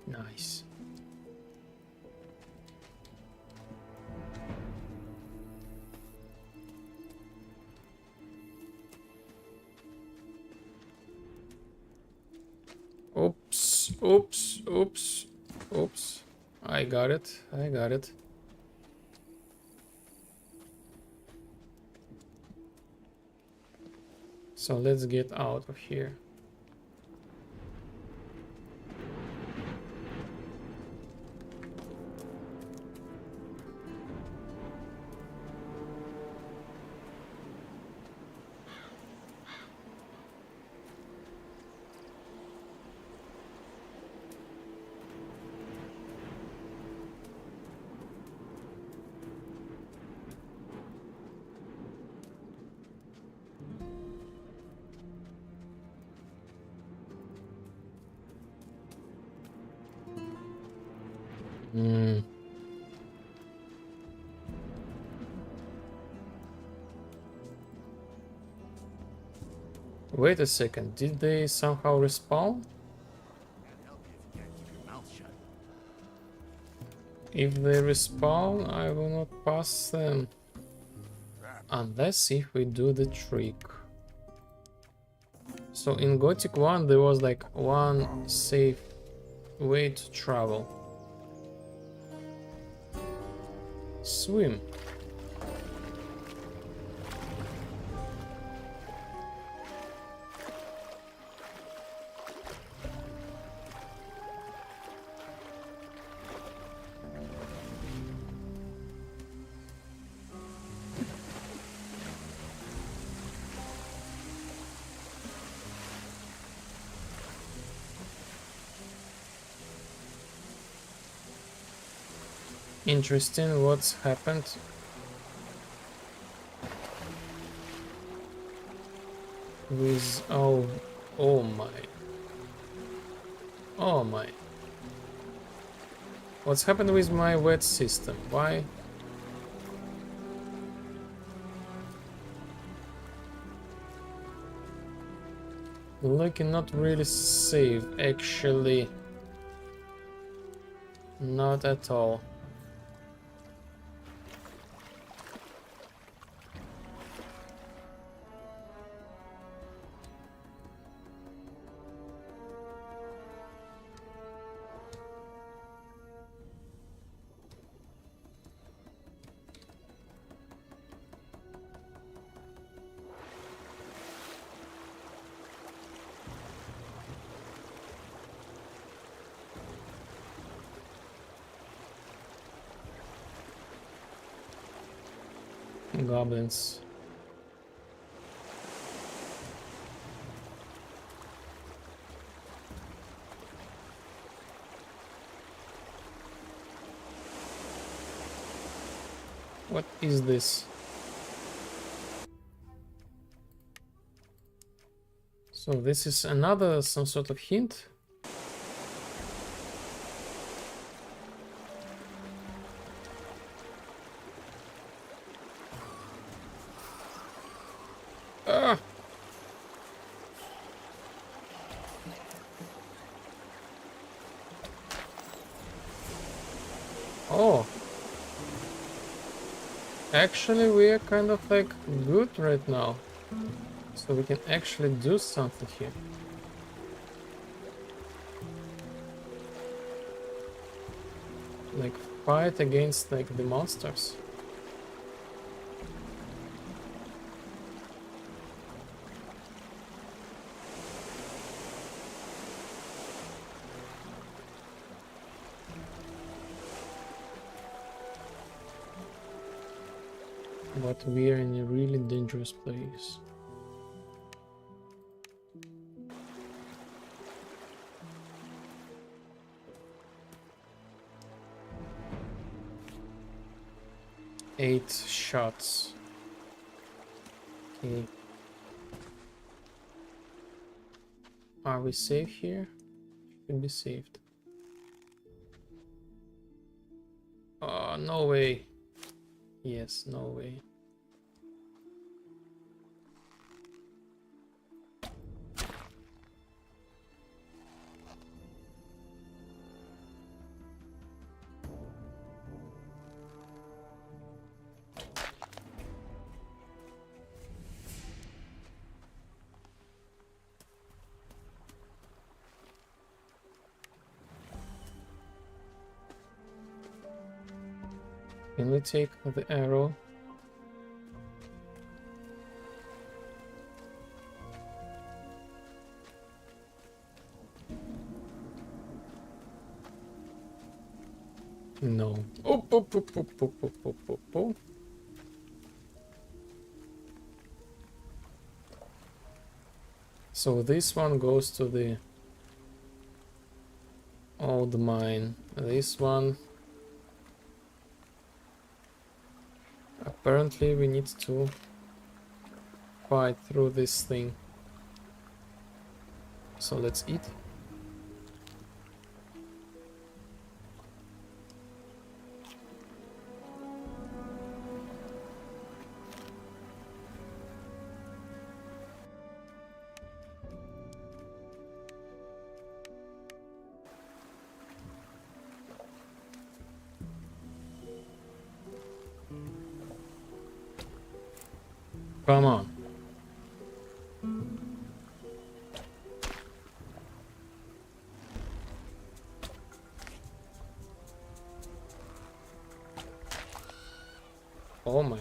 Nice. Oops, oops, oops, oops. I got it, I got it. So let's get out of here. Wait a second, did they somehow respawn? If they respawn, I will not pass them. Unless if we do the trick. So in Gothic 1 there was like one safe way to travel. Swim. Interesting what's happened with oh my. What's happened with my wet system? Why? Looking not really safe, actually. Not at all. Goblins. What is this? So this is another some sort of hint. Ah! Oh. Actually, we are kind of like good right now. So we can actually do something here. Like fight against like the monsters. But we are in a really dangerous place. Eight shots. Okay. Are we safe here? Should be saved. Oh, no way. Yes, no way. Can we take the arrow? No. Oh, oh, oh, oh, oh, oh, oh, oh, oh. So this one goes to the old mine. This one... Apparently we need to fight through this thing. So let's eat. Come on. Oh my.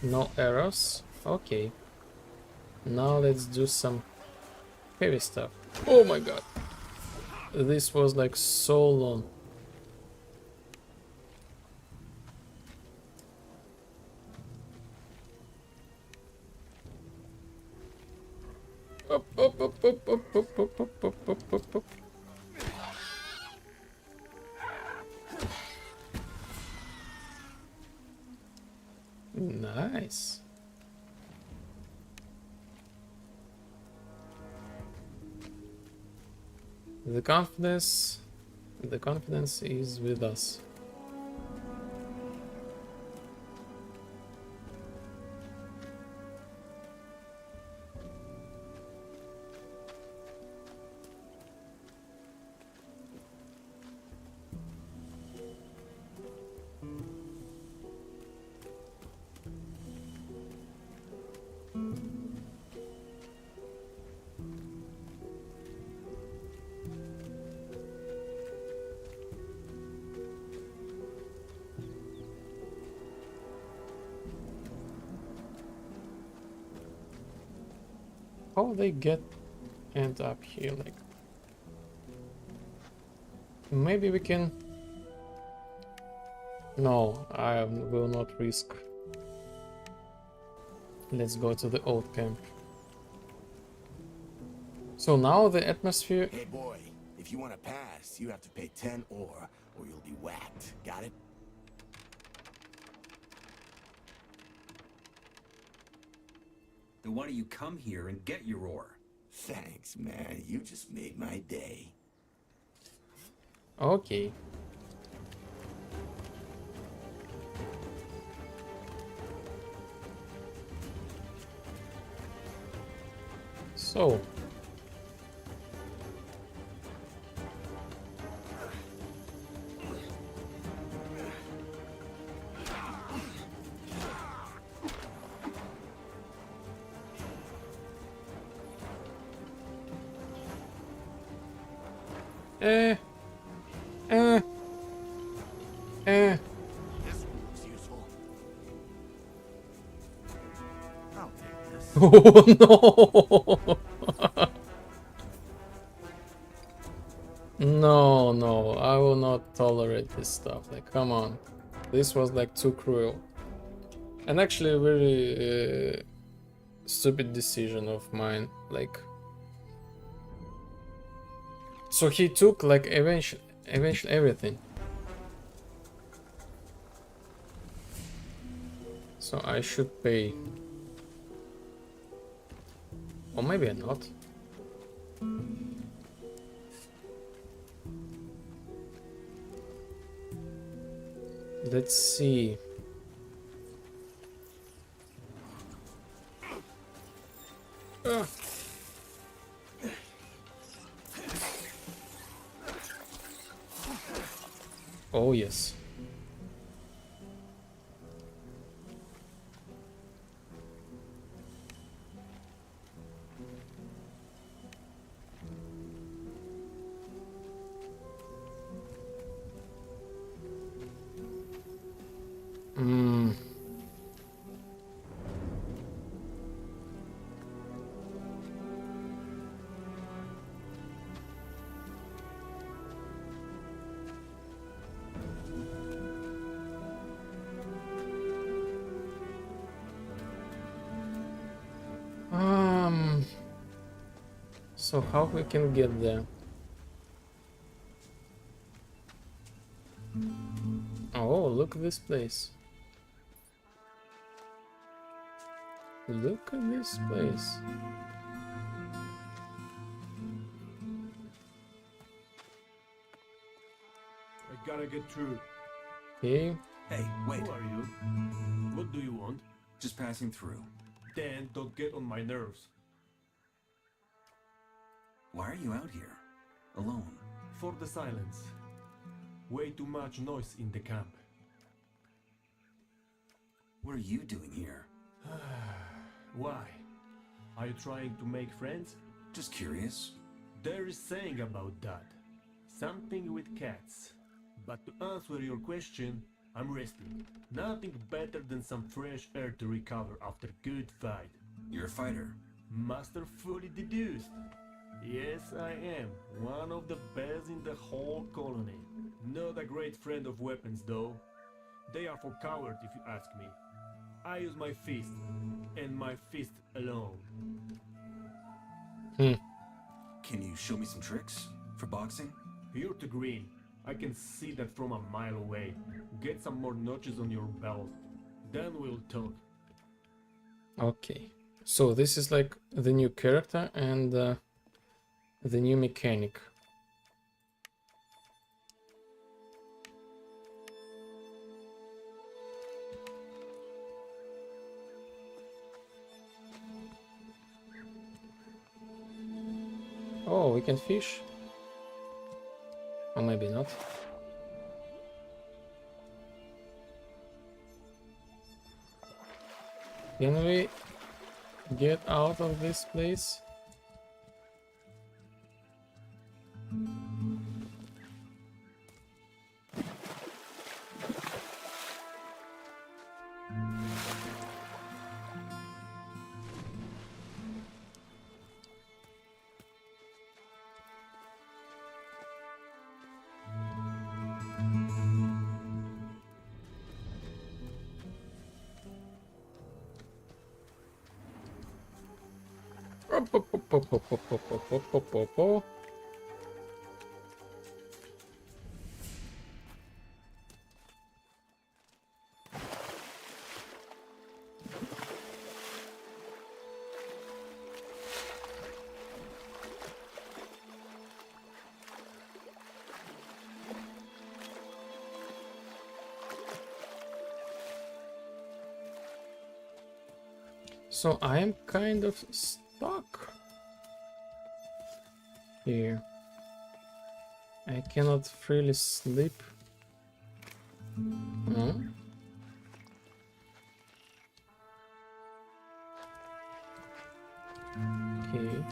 No arrows. Okay. Now let's do some heavy stuff. Oh my god. This was like so long. Up, up, up, up, up, up, up, up, up, up, up, up. Nice. The confidence is with us. How they end up here? Like, maybe we can. No, I will not risk. Let's go to the old camp. So now the atmosphere. Hey boy, if you want to pass, you have to pay 10 ore, or you'll be whacked. Got it? Then why don't you come here and get your ore? Thanks, man. You just made my day. Okay. So. This one's useful. I'll take this. Oh no! No, I will not tolerate this stuff. Like, come on. This was like too cruel. And actually a very stupid decision of mine. Like, so he took like eventually everything. So I should pay. Or maybe not. Let's see. Oh yes. So how we can get there? Oh, look at this place. Look at this place. I gotta get through. Okay. Hey, wait. Who are you? What do you want? Just passing through. Dan, don't get on my nerves. Why are you out here? Alone? For the silence. Way too much noise in the camp. What are you doing here? Why? Are you trying to make friends? Just curious. There is saying about that. Something with cats. But to answer your question, I'm resting. Nothing better than some fresh air to recover after a good fight. You're a fighter. Masterfully deduced. Yes, I am. One of the best in the whole colony. Not a great friend of weapons, though. They are for cowards, if you ask me. I use my fist, and my fist alone. Can you show me some tricks? For boxing? You're too green. I can see that from a mile away. Get some more notches on your belt. Then we'll talk. Okay, so this is like the new character and the new mechanic. Oh, we can fish? Or maybe not. Can we get out of this place? So I am kind of stuck here. I cannot freely sleep. Huh? Okay.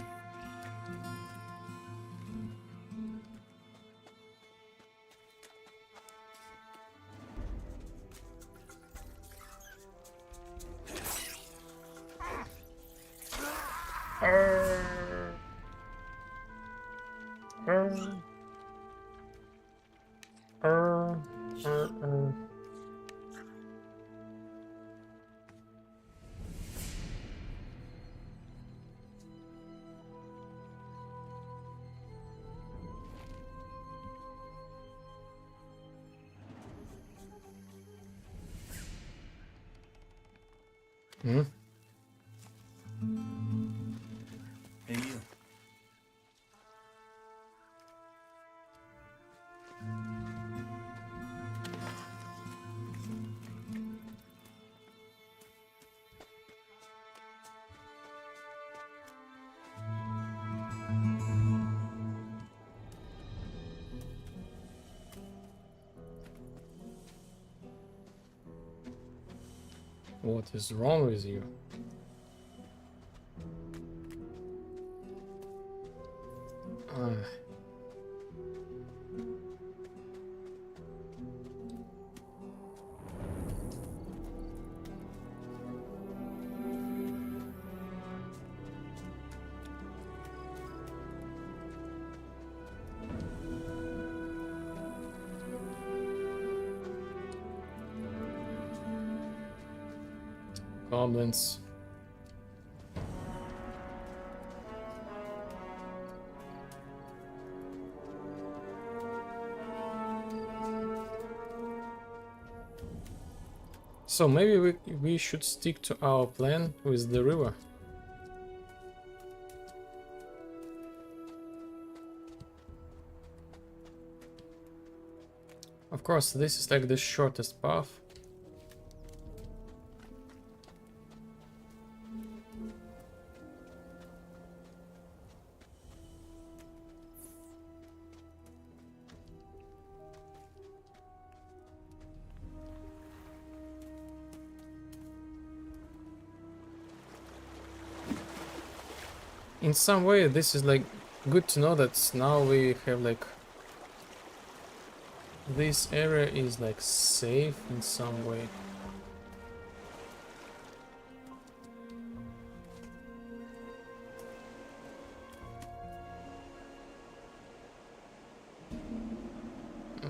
Hmm? Hey, you. What is wrong with you? Goblins. So maybe we should stick to our plan with the river. Of course, this is like the shortest path. In some way, this is like good to know that now we have like this area is like safe in some way.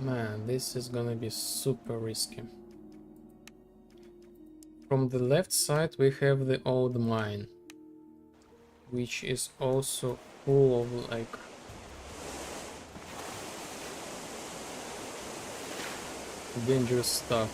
Man, this is gonna be super risky. From the left side we have the old mine, which is also full of like dangerous stuff.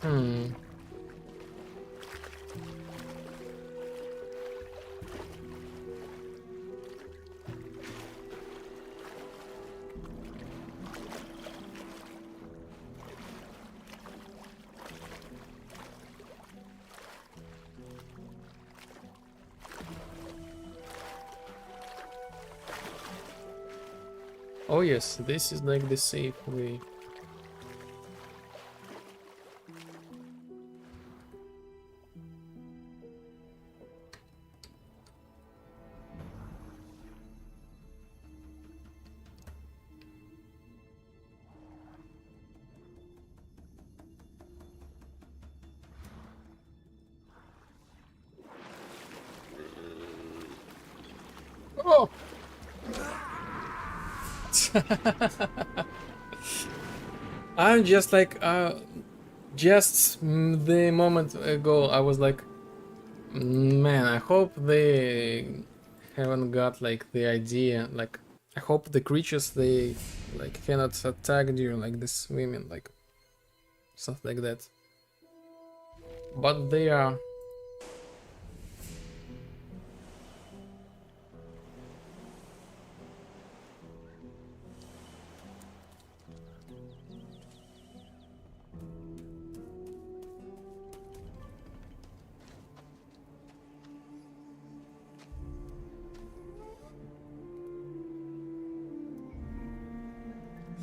Hmm. Oh yes, this is like the safe way. Oh! I'm just like, just the moment ago, I was like, man, I hope they haven't got like the idea, like, I hope the creatures, they like cannot attack you like this women, like stuff like that. But they are.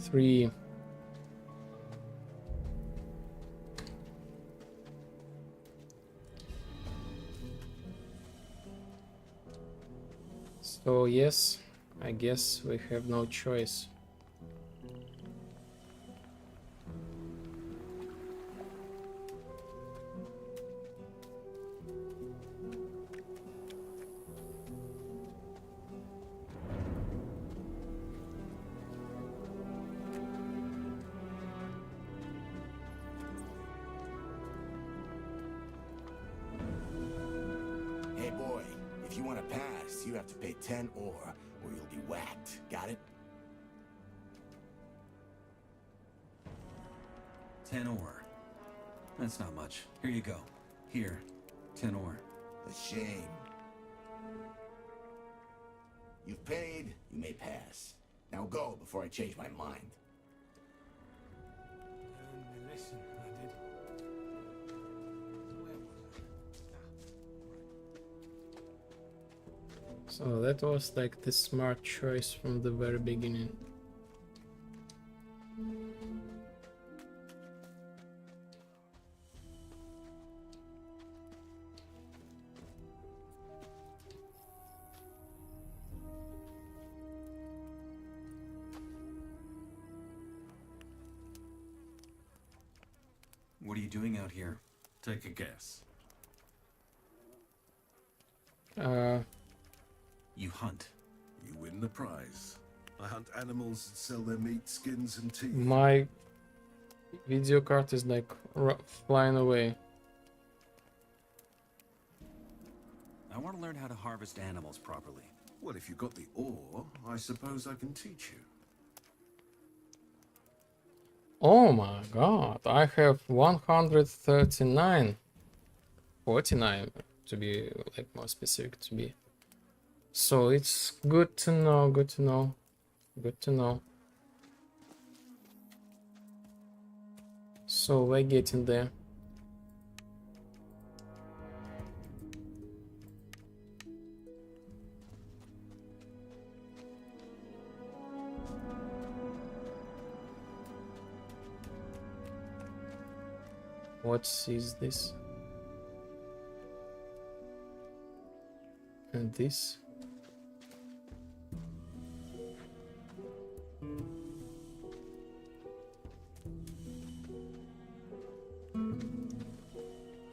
Three. So yes, I guess we have no choice. Hey boy, if you want to pass, you have to pay 10 ore, or you'll be whacked. Got it? 10 ore. That's not much. Here you go. Here, 10 ore. A shame. You've paid, you may pass. Now go before I change my mind. Listen, I did. So that was like the smart choice from the very beginning. What are you doing out here? Take a guess. You hunt. You win the prize. I hunt animals and sell their meat, skins, and teeth. My video card is like flying away. I want to learn how to harvest animals properly. Well, if you got the ore, I suppose I can teach you. Oh my god, I have 139, 49 to be like more specific to be. So it's good to know, good to know, good to know. So we're getting there. What is this? And this?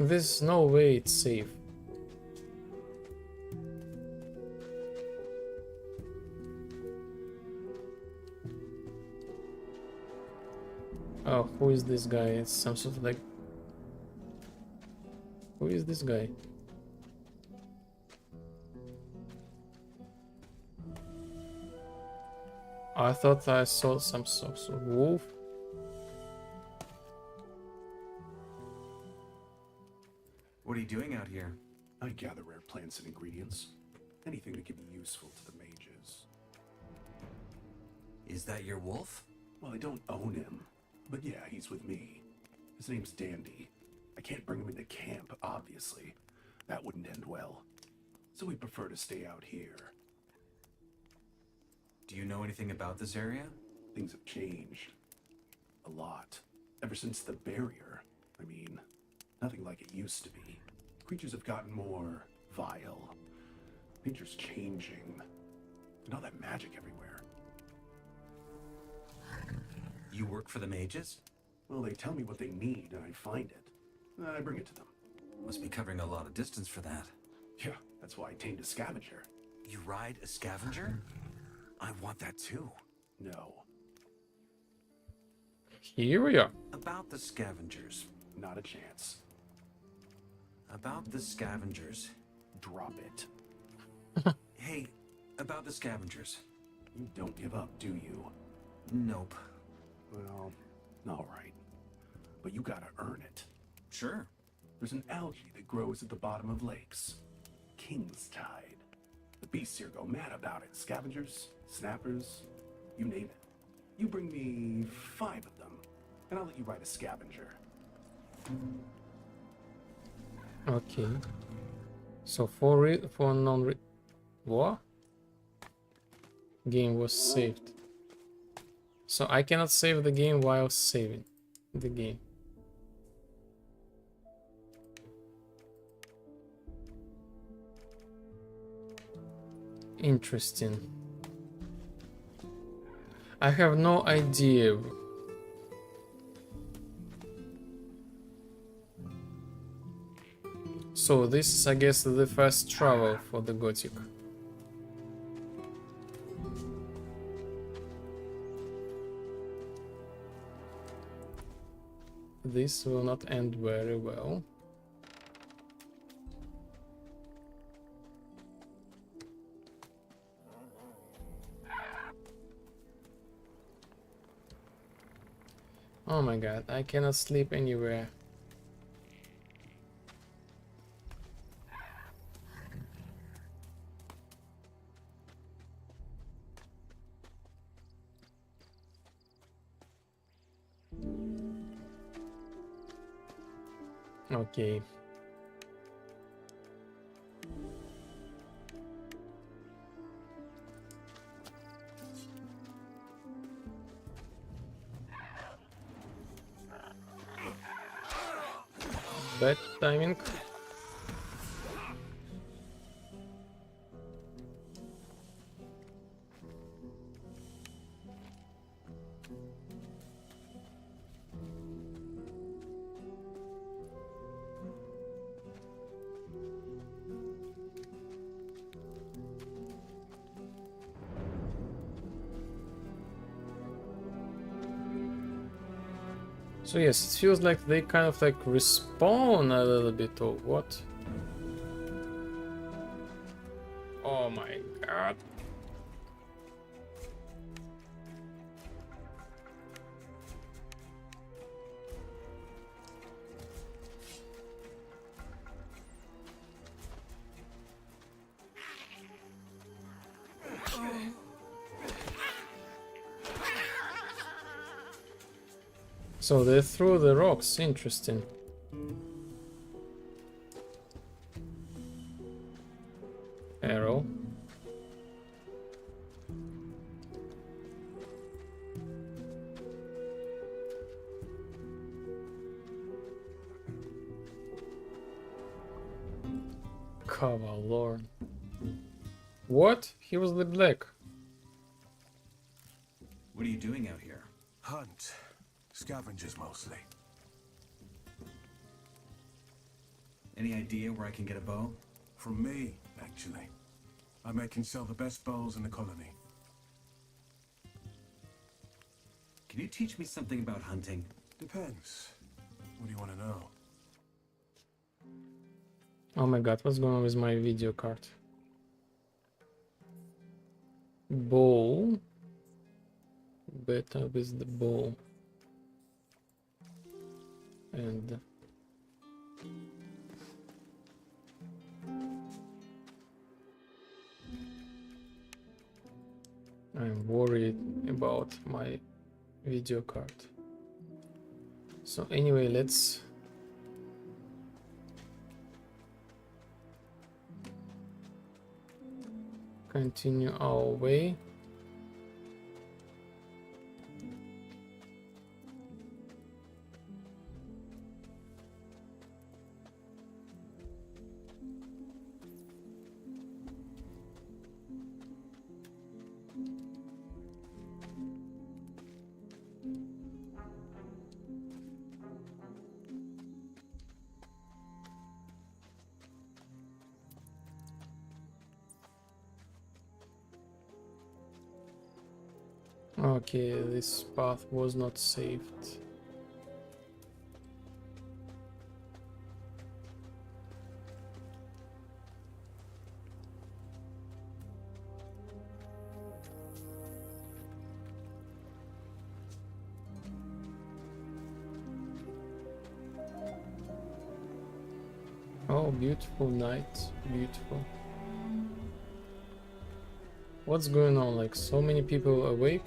There's no way it's safe. Oh, who is this guy? It's some sort of like... Who is this guy? I thought I saw some sort of wolf. What are you doing out here? I gather rare plants and ingredients. Anything that could be useful to the mages. Is that your wolf? Well, I don't own him. But yeah, he's with me. His name's Dandy. I can't bring him into camp, obviously. That wouldn't end well. So we prefer to stay out here. Do you know anything about this area? Things have changed. A lot. Ever since the barrier. I mean, nothing like it used to be. Creatures have gotten more vile. Nature's changing. And all that magic everywhere. You work for the mages? Well, they tell me what they need, and I find it. And I bring it to them. Must be covering a lot of distance for that. Yeah, that's why I tamed a scavenger. You ride a scavenger? I want that too. No. Here we are. About the scavengers. Not a chance. About the scavengers. Drop it. Hey, about the scavengers. You don't give up, do you? Nope. Well, alright. But you gotta earn it. Sure. There's an algae that grows at the bottom of lakes. King's Tide. The beasts here go mad about it. Scavengers, snappers, you name it. You bring me 5 of them, and I'll let you ride a scavenger. Okay. So for non what? Game was saved. So I cannot save the game while saving the game. Interesting. I have no idea. So this is, I guess, the first travel for the Gothic. This will not end very well. Oh my god, I cannot sleep anywhere. Okay. Bad timing. So yes, it feels like they kind of like respawn a little bit, or what? Oh my god. So they threw the rocks, interesting. Arrow. Karl, Lord. What? He was the black. What are you doing out here? Hunt. Scavengers mostly. Any idea where I can get a bow? From me, actually. I make and sell the best bows in the colony. Can you teach me something about hunting? Depends. What do you want to know? Oh my god, what's going on with my video card? Bow. Better with the bow. about my video card. So anyway, let's continue our way. Okay, this path was not saved. Oh, beautiful night, beautiful. What's going on? Like, so many people awake?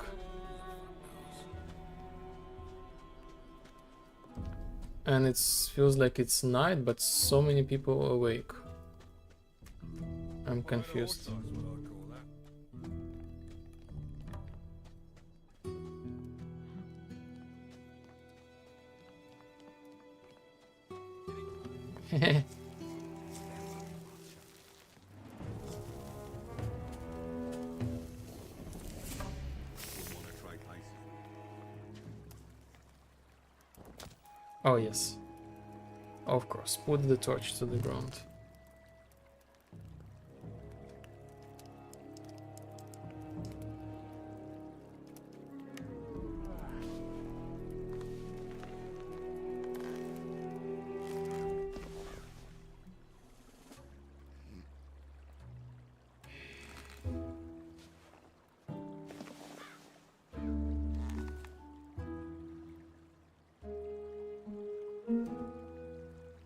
And it feels like it's night, but so many people awake. I'm confused. Oh yes, of course, put the torch to the ground.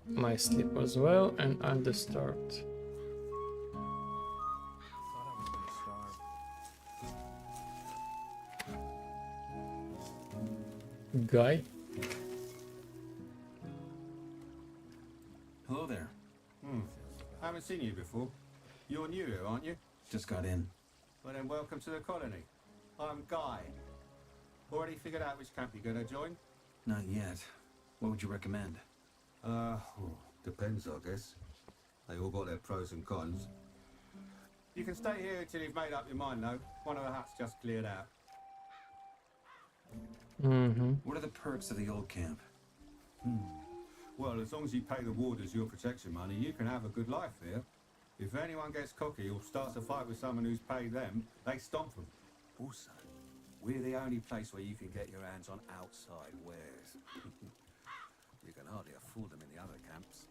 My sleep was well and undisturbed. Guy? Hello there. Haven't seen you before. You're new here, aren't you? Just got in. Well then, welcome to the colony. I'm Guy. Already figured out which camp you're gonna join? Not yet. What would you recommend? Depends, I guess. They all got their pros and cons. You can stay here until you've made up your mind, though. One of the huts just cleared out. What are the perks of the old camp? Well, as long as you pay the warders your protection money, you can have a good life here. If anyone gets cocky or starts a fight with someone who's paid them, they stomp them. Also, we're the only place where you can get your hands on outside wares. You can hardly afford them in the other camps.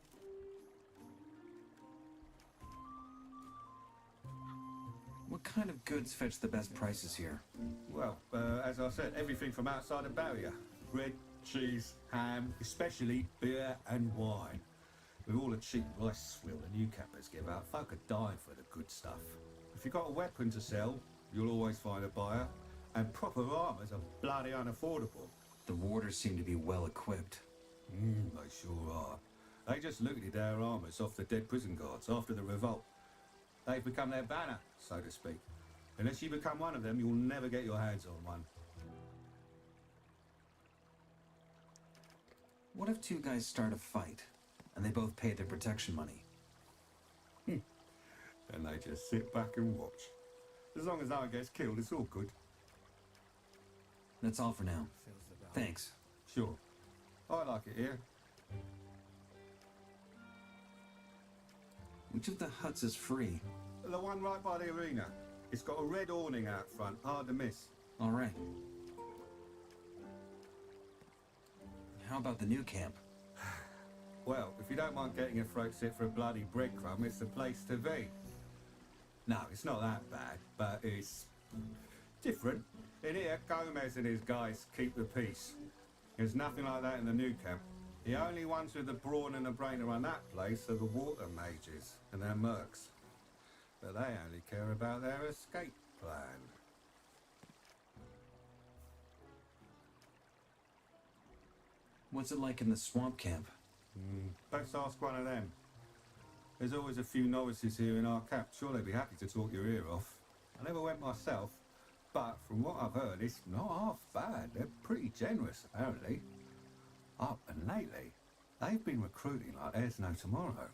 What kind of goods fetch the best prices here? Well, as I said, everything from outside the barrier. Bread, cheese, ham, especially beer and wine. With all the cheap rice swill the new campers give out, folk are dying for the good stuff. If you've got a weapon to sell, you'll always find a buyer. And proper armors are bloody unaffordable. The warders seem to be well equipped. They sure are. They just looted our armors off the dead prison guards after the revolt. They've become their banner, so to speak. Unless you become one of them, you'll never get your hands on one. What if two guys start a fight, and they both pay their protection money? And they just sit back and watch. As long as no one gets killed, it's all good. That's all for now. Thanks. Sure. I like it here. Which of the huts is free? The one right by the arena. It's got a red awning out front, hard to miss. All right. How about the new camp? Well, if you don't mind getting your throat slit for a bloody breadcrumb, it's the place to be. No, it's not that bad, but it's different. In here, Gomez and his guys keep the peace. There's nothing like that in the new camp. The only ones with the brawn and the brain to run that place are the water mages and their mercs. But they only care about their escape plan. What's it like in the swamp camp? Best ask one of them. There's always a few novices here in our camp. Sure, they'd be happy to talk your ear off. I never went myself, but from what I've heard, it's not half bad. They're pretty generous, apparently. Oh, and lately, they've been recruiting like there's no tomorrow.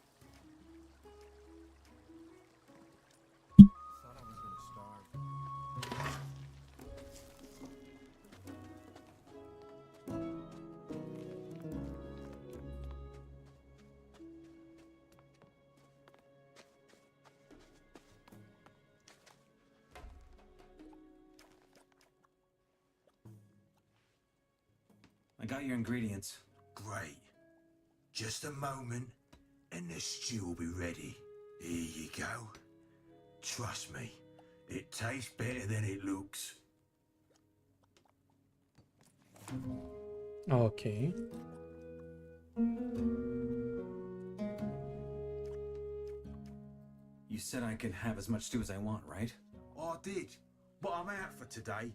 I got your ingredients. Great. Just a moment, and the stew will be ready. Here you go. Trust me, it tastes better than it looks. Okay. You said I could have as much stew as I want, right? I did, but I'm out for today.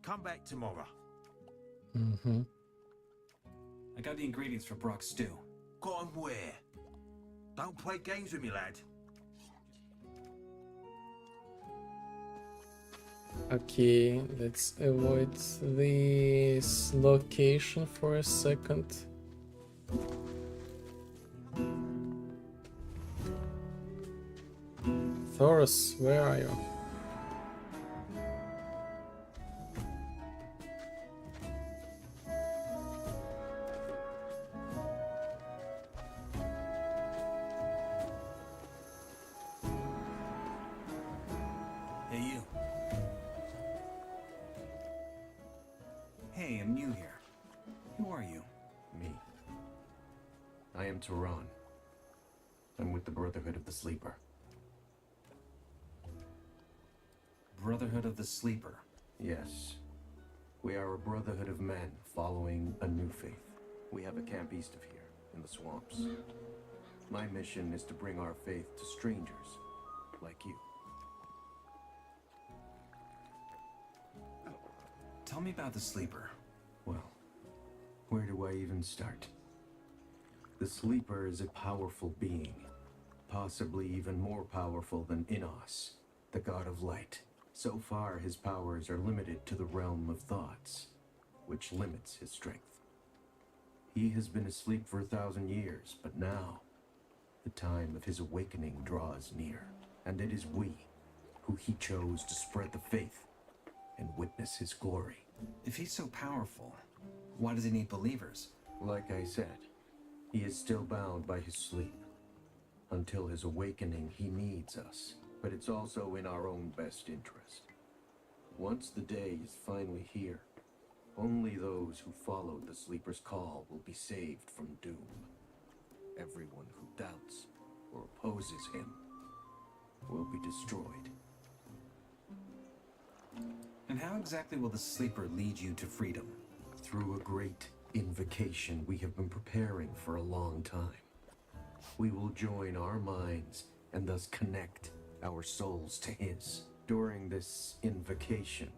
Come back tomorrow. Mm-hmm. I got the ingredients for Brock's stew. Got 'em where? Don't play games with me, lad. Okay, let's avoid this location for a second. Thoros, where are you? Hey, you. Hey, I'm new here. Who are you? Me. I am Tehran. I'm with the Brotherhood of the Sleeper. Brotherhood of the Sleeper. Yes. We are a brotherhood of men following a new faith. We have a camp east of here, in the swamps. My mission is to bring our faith to strangers, like you. Tell me about the Sleeper. Well, where do I even start? The Sleeper is a powerful being, possibly even more powerful than Innos, the god of light. So far, his powers are limited to the realm of thoughts, which limits his strength. He has been asleep for 1,000 years, but now, the time of his awakening draws near, and it is we who he chose to spread the faith and witness his glory. If he's so powerful, why does he need believers? Like I said, he is still bound by his sleep. Until his awakening, he needs us, but it's also in our own best interest. Once the day is finally here, only those who followed the Sleeper's call will be saved from doom. Everyone who doubts or opposes him will be destroyed. And how exactly will the Sleeper lead you to freedom? Through a great invocation we have been preparing for a long time. We will join our minds and thus connect our souls to his. During this invocation,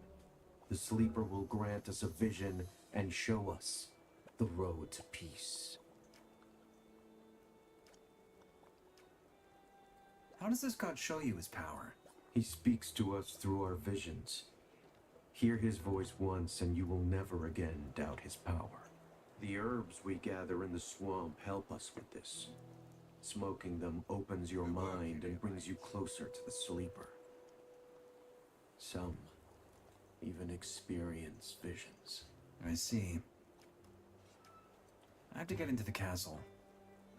the Sleeper will grant us a vision and show us the road to peace. How does this god show you his power? He speaks to us through our visions. Hear his voice once and you will never again doubt his power. The herbs we gather in the swamp help us with this. Smoking them opens your mind and brings you closer to the Sleeper. Some even experience visions. I see. I have to get into the castle.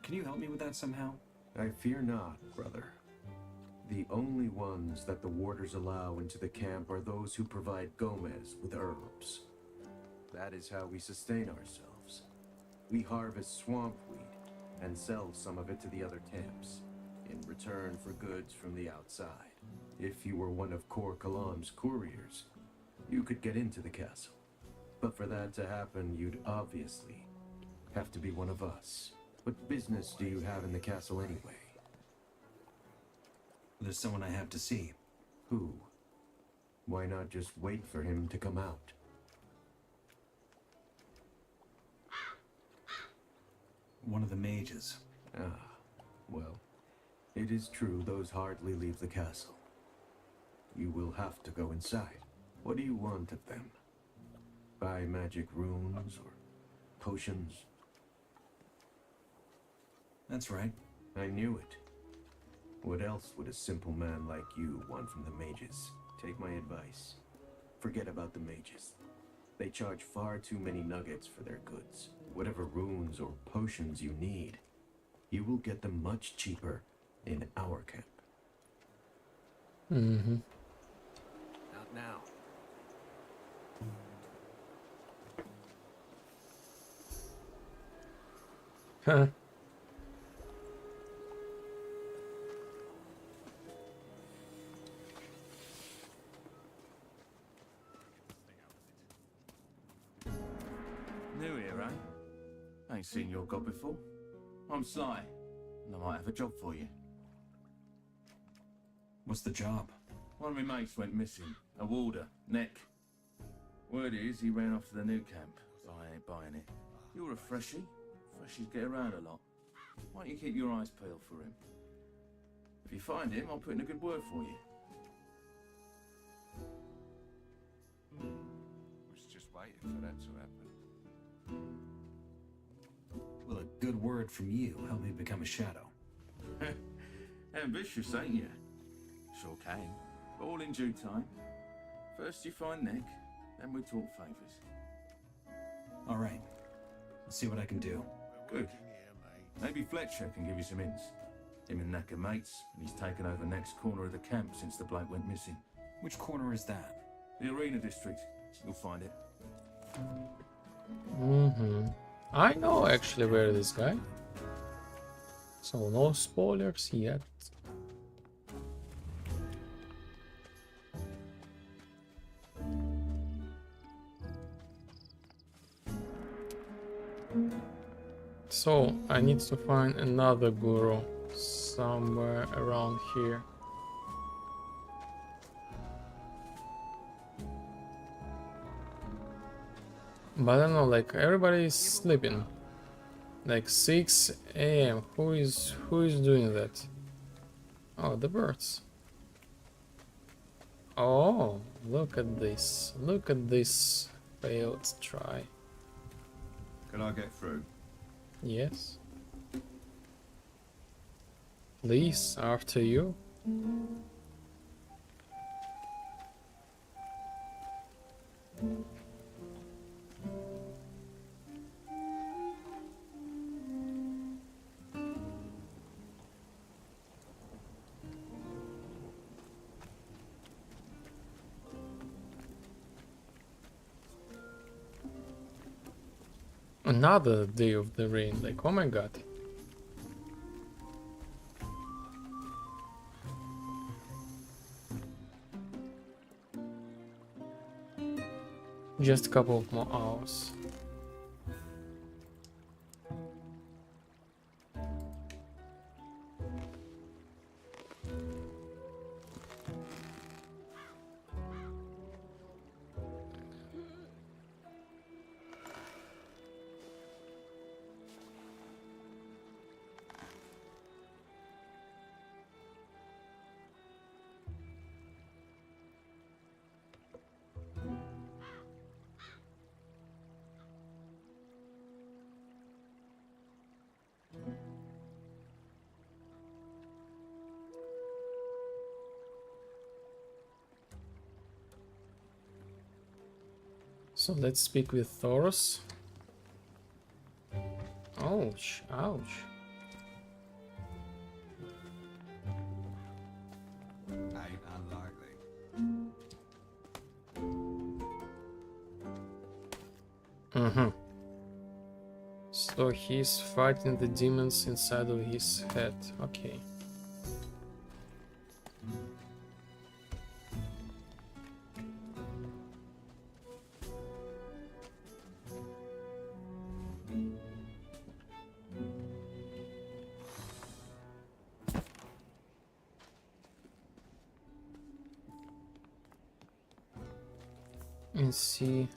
Can you help me with that somehow? I fear not, brother. The only ones that the warders allow into the camp are those who provide Gomez with herbs. That is how we sustain ourselves. We harvest swamp weed and sell some of it to the other camps, in return for goods from the outside. If you were one of Kor Kalam's couriers, you could get into the castle. But for that to happen, you'd obviously have to be one of us. What business do you have in the castle anyway? There's someone I have to see. Who? Why not just wait for him to come out? one of the mages. Ah, well, it is true those hardly leave the castle. You will have to go inside. What do you want of them? Buy magic runes or potions? That's right. I knew it. What else would a simple man like you want from the mages? Take my advice. Forget about the mages. They charge far too many nuggets for their goods. Whatever runes or potions you need, you will get them much cheaper in our camp. Mm-hmm. Not now. Huh. New here, eh? Ain't seen your god before. I'm Sly, and I might have a job for you. What's the job? One of my mates went missing. A warder, Nick. Word is he ran off to the new camp, so I ain't buying it. You're a freshie. Freshies get around a lot. Why don't you keep your eyes peeled for him? If you find him, I'll put in a good word for you. Was just waiting for that to happen. Will a good word from you help me become a shadow? Ambitious, ain't you? Sure can. But all in due time. First you find Nick, then we talk favours. All right. Let's see what I can do. Good. Maybe Fletcher can give you some hints. Him and Knack are mates, and he's taken over next corner of the camp since the bloke went missing. Which corner is that? The arena district. You'll find it. Mm-hmm. I know actually where this guy. So no spoilers yet. So I need to find another guru somewhere around here. But I don't know, like everybody is sleeping. Like 6 AM. Who is doing that? Oh, the birds. Oh, look at this. Look at this failed try. Can I get through? Yes. Please, after you. Another day of the rain, like, oh my god. Just a couple of more hours. So let's speak with Thoros. Ouch, ouch. Ain't unlikely. Mm-hmm. So he's fighting the demons inside of his head. Okay. And see.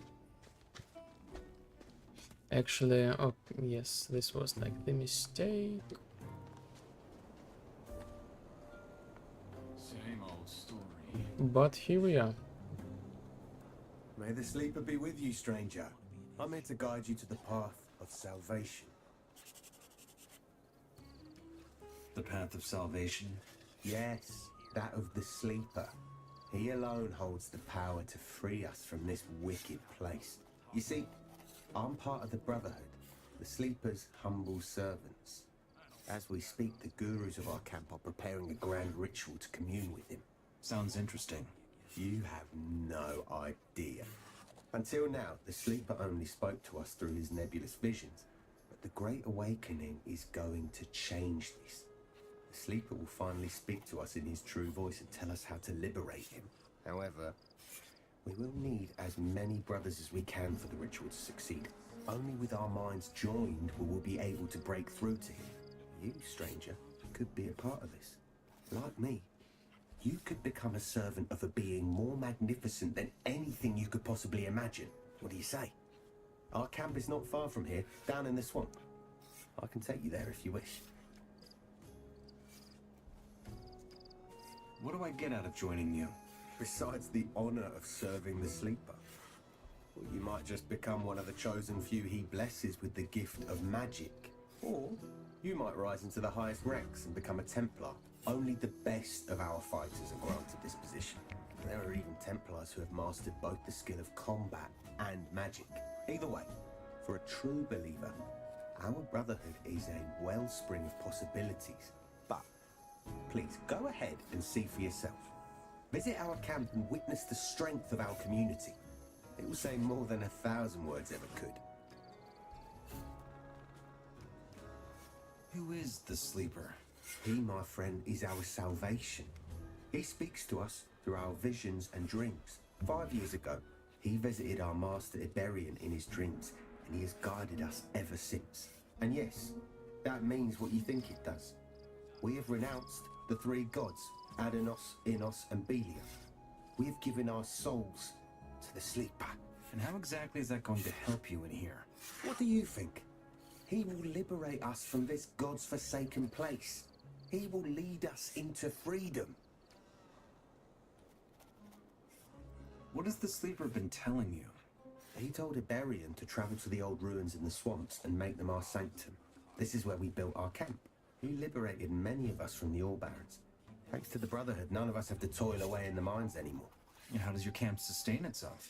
Actually, oh, yes, this was like the mistake. Same old story. But here we are. May the sleeper be with you, stranger. I'm here to guide you to the path of salvation. The path of salvation? Yes, that of the sleeper. He alone holds the power to free us from this wicked place. You see, I'm part of the Brotherhood, the sleeper's humble servants. As we speak, the gurus of our camp are preparing a grand ritual to commune with him. Sounds interesting. You have no idea. Until now, the sleeper only spoke to us through his nebulous visions, but the Great Awakening is going to change this. The sleeper will finally speak to us in his true voice and tell us how to liberate him. However, we will need as many brothers as we can for the ritual to succeed. Only with our minds joined will we be able to break through to him. You, stranger, could be a part of this. Like me, you could become a servant of a being more magnificent than anything you could possibly imagine. What do you say? Our camp is not far from here, down in the swamp. I can take you there if you wish. What do I get out of joining you? Besides the honor of serving the sleeper, well, you might just become one of the chosen few he blesses with the gift of magic. Or you might rise into the highest ranks and become a Templar. Only the best of our fighters are granted this position. There are even Templars who have mastered both the skill of combat and magic. Either way, for a true believer, our Brotherhood is a wellspring of possibilities. But please, go ahead and see for yourself. Visit our camp and witness the strength of our community. It will say more than 1,000 words ever could. Who is the sleeper? He, my friend, is our salvation. He speaks to us through our visions and dreams. 5 years ago, he visited our master Iberian in his dreams, and he has guided us ever since. And yes, that means what you think it does. We have renounced the three gods, Adonos, Inos, and Belia. We have given our souls to the sleeper. And how exactly is that going to help you in here? What do you think? He will liberate us from this God's forsaken place. He will lead us into freedom. What has the sleeper been telling you? He told Iberian to travel to the old ruins in the swamps and make them our sanctum. This is where we built our camp. He liberated many of us from the All Barons. Thanks to the Brotherhood, none of us have to toil away in the mines anymore. And how does your camp sustain itself?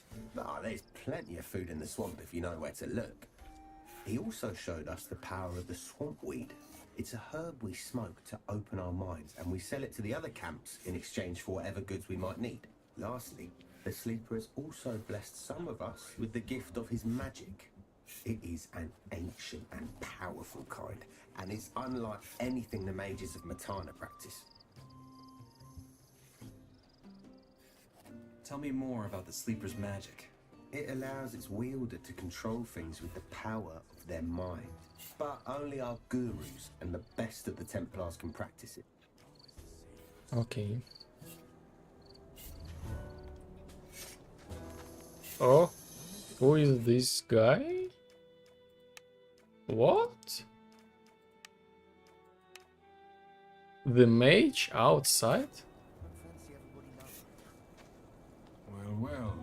There's plenty of food in the swamp if you know where to look. He also showed us the power of the swampweed. It's a herb we smoke to open our minds, and we sell it to the other camps in exchange for whatever goods we might need. Lastly, the sleeper has also blessed some of us with the gift of his magic. It is an ancient and powerful kind, and is unlike anything the mages of Matana practice. Tell me more about the sleeper's magic. It allows its wielder to control things with the power of their mind. But only our gurus and the best of the Templars can practice it. Okay. Oh, who is this guy? What? The mage outside? Well, well,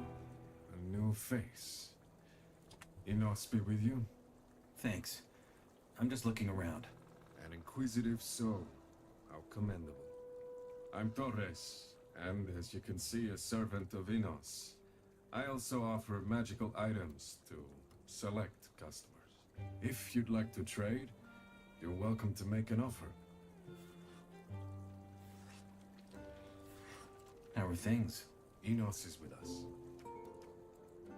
a new face. Enos be with you? Thanks. I'm just looking around. An inquisitive soul. How commendable. I'm Torres, and as you can see, a servant of Enos. I also offer magical items to select customers. If you'd like to trade, you're welcome to make an offer. How are things? Enos is with us.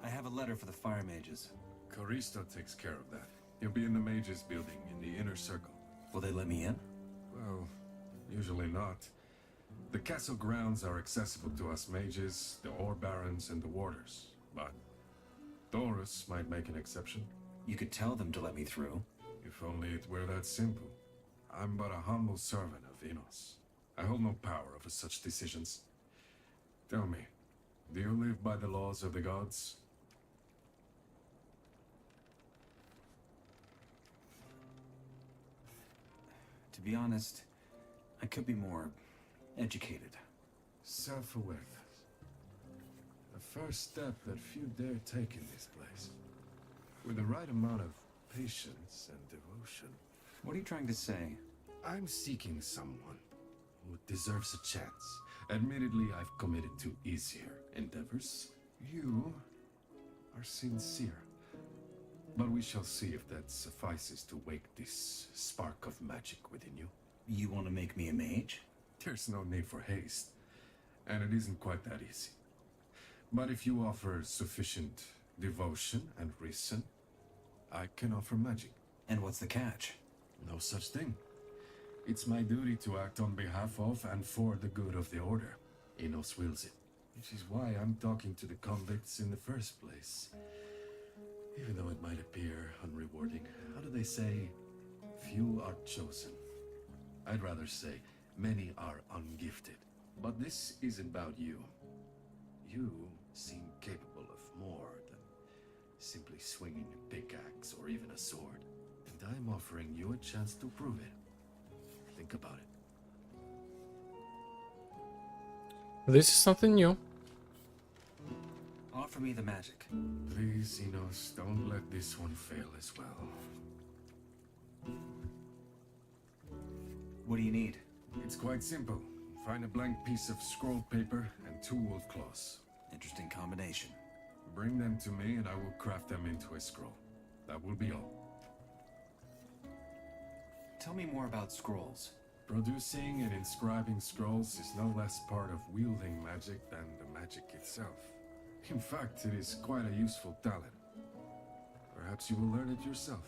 I have a letter for the fire mages. Caristo takes care of that. He'll be in the mages building in the inner circle. Will they let me in? Well, usually not. The castle grounds are accessible to us mages, the ore barons, and the warders. But Taurus might make an exception. You could tell them to let me through. If only it were that simple. I'm but a humble servant of Enos. I hold no power over such decisions. Tell me, do you live by the laws of the gods? To be honest, I could be more educated. Self-awareness. The first step that few dare take in this place. With the right amount of patience and devotion. What are you trying to say? I'm seeking someone who deserves a chance. Admittedly, I've committed to easier endeavors. You are sincere. But we shall see if that suffices to wake this spark of magic within you. You want to make me a mage? There's no need for haste, and it isn't quite that easy. But if you offer sufficient devotion and reason, I can offer magic. And what's the catch? No such thing. It's my duty to act on behalf of and for the good of the Order. Enos wills it, which is why I'm talking to the convicts in the first place. Even though it might appear unrewarding, how do they say? Few are chosen. I'd rather say many are ungifted. But this is about you. You seem capable of more than simply swinging a pickaxe or even a sword. And I'm offering you a chance to prove it. Think about it. This is something new. Offer me the magic. Please, Enos, don't let this one fail as well. What do you need? It's quite simple. Find a blank piece of scroll paper and 2 wolf claws. Interesting combination. Bring them to me and I will craft them into a scroll. That will be all. Tell me more about scrolls. Producing and inscribing scrolls is no less part of wielding magic than the magic itself. In fact, it is quite a useful talent. Perhaps you will learn it yourself.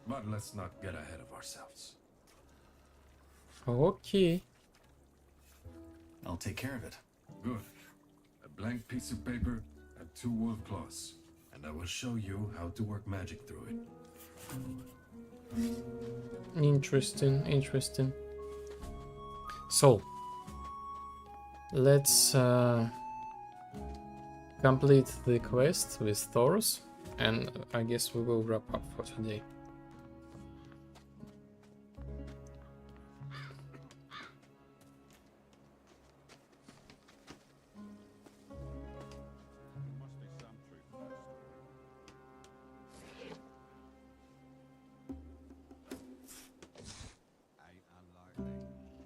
But let's not get ahead of ourselves. Okay. I'll take care of it. Good. A blank piece of paper and 2 wolf claws. And I will show you how to work magic through it. Interesting, interesting. So, let's complete the quest with Taurus, and I guess we will wrap up for today.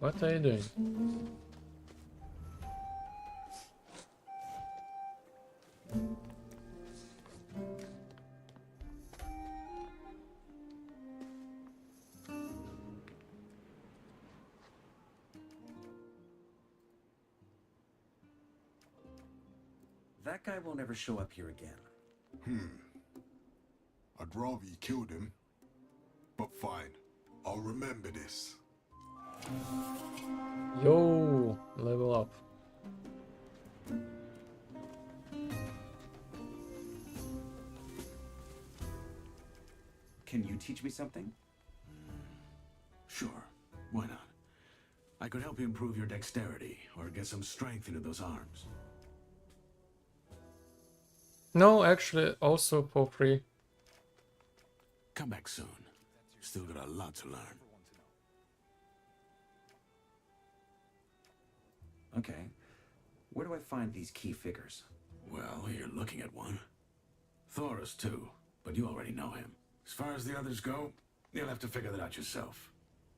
What are you doing? That guy won't ever show up here again. I'd rather you killed him. But fine. I'll remember this. Yo, level up. Can you teach me something? Sure, why not? I could help you improve your dexterity, or get some strength into those arms. No, actually, also for free. Come back soon. Still got a lot to learn. Okay. Where do I find these key figures? Well, you're looking at one. Thoris, too, but you already know him. As far as the others go, you'll have to figure that out yourself.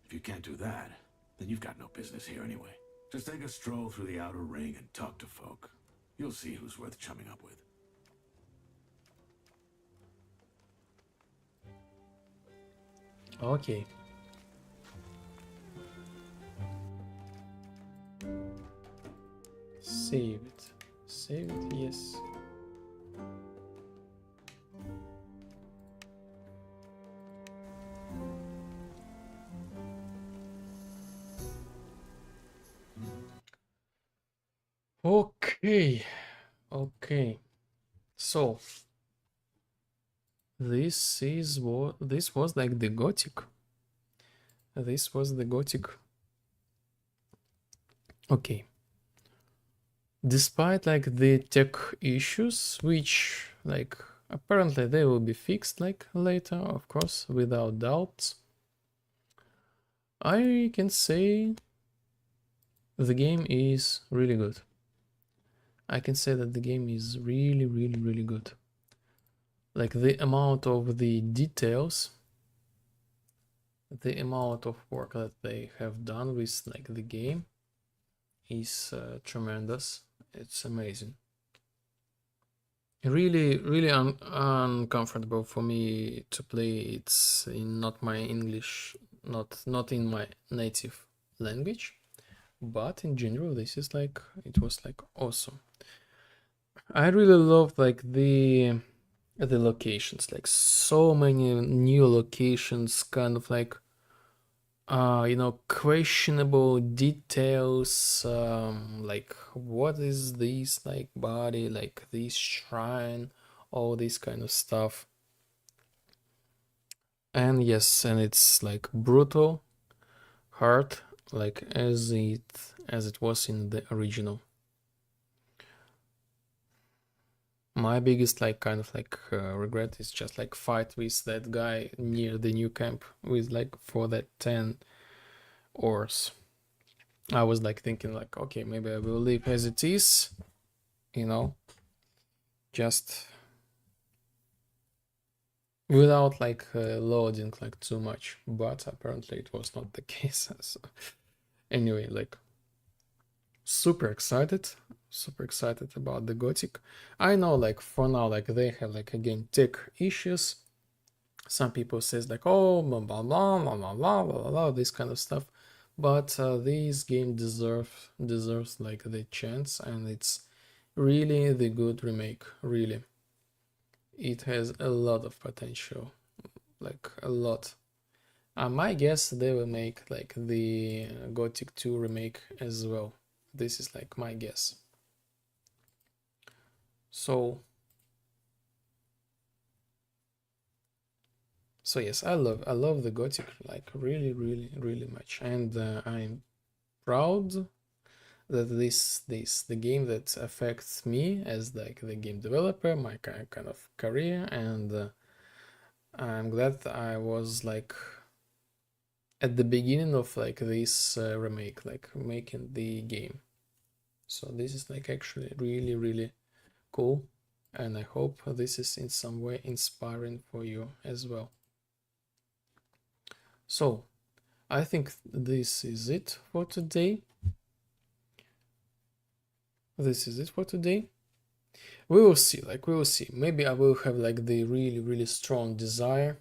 If you can't do that, then you've got no business here anyway. Just take a stroll through the outer ring and talk to folk. You'll see who's worth chumming up with. Okay. Save it. Save it, yes. Okay. Okay. So this is what this was like the Gothic. This was the Gothic. Okay. Despite like the tech issues, which like apparently they will be fixed like later, of course, without doubts. I can say the game is really good. I can say that the game is really good. Like the amount of the details, the amount of work that they have done with like the game is tremendous. It's amazing. Really uncomfortable for me to play. It's in not my English, not in my native language, but in general this is like, it was like awesome. I really love like the locations, like so many new locations, kind of like you know, questionable details, like what is this like body, like this shrine, all this kind of stuff. And yes, and it's like brutal, hard, like as it was in the original. My biggest like kind of like regret is just like fight with that guy near the new camp with like for that 10 ores. I was like thinking like, okay, maybe I will leave as it is, you know, just without like loading like too much, but apparently it was not the case. So anyway, like super excited about the Gothic. I know like for now like they have like again tech issues. Some people says like, oh, blah blah blah blah blah blah blah, blah this kind of stuff, but this game deserves like the chance, and it's really the good remake. Really, it has a lot of potential, like a lot. My guess they will make like the Gothic 2 remake as well. This is like my guess. So yes, I love the Gothic like really much, and I'm proud that the game that affects me as like the game developer, my kind of career, and I'm glad that I was like at the beginning of like this remake, like making the game. So this is like actually really cool, and I hope this is in some way inspiring for you as well. So I think this is it for today. This is it for today. We will see, like we will see. Maybe I will have like the really strong desire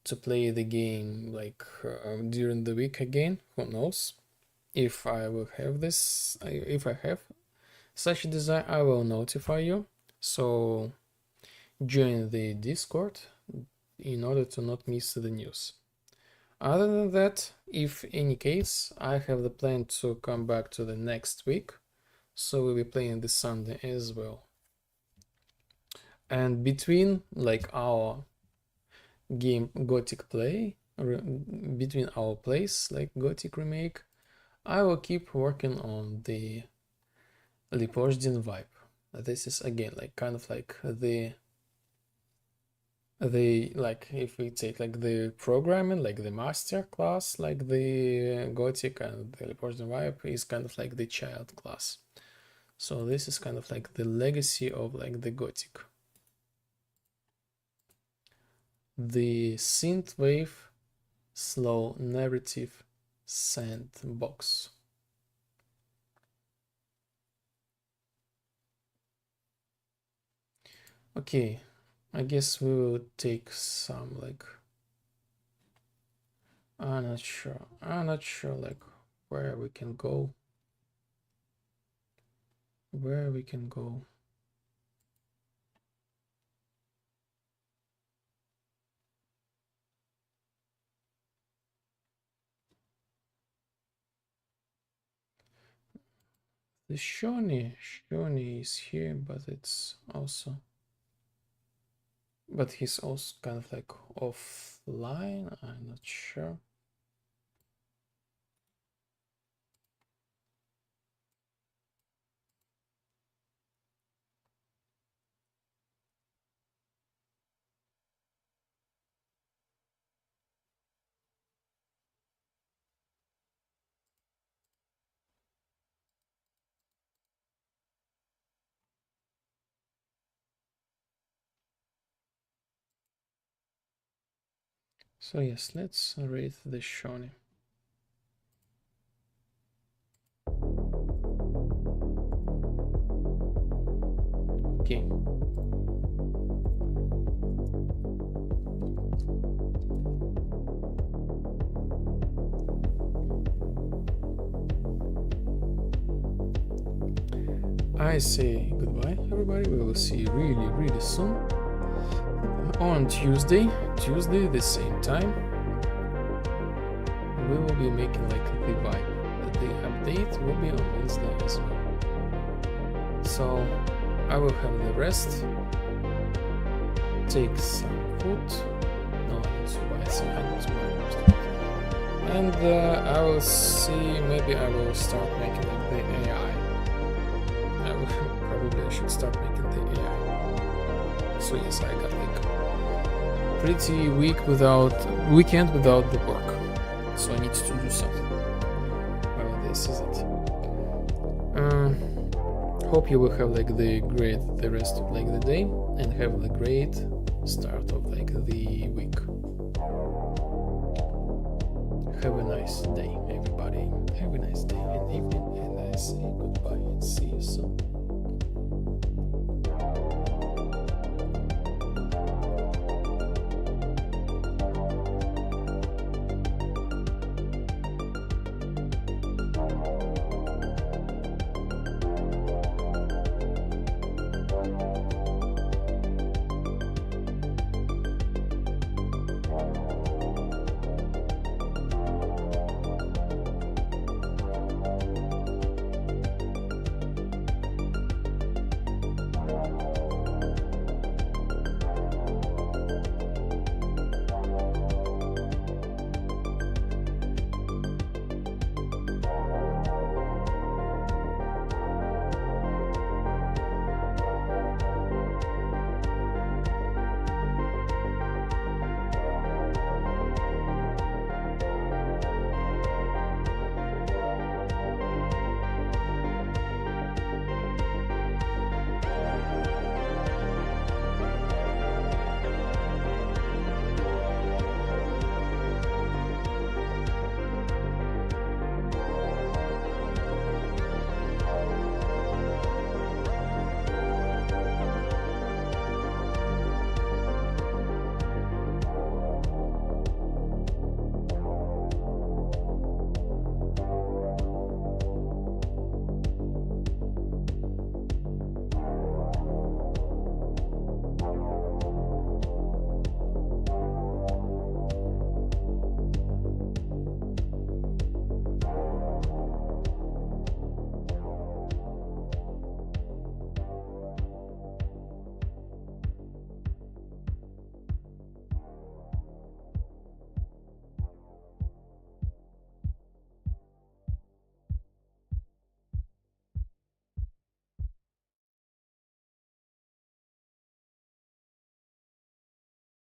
to play the game like during the week again. Who knows? If I will have this, if I have such a desire, I will notify you. So join the Discord in order to not miss the news. Other than that, if any case, I have the plan to come back to the next week, so we'll be playing this Sunday as well. And between like our game Gothic play, between our plays like Gothic remake, I will keep working on the Liporzhden vibe. This is again like kind of like the like if we take like the programming, like the master class, like the Gothic, and the Liporzhden vibe is kind of like the child class. So this is kind of like the legacy of like the Gothic. The synthwave slow narrative sandbox. Okay, I guess we will take some like I'm not sure like where we can go. The Shoni is here, but it's also, but he's also kind of like offline. I'm not sure. So yes, let's rate the Shawnee. Okay. I say goodbye, everybody. We will see you really soon on Tuesday, the same time. We will be making like the vibe. The update will be on Wednesday as well. So I will have the rest. Take some food. No, I need to buy some items. And I will see. Maybe I will start making like the AI. Probably I should start making the AI. So yes, I got like pretty weekend without the work. So I need to do something. Well, this is it. Hope you will have like the rest of like the day and have the great start of like the week. Have a nice day.